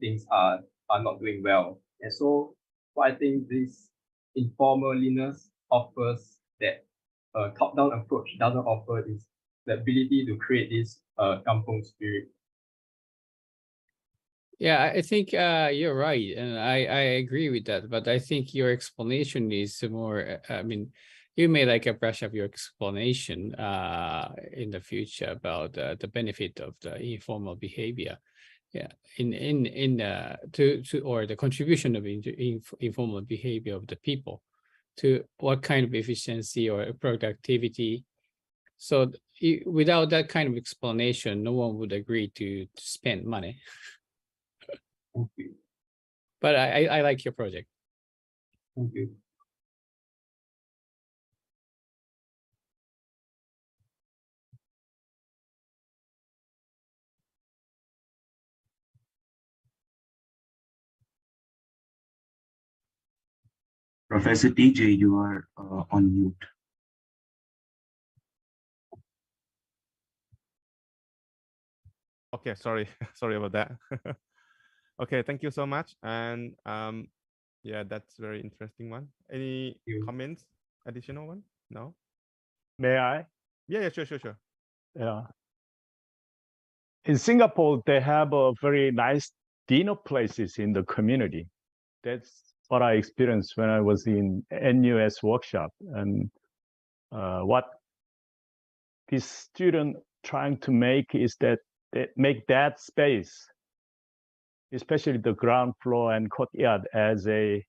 things are not doing well. And so what I think this informalness offers that top-down approach doesn't offer is the ability to create this kampung spirit. Yeah, I think you're right, and I agree with that. But I think your explanation is more. You may like a brush up your explanation in the future about the benefit of the informal behavior. Yeah, or the contribution of informal behavior of the people to what kind of efficiency or productivity. So without that kind of explanation, no one would agree to spend money. But I like your project. Thank you. Professor TJ, you are on mute. Okay, sorry, sorry about that. Okay, thank you so much. And yeah, that's very interesting one. Any comments? Additional one? No? May I? Yeah, sure. Yeah. In Singapore, they have a very nice dinner places in the community. That's what I experienced when I was in NUS workshop. And what this student trying to make is that they make that space, especially the ground floor and courtyard, as a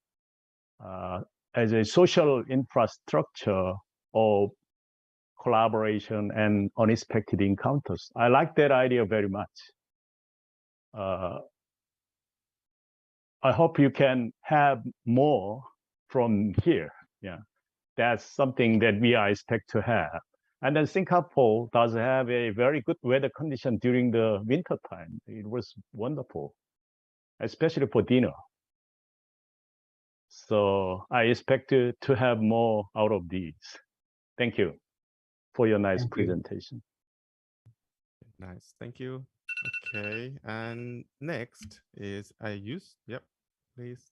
social infrastructure of collaboration and unexpected encounters. I like that idea very much. I hope you can have more from here. Yeah, that's something that we are expect to have. And then Singapore does have a very good weather condition during the winter time. It was wonderful, especially for dinner. So I expect to have more out of these. Thank you for your nice presentation. Nice, thank you. Okay, and next is Ayush. Yep, please.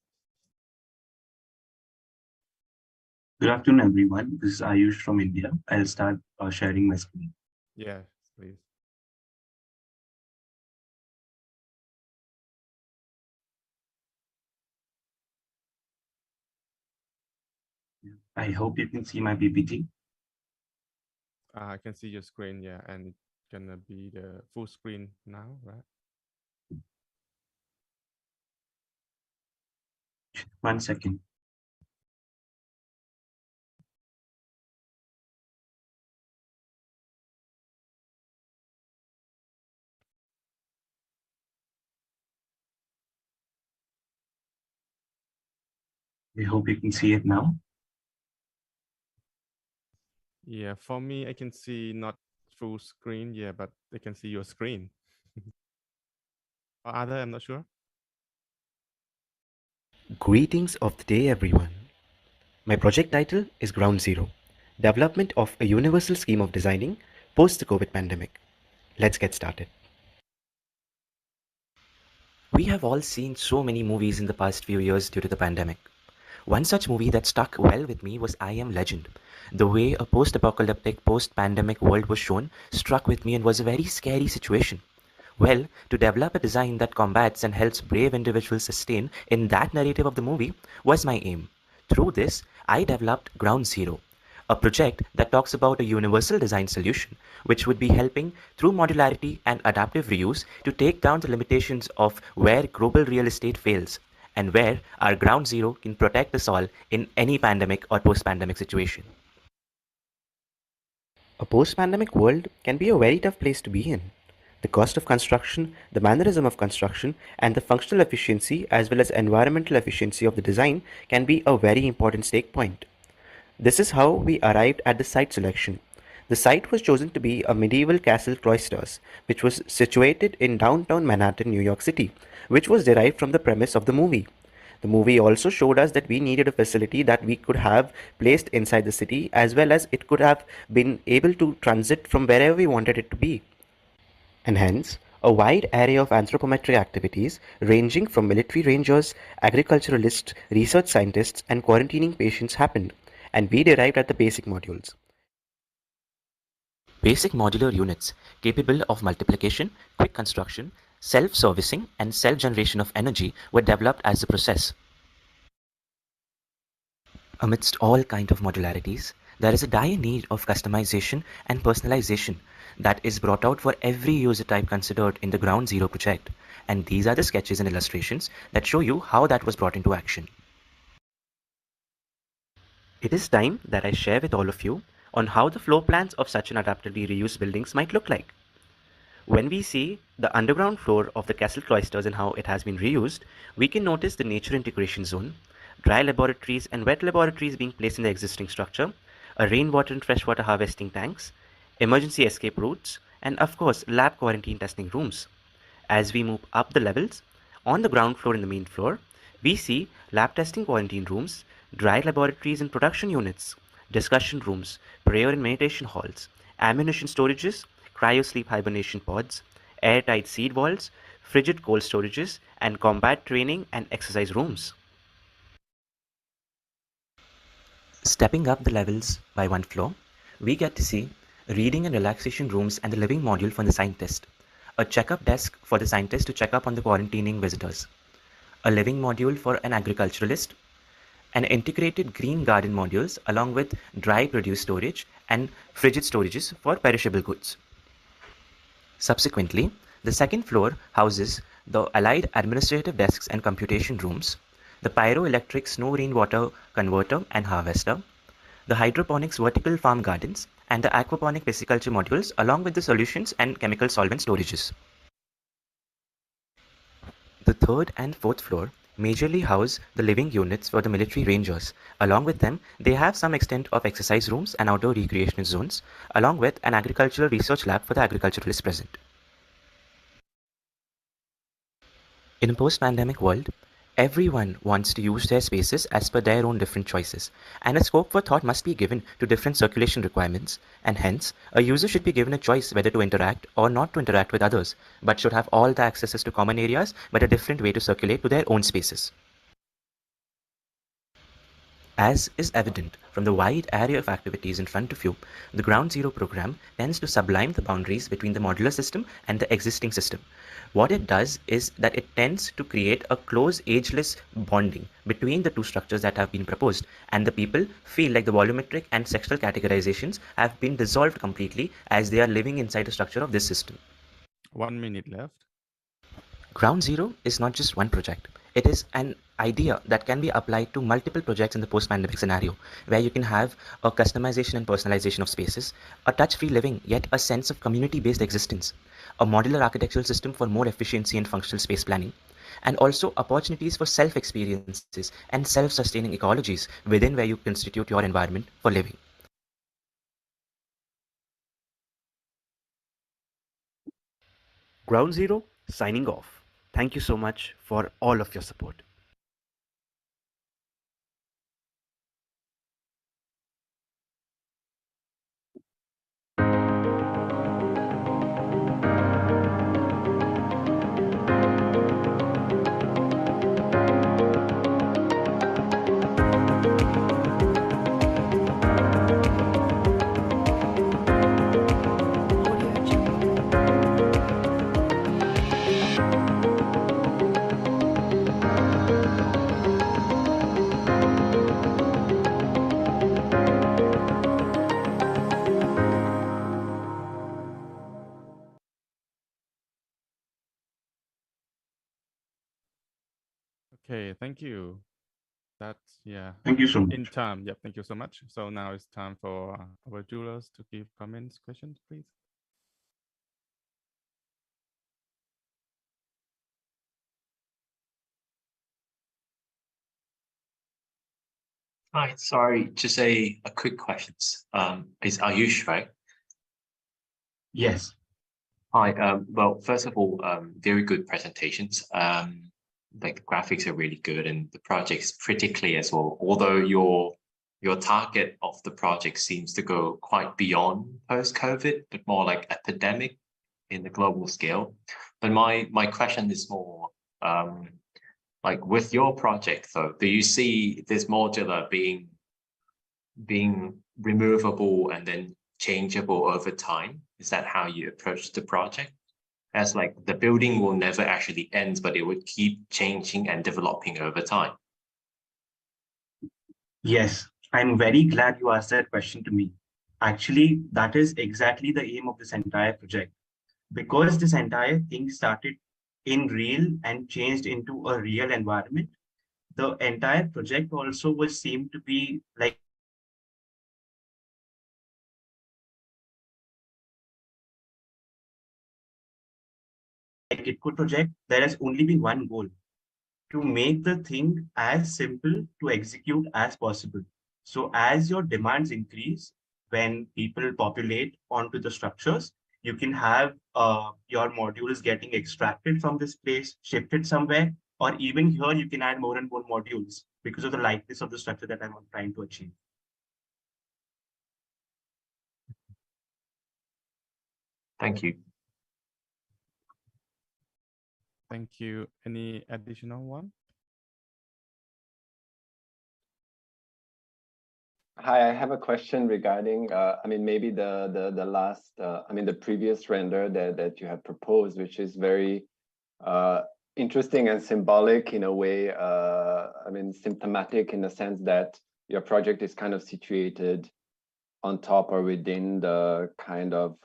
Good afternoon, everyone. This is Ayush from India. I'll start sharing my screen. Yes, please. I hope you can see my PPT. I can see your screen, yeah, and it's gonna be the full screen now, right? 1 second. I hope you can see it now. Yeah, for me, I can see not full screen, yeah, but I can see your screen. Or other, I'm not sure. Greetings of the day, everyone. My project title is Ground Zero, Development of a Universal Scheme of Designing Post the COVID Pandemic. Let's get started. We have all seen so many movies in the past few years due to the pandemic. One such movie that stuck well with me was I Am Legend. The way a post-apocalyptic, post-pandemic world was shown struck with me and was a very scary situation. Well, to develop a design that combats and helps brave individuals sustain in that narrative of the movie was my aim. Through this, I developed Ground Zero, a project that talks about a universal design solution, which would be helping through modularity and adaptive reuse to take down the limitations of where global real estate fails and where our Ground Zero can protect us all in any pandemic or post-pandemic situation. A post-pandemic world can be a very tough place to be in. The cost of construction, the mannerism of construction, and the functional efficiency as well as environmental efficiency of the design can be a very important stake point. This is how we arrived at the site selection. The site was chosen to be a medieval castle cloisters, which was situated in downtown Manhattan, New York City, which was derived from the premise of the movie. The movie also showed us that we needed a facility that we could have placed inside the city as well as it could have been able to transit from wherever we wanted it to be. And hence, a wide array of anthropometric activities ranging from military rangers, agriculturalists, research scientists, and quarantining patients happened, and we derived at the basic modules. Basic modular units capable of multiplication, quick construction, self-servicing, and self-generation of energy were developed as the process. Amidst all kinds of modularities, there is a dire need of customization and personalization that is brought out for every user type considered in the Ground Zero project, and these are the sketches and illustrations that show you how that was brought into action. It is time that I share with all of you on how the floor plans of such an adaptively reused buildings might look like. When we see the underground floor of the castle cloisters and how it has been reused, we can notice the nature integration zone, dry laboratories and wet laboratories being placed in the existing structure, a rainwater and freshwater harvesting tanks, emergency escape routes, and of course lab quarantine testing rooms. As we move up the levels, on the ground floor and the main floor, we see lab testing quarantine rooms, dry laboratories and production units, discussion rooms, prayer and meditation halls, ammunition storages, cryo-sleep hibernation pods, airtight seed vaults, frigid cold storages, and combat training and exercise rooms. Stepping up the levels by one floor, we get to see reading and relaxation rooms and the living module for the scientist, a checkup desk for the scientist to check up on the quarantining visitors, a living module for an agriculturalist, and integrated green garden modules along with dry produce storage and frigid storages for perishable goods. Subsequently, the second floor houses the allied administrative desks and computation rooms, the pyroelectric snow rainwater converter and harvester, the hydroponics vertical farm gardens, and the aquaponic pisciculture modules along with the solutions and chemical solvent storages. The third and fourth floor majorly house the living units for the military rangers. Along with them, they have some extent of exercise rooms and outdoor recreational zones, along with an agricultural research lab for the agriculturalists present. In a post-pandemic world, everyone wants to use their spaces as per their own different choices, and a scope for thought must be given to different circulation requirements, and hence, a user should be given a choice whether to interact or not to interact with others, but should have all the accesses to common areas, but a different way to circulate to their own spaces. As is evident from the wide array of activities in front of you, the Ground Zero program tends to sublime the boundaries between the modular system and the existing system. What it does is that it tends to create a close, ageless bonding between the two structures that have been proposed, and the people feel like the volumetric and sexual categorizations have been dissolved completely as they are living inside the structure of this system. 1 minute left. Ground Zero is not just one project. It is an idea that can be applied to multiple projects in the post-pandemic scenario, where you can have a customization and personalization of spaces, a touch-free living, yet a sense of community-based existence, a modular architectural system for more efficiency and functional space planning, and also opportunities for self-experiences and self-sustaining ecologies within where you constitute your environment for living. Ground Zero, signing off. Thank you so much for all of your support. Okay, thank you. That's, yeah. Thank you so much. In time. Yep, thank you so much. So now it's time for our jewelers to give comments, questions, please. Hi, sorry, just a quick questions. Is Ayush, right? Yes. Hi, well, first of all, very good presentations. Like the graphics are really good and the project's pretty clear as well. Although your target of the project seems to go quite beyond post-COVID, but more like epidemic in the global scale. But my question is more like with your project though, do you see this modular being removable and then changeable over time? Is that how you approach the project? As like the building will never actually end, but it would keep changing and developing over time. Yes, I'm very glad you asked that question to me. Actually, that is exactly the aim of this entire project. Because this entire thing started in real and changed into a real environment, the entire project also was seemed to be like KitKut project, there has only been one goal: to make the thing as simple to execute as possible. So as your demands increase, when people populate onto the structures, you can have your modules getting extracted from this place, shifted somewhere, or even here you can add more and more modules because of the lightness of the structure that I'm trying to achieve. Thank you. Thank you. Any additional one? Hi, I have a question regarding, I mean, maybe the last, I mean, the previous render that you have proposed, which is very interesting and symbolic in a way. I mean, symptomatic in the sense that your project is kind of situated on top or within the kind of,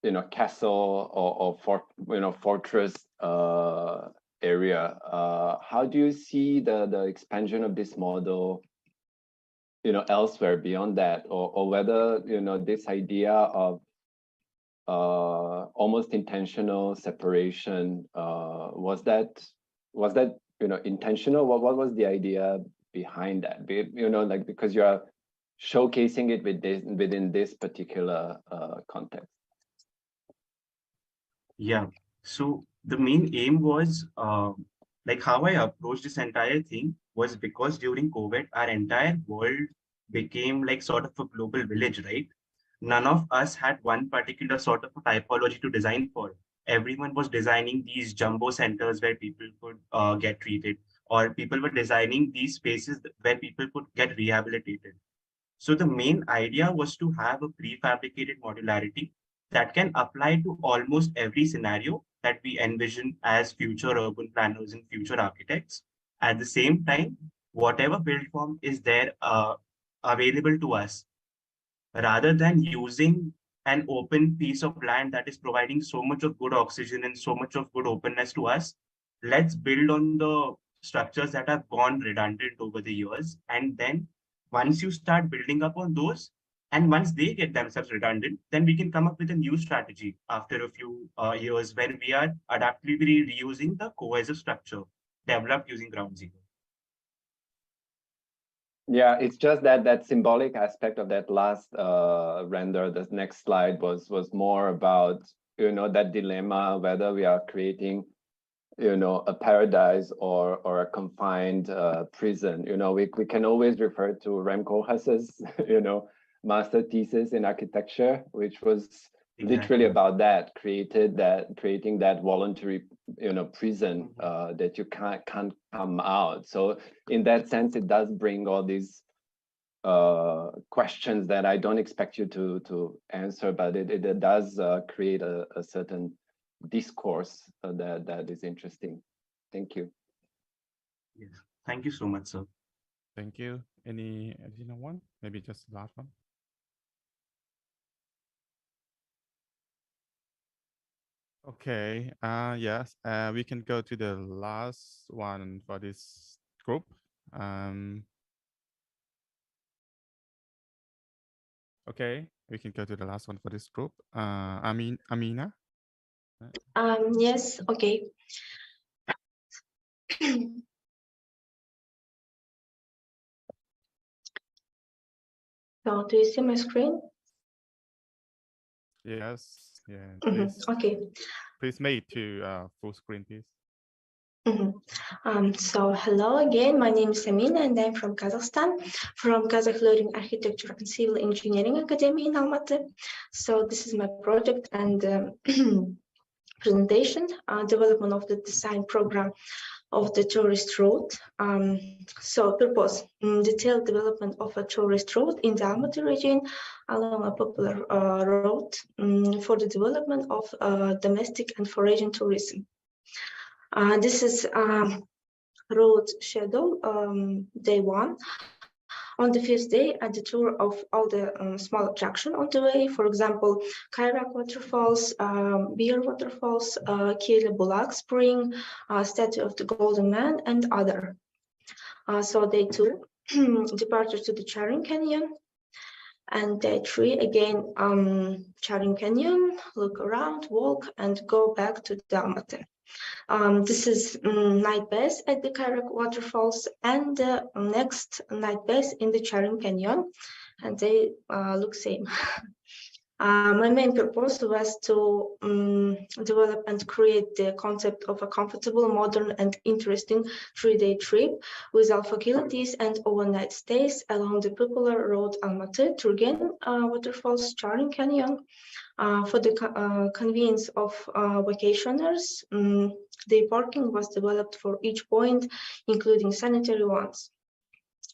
you know, castle or fort, you know, fortress area. How do you see the expansion of this model, you know, elsewhere beyond that, or whether, you know, this idea of almost intentional separation, was that, you know, intentional? What was the idea behind that? You know, like, because you are showcasing it within this particular context. Yeah, so the main aim was like how I approached this entire thing was because during COVID, our entire world became like sort of a global village, right? None of us had one particular sort of a typology to design for. Everyone was designing these jumbo centers where people could get treated, or people were designing these spaces where people could get rehabilitated. So the main idea was to have a prefabricated modularity that can apply to almost every scenario that we envision as future urban planners and future architects. At the same time, whatever build form is there available to us, rather than using an open piece of land that is providing so much of good oxygen and so much of good openness to us, let's build on the structures that have gone redundant over the years. And then once you start building up on those, and once they get themselves redundant, then we can come up with a new strategy after a few years when we are adaptively reusing the cohesive structure developed using ground zero. Yeah, it's just that symbolic aspect of that last render, the next slide was more about, you know, that dilemma, whether we are creating, you know, a paradise or a confined prison. You know, we can always refer to Rem Koolhaas's, you know, master thesis in architecture, which was literally about that, creating that voluntary, you know, prison that you can't come out. So in that sense, it does bring all these questions that I don't expect you to answer, but it does create a certain discourse that is interesting. Thank you. Yes, thank you so much, sir. Thank you. Any additional one? Maybe just the last one. Okay. Yes. We can go to the last one for this group. Okay, we can go to the last one for this group. Amina. Yes. Okay. So, do you see my screen? Yes. Yeah. Please. Okay. Please make to full screen, please. So hello again, my name is Amina and I'm from Kazakhstan, from Kazakh Learning Architecture and Civil Engineering Academy in Almaty. So this is my project and presentation, development of the design program of the tourist road. So purpose, detailed development of a tourist road in the Almaty region along a popular road for the development of domestic and foraging tourism. This is road schedule, day 1. On the 5th day, at the tour of all the small attraction on the way, for example, Kairak waterfalls, Beer waterfalls, Kile Bulak spring, Statue of the Golden Man, and other. So day 2, departure to the Charing Canyon. And day 3, again, Charing Canyon, look around, walk, and go back to the Almaty. This is night base at the Kairak waterfalls and the next night base in the Charing Canyon, and they look same. My main purpose was to develop and create the concept of a comfortable, modern, and interesting 3-day trip with all facilities and overnight stays along the popular road Almaty, Turgen, waterfalls, Charling Canyon. For the convenience of vacationers, the parking was developed for each point, including sanitary ones.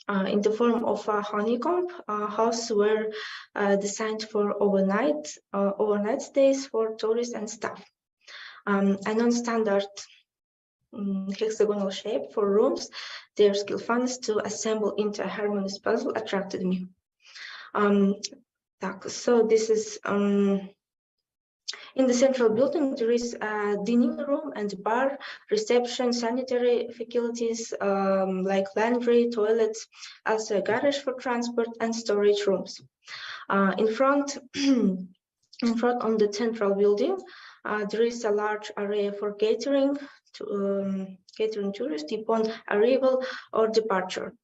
In the form of a honeycomb house were designed for overnight stays for tourists and staff. A non-standard hexagonal shape for rooms, their skill funds to assemble into a harmonious puzzle attracted me. So this is in the central building, there is a dining room and bar, reception, sanitary facilities like laundry, toilets, as a garage for transport and storage rooms. In front on the central building, there is a large area for catering tourists upon arrival or departure.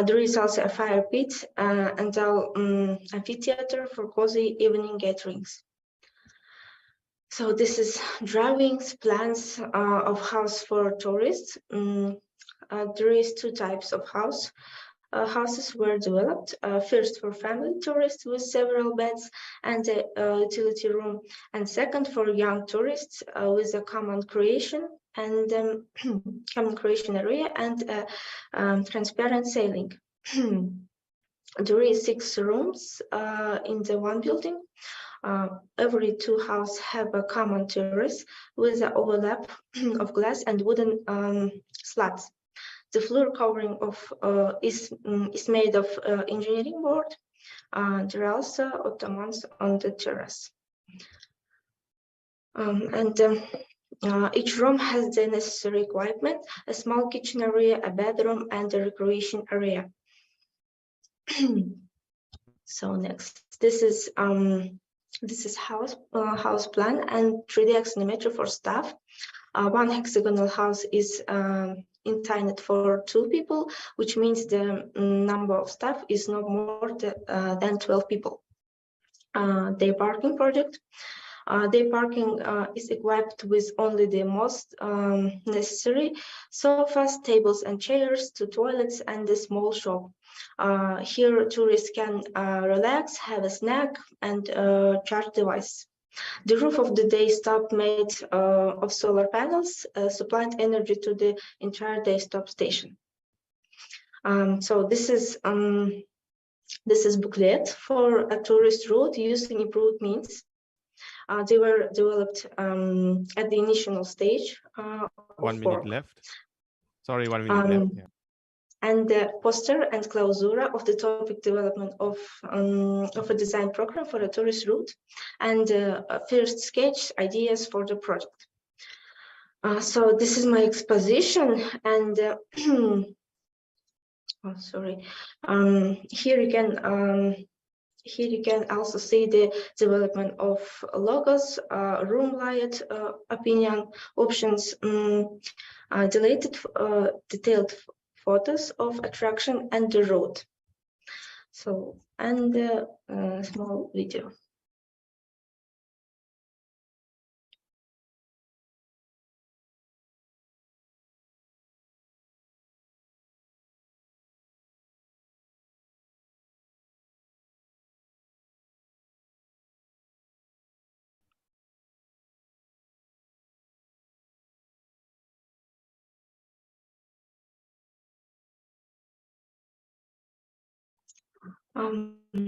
There is also a fire pit and an amphitheater for cozy evening gatherings. So this is drawings, plans of house for tourists. There is two types of houses were developed. First for family tourists with several beds and a utility room, and second for young tourists with a common creation and common creation area and transparent sailing. There is 6 rooms in the one building. Every 2 houses have a common terrace with an overlap of glass and wooden slats. The floor covering is made of engineering board. There are also ottomans on the terrace. Each room has the necessary equipment: a small kitchen area, a bedroom, and a recreation area. So next, this is house plan and 3D axonometry for staff. One hexagonal house is intended for 2 people, which means the number of staff is not more than 12 people. Their parking project. Their parking is equipped with only the most necessary: sofas, tables and chairs, 2 toilets, and a small shop. Here, tourists can relax, have a snack, and charge device. The roof of the day stop made of solar panels supplied energy to the entire day stop station. So this is booklet for a tourist route using improved means. They were developed at the initial stage. 1 minute left. Sorry, 1 minute left. Yeah. And the poster and clausura of the topic development of a design program for a tourist route, and first sketch ideas for the project. So this is my exposition, and oh, sorry. Here you can also see the development of logos, room layout, opinion options, detailed photos of attraction and the road. So, and a small video.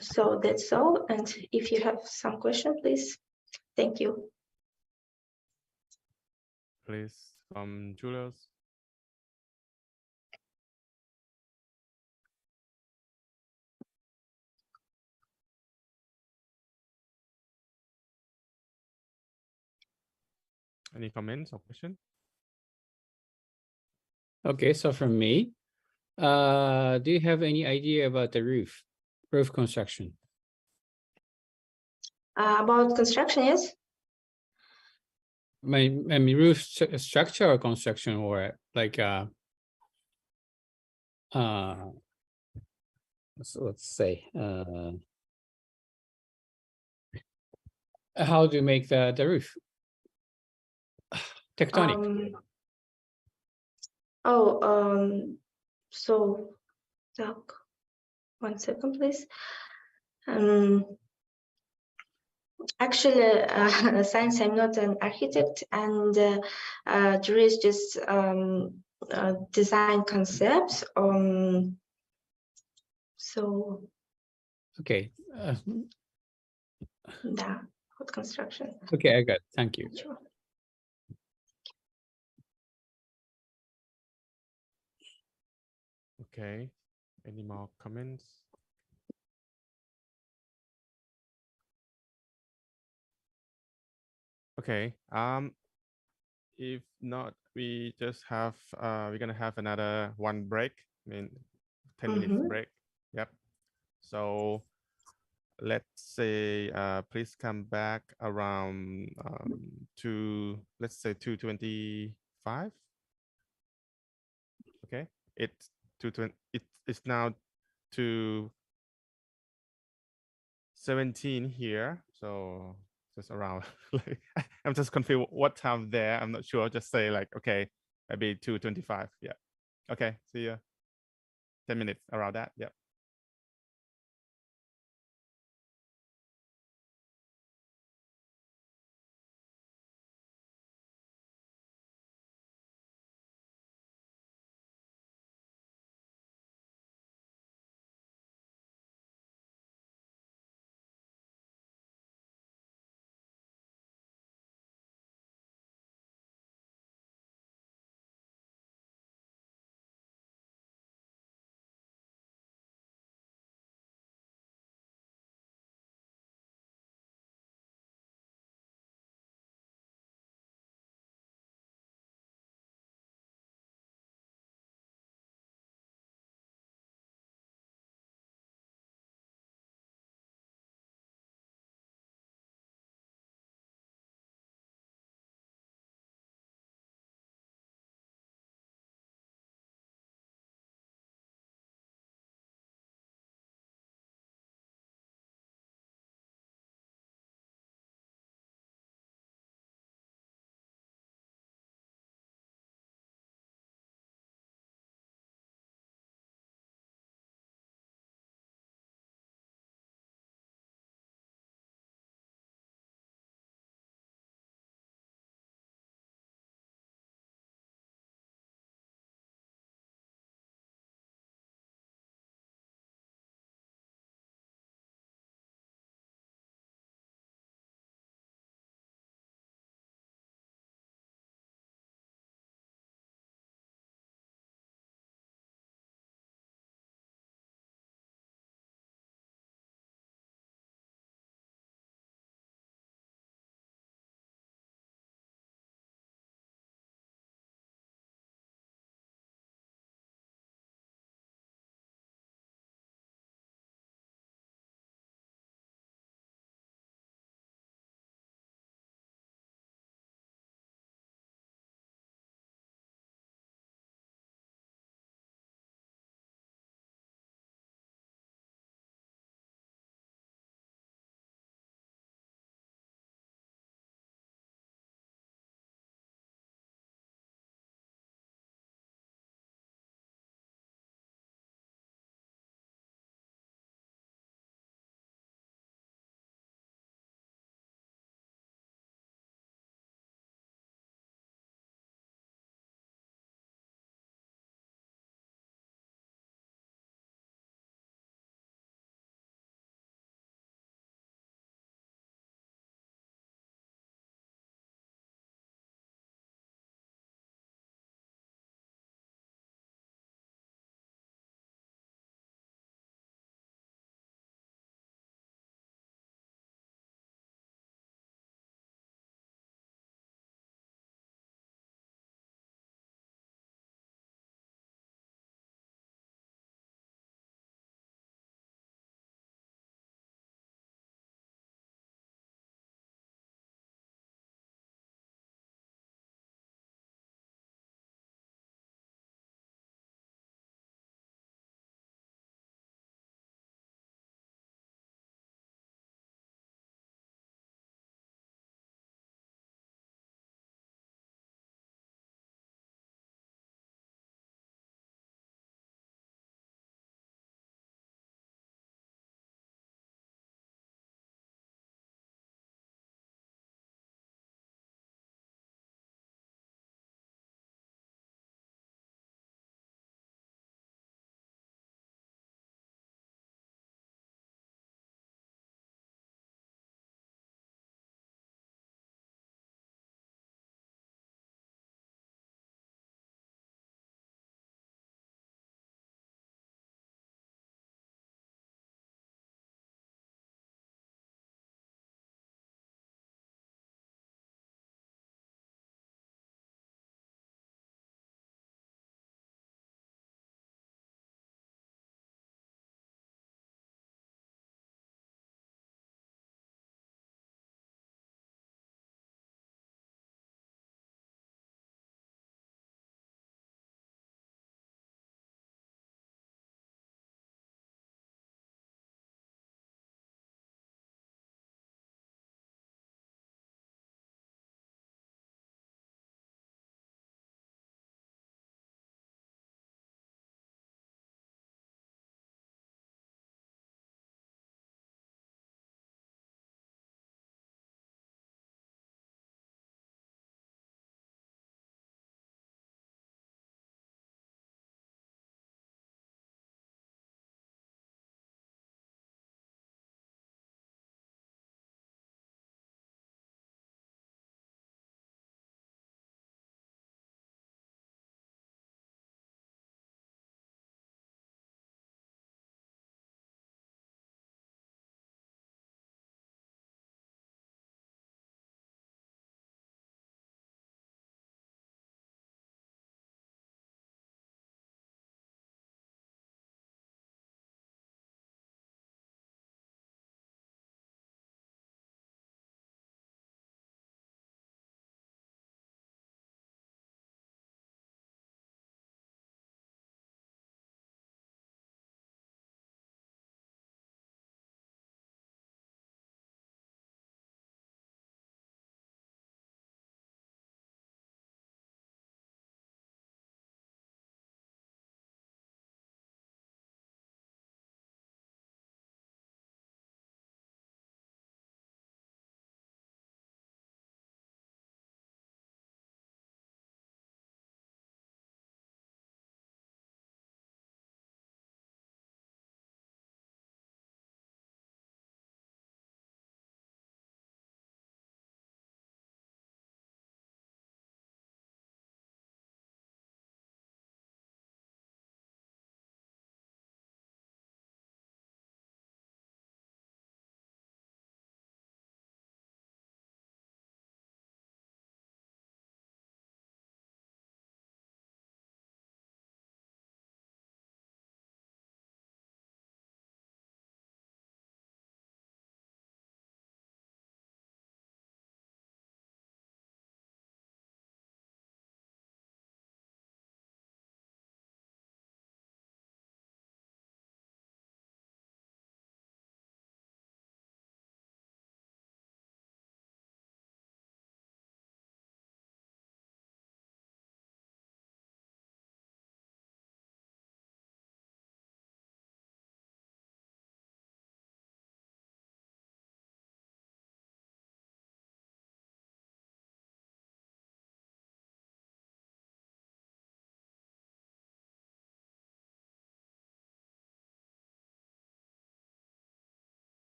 So that's all. And if you have some question, please. Thank you. Please, Julius. Any comments or question? Okay, so from me, do you have any idea about the roof construction? About construction, yes. I mean roof structure or construction, or like so let's say How do you make the roof? Tectonic. So, one second, please. Actually, since I'm not an architect and there is just design concepts. So. Okay. Yeah, code construction. Okay, I got it. Thank you. Sure. Okay. Any more comments? Okay. If not, we just have we're gonna have another one break. I mean, 10 minutes break. Yep. So let's say please come back around let's say 2:25. Okay. It's 2:20. It's now 2:17 here. So just around like I'm just confused what time there. I'm not sure. Just say like, okay, maybe 2:25. Yeah. Okay. See you. 10 minutes around that. Yeah.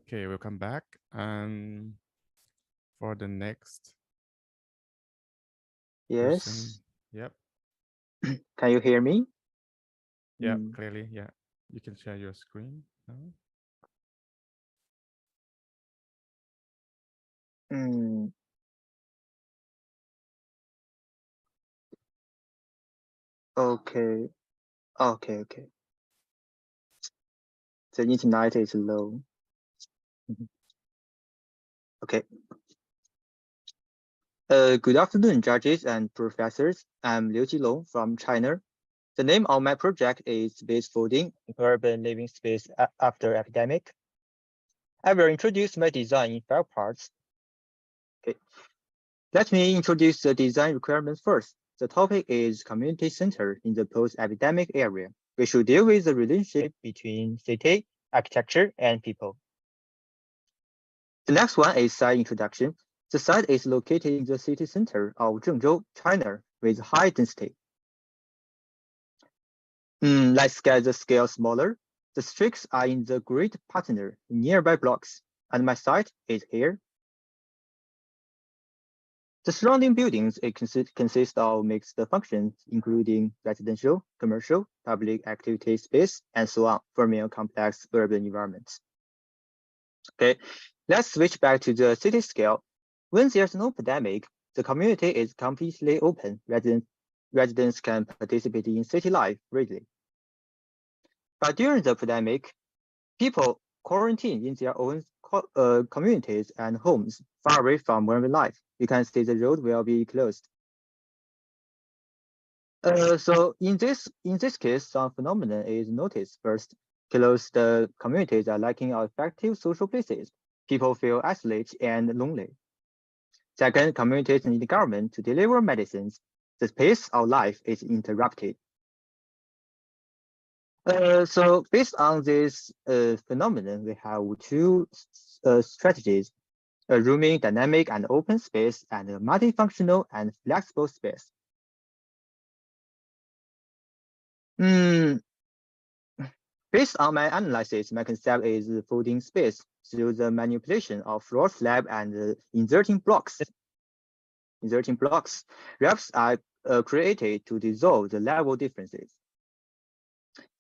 Okay, we'll come back for the next Yes. person. Yep. Can you hear me? Yep, clearly. Yeah. You can share your screen now. Okay. Okay. The internet is low. Okay. Good afternoon, judges and professors. I'm Liu Jilong from China. The name of my project is Space Folding, Urban Living Space After Epidemic. I will introduce my design in 5 parts. Okay. Let me introduce the design requirements first. The topic is community center in the post-epidemic area. We should deal with the relationship between city, architecture, and people. The next one is site introduction. The site is located in the city center of Zhengzhou, China, with high density. Let's get the scale smaller. The streets are in the grid partner in nearby blocks, and my site is here. The surrounding buildings consist of mixed functions, including residential, commercial, public activity space, and so on, forming a complex urban environment. Okay, let's switch back to the city scale. When there's no pandemic, the community is completely open. Residents can participate in city life freely. But during the pandemic, people quarantine in their own communities and homes, far away from modern life. You can see the road will be closed. So in this case, some phenomenon is noticed. First, closed communities are lacking effective social places. People feel isolated and lonely. Second, communities need government to deliver medicines. The pace of life is interrupted. So based on this phenomenon, we have 2 strategies: a rooming, dynamic, and open space, and a multifunctional and flexible space. Based on my analysis, my concept is folding space through the manipulation of floor slab and inserting blocks. Ramps are created to dissolve the level differences.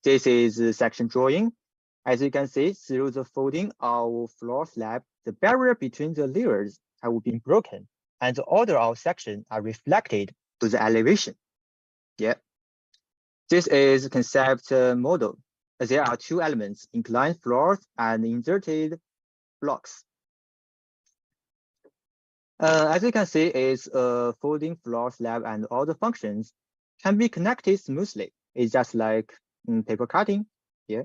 This is section drawing. As you can see, through the folding of floor slab, the barrier between the layers have been broken, and the order of sections are reflected to the elevation. Yeah. This is concept model. There are 2 elements: inclined floors and inserted blocks. As you can see, it's a folding floor slab, and all the functions can be connected smoothly. It's just like paper cutting. Yeah.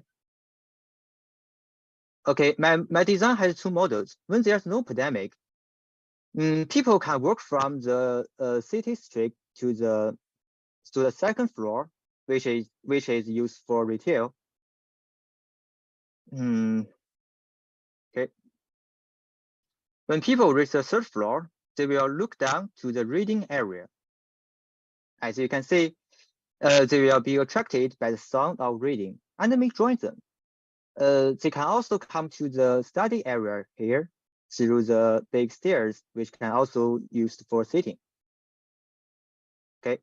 Okay, my design has 2 models. When there's no pandemic, people can work from the city street to the 2nd floor, which is used for retail. Okay. When people reach the 3rd floor, they will look down to the reading area. As you can see, they will be attracted by the sound of reading and may join them. They can also come to the study area here through the big stairs, which can also used for sitting. Okay,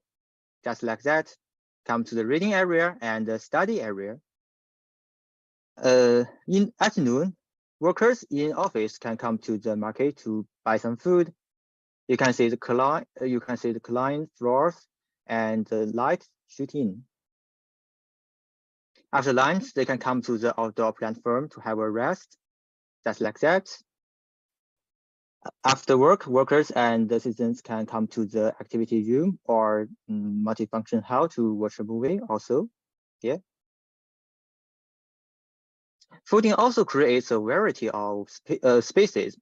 just like that, come to the reading area and the study area. In afternoon, workers in office can come to the market to buy some food. You can see the client floors and the light shooting. After lunch, they can come to the outdoor platform to have a rest, just like that. After work, workers and the citizens can come to the activity room or multifunction hall to watch a movie also. Yeah. Folding also creates a variety of spaces,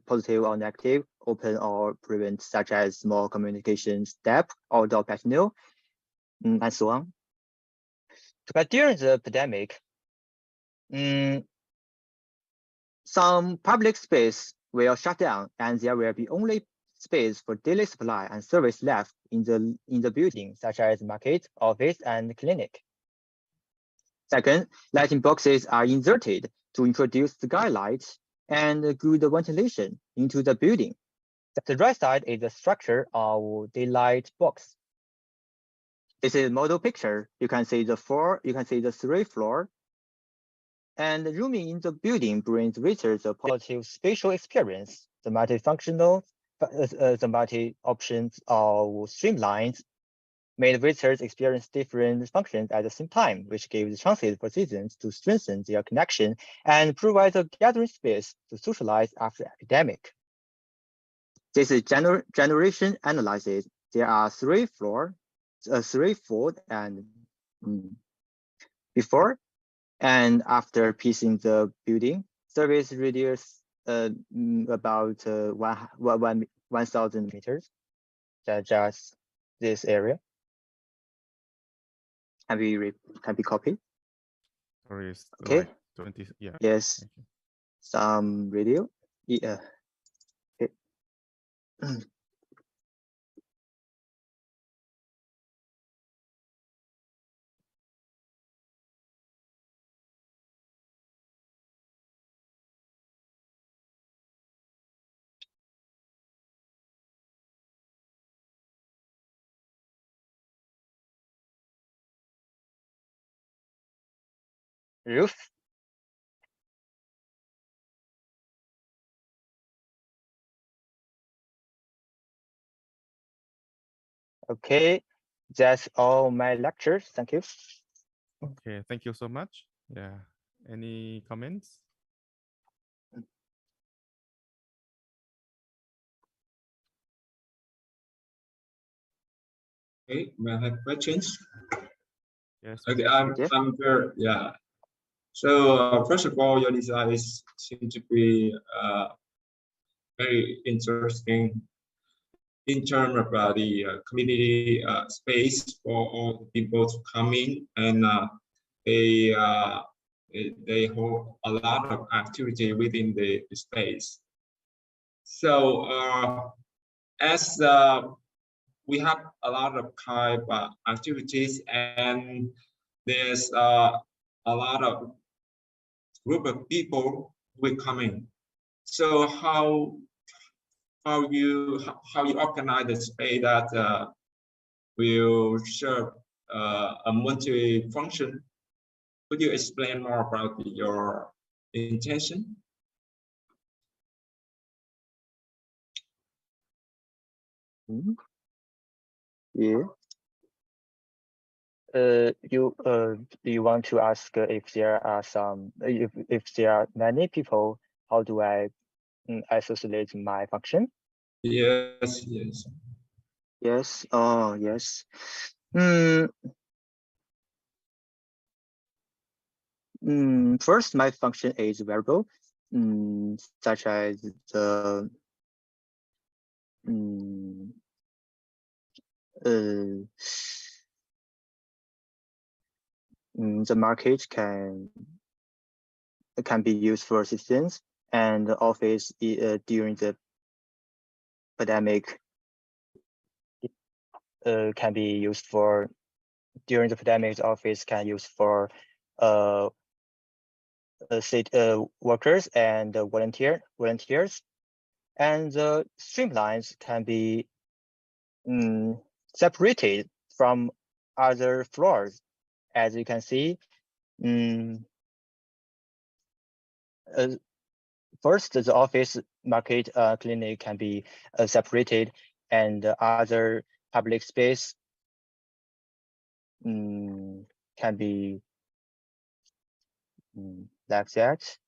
positive or negative, open or prevent, such as small communication step, outdoor patio, and so on. But during the pandemic, some public space will shut down, and there will be only space for daily supply and service left in the building, such as market, office, and clinic. Second, lighting boxes are inserted to introduce the skylights and good ventilation into the building. The right side is the structure of daylight box. This is a model picture. You can see the 3 floor. And rooming in the building brings visitors a positive spatial experience. The multifunctional, the multi-options of streamlines made visitors experience different functions at the same time, which gives chances for citizens to strengthen their connection and provide a gathering space to socialize after academic. This is generation analysis. There are 3 floors, 3-fold and before and after piecing the building. Service radius about 1,000 meters. That's just this area. Can be copied? Sorry, Okay. like 20. Yeah. Yes. Some radio. Yeah. Okay. Roof. Okay, that's all my lectures. Thank you. Okay, thank you so much. Yeah. Any comments? Okay, may I have questions? Yes. Okay, please. I'm very, yeah. So first of all, your design seems to be very interesting in terms of the community space for all the people to come in, and they hold a lot of activity within the space. So as we have a lot of kind of activities, and there's a lot of group of people will come in. So how you organize the space that will serve a multi-function? Could you explain more about your intention? Yeah. You want to ask if there are if there are many people, how do I isolate my function? Yes, yes. Yes. Oh, yes. First, my function is variable, such as the the market can be used for assistance, and the office during the pandemic can be used for during the pandemic. The office can use for workers and volunteers, and the streamlines can be separated from other floors. As you can see, first, the office, market, clinic can be separated, and other public space can be like that.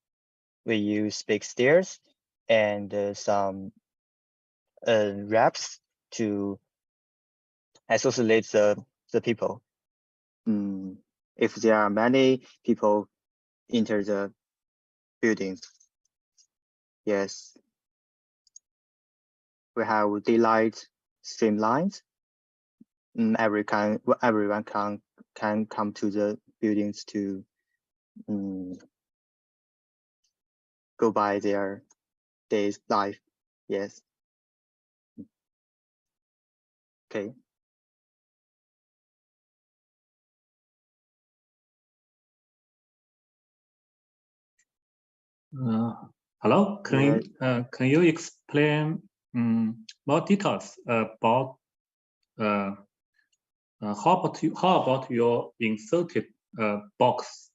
We use big stairs and some ramps to isolate the people. If there are many people enter the buildings. Yes. We have daylight streamlines. Everyone can come to the buildings to go by their day's life. Yes. Okay. Hello, can you explain more details about how about your inserted box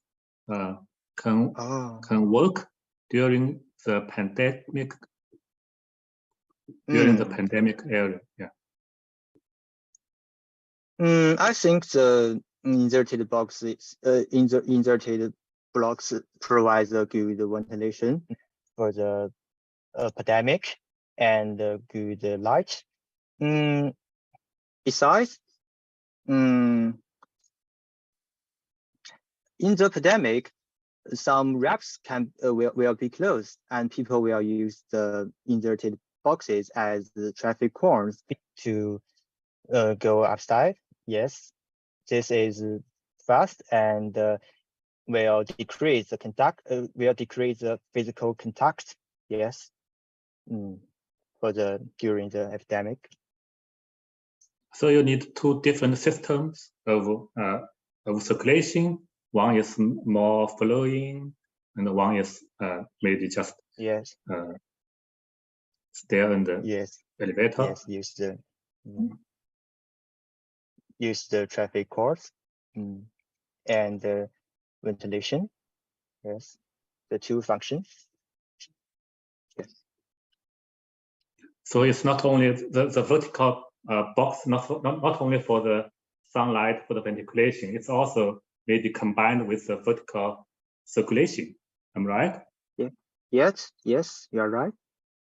can work during the pandemic era? Yeah. I think the inserted boxes, inserted blocks provides a good ventilation for the pandemic and good light. Besides, in the pandemic, some wraps will be closed, and people will use the inserted boxes as the traffic cones to go outside. Yes, this is fast and will decrease the physical contact. Yes, during the epidemic. So you need two different systems of circulation. One is more flowing, and one is maybe just stay in the elevator. Yes, use the traffic course and the ventilation. Yes, the two functions. Yes. So it's not only the vertical box, not only for the sunlight, for the ventilation, it's also maybe combined with the vertical circulation. Am I right? Yeah. Yes, you are right.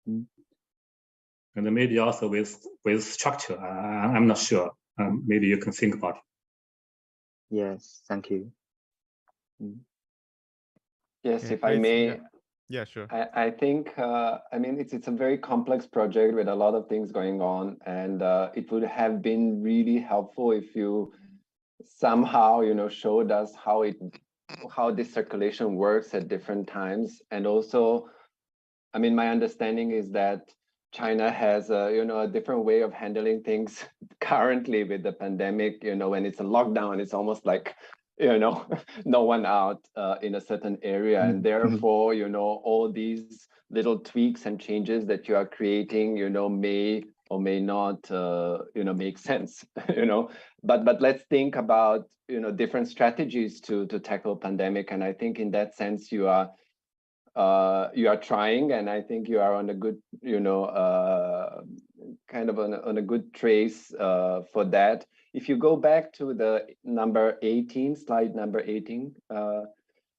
And then maybe also with structure. I'm not sure. Maybe you can think about it. Yes, thank you. Yes, if I may. Yeah, sure. I think, I mean, it's a very complex project with a lot of things going on, and it would have been really helpful if you somehow, showed us how this circulation works at different times. And also, I mean, my understanding is that China has a different way of handling things currently with the pandemic. When it's a lockdown, it's almost like no one out in a certain area, and therefore all these little tweaks and changes that you are creating may or may not make sense. But let's think about different strategies to tackle pandemic, and I think in that sense you are trying, and I think you are on a good kind of on a good trace for that. If you go back to the slide number 18,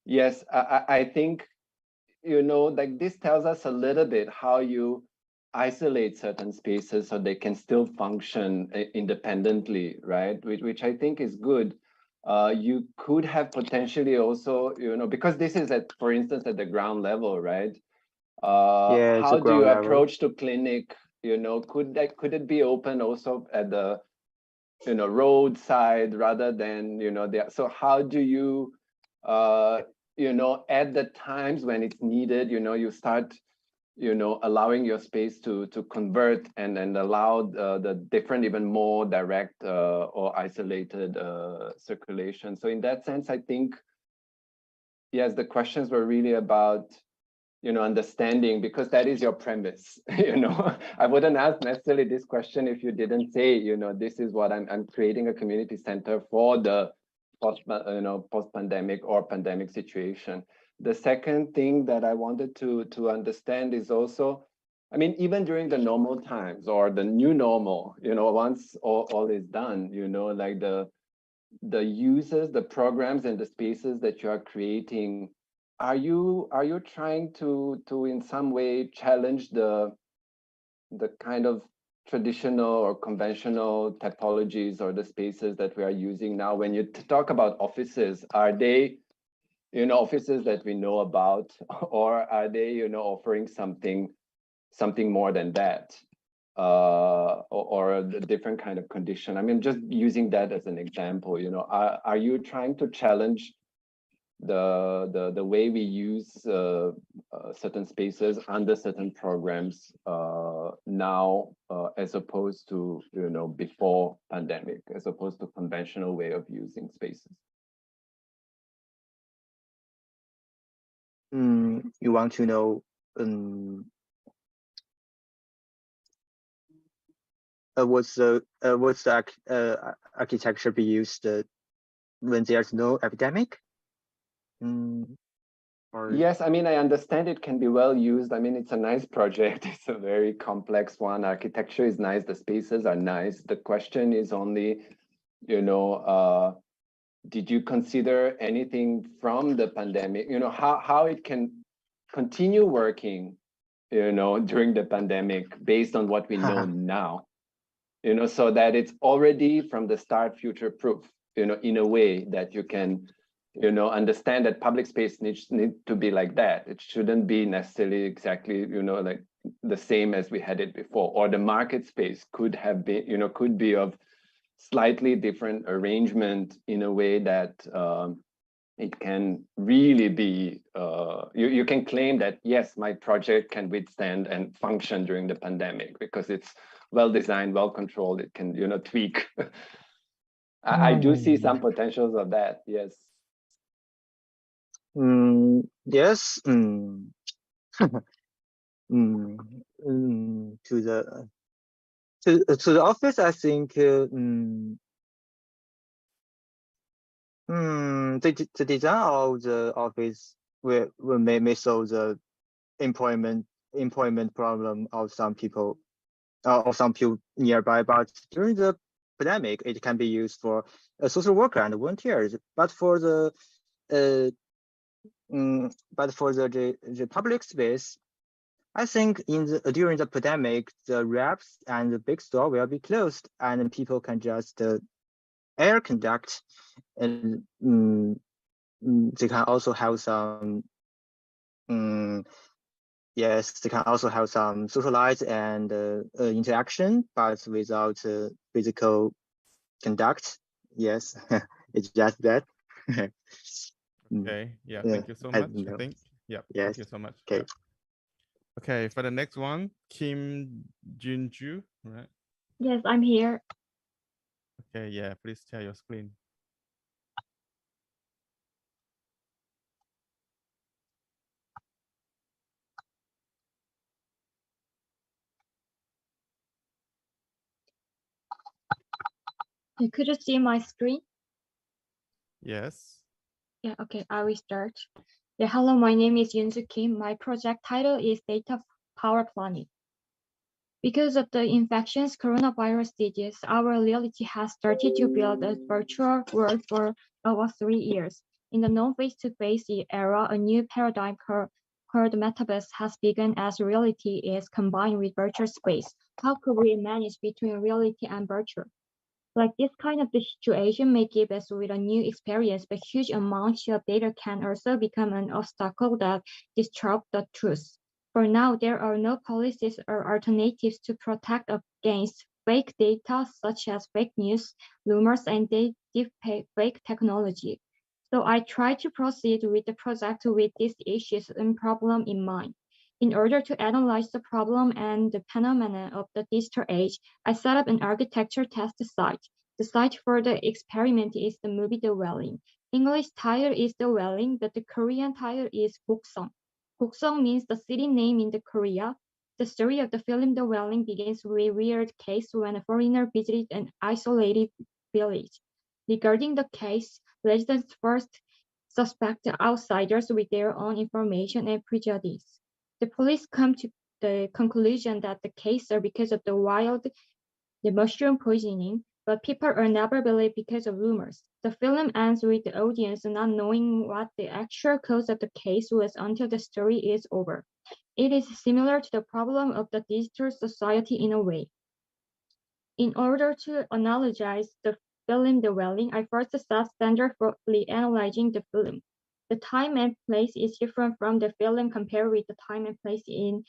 yes, I think, like this tells us a little bit how you isolate certain spaces so they can still function independently, right? Which I think is good. You could have potentially also, because this is for instance, at the ground level, right? How do you approach to clinic? Could it be open also at the roadside rather than so how do you at the times when it's needed, you start allowing your space to convert and allow the different, even more direct or isolated circulation. So in that sense, I think, yes, the questions were really about understanding, because that is your premise. I wouldn't ask necessarily this question if you didn't say, this is what I'm creating a community center for the post-pandemic or pandemic situation. The second thing that I wanted to understand is also, I mean, even during the normal times or the new normal, once all is done, like the users, the programs and the spaces that you are creating, are you trying to in some way challenge the kind of traditional or conventional typologies or the spaces that we are using now? When you talk about offices, are they offices that we know about, or are they offering something more than that, or a different kind of condition? I mean, just using that as an example, are you trying to challenge the way we use certain spaces under certain programs now, as opposed to before pandemic, as opposed to conventional way of using spaces? you want to know what's the architecture be used when there's no epidemic? Yes, I mean, I understand it can be well used. I mean, it's a nice project. It's a very complex one. Architecture is nice. The spaces are nice. The question is only, you know, did you consider anything from the pandemic? You know, how it can continue working, you know, during the pandemic based on what we know now, you know, so that it's already from the start future-proof, you know, in a way that you can, you know, understand that public space needs to be like that. It shouldn't be necessarily exactly, you know, like the same as we had it before, or the market space could have been, you know, could be of slightly different arrangement in a way that it can really be, you can claim that, yes, my project can withstand and function during the pandemic because it's well designed, well controlled, it can, you know, tweak. I do see some potentials of that, yes. Yes. To the office, I think the design of the office may solve the employment problem of some people nearby, but during the pandemic, it can be used for a social worker and volunteers. But for the public space, I think during the pandemic, the reps and the big store will be closed, and people can just air conduct, and they can also have some yes, they can also have some socialize and interaction, but without physical conduct. Yes, it's just that. Okay, yeah, thank you so much. I think, yeah, yes. thank you so much. Okay. Yeah. Okay, for the next one, Kim Junju, right? Yes, I'm here. Okay, yeah, please share your screen. Could you see my screen? Yes. Yeah, okay, I will start. Yeah, hello, my name is Yunsu Kim. My project title is Data Power Planning. Because of the infections coronavirus disease, our reality has started to build a virtual world for over 3 years. In the non-face-to-face era, a new paradigm called metaverse has begun as reality is combined with virtual space. How could we manage between reality and virtual? Like this kind of situation may give us with a new experience, but huge amounts of data can also become an obstacle that disrupt the truth. For now, there are no policies or alternatives to protect against fake data such as fake news, rumors, and deepfake technology. So I try to proceed with the project with these issues and problem in mind. In order to analyze the problem and the phenomena of the digital age, I set up an architecture test site. The site for the experiment is the movie The Wailing. English title is The Wailing, but the Korean title is Gukseong. Gukseong means the city name in the Korea. The story of the film The Wailing begins with a weird case when a foreigner visited an isolated village. Regarding the case, residents first suspect the outsiders with their own information and prejudice. The police come to the conclusion that the case are because of the mushroom poisoning, but people are never believed because of rumors. The film ends with the audience not knowing what the actual cause of the case was until the story is over. It is similar to the problem of the digital society in a way. In order to analogize the film The Wailing, I first set standard for analyzing the film. The time and place is different from the film compared with the time and place in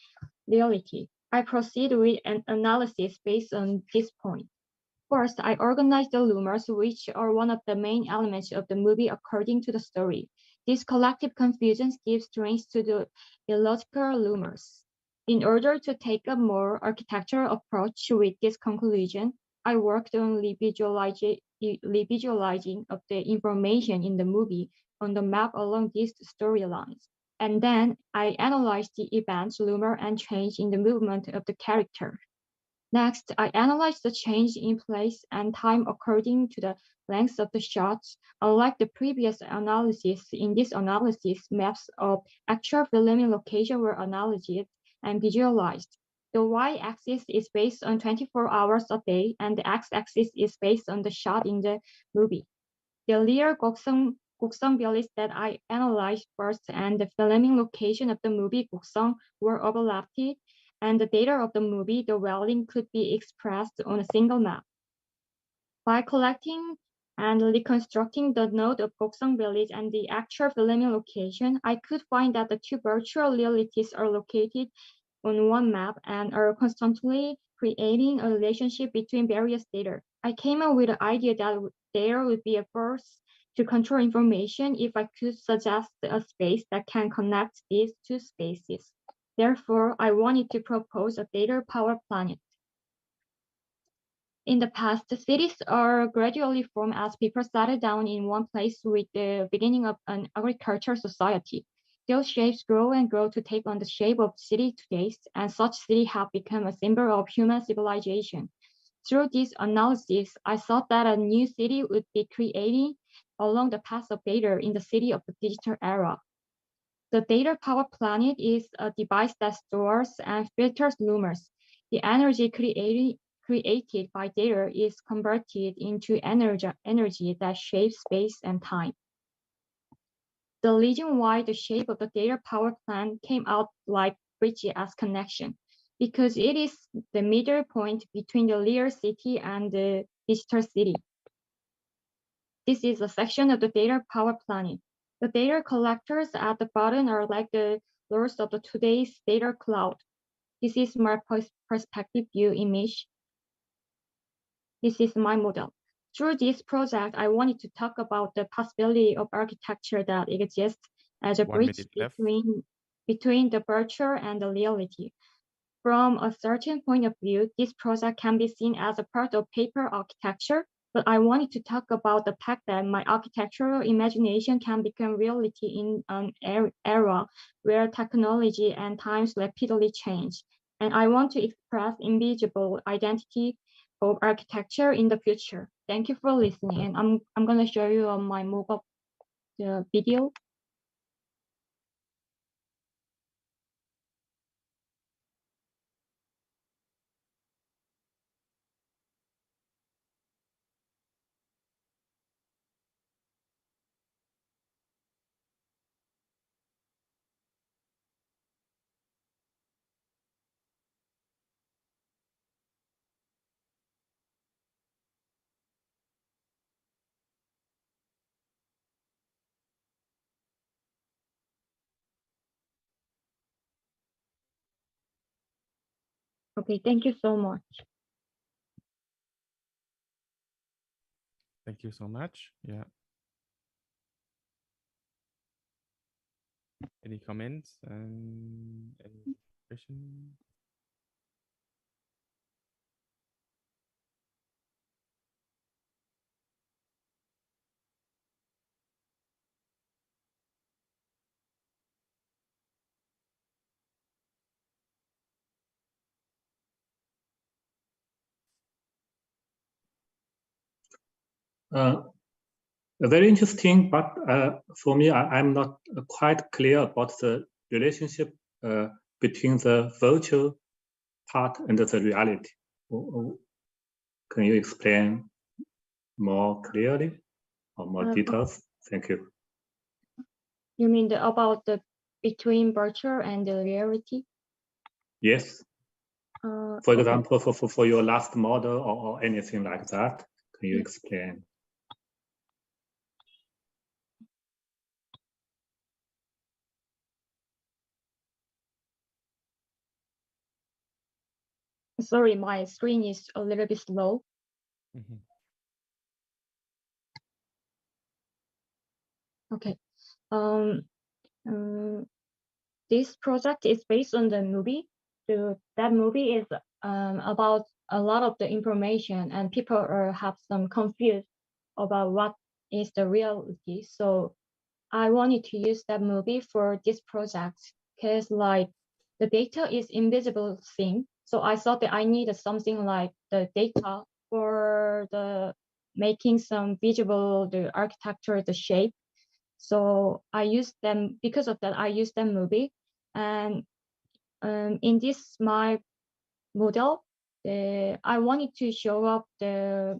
reality. I proceed with an analysis based on this point. First, I organize the rumors, which are one of the main elements of the movie according to the story. This collective confusion gives strength to the illogical rumors. In order to take a more architectural approach with this conclusion, I worked on revisualizing of the information in the movie on the map along these storylines. And then I analyzed the events, rumor, and change in the movement of the character. Next, I analyzed the change in place and time according to the length of the shots. Unlike the previous analysis, in this analysis, maps of actual filming location were analyzed and visualized. The y-axis is based on 24 hours a day, and the x-axis is based on the shot in the movie. The real Gukseong village that I analyzed first and the filming location of the movie Gukseong were overlapped, and the data of the movie, the welding, could be expressed on a single map. By collecting and reconstructing the node of Gukseong village and the actual filming location, I could find that the two virtual realities are located on one map and are constantly creating a relationship between various data. I came up with the idea that there would be a force to control information if I could suggest a space that can connect these two spaces. Therefore, I wanted to propose a data power planet. In the past, the cities are gradually formed as people settle down in one place with the beginning of an agricultural society. Those shapes grow and grow to take on the shape of city today, and such cities have become a symbol of human civilization. Through this analysis, I thought that a new city would be created along the path of data in the city of the digital era. The data power planet is a device that stores and filters rumors. The energy created by data is converted into energy that shapes space and time. The reason why the shape of the data power plant came out like bridge as connection, because it is the middle point between the real city and the digital city. This is a section of the data power planet. The data collectors at the bottom are like the lords of the today's data cloud. This is my perspective view image. This is my model. Through this project, I wanted to talk about the possibility of architecture that exists as a bridge between the virtual and the reality. From a certain point of view, this project can be seen as a part of paper architecture, but I wanted to talk about the fact that my architectural imagination can become reality in an era where technology and times rapidly change. And I want to express invisible identity of architecture in the future. Thank you for listening. And I'm going to show you my mobile video. Okay, thank you so much. Thank you so much. Yeah. Any comments and any questions? Very interesting, but for me, I'm not quite clear about the relationship between the virtual part and the reality. Can you explain more clearly or more details? Thank you. You mean about the between virtual and the reality? Yes. For example, for your last model or anything like that, can you explain? Sorry, my screen is a little bit slow. Okay. This project is based on the movie. That movie is about a lot of the information, and people have some confused about what is the reality. So I wanted to use that movie for this project because like the data is invisible thing. So I thought that I needed something like the data for the making some visible, the architecture, the shape. So I used them, because of that, I used that movie. And in this, my model, I wanted to show up the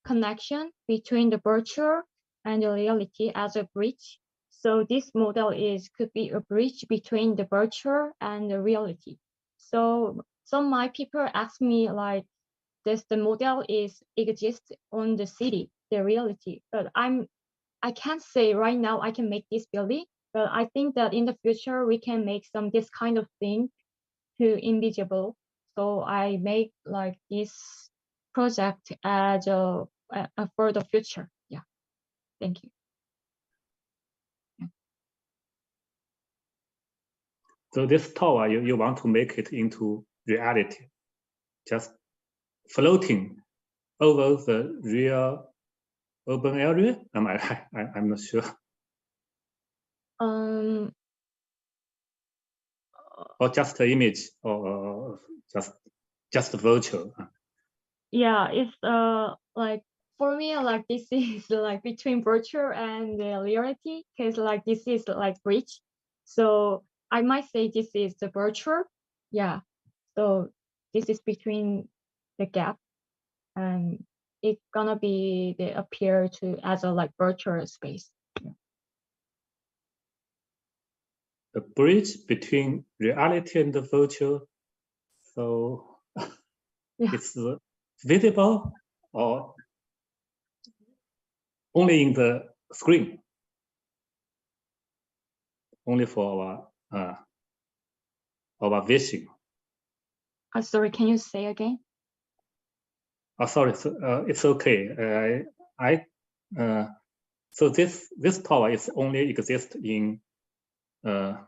connection between the virtual and the reality as a bridge. So this model could be a bridge between the virtual and the reality. So some of my people ask me like, does the model exist on the city, the reality? But I can't say right now I can make this building, but I think that in the future we can make this kind of thing to invisible. So I make like this project as for the future. Yeah, thank you. So this tower, you want to make it into reality, just floating over the real urban area? I'm not sure. Or just an image, or just virtual. Yeah, it's like for me, like this is like between virtual and the reality, because like this is like bridge. So I might say this is the virtual. Yeah. So this is between the gap, and it's gonna be appear to as a like virtual space. Yeah. The bridge between reality and the virtual. So yeah. It's visible or only in the screen, only for our vision. Sorry, can you say again? Oh, sorry, it's okay. So this tower is only exist in for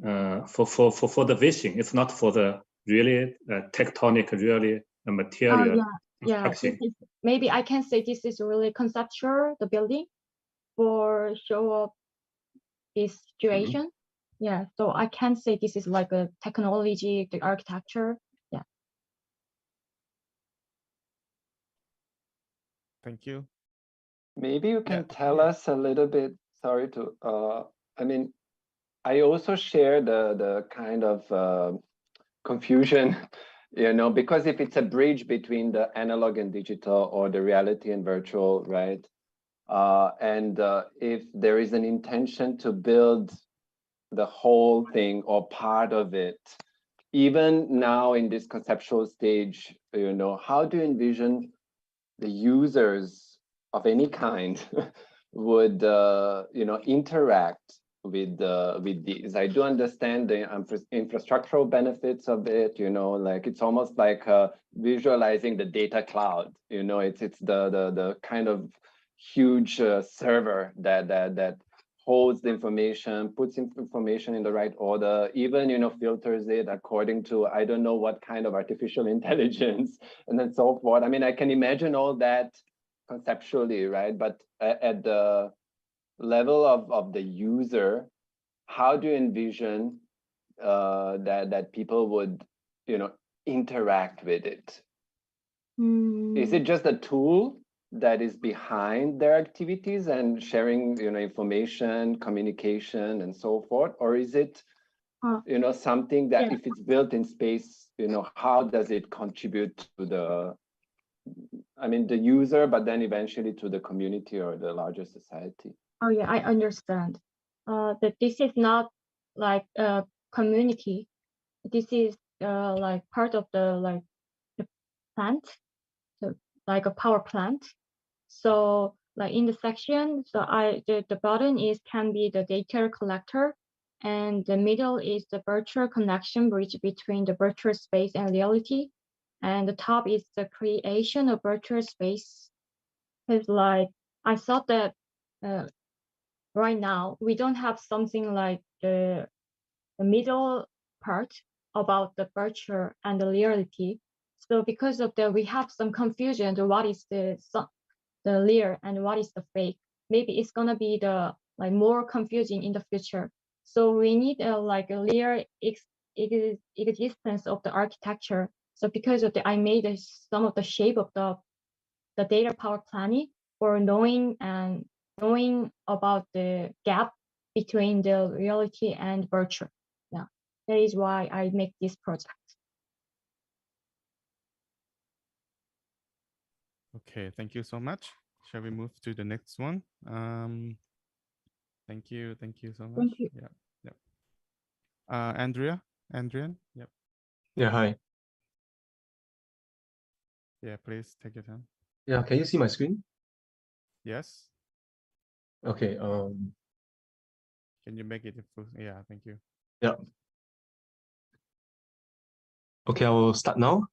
the vision. It's not for the really tectonic, really material. Yeah. Maybe I can say this is really conceptual, the building, for show up this situation. Yeah, so I can't say this is like a technology, the architecture. Yeah. Thank you. Maybe you can tell us a little bit, sorry to, I mean, I also share the kind of confusion, you know, because if it's a bridge between the analog and digital or the reality and virtual, right? And if there is an intention to build the whole thing or part of it, even now in this conceptual stage, you know, how do you envision the users of any kind would you know, interact with these? I do understand the infrastructural benefits of it, you know, like it's almost like visualizing the data cloud, you know, it's the kind of huge server that holds the information, puts information in the right order, even, you know, filters it according to, I don't know what kind of artificial intelligence, and then so forth. I mean, I can imagine all that conceptually, right? But at the level of the user, how do you envision that people would, you know, interact with it? Is it just a tool that is behind their activities and sharing, you know, information, communication, and so forth? Or is it, you know, something that if it's built in space, you know, how does it contribute to the, I mean, the user, but then eventually to the community or the larger society? Oh yeah, I understand. That this is not like a community. This is like part of the plant, so like a power plant. So like in the section, so the button can be the data collector, and the middle is the virtual connection bridge between the virtual space and reality, and the top is the creation of virtual space. Because like I thought that right now we don't have something like the middle part about the virtual and the reality. So because of that, we have some confusion to what is the real and what is the fake. maybe it's gonna be the like more confusing in the future. So we need like a clear existence of the architecture. So because of the, I made some of the shape of the data power planning for knowing about the gap between the reality and virtual. Yeah, that is why I make this project. Okay, thank you so much. Shall we move to the next one? Thank you so much. Thank you. Yeah. Adrian. Yep. Yeah, hi. Yeah, please take your time. Yeah, can you see my screen? Yes. Okay. Can you make it full? Yeah, thank you. Yeah. Okay, I will start now.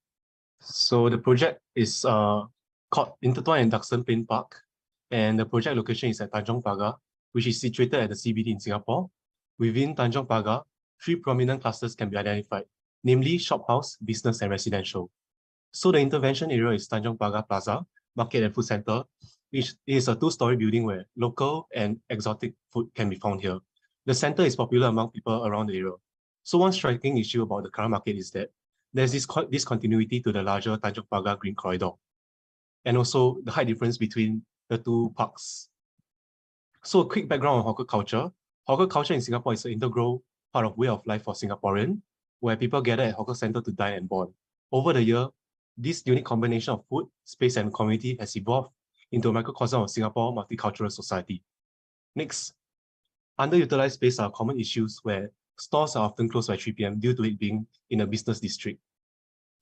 So the project is called Intertwine Induction Plain Park, and the project location is at Tanjong Pagar, which is situated at the CBD in Singapore. Within Tanjong Pagar, 3 prominent clusters can be identified, namely shophouse, business, and residential. So the intervention area is Tanjong Pagar Plaza, Market and Food Center, which is a 2-story building where local and exotic food can be found here. The center is popular among people around the area. So one striking issue about the current market is that there's this discontinuity to the larger Tanjong Pagar Green Corridor, and also the height difference between the 2 parks. So a quick background on hawker culture. Hawker culture in Singapore is an integral part of way of life for Singaporean, where people gather at hawker center to dine and bond. Over the year, this unique combination of food, space, and community has evolved into a microcosm of Singapore multicultural society. Next, underutilized space are common issues where stores are often closed by 3 p.m. due to it being in a business district.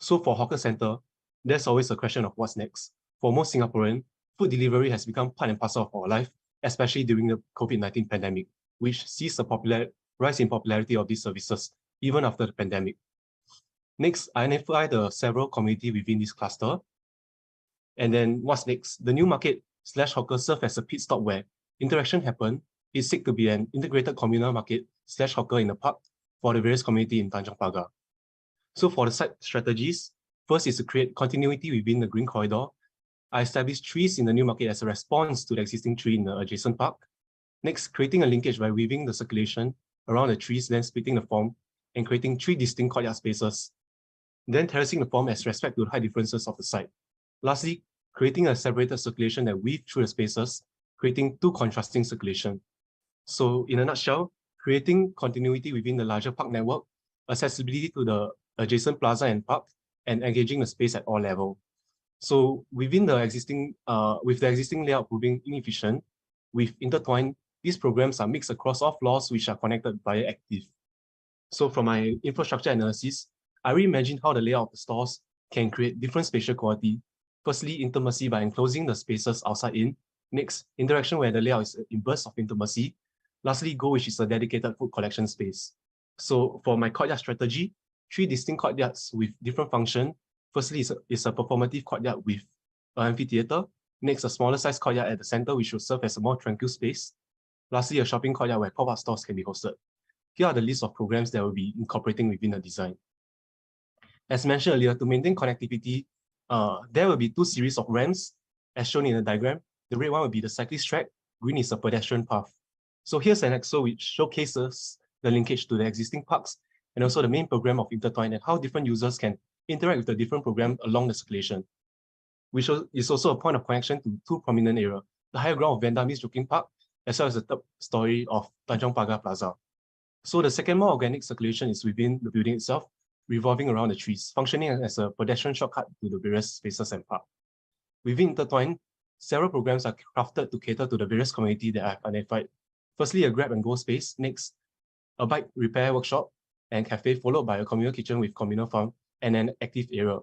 So for hawker center, there's always a question of what's next. For most Singaporean, food delivery has become part and parcel of our life, especially during the COVID-19 pandemic, which sees the rise in popularity of these services even after the pandemic. Next, identify the several communities within this cluster. And then what's next? The new market / hawker serve as a pit stop where interaction happen. It's seek to be an integrated communal market / hawker in the park for the various community in Tanjong Pagar. So for the site strategies, first is to create continuity within the green corridor. I established trees in the new market as a response to the existing tree in the adjacent park. Next, creating a linkage by weaving the circulation around the trees, then splitting the form and creating 3 distinct courtyard spaces. Then terracing the form as respect to the height differences of the site. Lastly, creating a separated circulation that weave through the spaces, creating 2 contrasting circulation. So in a nutshell, creating continuity within the larger park network, accessibility to the adjacent plaza and park, and engaging the space at all levels. So within the existing, with the existing layout proving inefficient, with Intertwine, these programs are mixed across all floors which are connected via active. So from my infrastructure analysis, I reimagined how the layout of the stores can create different spatial quality. Firstly, intimacy by enclosing the spaces outside in. Next, interaction where the layout is an burst of intimacy. Lastly, Go, which is a dedicated food collection space. So for my courtyard strategy, 3 distinct courtyards with different function. Firstly, it's a performative courtyard with an amphitheater. Next, a smaller size courtyard at the center, which will serve as a more tranquil space. Lastly, a shopping courtyard where pop-up stores can be hosted. Here are the list of programs that will be incorporating within the design. As mentioned earlier, to maintain connectivity, there will be 2 series of ramps, as shown in the diagram. The red one will be the cyclist track, green is a pedestrian path. So here's an Excel which showcases the linkage to the existing parks and also the main program of Intertwine and how different users can interact with the different programs along the circulation, which is also a point of connection to 2 prominent areas, the higher ground of Vanda Miss Joking Park, as well as the 3rd story of Tanjong Pagar Plaza. So the second more organic circulation is within the building itself, revolving around the trees, functioning as a pedestrian shortcut to the various spaces and park. Within Intertwine, several programs are crafted to cater to the various communities that I've identified. Firstly, a grab and go space. Next, a bike repair workshop and cafe, followed by a communal kitchen with communal farm and an active area.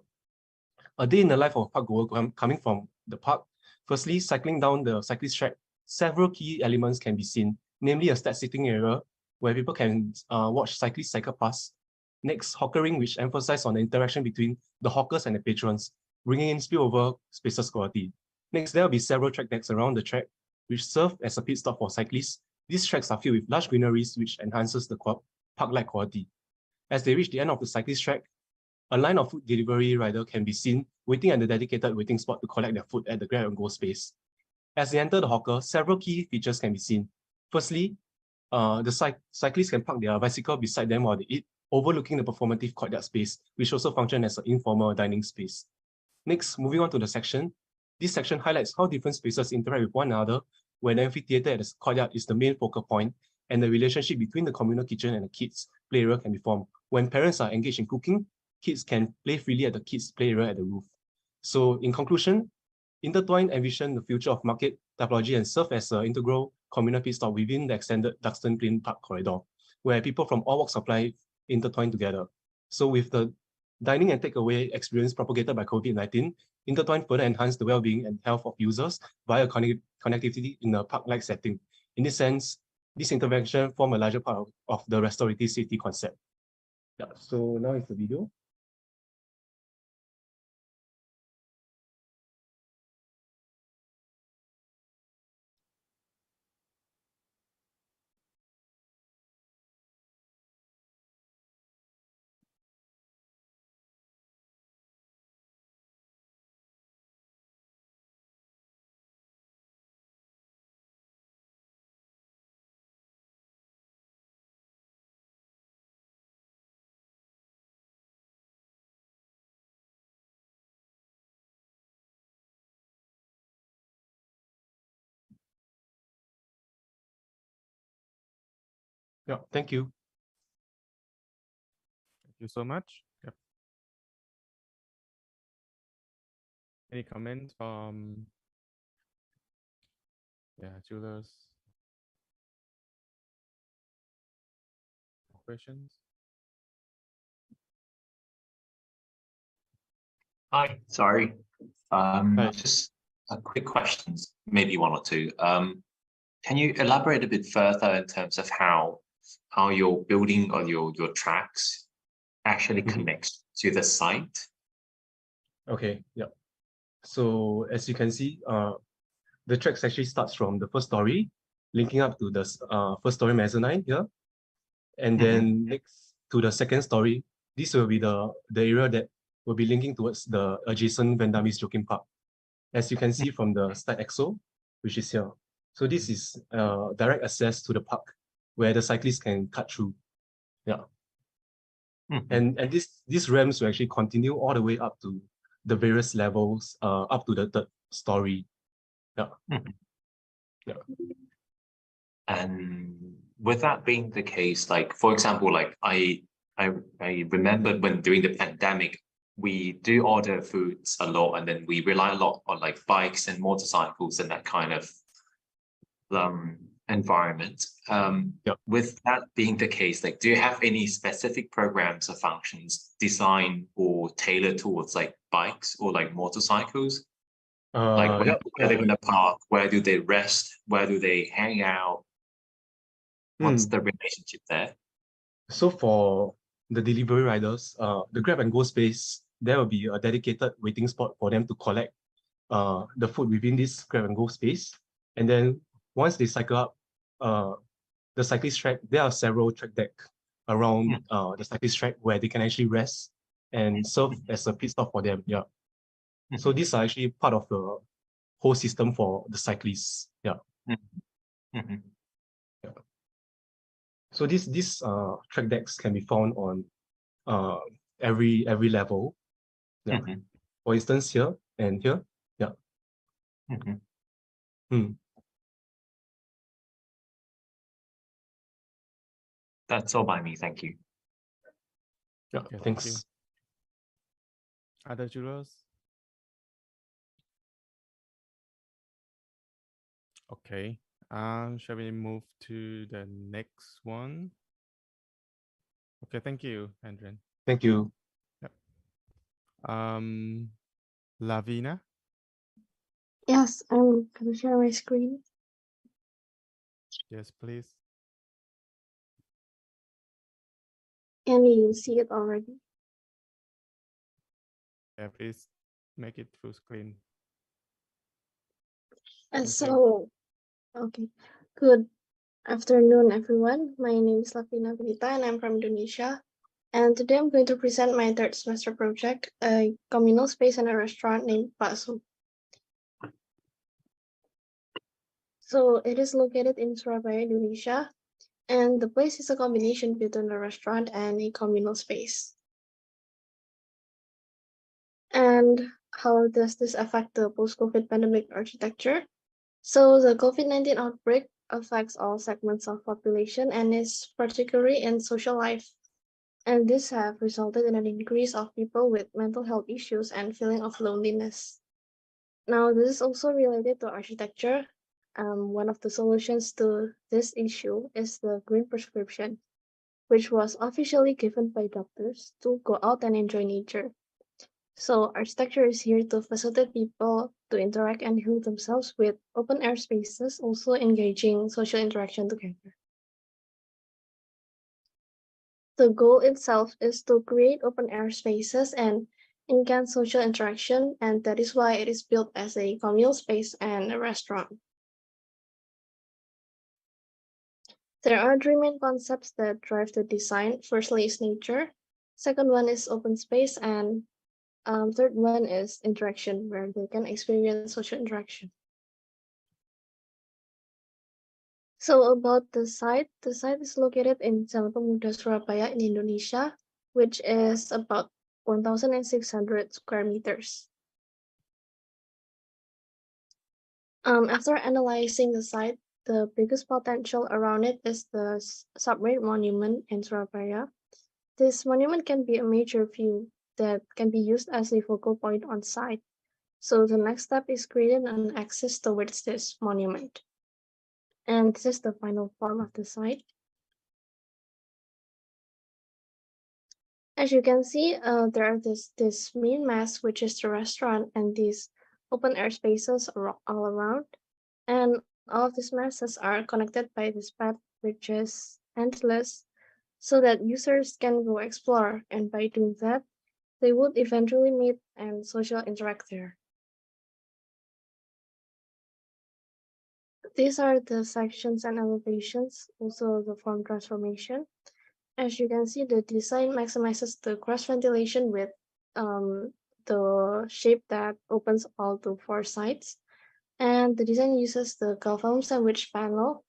A day in the life of a park goer coming from the park. Firstly, cycling down the cyclist track, several key elements can be seen, namely a stat sitting area where people can watch cyclists cycle past. Next, hawkering, which emphasizes on the interaction between the hawkers and the patrons, bringing in spillover spaces quality. Next, there will be several track decks around the track, which serve as a pit stop for cyclists. These tracks are filled with large greeneries, which enhances the park-like quality. As they reach the end of the cyclist track, a line of food delivery rider can be seen waiting at the dedicated waiting spot to collect their food at the grab and go space. As they enter the hawker, several key features can be seen. Firstly, the cyclists can park their bicycle beside them while they eat, overlooking the performative courtyard space, which also functions as an informal dining space. Next, moving on to the section. This section highlights how different spaces interact with one another, where the amphitheater at the courtyard is the main focal point, and the relationship between the communal kitchen and the kids' play area can be formed. When parents are engaged in cooking, kids can play freely at the kids' play area at the roof. So in conclusion, Intertwine envision the future of market typology and serve as an integral communal pit stop within the extended Duxton Plain Park corridor, where people from all walks of life intertwine together. So with the dining and takeaway experience propagated by COVID-19, Intertwine further enhanced the well-being and health of users via connectivity in a park-like setting. In this sense, this intervention form a larger part of the restorative safety concept. Yeah, so now is the video. Yeah, thank you. Thank you so much. Yep. Any comments from Julius? Questions? Hi, sorry. Just a quick questions, maybe one or two. Can you elaborate a bit further in terms of how your building or your tracks actually connects to the site? Okay, yeah. So as you can see, the tracks actually starts from the first story, linking up to the first story mezzanine here. And then next to the second story, this will be the area that will be linking towards the adjacent Vandamis Joking Park. As you can see from the slide EXO, which is here. So this is direct access to the park where the cyclists can cut through. Yeah. And these ramps will actually continue all the way up to the various levels, up to the third story. Yeah. Yeah. And with that being the case, like for example, like I remembered when during the pandemic, we do order foods a lot, and then we rely a lot on like bikes and motorcycles and that kind of environment. With that being the case, like, do you have any specific programs or functions designed or tailored towards like bikes or like motorcycles? Like when they live in a park, where do they rest? Where do they hang out? What's the relationship there? So for the delivery riders, the grab and go space, there will be a dedicated waiting spot for them to collect the food within this grab and go space. And then once they cycle up the cyclist track, there are several track deck around the cyclist track where they can actually rest and serve as a pit stop for them. Yeah. So these are actually part of the whole system for the cyclists. Yeah. Yeah. So these track decks can be found on every level. Yeah. For instance, here and here. Yeah. That's all by me. Thank you. Yeah. Okay, thanks. thank you. Other jurors? Okay. Shall we move to the next one? Okay, thank you, Andren. Thank you. Yep. Lavina? Yes, I'm gonna share my screen. Yes, please. Can you see it already? Yeah, please make it full screen. So, okay, good afternoon, everyone. My name is Lavina Benita, and I'm from Indonesia. And today I'm going to present my third semester project, a communal space and a restaurant named Bakso. So it is located in Surabaya, Indonesia, and the place is a combination between a restaurant and a communal space. And how does this affect the post-COVID pandemic architecture? So the COVID-19 outbreak affects all segments of population and is particularly in social life. And this have resulted in an increase of people with mental health issues and feeling of loneliness. Now, this is also related to architecture. One of the solutions to this issue is the green prescription, which was officially given by doctors to go out and enjoy nature. So architecture is here to facilitate people to interact and heal themselves with open air spaces, also engaging social interaction together. The goal itself is to create open air spaces and enhance social interaction, and that is why it is built as a communal space and a restaurant. There are three main concepts that drive the design. Firstly is nature, second one is open space, and third one is interaction, where they can experience social interaction. So about the site is located in Jalan Pemuda, Surabaya in Indonesia, which is about 1,600 square meters. After analyzing the site, the biggest potential around it is the submarine monument in Surabaya. This monument can be a major view that can be used as a focal point on site. So the next step is creating an access towards this monument. And this is the final form of the site. As you can see, there are this main mass, which is the restaurant, and these open air spaces all around. And all of these masses are connected by this path, which is endless, so that users can go explore. And by doing that, they would eventually meet and social interact there. These are the sections and elevations, also the form transformation. As you can see, the design maximizes the cross ventilation with the shape that opens all to four sides. And the design uses the galvanum sandwich panel,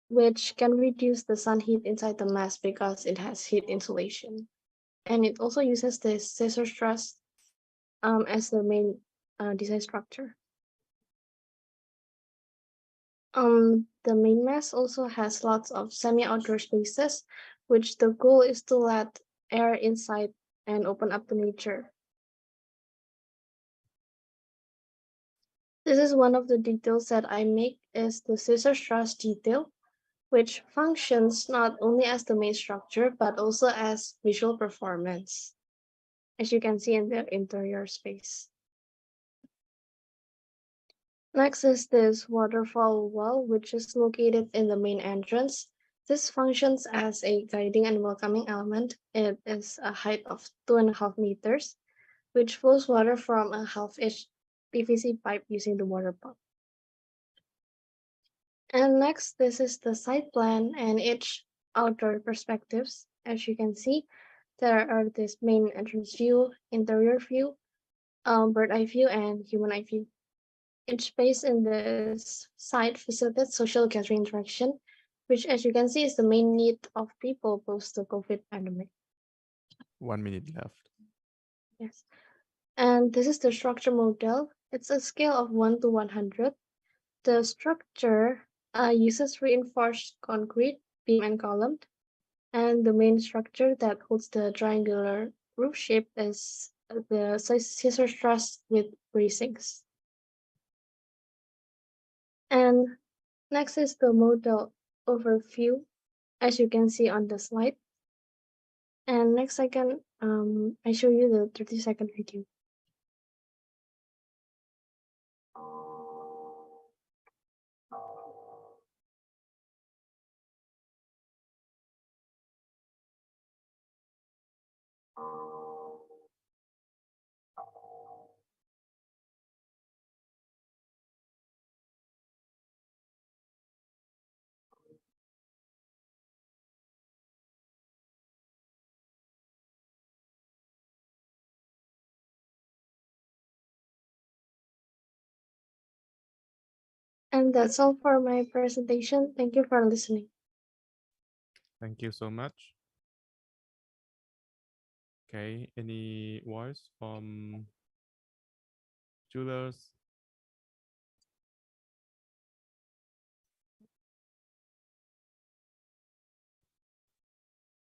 which can reduce the sun heat inside the mass because it has heat insulation. And it also uses the scissor truss as the main design structure. The main mass also has lots of semi-outdoor spaces, which the goal is to let air inside and open up to nature. This is one of the details that I make is the scissor truss detail, which functions not only as the main structure, but also as visual performance, as you can see in the interior space. Next is this waterfall wall, which is located in the main entrance. This functions as a guiding and welcoming element. It is a height of 2.5 meters, which flows water from a half-inch PVC pipe using the water pump. And next, this is the site plan and each outdoor perspectives. As you can see, there are this main entrance view, interior view, bird eye view, and human eye view. Each space in this site facilitates social gathering interaction, which, as you can see, is the main need of people post the COVID pandemic. 1 minute left. Yes. And this is the structure model. It's a scale of 1 to 100. The structure uses reinforced concrete, beam and column. And the main structure that holds the triangular roof shape is the scissor truss with bracings. And next is the model overview, as you can see on the slide. And next I show you the 30-second video. And that's all for my presentation. Thank you for listening. Thank you so much. Okay, any voice from Julius?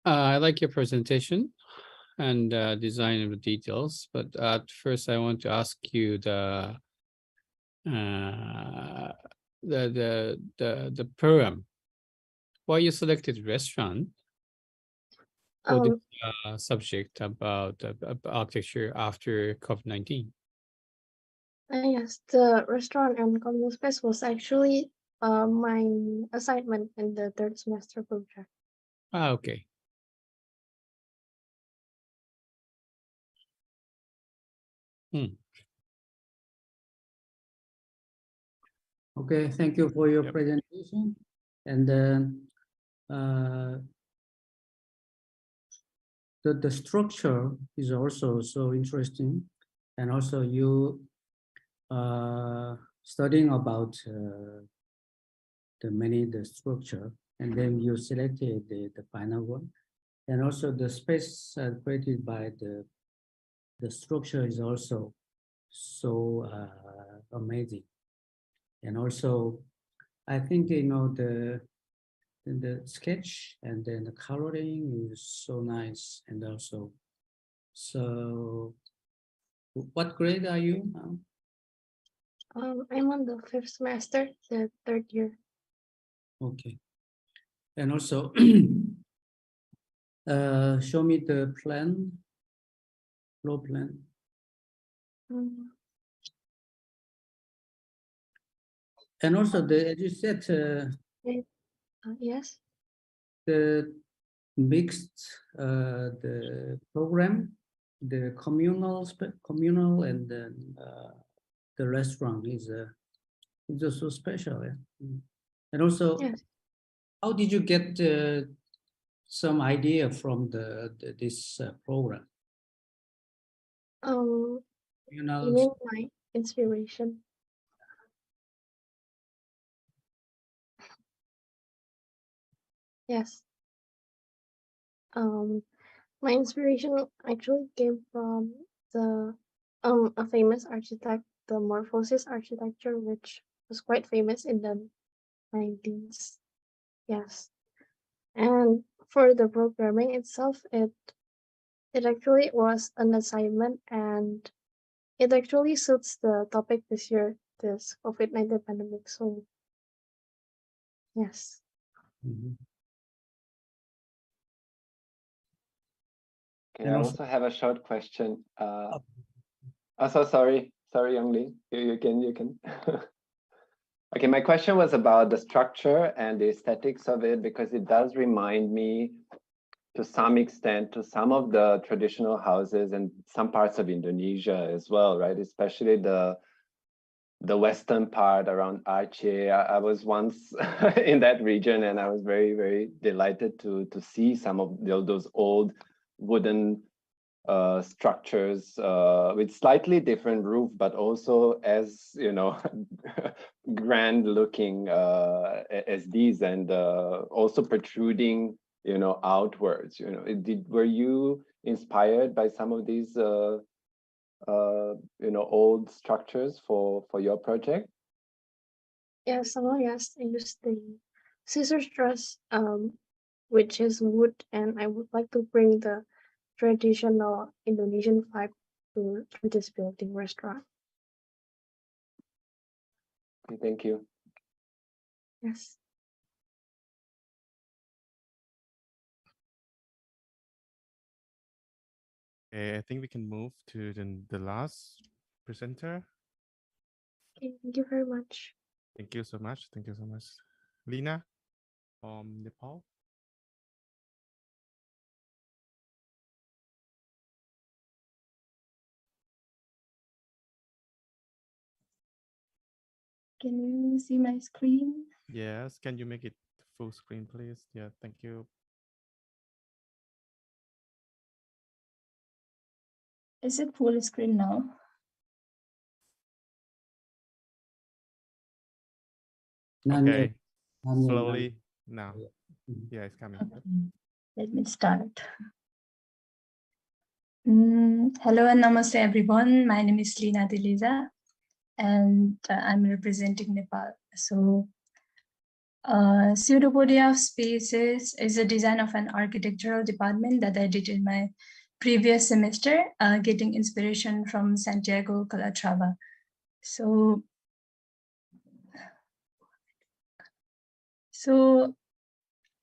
I like your presentation and design of the details, but at first I want to ask you the program. Why you selected restaurant for this subject about architecture after COVID-19? Yes, the restaurant and communal space was actually my assignment in the third semester project. Okay. Okay, thank you for your presentation. And then the structure is also so interesting. And also you studying about the structure, and then you selected the final one. And also the space created by the structure is also so amazing. And also, I think, you know, the sketch and then the coloring is so nice. And also, so what grade are you now? I'm on the 5th semester, the 3rd year. Okay. And also, show me the plan, floor plan. And also, as you said, yes. The mixed the program, the communal and then the restaurant is also special. Yeah? And also, yes. How did you get some idea from this program? You know, mean my inspiration? Yes. My inspiration actually came from the a famous architect, the Morphosis architecture, which was quite famous in the 90s. Yes. And for the programming itself, it actually was an assignment, and it actually suits the topic this year, this COVID-19 pandemic. So yes. Okay, I also have a short question. So sorry, Youngli. You can. Okay, my question was about the structure and the aesthetics of it, because it does remind me to some extent to some of the traditional houses in some parts of Indonesia as well, right? Especially the western part around Aceh. I was once in that region, and I was very, very delighted to see some of those old wooden structures with slightly different roof, but also as, you know, grand looking as these, and also protruding, you know, outwards. You know, were you inspired by some of these you know, old structures for your project? Yes, yes, I used the scissor truss, which is wood, and I would like to bring the traditional Indonesian vibe to this building restaurant. Okay, thank you. Yes. Okay, I think we can move to the last presenter. Okay, thank you very much. Thank you so much. Thank you so much. Lina from Nepal. Can you see my screen? Yes, can you make it full screen, please? Yeah, thank you. Is it full screen now? Okay, slowly now. Yeah, it's coming. Okay. Let me start. Hello and namaste everyone. My name is Lina Diliza and I'm representing Nepal. So Pseudopodia of Spaces is a design of an architectural department that I did in my previous semester, getting inspiration from Santiago Calatrava. So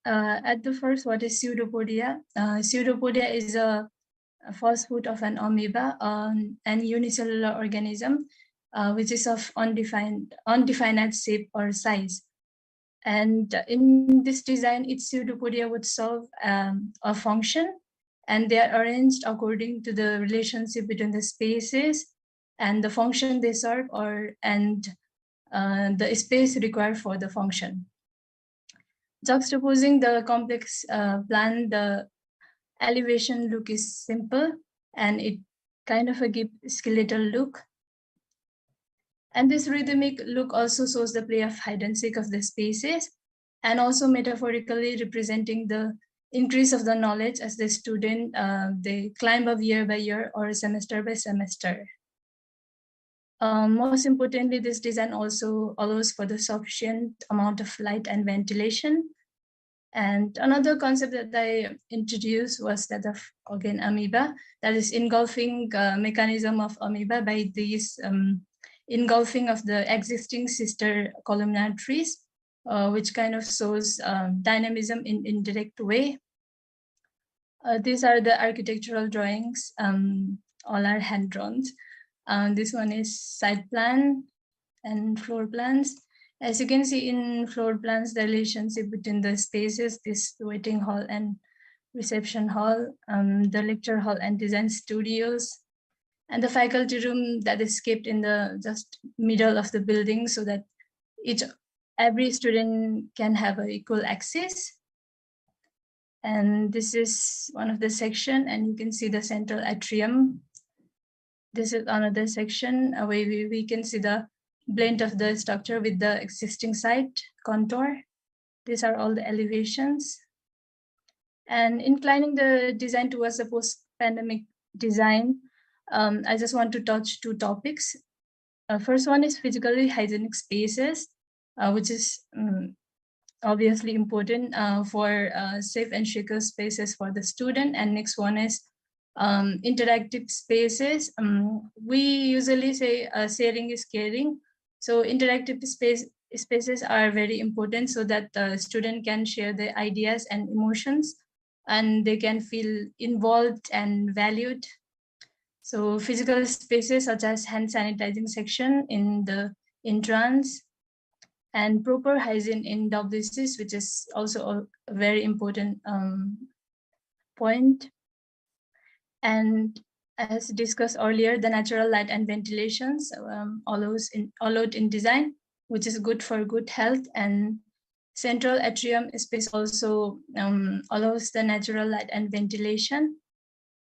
at the first, what is pseudopodia? Pseudopodia is a false foot of an amoeba, an unicellular organism, which is of undefined shape or size. And in this design, each pseudopodia would serve a function, and they are arranged according to the relationship between the spaces and the function they serve, and the space required for the function. Juxtaposing the complex plan, the elevation look is simple and it kind of a give skeletal look. And this rhythmic look also shows the play of hide and seek of the spaces, and also metaphorically representing the increase of the knowledge as the student, they climb up year by year or semester by semester. Most importantly, this design also allows for the sufficient amount of light and ventilation. And another concept that I introduced was that of, again, amoeba, that is engulfing mechanism of amoeba by these engulfing of the existing sister columnar trees, which kind of shows dynamism in indirect way. These are the architectural drawings, all are hand drawn. This one is site plan and floor plans. As you can see in floor plans, the relationship between the spaces, this waiting hall and reception hall, the lecture hall and design studios, and the faculty room that is kept in the just middle of the building so that every student can have an equal access. And this is one of the section, and you can see the central atrium. This is another section where we can see the blend of the structure with the existing site contour. These are all the elevations. And inclining the design towards the post-pandemic design, I just want to touch two topics. First one is physically hygienic spaces, which is obviously important for safe and secure spaces for the student. And next one is interactive spaces. We usually say sharing is caring. So interactive spaces are very important so that the student can share their ideas and emotions and they can feel involved and valued. So physical spaces such as hand sanitizing section in the entrance and proper hygiene in WCs, which is also a very important point. And as discussed earlier, the natural light and ventilations allowed in design, which is good for good health. And central atrium space also allows the natural light and ventilation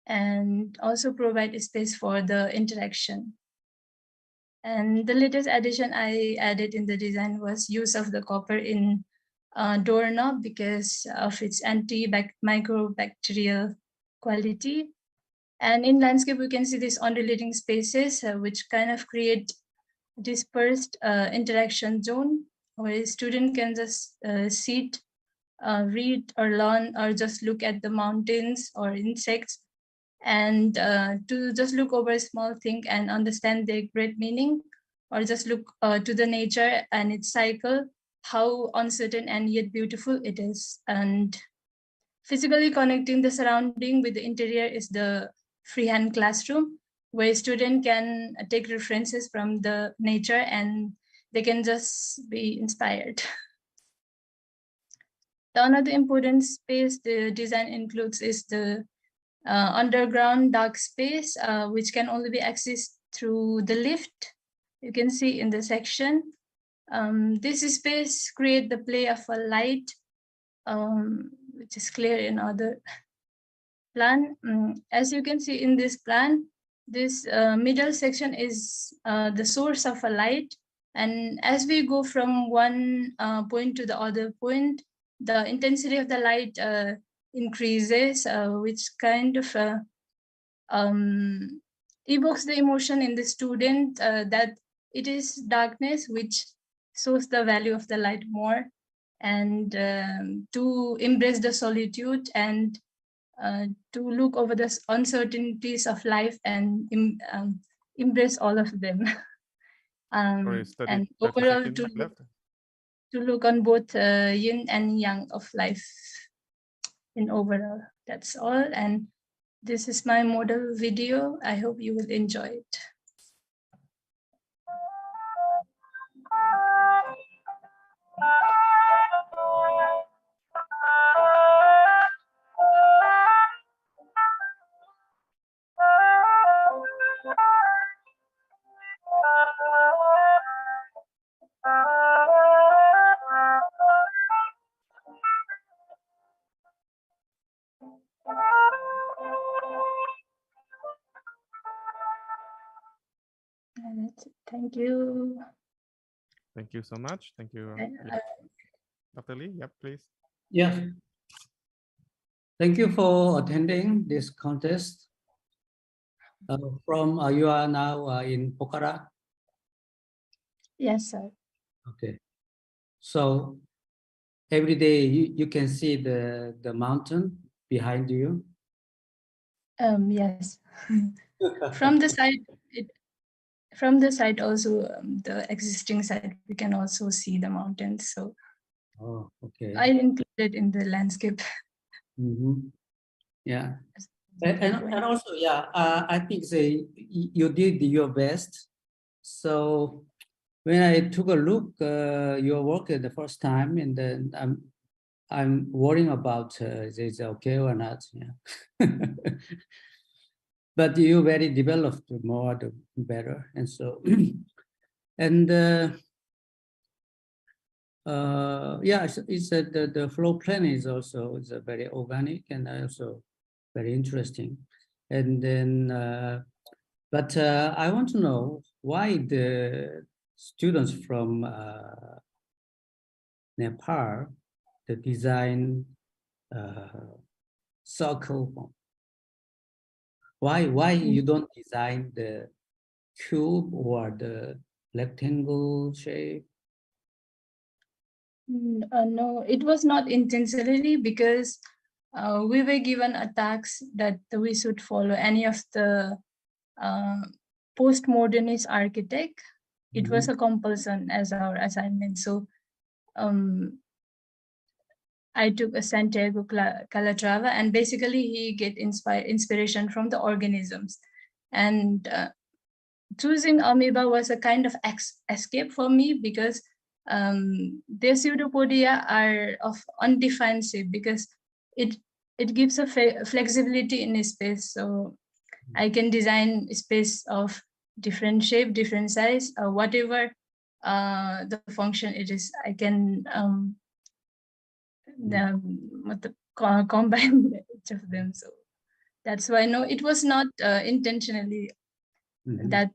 and also provide space for the interaction. And the latest addition I added in the design was use of the copper in doorknob because of its antimicrobial quality. And in landscape, we can see these undulating spaces, which kind of create dispersed interaction zone where student can just sit, read or learn, or just look at the mountains or insects, and to just look over a small thing and understand their great meaning, or just look to the nature and its cycle, how uncertain and yet beautiful it is. And physically connecting the surrounding with the interior is the freehand classroom, where students can take references from the nature and they can just be inspired. The another important space the design includes is the underground dark space, which can only be accessed through the lift. You can see in the section. This space creates the play of a light, which is clear in other plan. As you can see in this plan, this middle section is the source of a light, And as we go from one point to the other point, the intensity of the light increases, which kind of evokes the emotion in the student that it is darkness which shows the value of the light more, and to embrace the solitude and to look over the uncertainties of life and embrace all of them. Sorry, And 30 overall seconds left. to look on both yin and yang of life in overall. That's all. And this is my model video. I hope you will enjoy it. And that's it. Thank you. Thank you so much. Thank you. Dr. Lee, yep, please. Yeah. Thank you for attending this contest. You are now in Pokhara. Yes, sir. Okay. So every day you can see the mountain behind you. Yes. From the side, from the side also, the existing side, we can also see the mountains. So oh, okay. I included in the landscape. Mm-hmm. Yeah. And also, yeah, I think you did your best. So when I took a look, your work the first time, and then I'm worrying about is it okay or not. Yeah. But you very developed more, the better, and so and yeah, it's the flow plan is also very organic and also very interesting. And then, but I want to know why the students from Nepal, the design circle. Why you don't design the cube or the rectangle shape? No, it was not intentionally, because we were given a task that we should follow any of the postmodernist architect. It was a compulsion as our assignment. So I took a Santiago Calatrava, and basically he get inspiration from the organisms. And choosing amoeba was a kind of escape for me, because their pseudopodia are of undefined shape, because it gives a flexibility in space. So I can design space of different shape, different size, whatever the function it is. I can combine each of them. So that's why, no, it was not intentionally that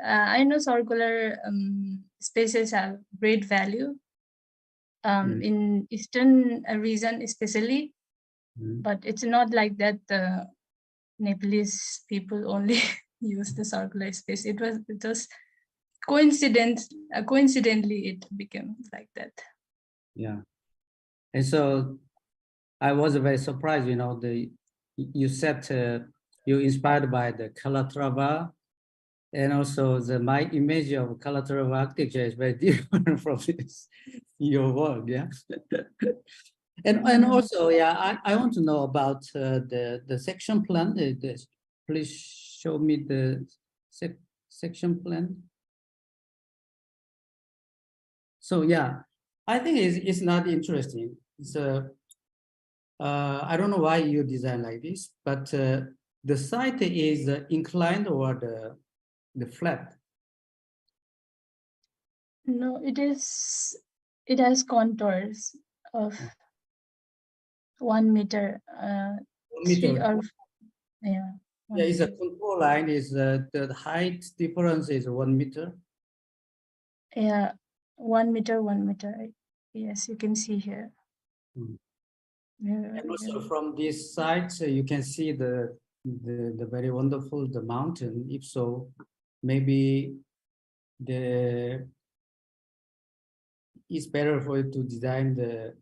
I know circular spaces have great value in Eastern region especially, but it's not like that Nepalese people only use the circular space. It was coincidentally it became like that. Yeah. And so I was very surprised, you know, you said you're inspired by the Calatrava, and also my image of Calatrava architecture is very different from your work, yeah. and also, yeah, I want to know about the section plan. Please show me the section plan. So yeah, I think it's not interesting. It's I don't know why you design like this, but the site is inclined or the flat. No, it has contours of 1 meter. 1 meter. Yeah. Yeah, it's a contour line. Is the height difference is 1 meter. Yeah, 1 meter, 1 meter. Yes, you can see here. And also from this side, so you can see the very wonderful the mountain. If so, maybe it's better for you to design the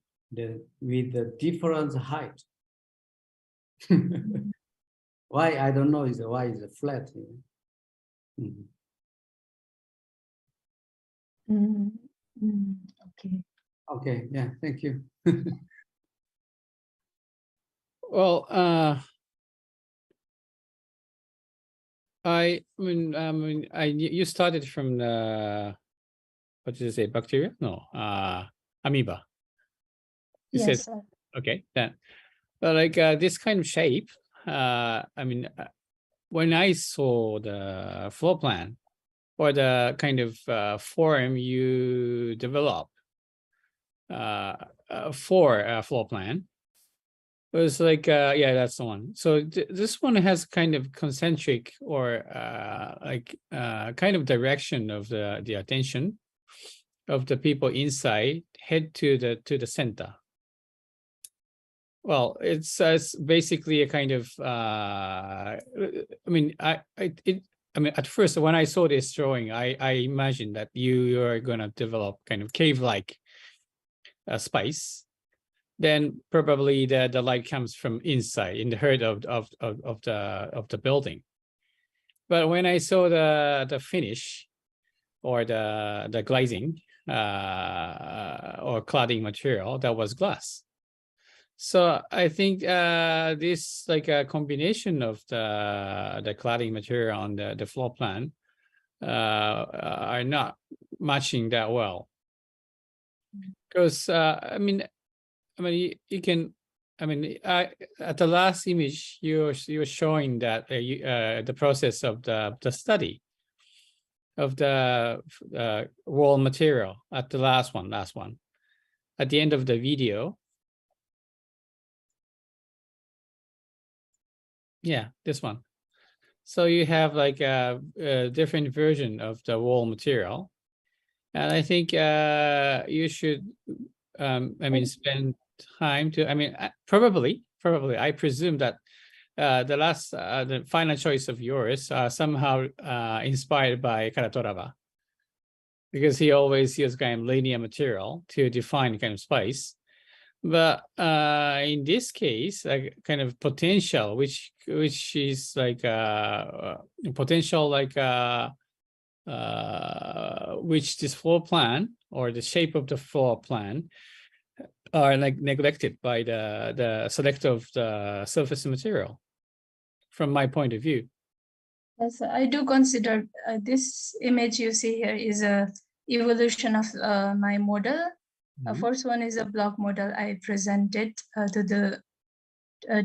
with the different height. Why I don't know is why is it flat here. Okay. Okay, yeah, thank you. Well, you started from the, what did you say, bacteria? No, amoeba. You said, Yes, sir. okay, then, but like this kind of shape, when I saw the floor plan or the kind of form you develop for a floor plan, it was like, yeah, that's the one. So this one has kind of concentric or kind of direction of the attention of the people inside head to the center. Well, it's basically a kind of at first when I saw this drawing, I imagined that you are going to develop kind of cave-like space. Then probably the light comes from inside in the heart of the building. But when I saw the finish or the glazing or cladding material, that was glass. So I think this like a combination of the cladding material on the floor plan are not matching that well. Because you can, at the last image you were showing that the process of the study of the wall material at the last one. At the end of the video. Yeah, this one. So you have like a different version of the wall material. And I think you should, spend time to, probably, I presume that the final choice of yours somehow inspired by Karatorava, because he always uses kind of linear material to define kind of space. But in this case, like kind of potential, which is like potential, like which this floor plan or the shape of the floor plan are like neglected by the select of the surface material, from my point of view. Yes, I do consider this image you see here is a evolution of my model. First one is a block model I presented to the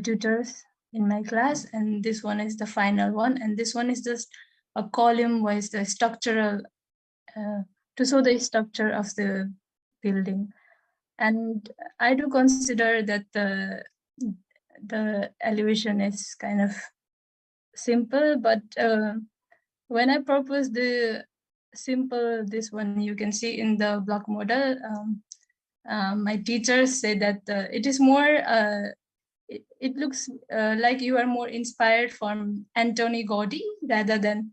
tutors in my class, and this one is the final one, and this one is just a column wise the structural to show the structure of the building. And I do consider that the elevation is kind of simple, but when I propose the simple this one, you can see in the block model, my teachers say that it is more it looks like you are more inspired from Antoni Gaudí rather than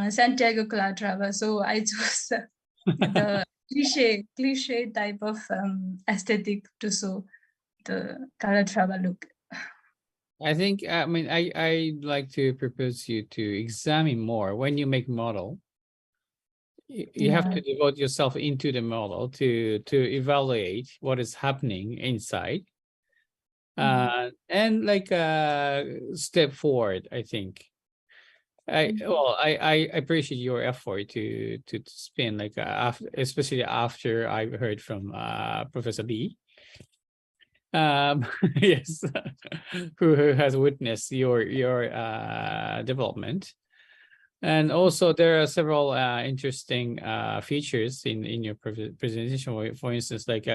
Santiago Calatrava. So I chose the cliche type of aesthetic to show the Calatrava look. I think, I'd like to propose you to examine more when you make model. You have to devote yourself into the model to evaluate what is happening inside. And like step forward, I think. I appreciate your effort to spend like especially after I heard from Professor Lee. Yes, who has witnessed your development. And also there are several interesting features in your presentation. For instance, like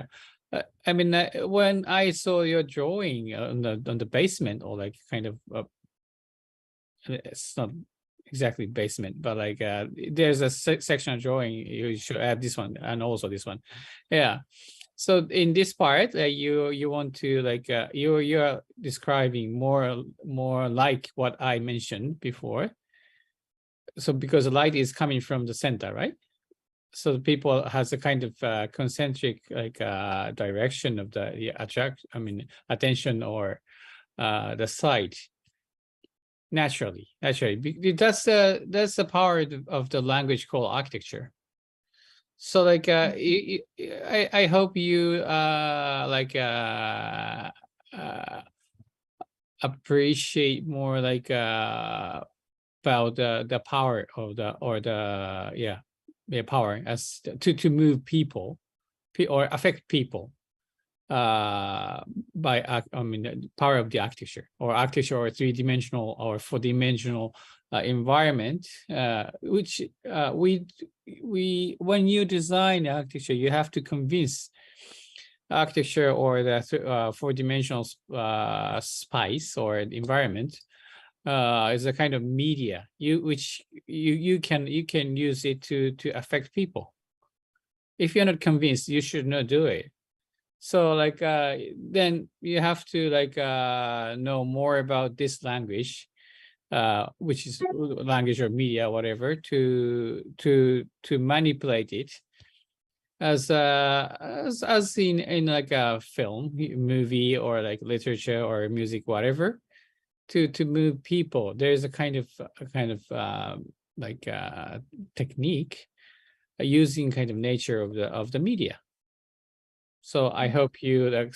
when I saw your drawing on the basement, or like kind of it's not exactly basement, but like there's a sectional drawing. You should add this one and also this one. Yeah. So in this part, you want to like you're describing more like what I mentioned before. So because the light is coming from the center, right? So the people has a kind of concentric like direction of the attention or the sight naturally. That's the power of the language called architecture. So like I hope you appreciate more like about the power of the power as to move people or affect people by the power of the architecture or three-dimensional or four-dimensional environment, which we when you design architecture, you have to convince architecture or the four-dimensional space or environment is a kind of media which you can use it to affect people. If you're not convinced, you should not do it. So like then you have to like know more about this language, which is language or media, whatever, to manipulate it as in like a film, movie, or like literature or music, whatever, to move people. There's a kind of technique using kind of nature of the media. So I hope you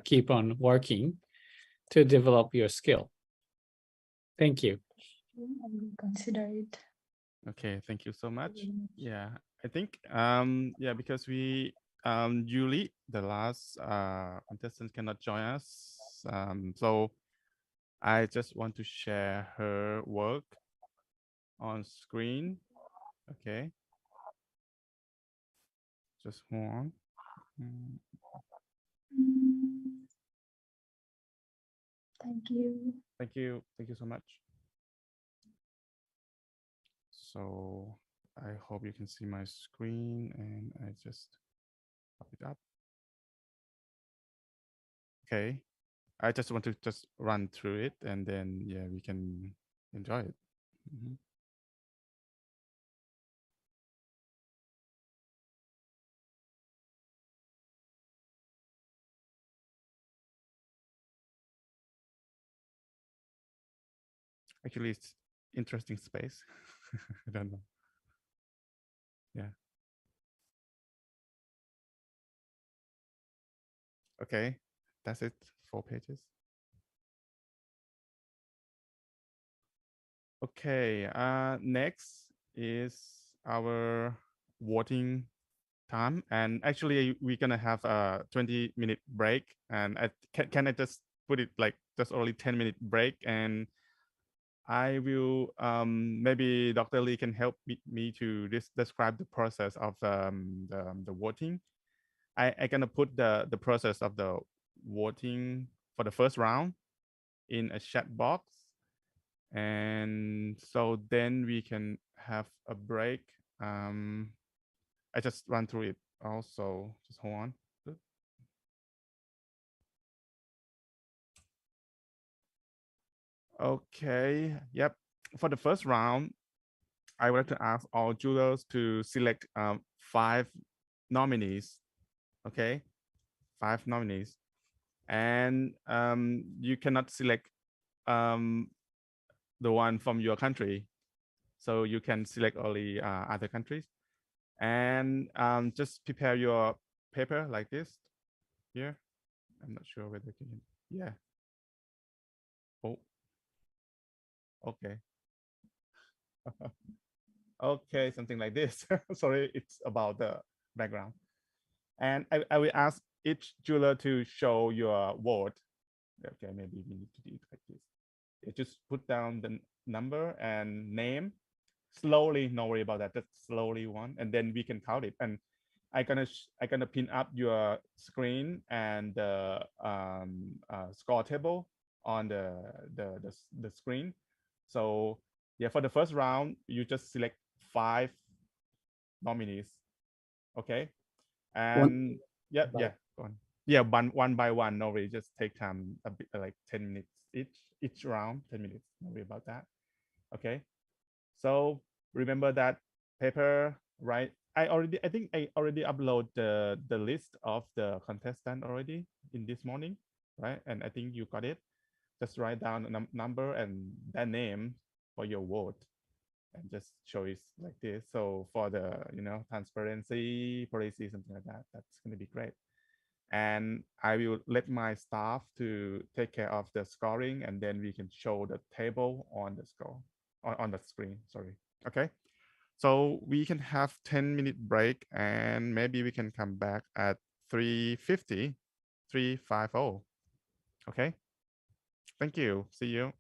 keep on working to develop your skill. Thank you. I will consider it. Okay, thank you so much. Yeah, I think because we Julie, the last contestant, cannot join us. So I just want to share her work on screen. Okay. Just hold on. Thank you. Thank you. Thank you so much. So I hope you can see my screen, and I just pop it up. Okay. I just want to just run through it, and then we can enjoy it. Actually, it's interesting space. I don't know. Yeah. Okay, that's it. 4 pages. Okay, next is our voting time, and actually we're gonna have a 20-minute break, and can I just put it like just only 10-minute break, and I will maybe Dr. Lee can help me to describe the process of the voting. I gonna put the process of the voting for the first round in a chat box, and so then we can have a break. I just run through it also. Just hold on. Okay. Yep. For the first round, I would like to ask all jurors to select 5 nominees. Okay, 5 nominees, and you cannot select the one from your country, so you can select only other countries, and just prepare your paper like this here. I'm not sure whether you can. Yeah. Oh. Okay. Okay, something like this. Sorry, it's about the background. And I will ask each juror to show your vote. Okay, maybe we need to do it like this. You just put down the number and name slowly. No worry about that. Just slowly one, and then we can count it. And I gonna pin up your screen and the score table on the screen. So Yeah, for the first round, you just select 5 nominees. Okay. And yeah, go on. Yeah, one by one. No worry, just take time a bit, like 10 minutes each round, 10 minutes. No worry about that. Okay. So remember that paper, right? I think I already upload the list of the contestant already in this morning, right? And I think you got it. Just write down a number and their name for your vote, and just show it like this. So for the transparency policy, something like that, that's going to be great. And I will let my staff to take care of the scoring, and then we can show the table on the score on the screen. Sorry. Okay. So we can have 10-minute break, and maybe we can come back at 3:50, 3:50. Okay. Thank you. See you.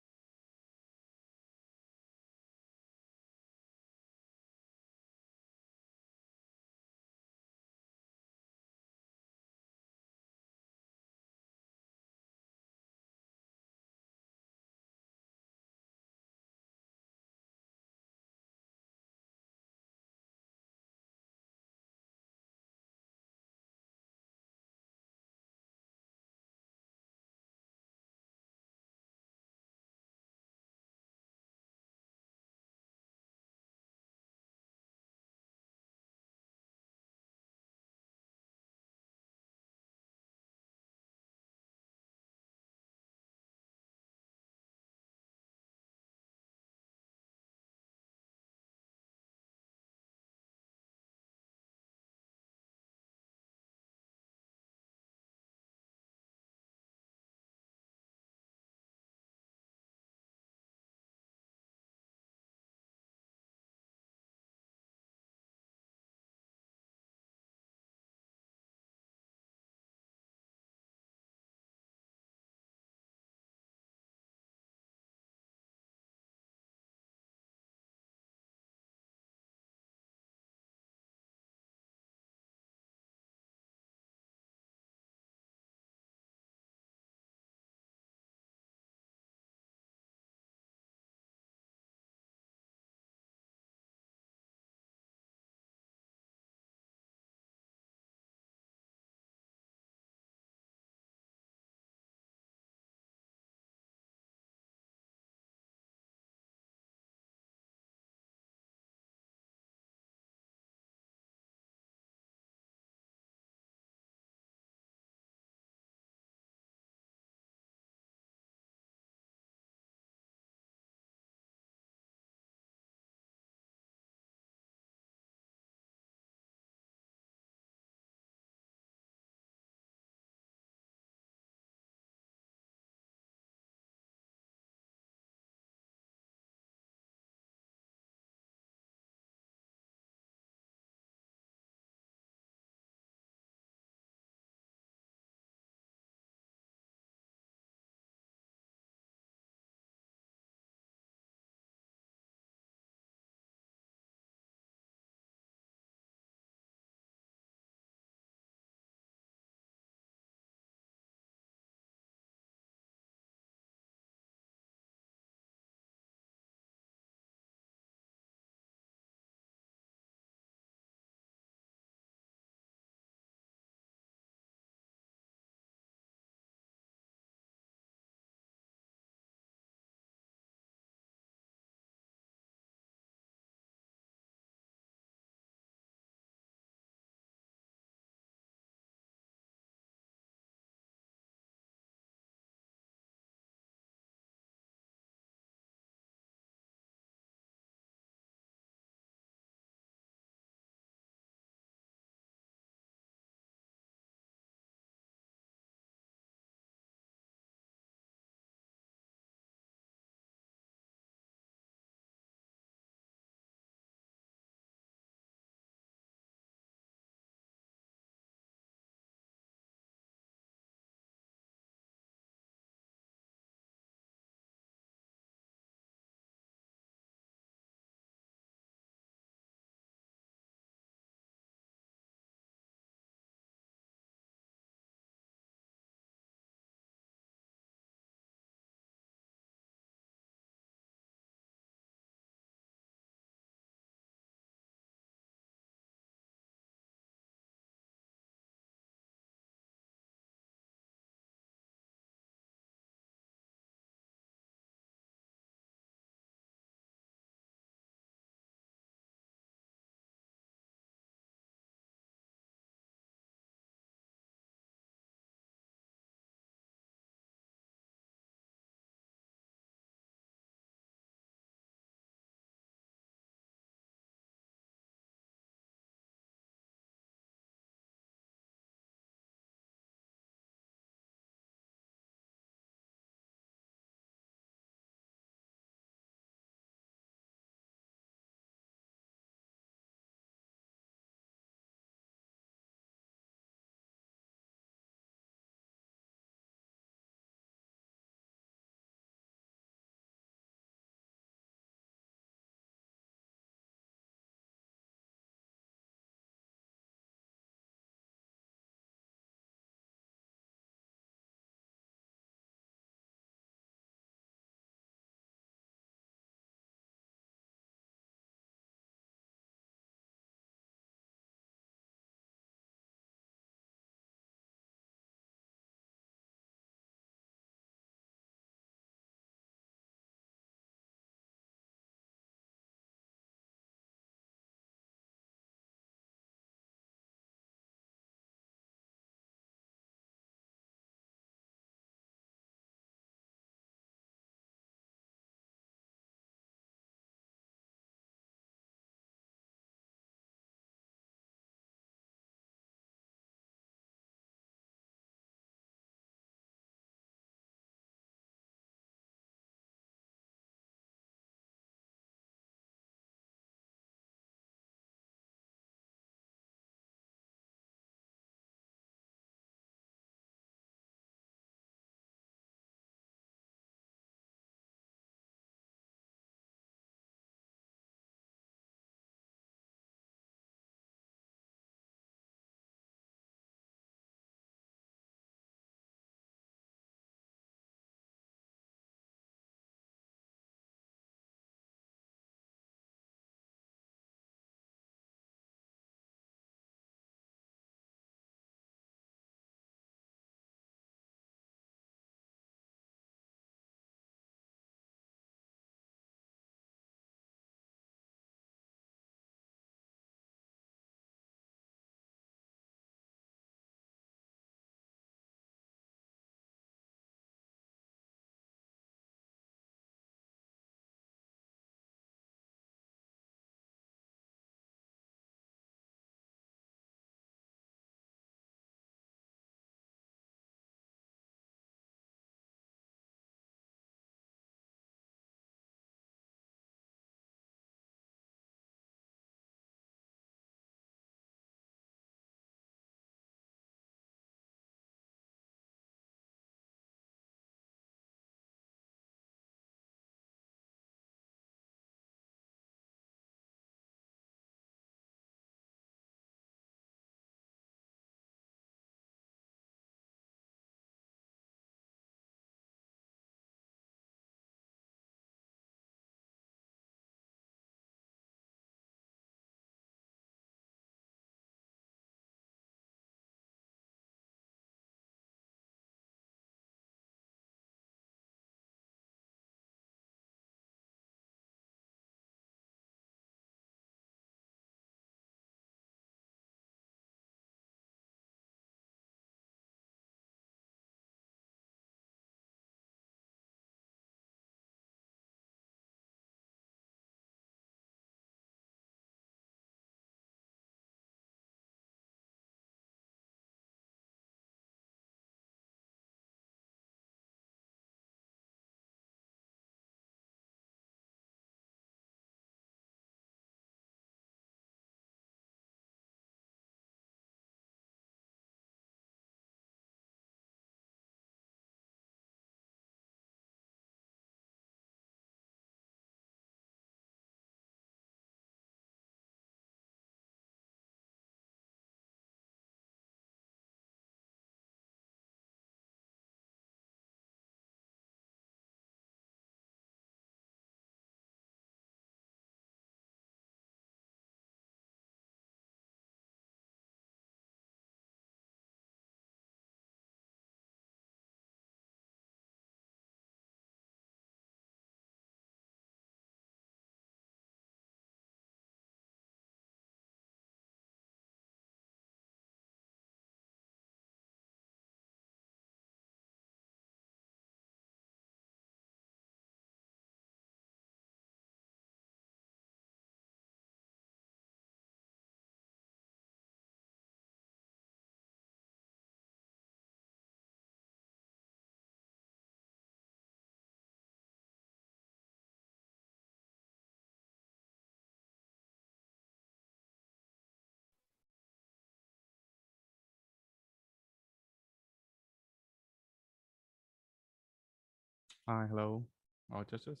Hi, hello, all judges.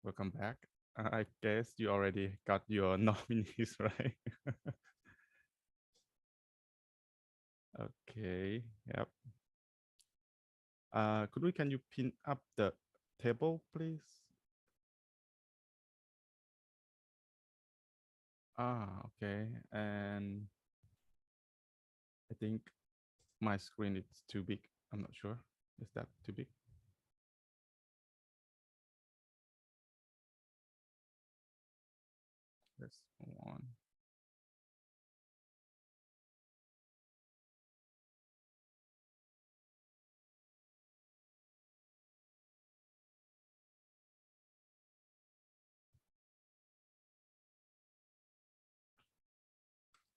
Welcome back. I guess you already got your nominees, right? Okay, yep. Can you pin up the table, please? Okay. And I think my screen is too big. I'm not sure. Is that too big? Let's move on.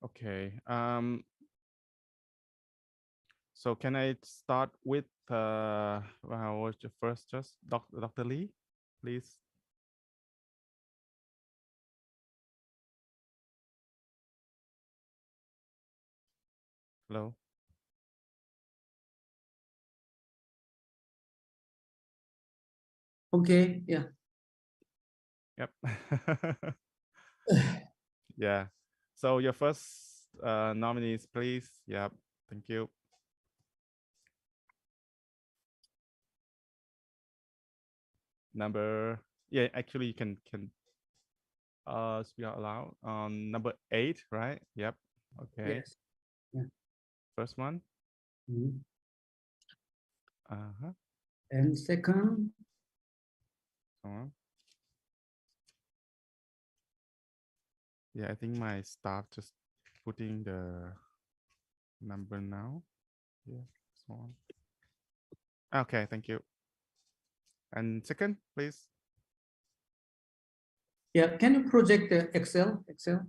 Okay. So can I start with what's your first just Dr. Lee, please? Hello. Okay, yeah. Yep. Yeah. So your first nominees, please. Yep. Thank you. Yeah, actually you can speak out loud. Number 8, right? Yep. Okay. Yes. Yeah. First one. Mhm. Uh-huh. And second. Yeah, I think my staff just putting the number now. Yeah, so on. Okay, thank you. And second, please. Yeah, can you project the Excel?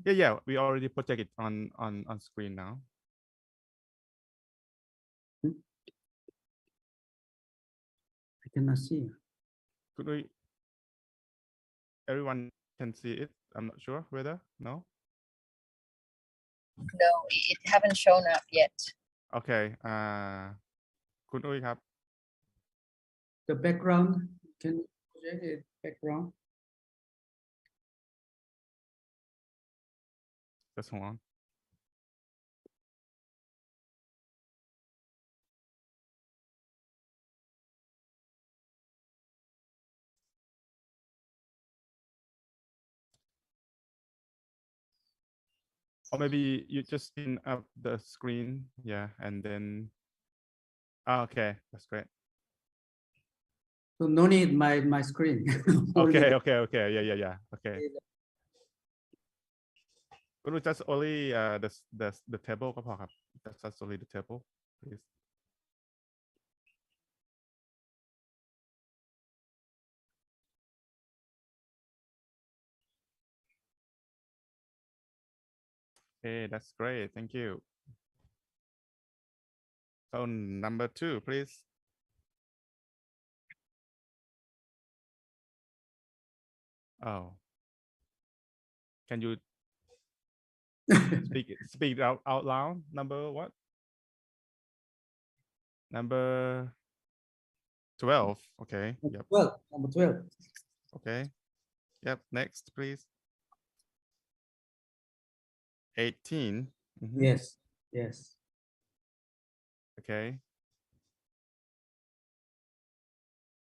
Yeah, we already project it on screen now. I cannot see. Could we? Everyone can see it. I'm not sure whether no. No, it haven't shown up yet. Okay. Could we have the background? Can you project it background? just hold on? Or maybe you just spin up the screen, yeah, and then. Okay, that's great. So no need my screen. Okay, yeah. Okay. Could we just only the table ก็พอครับ just only the table, please. Okay, that's great. Thank you. So number 2, please. Oh. Can you speak out loud? Number what? Number 12. Okay. Yep. 12. Number 12. Okay. Yep. Next, please. 18. Mm-hmm. Yes. Okay.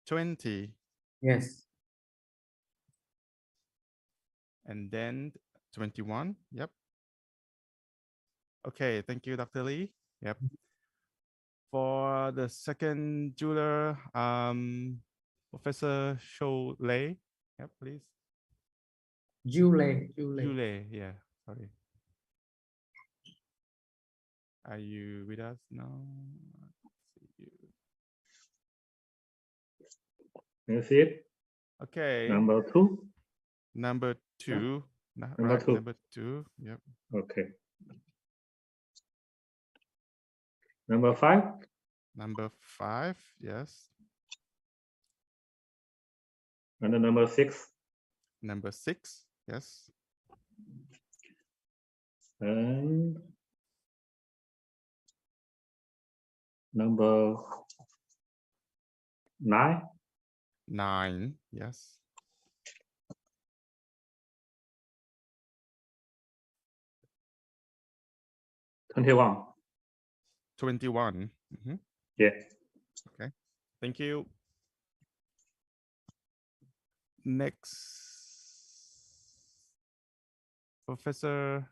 20. Yes. And then 21. Yep. Okay. Thank you, Dr. Lee. Yep. For the second jeweler, Professor Shou Lei. Yep, please. Jule. Yeah. Sorry. Are you with us now? That's it. Okay. Number 2. Number 2. Number right. 2. Number 2. Yep. Okay. Number 5. Number 5. Yes. And then number 6. Number 6. Yes. And number 9. 9, yes. 21. 21. Mhm. Yeah. Okay, thank you. Next, Professor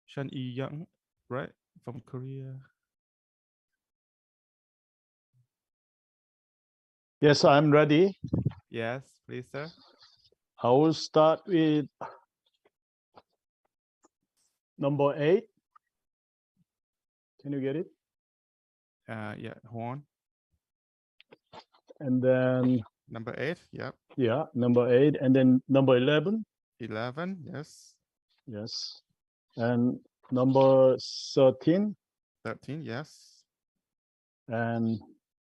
Shan Yi Young, right, from Korea. Yes, I'm ready. Yes, please, sir. I will start with number 8. Can you get it? Yeah, hold on. And then Number 8, yep. yeah, number 8, and then number 11. 11, yes. Yes. And number 13. 13, yes. And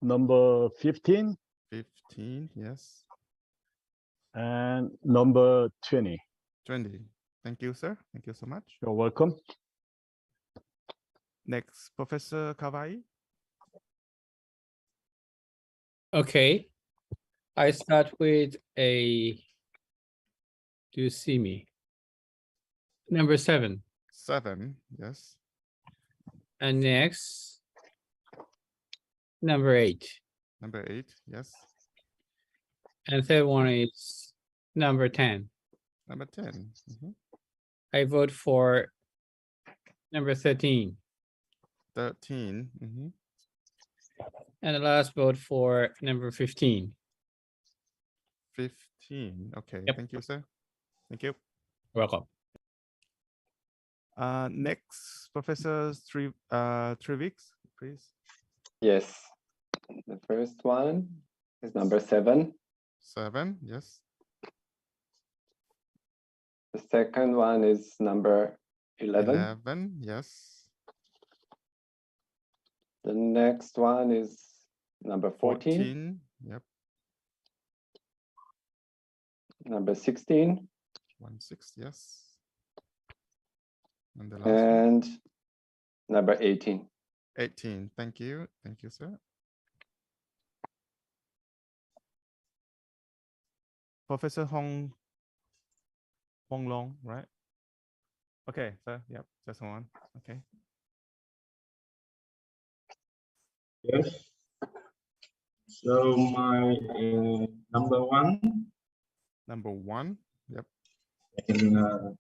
number 15. 15, yes. And number 20. 20. Thank you, sir. Thank you so much. You're welcome. Next, Professor Kawai. Okay, I start with a, do you see me? Number 7. 7, yes. And next, number 8. Number 8, yes. And third one is number 10. Number 10. Mhm. I vote for number 13. 13. Mhm. And the last vote for number 15. 15. Okay, Yep. thank you, sir. Thank you. Welcome. Next, Professor Trivix, please. Yes. The first one is number 7. 7, yes. The second one is number 11. 11, yes. The next one is number 14. 14, yep. Number 16. 16, yes. And the last one. And number 18. 18, thank you. Thank you, sir. Professor Hong Long, right? Okay, sir. Yep, just one. Okay. Yes. So my number 1. Number 1. Yep. And,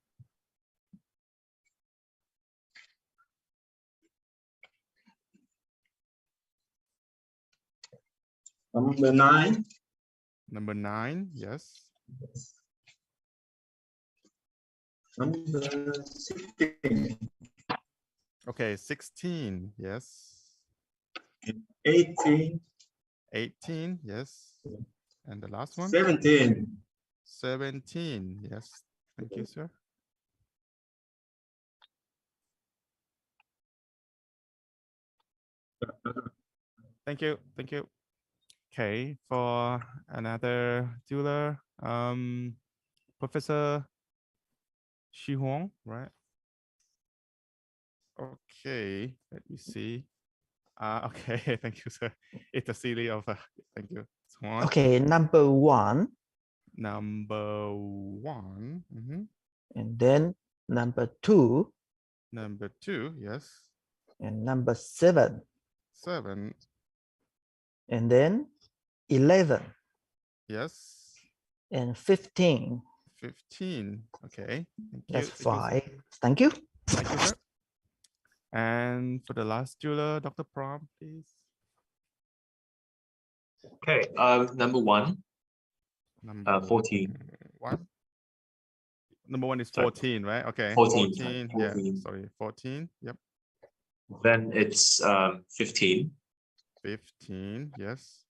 number 9. Number 9, yes. Number 16. Okay, 16, yes. 18. 18, yes. And the last one? 17. 17, yes. Thank you, sir. Thank you. Thank you. Okay, for another dealer, Professor Shi Huang, right? Okay, let me see. Okay, thank you, sir. It's a series of, thank you. Swan. Okay, number 1. Number 1. Mhm. And then number 2. Number 2, yes. And number 7. 7, And then 11. yes. And 15. 15, okay. Thank you. That's Thank you, 5. Thank you. Thank you, sir. And for the last jeweler, Dr. Prom, please. Okay, number 1. Number 14. 1. Number 1 is Sorry. 14, right? Okay. 14. 14. 14. Yeah, sorry. 14. Yep. Then it's 15. 15. Yes.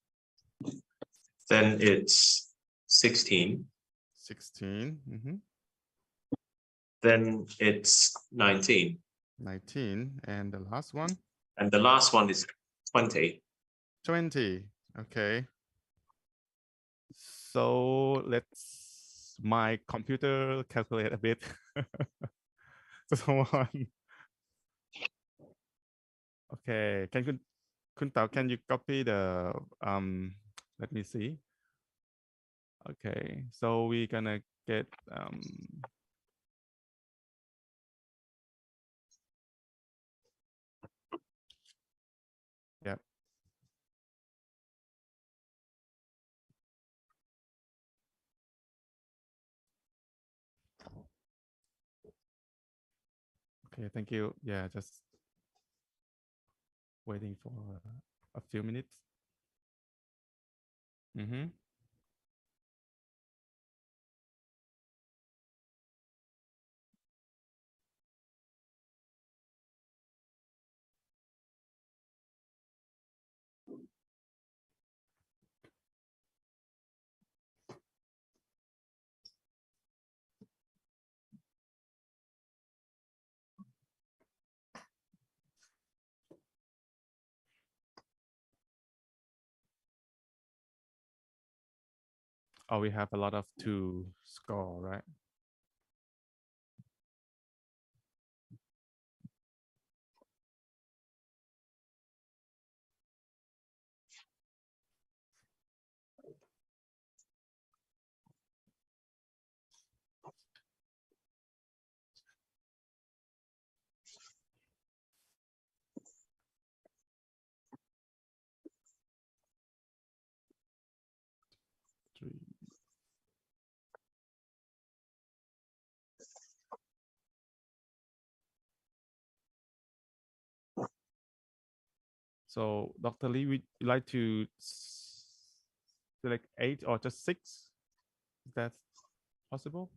Then it's 16. 16. Mm-hmm. Then it's 19. 19. And the last one? And the last one is 20. 20. Okay. So let's my computer calculate a bit. Just one. Okay. Can you Kun Tao, can you copy the let me see. Okay, so we're gonna get yeah. Okay, thank you. Yeah, just waiting for a few minutes. Mm-hmm. Oh, we have a lot of two score, right? Three. So, Dr. Lee, would you like to select 8 or just 6? Is that possible?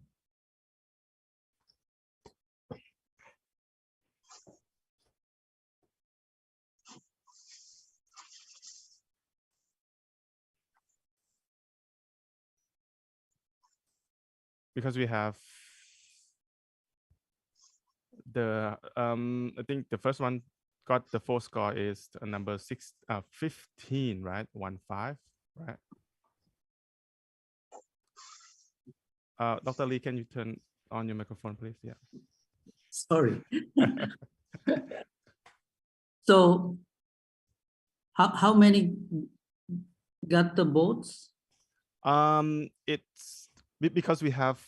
Because we have the I think the first one got the full score is number 15, right? 15, right? Dr. Lee, can you turn on your microphone, please? Yeah. Sorry. So how many got the votes? It's because we have,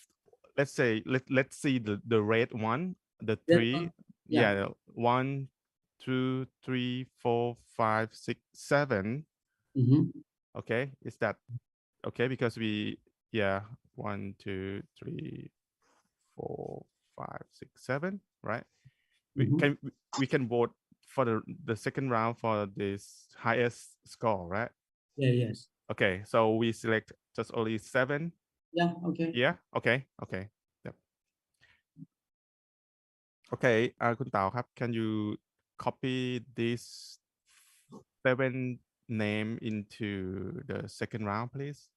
let's say, let's see the red one, the 3. Yeah. Yeah, 1, 2, 3, 4, 5, 6, 7. Mm-hmm. Okay, is that okay? Because we, yeah, 1, 2, 3, 4, 5, 6, 7, right? Mm-hmm. We can vote for the second round for this highest score, right? Yeah, yes. Okay, so we select just only 7. Yeah, okay. Yeah, okay, okay. Yep. Okay, คุณเต๋าครับ can you copy this 7 name into the second round, please?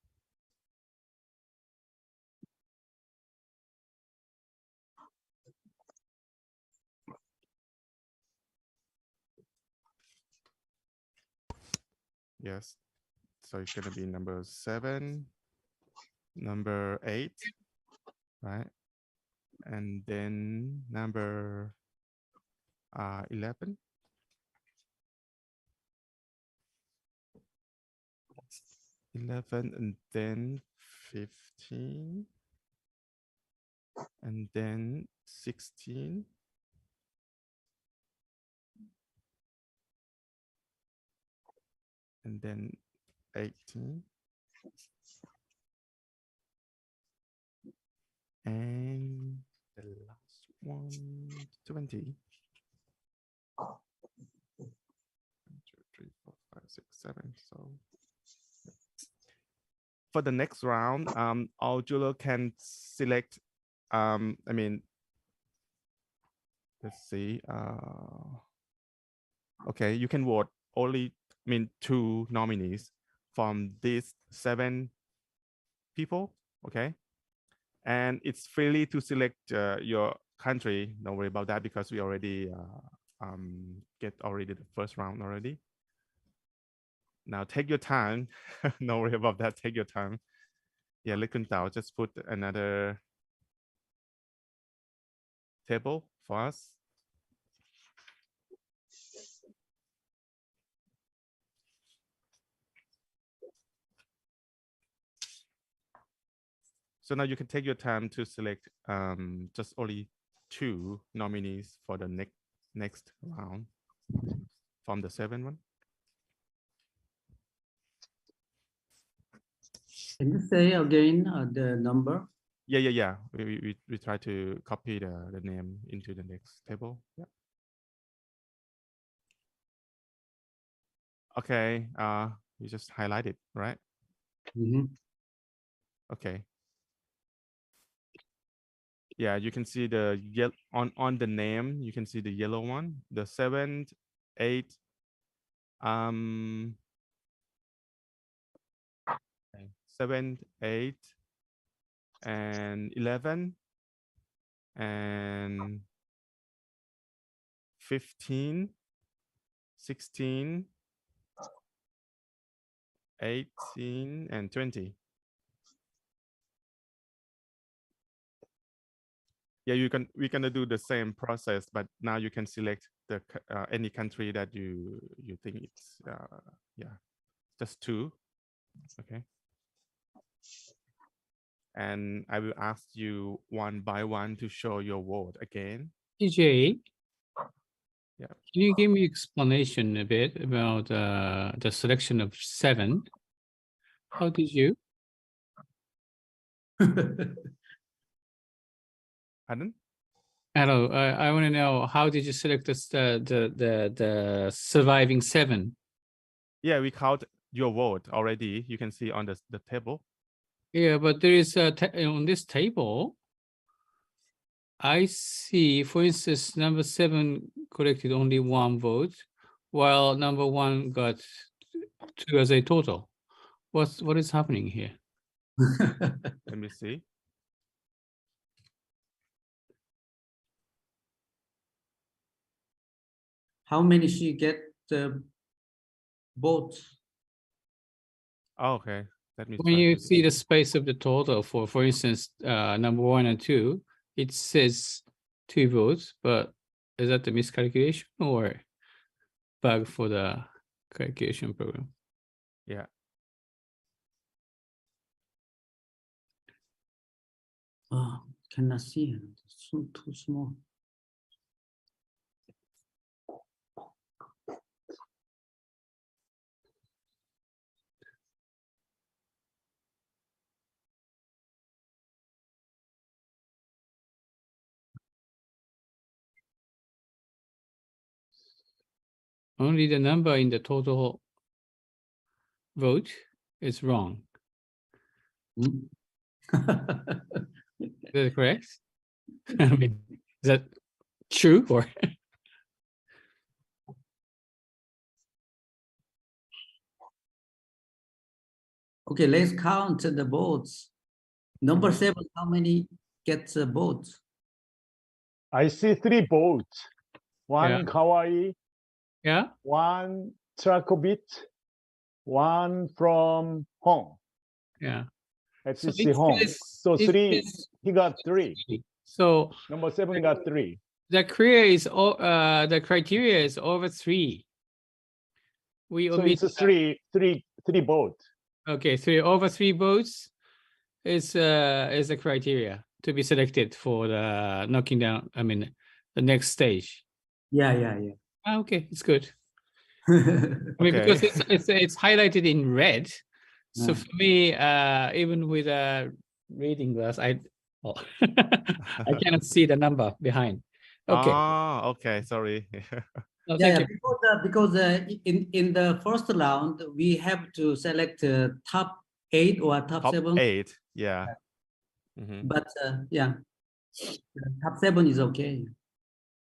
Yes. So it's gonna be number 7, number 8, right? And then number 11. 11 and then 15 and then 16 and then 18 and the last one 20. 1, 2, 3, 4, 5, 6, 7. So for the next round, all juror can select I mean, let's see, okay, you can vote only, I mean, 2 nominees from these 7 people, okay? And it's freely to select your country. Don't worry about that because we already get already the first round already. Now take your time. Don't worry about that. Take your time. Yeah, let Kun Tao just put another table for us. So now you can take your time to select just only 2 nominees for the next round from the 7 one. Can you say again the number? Yeah. We try to copy the name into the next table. Yeah. Okay. You just highlight it, right? Okay. Yeah, you can see the on the name. You can see the yellow one, the 7, 8, 7, 8, and 11, and 15, 16, 18, and 20. Yeah, we're gonna do the same process, but now you can select the any country that you think it's yeah, just 2. Okay. And I will ask you one by one to show your vote again. TJ, yeah, can you give me explanation a bit about the selection of 7? How did you? Pardon? Hello, I want to know, how did you select this, the surviving 7? Yeah, we count your vote already. You can see on the table. Yeah, but there is on this table, I see, for instance, number 7 collected only 1 vote, while number 1 got 2 as a total. What is happening here? Let me see. How many she get votes? Oh, okay. Let me When try you to see the space of the total for instance, number 1 and 2, it says 2 votes, but is that the miscalculation or bug for the calculation program? Yeah. Oh, cannot see. It's too small. Only the number in the total vote is wrong. Is that correct? I mean, is that true or? Okay, let's count the votes. Number 7, how many gets a vote? I see 3 votes. One Yeah. Kauai, Yeah. 1 Trakobit, 1 from Hong. Yeah. FCC it Hong. says- So it 3. says- He got 3. So Number 7 got 3. the criteria is the criteria is over 3. We So omit it's a 3 votes. okay, 3 over 3 votes is a criteria to be selected for the knocking down. I mean, the next stage. Yeah. Okay, it's good. I mean, Okay. because it's highlighted in red. So for me, even with a reading glass, I cannot see the number behind. Okay. Oh, okay. Sorry. No, thank you. Because in the first round we have to select top 8 or top 7. 8. Yeah. But yeah, top 7 is okay.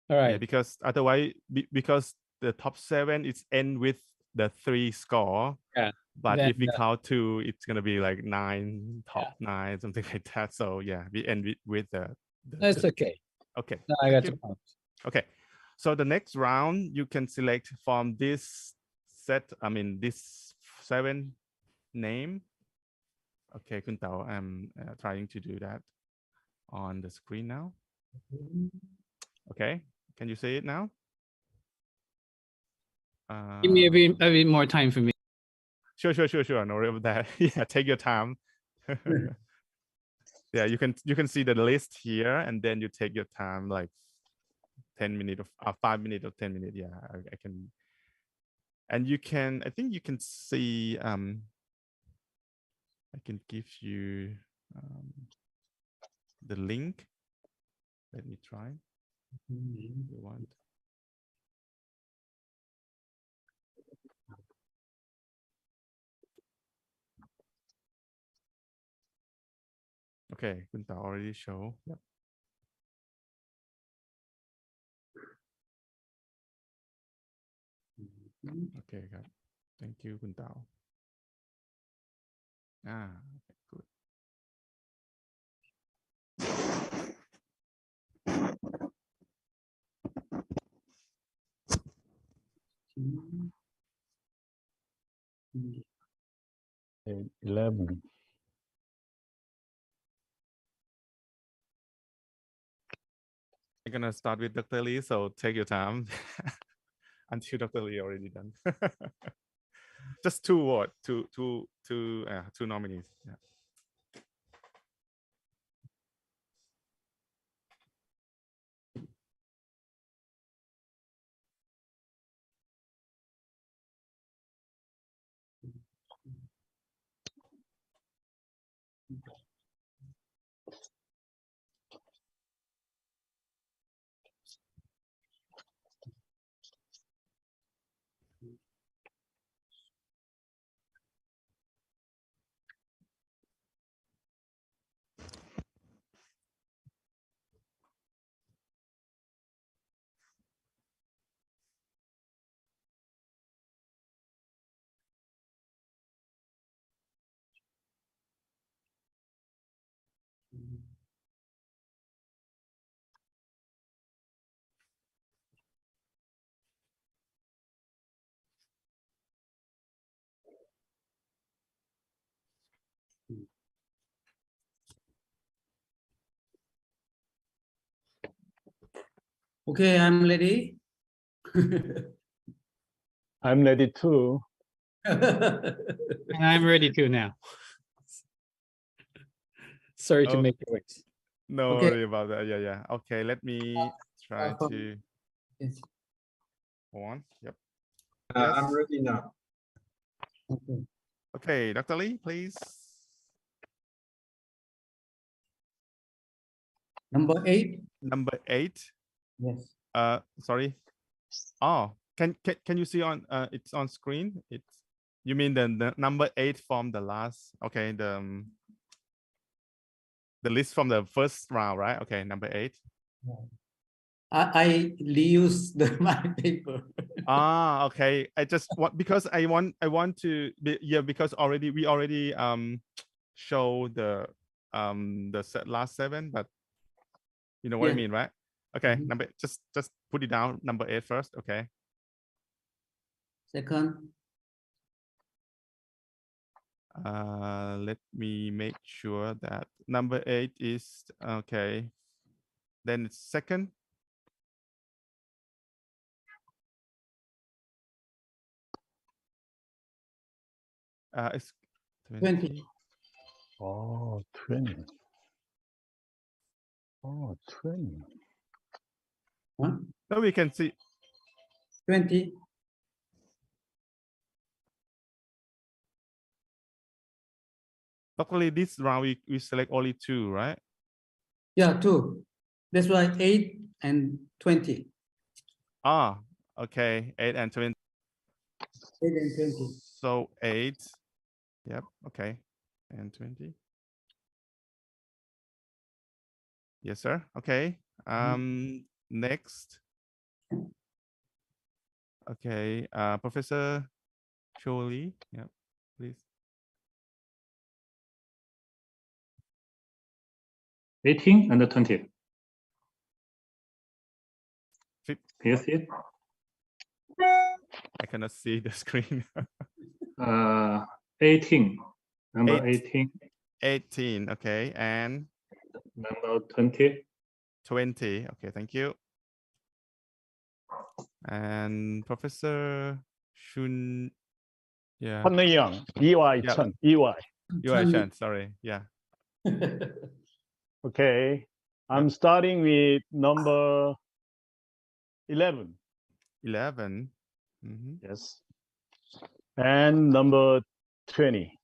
All right. Yeah, because otherwise, because the top 7 is end with the 3 score. Yeah. But Then if we count 2, it's gonna be like 9, top 9, something like that. So yeah, we end with the that's okay. Okay. No, I thank got you. your point. Okay. So the next round you can select from this set. I mean this 7 name. Okay, Kun Tao, I'm trying to do that on the screen now. Okay, can you see it now? Give me a bit more time for me. Sure. No worry about that. Yeah, take your time. Yeah, you can see the list here, and then you take your time, like 10 minutes or 5 minutes or 10 minutes. Yeah, I can. And you can, I think you can see, I can give you the link. Let me try. You want? Okay, Kun Tao already show. Yep. Okay, got it. Thank you, Kun Tao. Okay, good. And 11. I'm gonna start with Dr. Lee, so take your time until Dr. Lee already done. Just two nominees. Yeah. Okay, I'm ready. I'm ready too. And I'm ready to now. Sorry to Oh, make you wait. no Okay. worry about that. Yeah. Okay, let me try to Yes. go on. Yep. I'm ready now. Okay. Okay, Dr. Lee, please. Number 8. Number 8. Yes. Sorry. Oh, can you see on it's on screen? It's, you mean the number 8 from the last, okay, the list from the first round, right? Okay, number 8. I reuse my paper. Okay. I just want, because I want to be, yeah, because we already show the last 7, but you know what I mean, right? Okay, number, just put it down, number 8 first. Okay. Second. Let me make sure that number 8 is okay. Then it's second. It's 20. Oh, 20. Oh, 20. Huh? No, we can see 20. Luckily, this round we select only 2, right? Yeah, 2. That's why 8 and 20. Okay, 8 and 20. 8 and 20. So 8. Yep. Okay, and 20. Yes, sir. Okay. Next. Okay. Professor Choli. Yep. Please. 18 and 20. Can you see it? I cannot see the screen. 18. Number 18. 18. Okay. And number 20. 20. Okay. Thank you. And Professor Shun. Yeah. Young. EY Chen. EY. EY Chen. Sorry. Yeah. Okay. I'm starting with number 11. 11. Mhm. Yes. And number 20.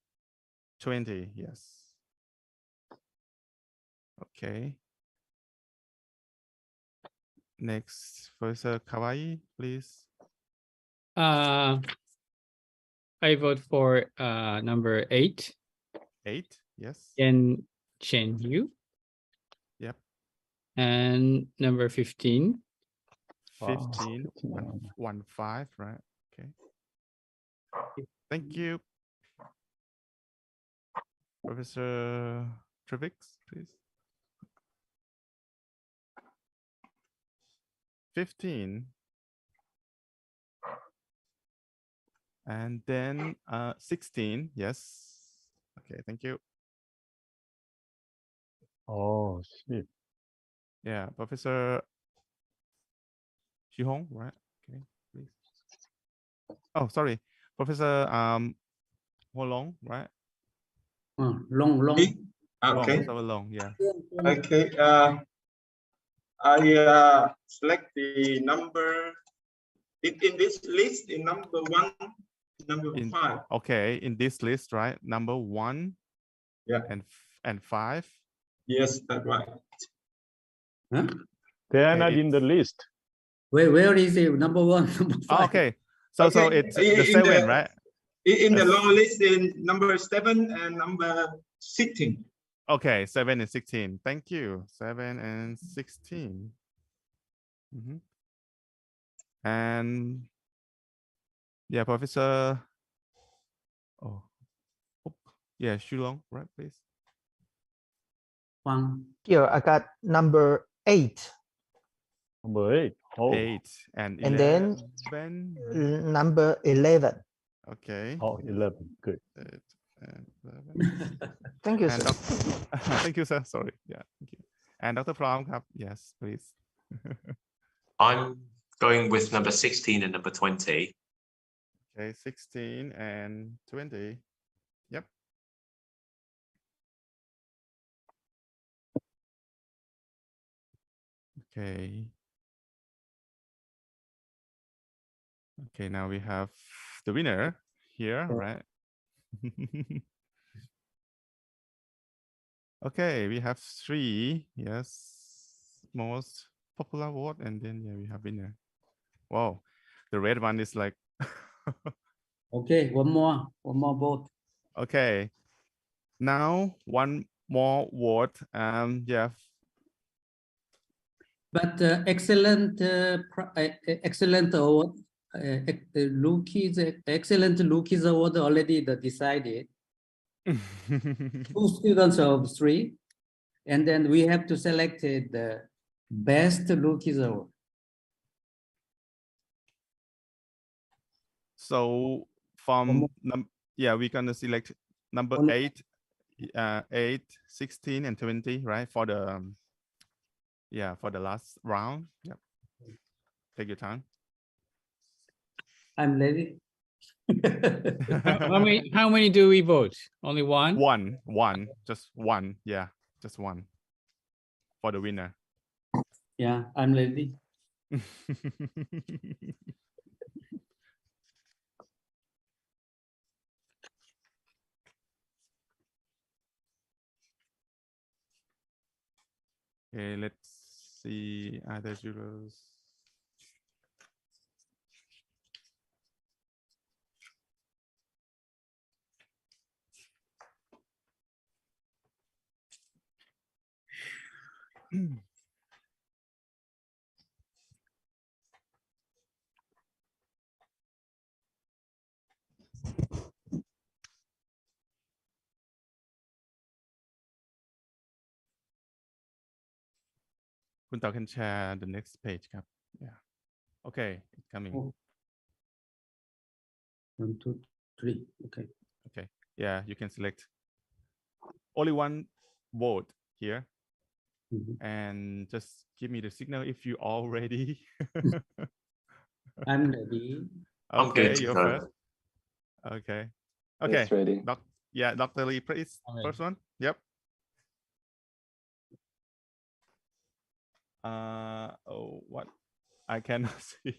20, yes. Okay. Next, Professor Kawai, please. I vote for number 8. 8, yes. And Chen Yu. Yep. And number 15. 15, 1-5, right? Okay. Thank you. Professor Trevix, please. 15. And then 16, yes. Okay, thank you. Oh, shit. Yeah, Professor Hong, right? Okay, please. Oh, sorry. Professor Ho Long, right? Long. Okay. Professor Long, yeah. Okay. I select the number in this list in number 1, number 5. Okay, in this list, right? Number 1, yeah, and 5. Yes, that's right. Huh? They are not in the list. Where is it? Number 1, number 5. Oh, okay. So it's the 7, right? In the long list in number 7 and number 16. Okay, 7 and 16. Thank you. 7 and 16. Mm-hmm. And yeah, Professor. Oh, yeah, Shulong, right, please. Here I got number 8. Number 8. Oh. 8 and 11. And then number 11. Okay. Oh, 11. Good. 8 and 11. Thank you, and sir. Thank you, sir. Sorry. Yeah, thank you. And Dr. Plum, yes, please. I'm going with number 16 and number 20. Okay, 16 and 20. Yep. Okay. Okay, now we have the winner here, right? Okay, we have 3. Yes, most popular award, and then yeah, we have winner. Wow, the red one is like. Okay, one more vote. Okay, now one more vote. Yeah. But excellent award. Excellent Lucky's award already decided. 2 students of 3, and then we have to select the best Lucky's award. So from yeah, we're gonna select number 8, 16, and 20, right? For the yeah, for the last round. Yep. Take your time. I'm ready. How many do we vote? Only one? One, just one. Yeah, just one for the winner. Yeah, I'm ready. Okay, let's see other jurors. Kun Tao can share the next page, Kap. Yeah. Okay, it's coming. 1, 2, 3. Okay. Okay. Yeah, you can select only one vote here. And just give me the signal if you all ready. I'm ready. I'm Okay, good to you're go. first. Okay. Okay. Yes, ready. Yeah, Dr. Lee, please. First one. Yep. Oh, what? I cannot see.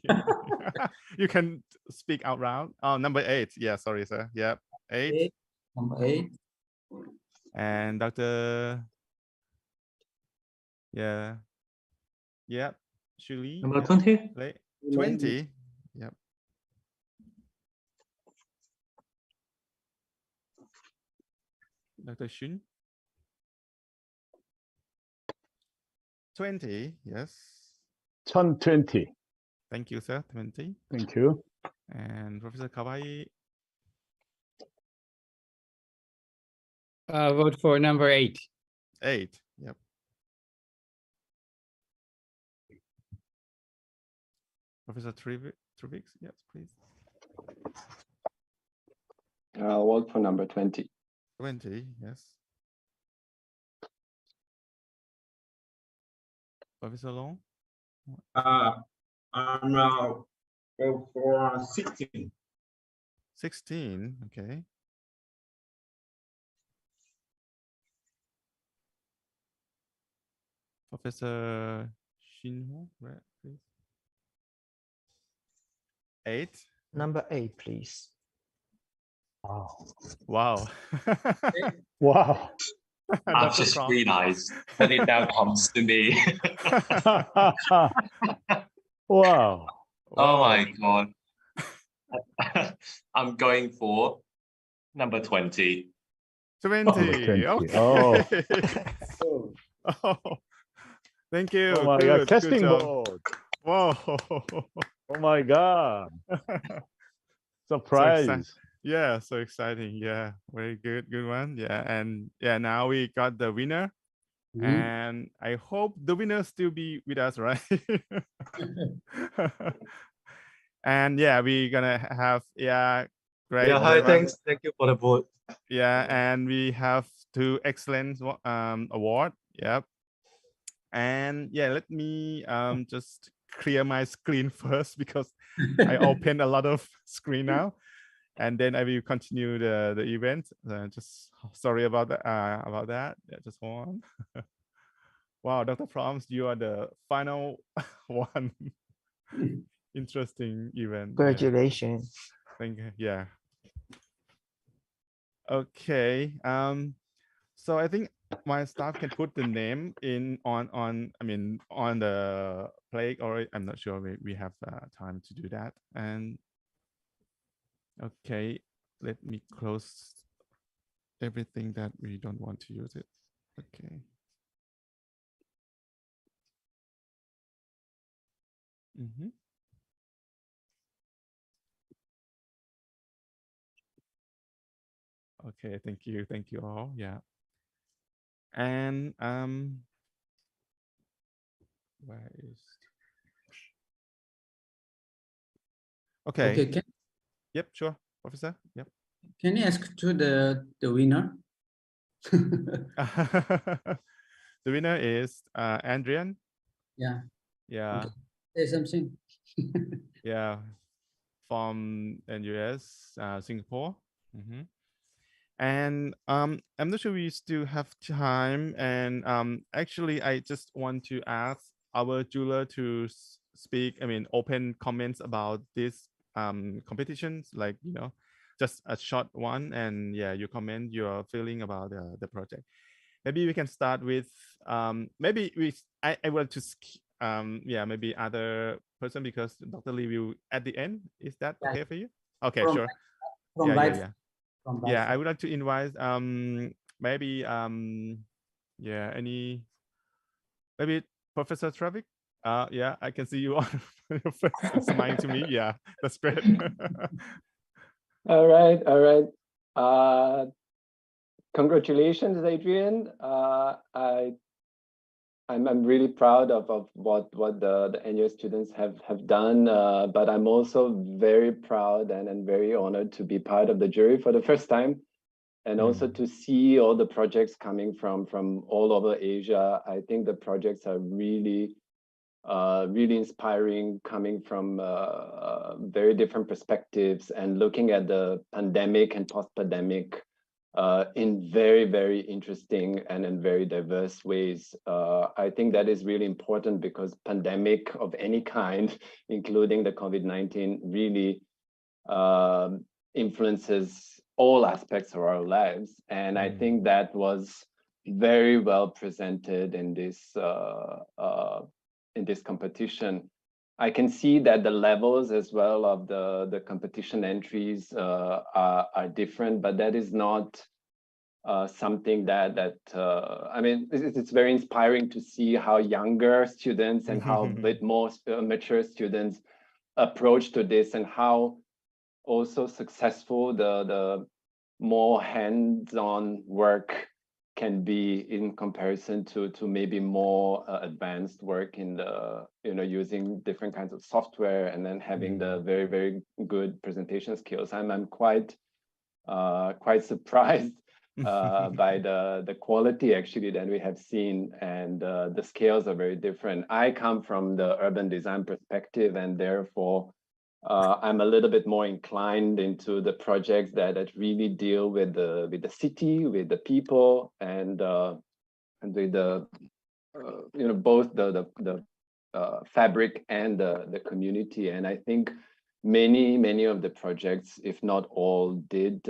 You can speak out loud. Oh, number 8. Yeah, sorry, sir. Yep, 8. Number 8. And Dr. Yeah. Yep. Shuli. Number 20. 20. Yep. Dr. Shun. 20. Yes. 1020. Thank you, sir. 20. Thank you. And Professor Kawai. Vote for number 8. 8. Yep. Professor Trivix, yes, please. I'll vote for number 20. 20, yes. Professor Long? I'm go for 16. 16, okay. Professor Shinho, right, please. 8. Number 8, please. Wow. Wow. Wow. I've just realized that it now comes to me. Wow. Oh my God. I'm going for number 20. 20. Number 20. Okay. Oh. Oh. Thank you. Oh my Good, God. good Testing job. board. Whoa. Oh my God. So Surprise. yeah, so exciting. Yeah, very good, good one. Yeah, and yeah, now we got the winner. And I hope the winner still be with us, right? And yeah, we're gonna have great. Yeah, hi, very much. thank you for the vote. Yeah, and we have 2 excellent award. Yep. And yeah, let me just clear my screen first because I opened a lot of screen now, and then I will continue the event. Just sorry about that. Yeah, just hold on. Wow, Dr. Proms, you are the final one. Interesting event. Congratulations. Yeah. Thank you. Yeah. Okay. So I think my staff can put the name in on the plate, or I'm not sure we have time to do that. And okay, let me close everything that we don't want to use it. Okay. Okay, thank you all. Yeah. And where is okay. Yep, sure, Professor. Yep. Can you ask to the winner? The winner is Adrian. Yeah. Yeah. Okay. Say something. Yeah. From NUS, Singapore. And I'm not sure we still have time. And actually, I just want to ask our jeweler to speak. Open comments about this competitions, like just a short one. And yeah, you comment your feeling about the project. Maybe we can start with maybe I want to maybe other person, because Dr. Lee will at the end. Is that okay for you? Okay, sure. Yeah, I would like to invite maybe maybe Professor Traffic. Yeah, I can see you on your face smiling to me. Yeah, that's great. All right. Congratulations, Adrian. I'm really proud of what the NUS students have done, but I'm also very proud and very honored to be part of the jury for the first time, and also to see all the projects coming from all over Asia. I think the projects are really inspiring, coming from very different perspectives and looking at the pandemic and post-pandemic in very, very interesting and in very diverse ways. I think that is really important because pandemic of any kind, including the COVID-19, really influences all aspects of our lives. And I think that was very well presented in this competition. I can see that the levels as well of the competition entries are different, but that is not something that I mean, it's very inspiring to see how younger students and how bit more mature students approach to this, and how also successful the more hands-on work can be in comparison to maybe more advanced work in the, using different kinds of software and then having the very, very good presentation skills. I'm quite surprised by the quality actually that we have seen, and the scales are very different. I come from the urban design perspective, and therefore I'm a little bit more inclined into the projects that really deal with the city, with the people, and with the both the fabric and the community. And I think many of the projects, if not all, did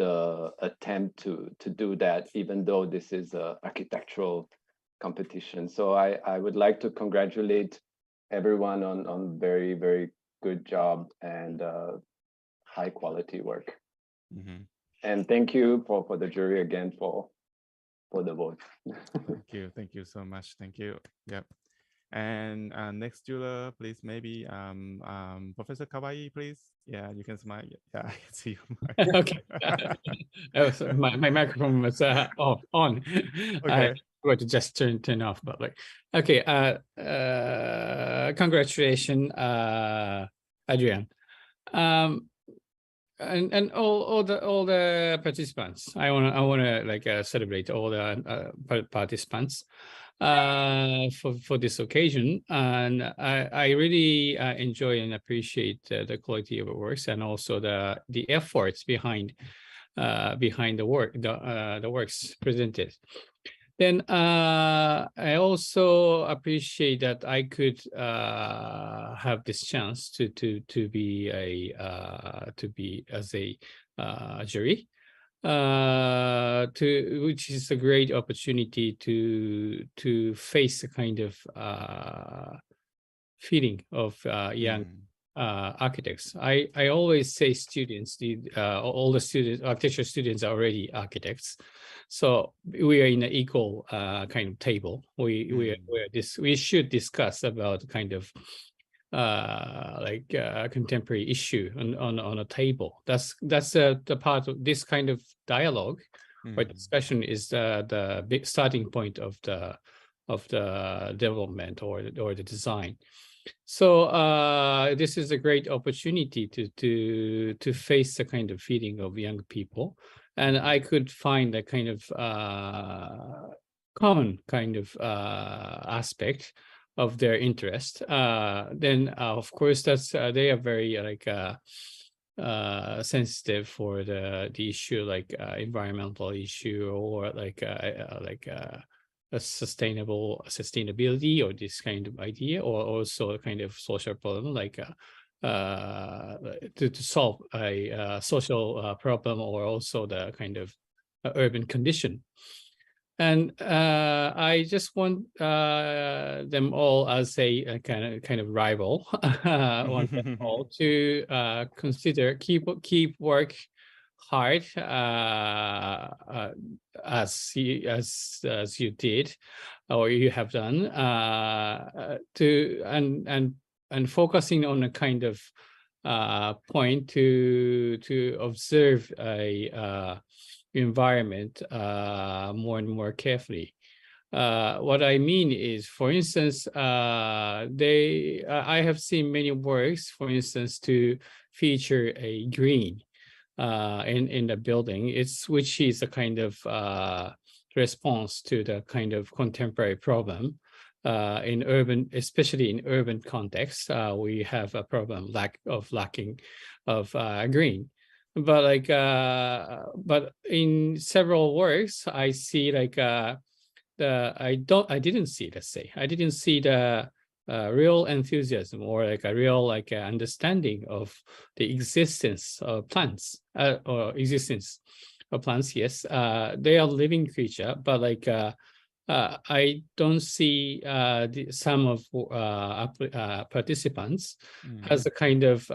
attempt to do that, even though this is an architectural competition. So I would like to congratulate everyone on very, very good job and high quality work. And thank you for the jury again for the vote. Thank you so much. Thank you. Yep. And next juror, please, maybe Professor Kawai, please. Yeah, you can smile. Yeah, I can see you. Okay. Oh, sorry, my microphone was on. Okay. I forgot to just turn off, but like, okay. Congratulations, Adrian. And all the participants. I wanna like celebrate all the participants for this occasion, and I really enjoy and appreciate the quality of the works, and also the efforts behind the work, the works presented. Then I also appreciate that I could have this chance to be as a jury, which is a great opportunity to face a kind of feeling of young architects. I always say students, all the students, architecture students are already architects. So we are in an equal kind of table. We should discuss about kind of contemporary issue on a table. That's the part of this kind of dialogue or discussion is the big starting point of the development or the design. So this is a great opportunity to face the kind of feeling of young people, and I could find a kind of common kind of aspect of their interest. Then of course that's they are very sensitive for the issue like environmental issue or a sustainability or this kind of idea, or also a kind of social problem like to solve a social problem, or also the kind of urban condition. And I just want them all as a kind of rival, want them all to consider keep work hard as you did or you have done and focusing on a kind of point to observe a environment more and more carefully. What I mean is, for instance, I have seen many works, for instance, to feature a green in the building, which is a kind of response to the kind of contemporary problem in urban, especially in urban context. We have a problem lacking of green. but like but in several works I see like I didn't see, let's say I didn't see the real enthusiasm or like a real like understanding of the existence of plants or existence of plants. Yes, they are living creature, but like I don't see some of participants has a kind of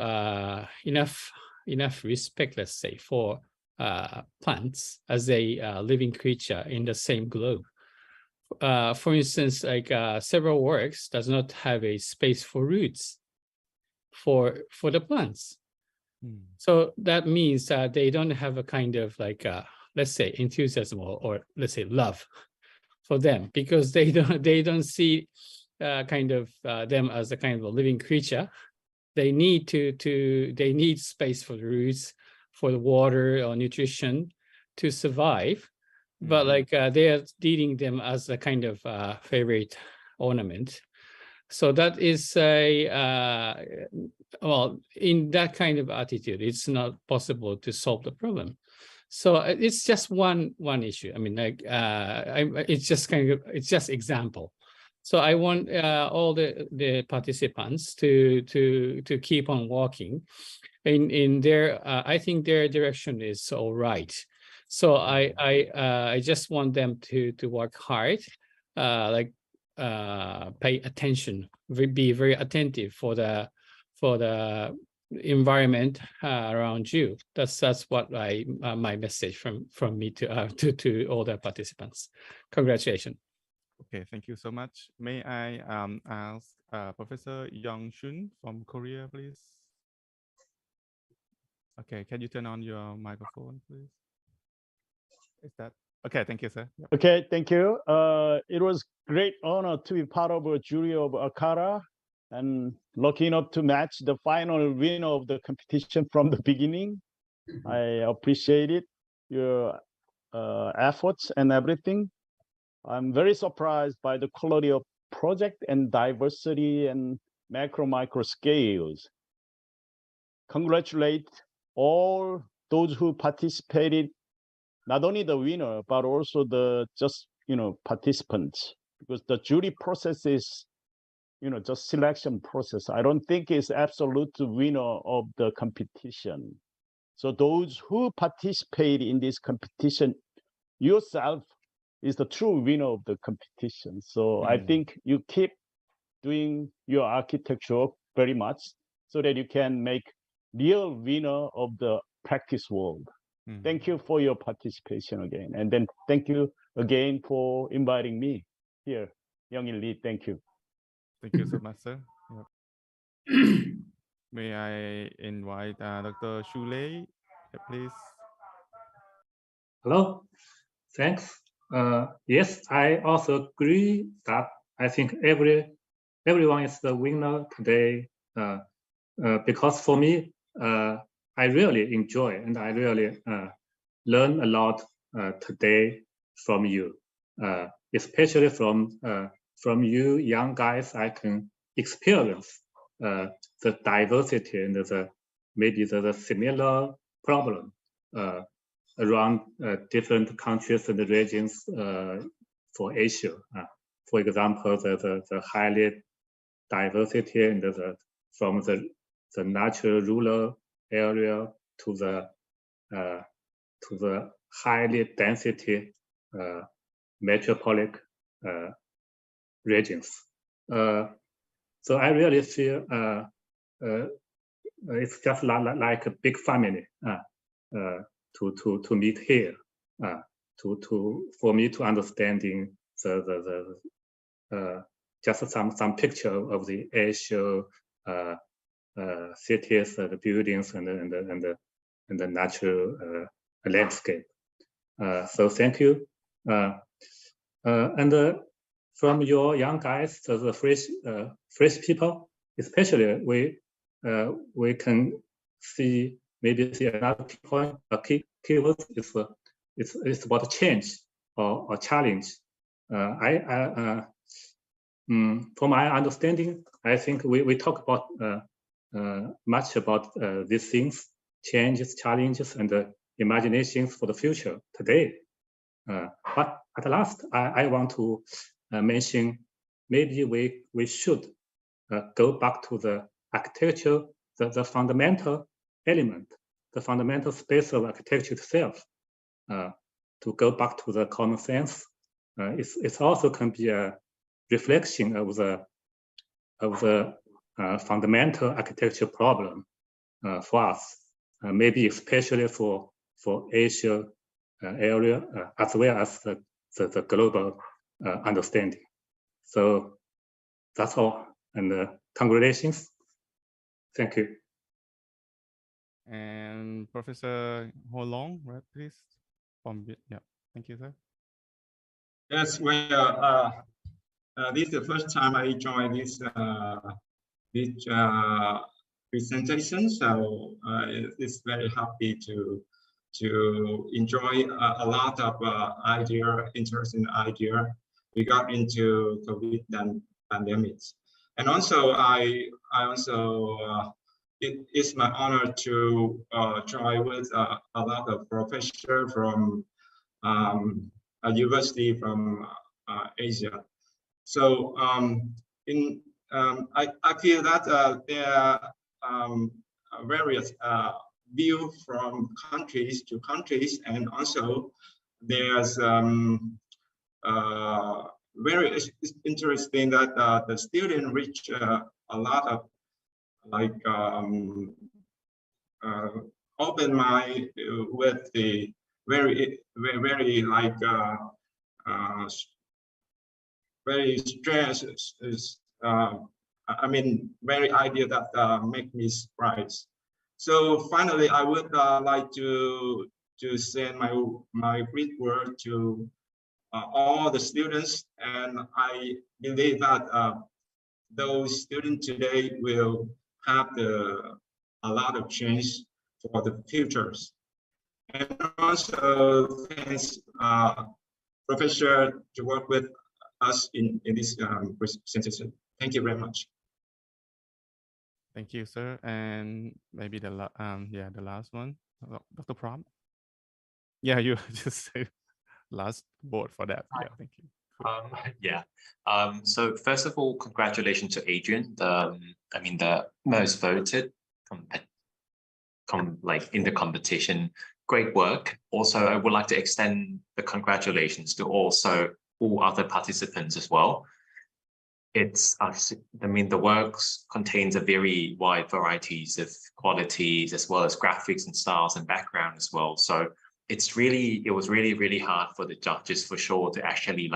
enough respect, let's say, for plants as a living creature in the same globe. For instance, like several works does not have a space for roots for the plants. So that means that they don't have a kind of like let's say enthusiasm or let's say love for them, because they don't see kind of them as a kind of a living creature. They need they need space for the roots, for the water or nutrition to survive. But like they are treating them as a kind of favorite ornament. So that is a well, in that kind of attitude, it's not possible to solve the problem. So it's just one issue. I mean, like it's just kind of, it's just example. So I want all the participants to keep on walking in their. I think their direction is all right. So I just want them to work hard, like pay attention, be very attentive for the environment around you. That's what my message from me to all the participants. Congratulations. Okay, thank you so much. May I ask Professor Young Shun from Korea, please? Okay, can you turn on your microphone, please? Is that okay? Thank you, sir. Yep. Okay, thank you. It was great honor to be part of a jury of ACARA and lucky enough to match the final winner of the competition from the beginning. I appreciate it, your efforts and everything. I'm very surprised by the quality of project and diversity and micro scales. Congratulate all those who participated, not only the winner, but also the participants, because the jury process is, just selection process. I don't think it's absolute winner of the competition. So those who participate in this competition, yourself is the true winner of the competition. So I think you keep doing your architecture very much so that you can make real winner of the practice world. Thank you for your participation again. And then thank you again for inviting me here. Young-il Lee, thank you. Thank you so much, sir. Yep. May I invite Dr. Shulei, please? Hello, thanks. Yes, I also agree that I think everyone is the winner today because for me, I really enjoy and I really learn a lot today from you, especially from you young guys. I can experience the diversity and maybe the similar problem around different countries and regions for Asia. For example, the highly diversity and from the natural rural area to the highly density metropolitan regions. So I really feel it's just like a big family to meet here, for me to understanding just some picture of the Asia cities, the buildings, and the natural landscape. So thank you. And from your young guys, the fresh people, especially we can see another key point. A keyword is about change or challenge. From my understanding, I think we talk about much about these things changes, challenges, and imaginations for the future today. But at last, I want to mention maybe we should go back to the architecture, the fundamental element, the fundamental space of architecture itself. To go back to the common sense, it also can be a reflection of the fundamental architecture problem for us, maybe especially for Asia area, as well as the global understanding. So that's all, and congratulations. Thank you. And Professor Ho Long, right, please? Yeah, thank you, sir. Yes, well, this is the first time I joined this presentation, so it's very happy to enjoy a lot of interesting idea regarding to COVID pandemics. And also, it's my honor to join with a lot of professors from a university from Asia. So I feel that there are various views from countries to countries, and also there's very interesting that the student reach a lot of like open mind with the very like very stressed. I mean, very idea that make me surprised. So finally, I would like to send my great word to all the students, and I believe that those students today will have a lot of change for the futures. And also thanks Professor to work with us in this presentation. Thank you very much. Thank you, sir. And maybe the last one, Dr. Pram. Yeah, you just say last word for that. Yeah, thank you. Yeah. So first of all, congratulations to Adrian, the most voted in the competition. Great work. Also, I would like to extend the congratulations to all other participants as well. The works contains a very wide varieties of qualities as well as graphics and styles and background as well. So it was really hard for the judges for sure to actually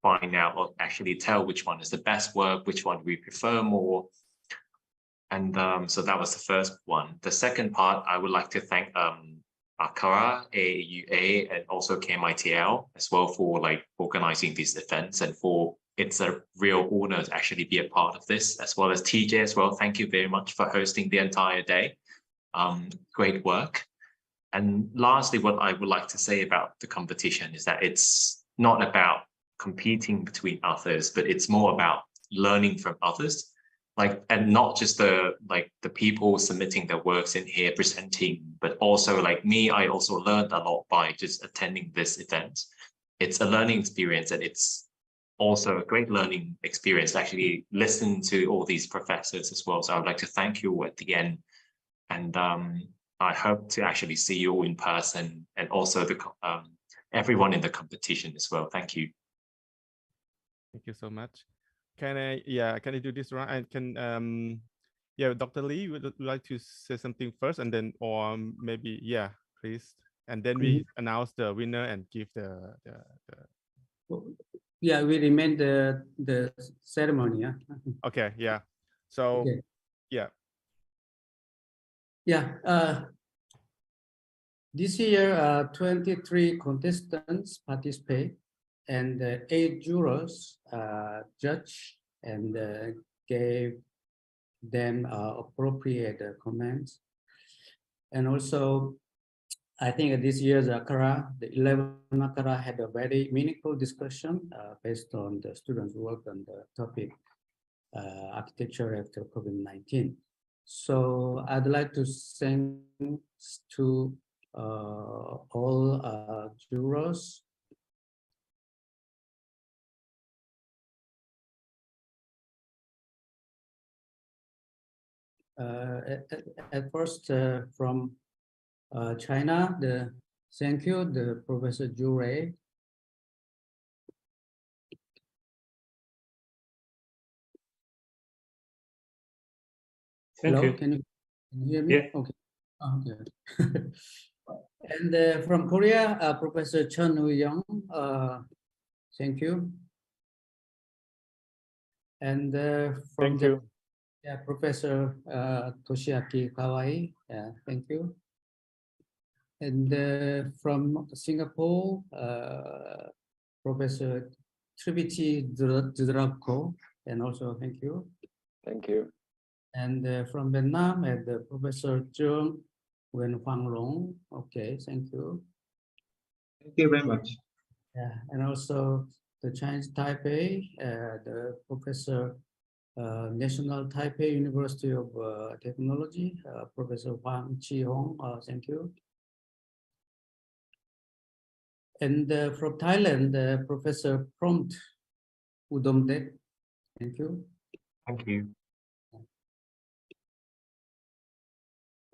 find out or actually tell which one is the best work, which one we prefer more. And so that was the first one. The second part, I would like to thank ACARA, AAUA, and also KMITL as well for organizing these events, and it's a real honor to actually be a part of this, as well as TJ as well. Thank you very much for hosting the entire day. Great work. And lastly, what I would like to say about the competition is that it's not about competing between others, but it's more about learning from others, and not just the people submitting their works in here presenting, but also me, I also learned a lot by just attending this event. It's a learning experience, and it's also a great learning experience to actually listen to all these professors as well. So I would like to thank you at the end, and I hope to actually see you all in person, and also everyone in the competition as well. Thank you. Thank you so much. Can I do this right? And can Dr. Lee would like to say something first, and then maybe please, and then we announce the winner and give the. Yeah, we remain the ceremony. Yeah. Okay. Yeah. So. Okay. Yeah. Yeah. This year, 23 contestants participate, and 8 jurors judge and gave them appropriate comments. And also, I think this year's ACARA, the 11 ACARA had a very meaningful discussion based on the students' work on the topic architecture after COVID-19. So I'd like to thank to all jurors. At first, from China, thank you, the Professor Zhu Rei. Thank Hello, you. can you hear me? Yeah. Okay. Okay. And from Korea, Professor Chen Woo-young, thank you. And from Thank you. Professor Toshiaki Kawai, thank you. And from Singapore, Professor Tribiti Dudrakko, and also thank you. Thank you. And from Vietnam, Professor Trương Nguyen Hoàng Long. Okay, thank you. Thank you very much. Yeah, and also the Chinese Taipei, the Professor National Taipei University of Technology, Professor Huang Chi-hong, thank you. And from Thailand, Professor Prompt Udomdek, thank you. Thank you.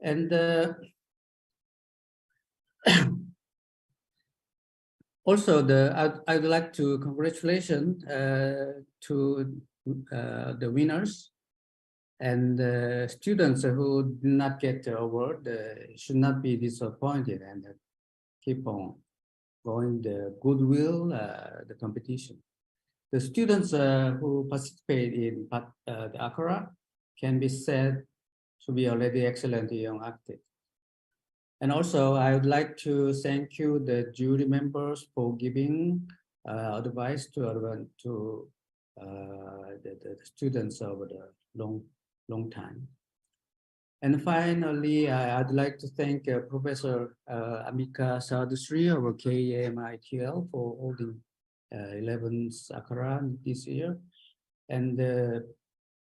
And also, I'd like to congratulate to the winners and students who did not get the award should not be disappointed and keep on going the goodwill, the competition. The students who participate in the ACRA can be said to be already excellent young architects. And also, I would like to thank you, the jury members, for giving advice to the students over the long time. And finally, I'd like to thank Professor Amika Sadusri of KMITL for holding 11th ACRA this year, and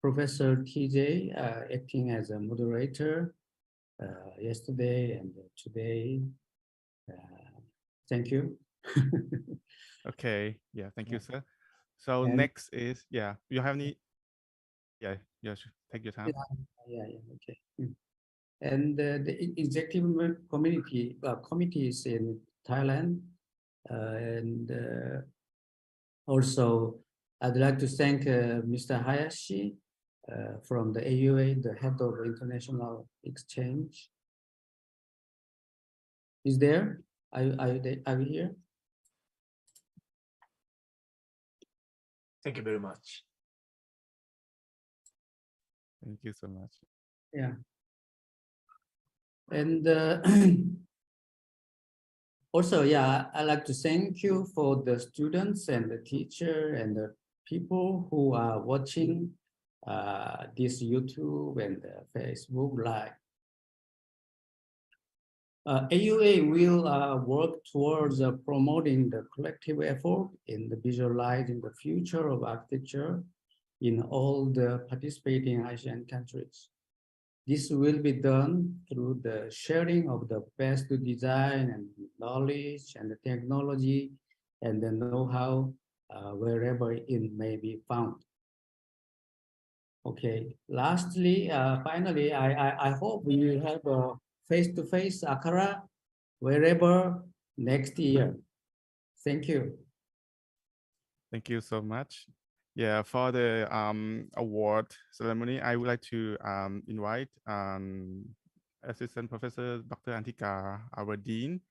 Professor TJ acting as a moderator yesterday and today. Thank you. Okay, yeah, thank you, sir. So And next is, yeah, you have any? Yeah, take your time. Yeah, okay. And the executive committees in Thailand, and also I'd like to thank Mr. Hayashi from the AUA, the head of international exchange. Is there? Are you here? Thank you very much. Thank you so much. Yeah. And also, yeah, I'd like to thank you for the students and the teacher and the people who are watching this YouTube and Facebook Live. AUA will work towards promoting the collective effort in the visualizing the future of architecture in all the participating Asian countries. This will be done through the sharing of the best design and knowledge and the technology and the know-how wherever it may be found. Okay, lastly, finally, I hope we will have a face-to-face ACRA wherever next year. Thank you. Thank you so much. Yeah, for the award ceremony, I would like to invite Assistant Professor Dr. Antika, our Dean,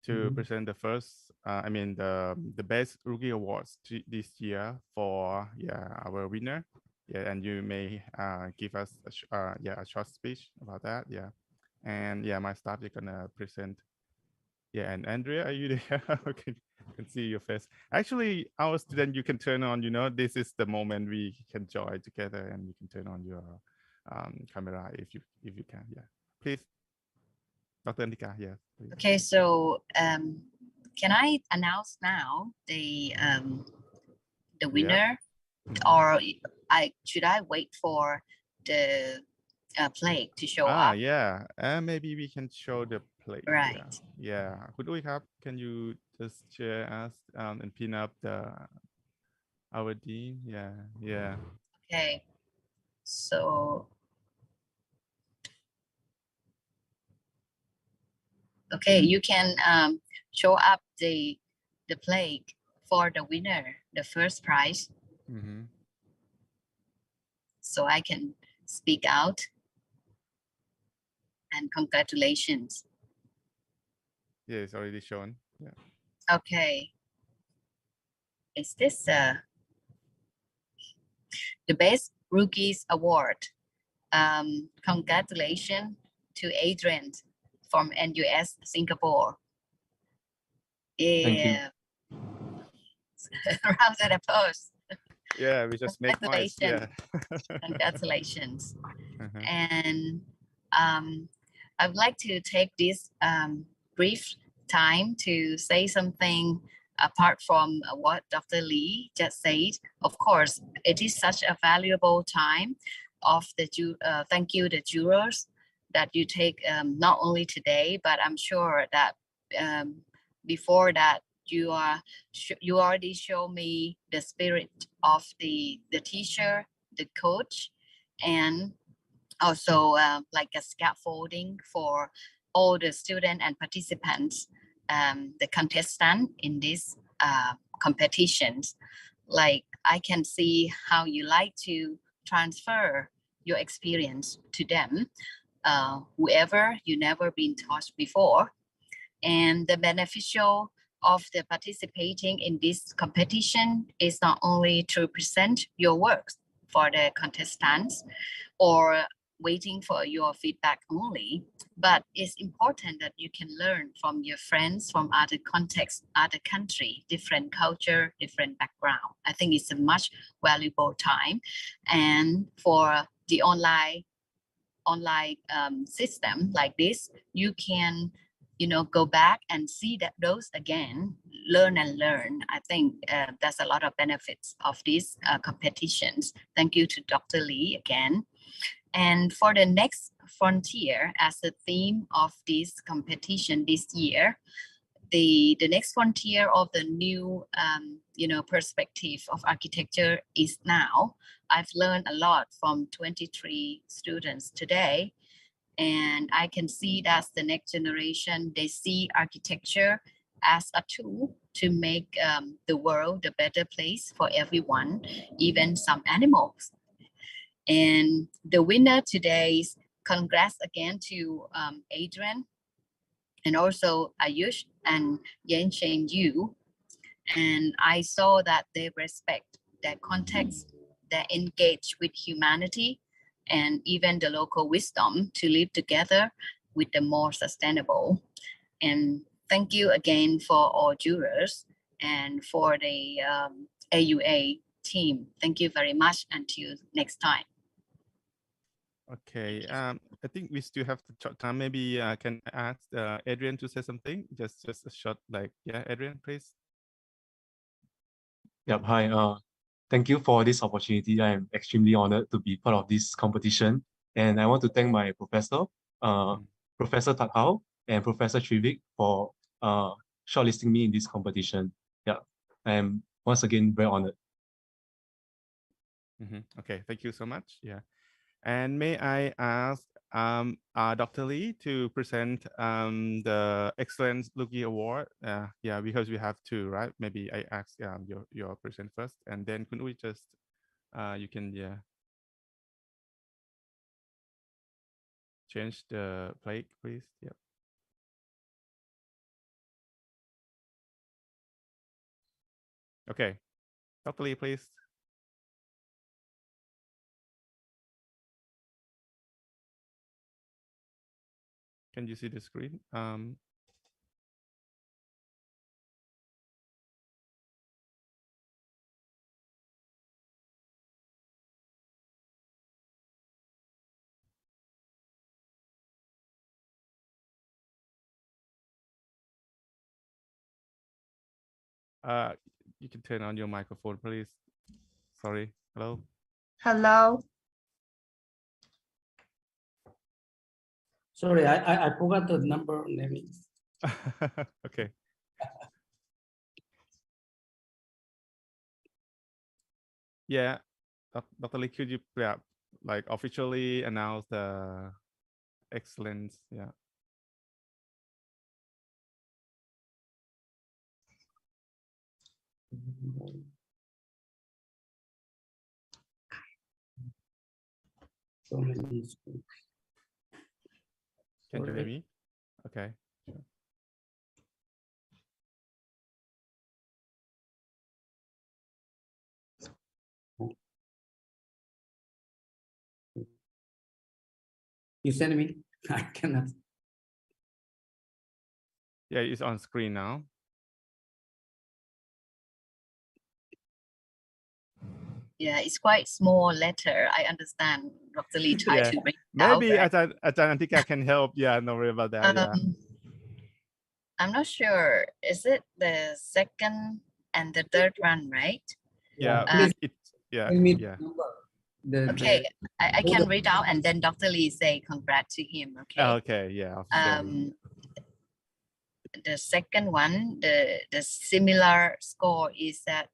to present the first, the Best Rookie Awards this year for our winner. Yeah, and you may give us a short speech about that. Yeah, and my staff is gonna present. Yeah, and Andrea, are you there? Okay, can see your face. Actually, our student, you can turn on. This is the moment we can join together, and you can turn on your camera if you can. Yeah, please, Dr. Andika. Yeah. Please. Okay, so can I announce now the winner, or should I wait for the plague to show Ah, up. yeah. Maybe we can show the plate. Right. Yeah. Could we have? Can you just share us and pin up the our dean? Yeah. Yeah. Okay. So, okay, you can show up the plague for the winner, the first prize. Mm-hmm. So I can speak out. And congratulations. Yeah, it's already shown. Yeah. Okay. Is this the Best Rookies Award? Congratulations to Adrian from NUS Singapore. Thank you. Yeah. Round of applause. Yeah, we just make noise. Yeah. Congratulations. Uh-huh. And I would like to take this brief time to say something apart from what Dr. Lee just said. Of course, it is such a valuable time of the thank you the jurors that you take not only today, but I'm sure that before that you already show me the spirit of the teacher, the coach, and also like a scaffolding for all the students and participants, the contestants in these competitions. Like I can see how you like to transfer your experience to them, whoever you never been taught before. And the beneficial of the participating in this competition is not only to present your works for the contestants or waiting for your feedback only, but it's important that you can learn from your friends from other contexts, other country, different culture, different background. I think it's a much valuable time. And for the online system like this, you can go back and see that those again, learn and learn. I think there's a lot of benefits of these competitions. Thank you to Dr. Lee again. And for the next frontier, as the theme of this competition this year, the next frontier of the new perspective of architecture is now. I've learned a lot from 23 students today, and I can see that the next generation, they see architecture as a tool to make the world a better place for everyone, even some animals. And the winner today is, congrats again to Adrian, and also Ayush and Yen Sheng Yu. And I saw that they respect their context, they engage with humanity, and even the local wisdom to live together with the more sustainable. And thank you again for all jurors and for the AUA team. Thank you very much. Until next time. Okay. I think we still have the short time. Maybe I can ask Adrian to say something. Just a short, like, yeah, Adrian, please. Yep. Hi. Thank you for this opportunity. I am extremely honored to be part of this competition, and I want to thank my professor, Professor Tat Hao and Professor Trivik for shortlisting me in this competition. Yeah, I am once again very honored. Okay, thank you so much. Yeah. And may I ask Dr. Lee to present the Excellence Lookie Award? Yeah, because we have two, right? Maybe I ask your present first, and then could we just you can change the plate, please? Yep. Okay, Dr. Lee, please. Can you see the screen? You can turn on your microphone, please. Sorry. Hello. Hello. Sorry, I forgot the number naming. Okay. Yeah, Dr. Lee, could you like officially announce the excellence? Yeah. So many. Can you hear me? Okay. Sure. You send me? I cannot. Yeah, it's on screen now. Yeah, it's quite small letter. I understand Dr. Lee tried Yeah, to bring it maybe out, right? Antika can help. Yeah, no worry about that. Yeah. I'm not sure. Is it the second and the third one, right? Yeah, Please yeah, tell me yeah. Okay, I can read out and then Dr. Lee say congrats to him, okay? Okay, yeah. Officially. The second one, the similar score is that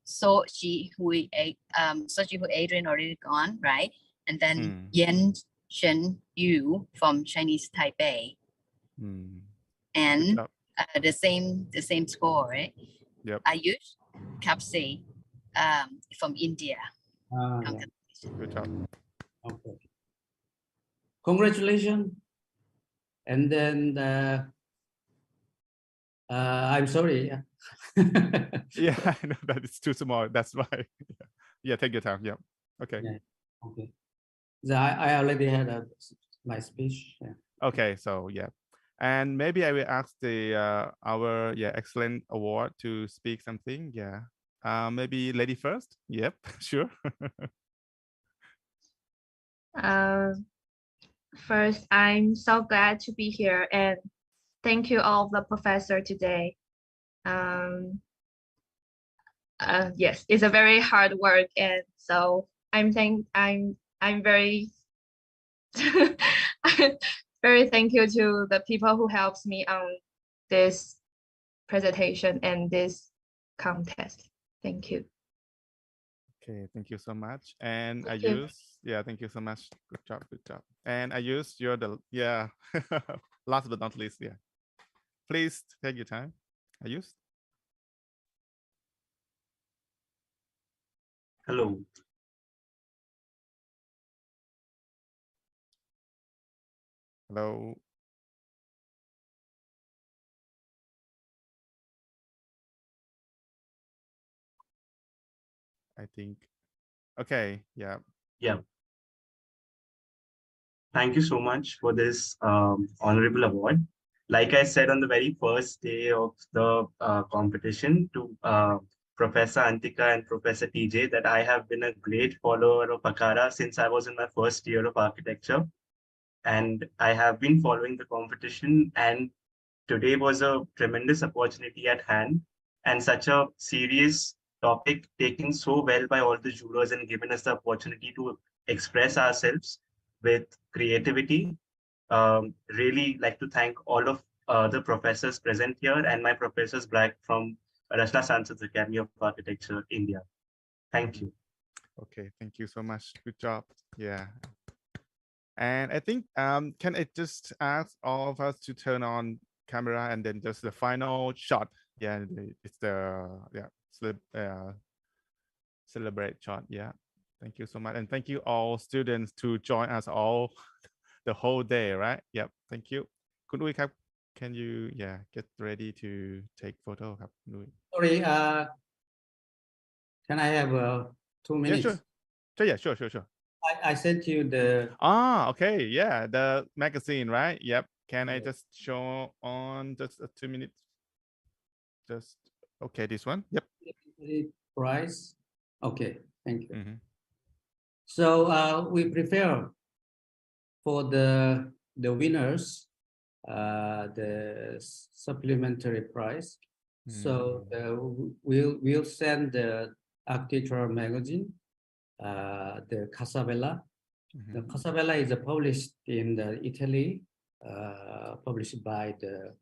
So Ji Hui Adrian already gone, right? And then Yan Shen Yu from Chinese Taipei. And the same score, right? Yep. Ayush Kapsi from India. Yeah. Good job. Okay. Congratulations. And then I'm sorry. Yeah, I know that it's too small. That's why. Yeah, take your time. Yeah. Okay. Yeah. Okay. I already had my speech. Yeah. Okay, so yeah, and maybe I will ask the our excellent award to speak something. Yeah, maybe lady first. Yep, sure. First, I'm so glad to be here and thank you all the professor today. Yes, it's a very hard work, and so I'm very very thank you to the people who helps me on this presentation and this contest. Thank you. Okay, thank you so much. And Thank you. thank you so much. Good job, good job. And you're the last but not least. Yeah, please take your time. Hello. Hello. I think. Okay. Yeah. Yeah. Thank you so much for this honorable award. Like I said on the very first day of the competition to Professor Antika and Professor TJ, that I have been a great follower of Akara since I was in my first year of architecture. And I have been following the competition, and today was a tremendous opportunity at hand, and such a serious topic taken so well by all the jurors and given us the opportunity to express ourselves with creativity. Really like to thank all of the professors present here and my professors Black from Rashna Sansad Academy of Architecture, India. Thank you. Okay, thank you so much. Good job. Yeah. And I think can I just ask all of us to turn on camera and then just the final shot. Yeah, it's the celebrate shot. Yeah. Thank you so much. And thank you all students to join us all the whole day, right? Yep. Thank you. Kun Uyครับ, can you get ready to take photo ครับ Kun Uy? Sorry, can I have 2 minutes? Yeah, sure. Yeah, sure. I sent you the. Okay. Yeah, the magazine, right? Yep. Can I just show on just 2 minutes? Just okay, this one. Yep. Price. Okay, thank you. So we prepare for the winners the supplementary prize. So we'll send the architectural magazine, the Casabella, The Casabella is published in Italy, published by the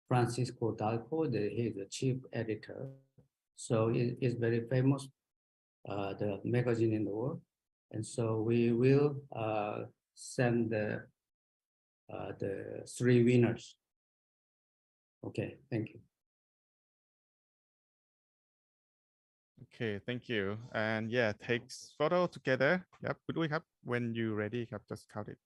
Francisco Dalco. He is the chief editor. So it is very famous, the magazine in the world. And so we will send the 3 winners. Okay, thank you. Okay, thank you. And yeah, takes photo together. Yep, good we have. When you ready, just count it.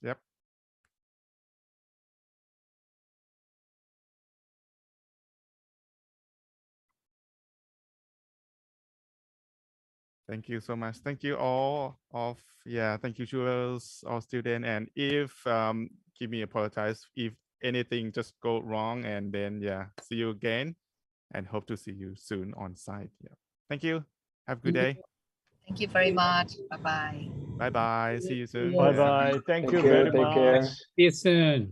Yep. Thank you so much. Thank you all thank you Jules, all students. And if give me apologize if anything just go wrong, and then see you again and hope to see you soon on site. Yeah. Thank you. Have a good day. Thank you very much. Bye-bye. Bye-bye. See you soon. Bye-bye. Thank you very Take much. care. See you soon.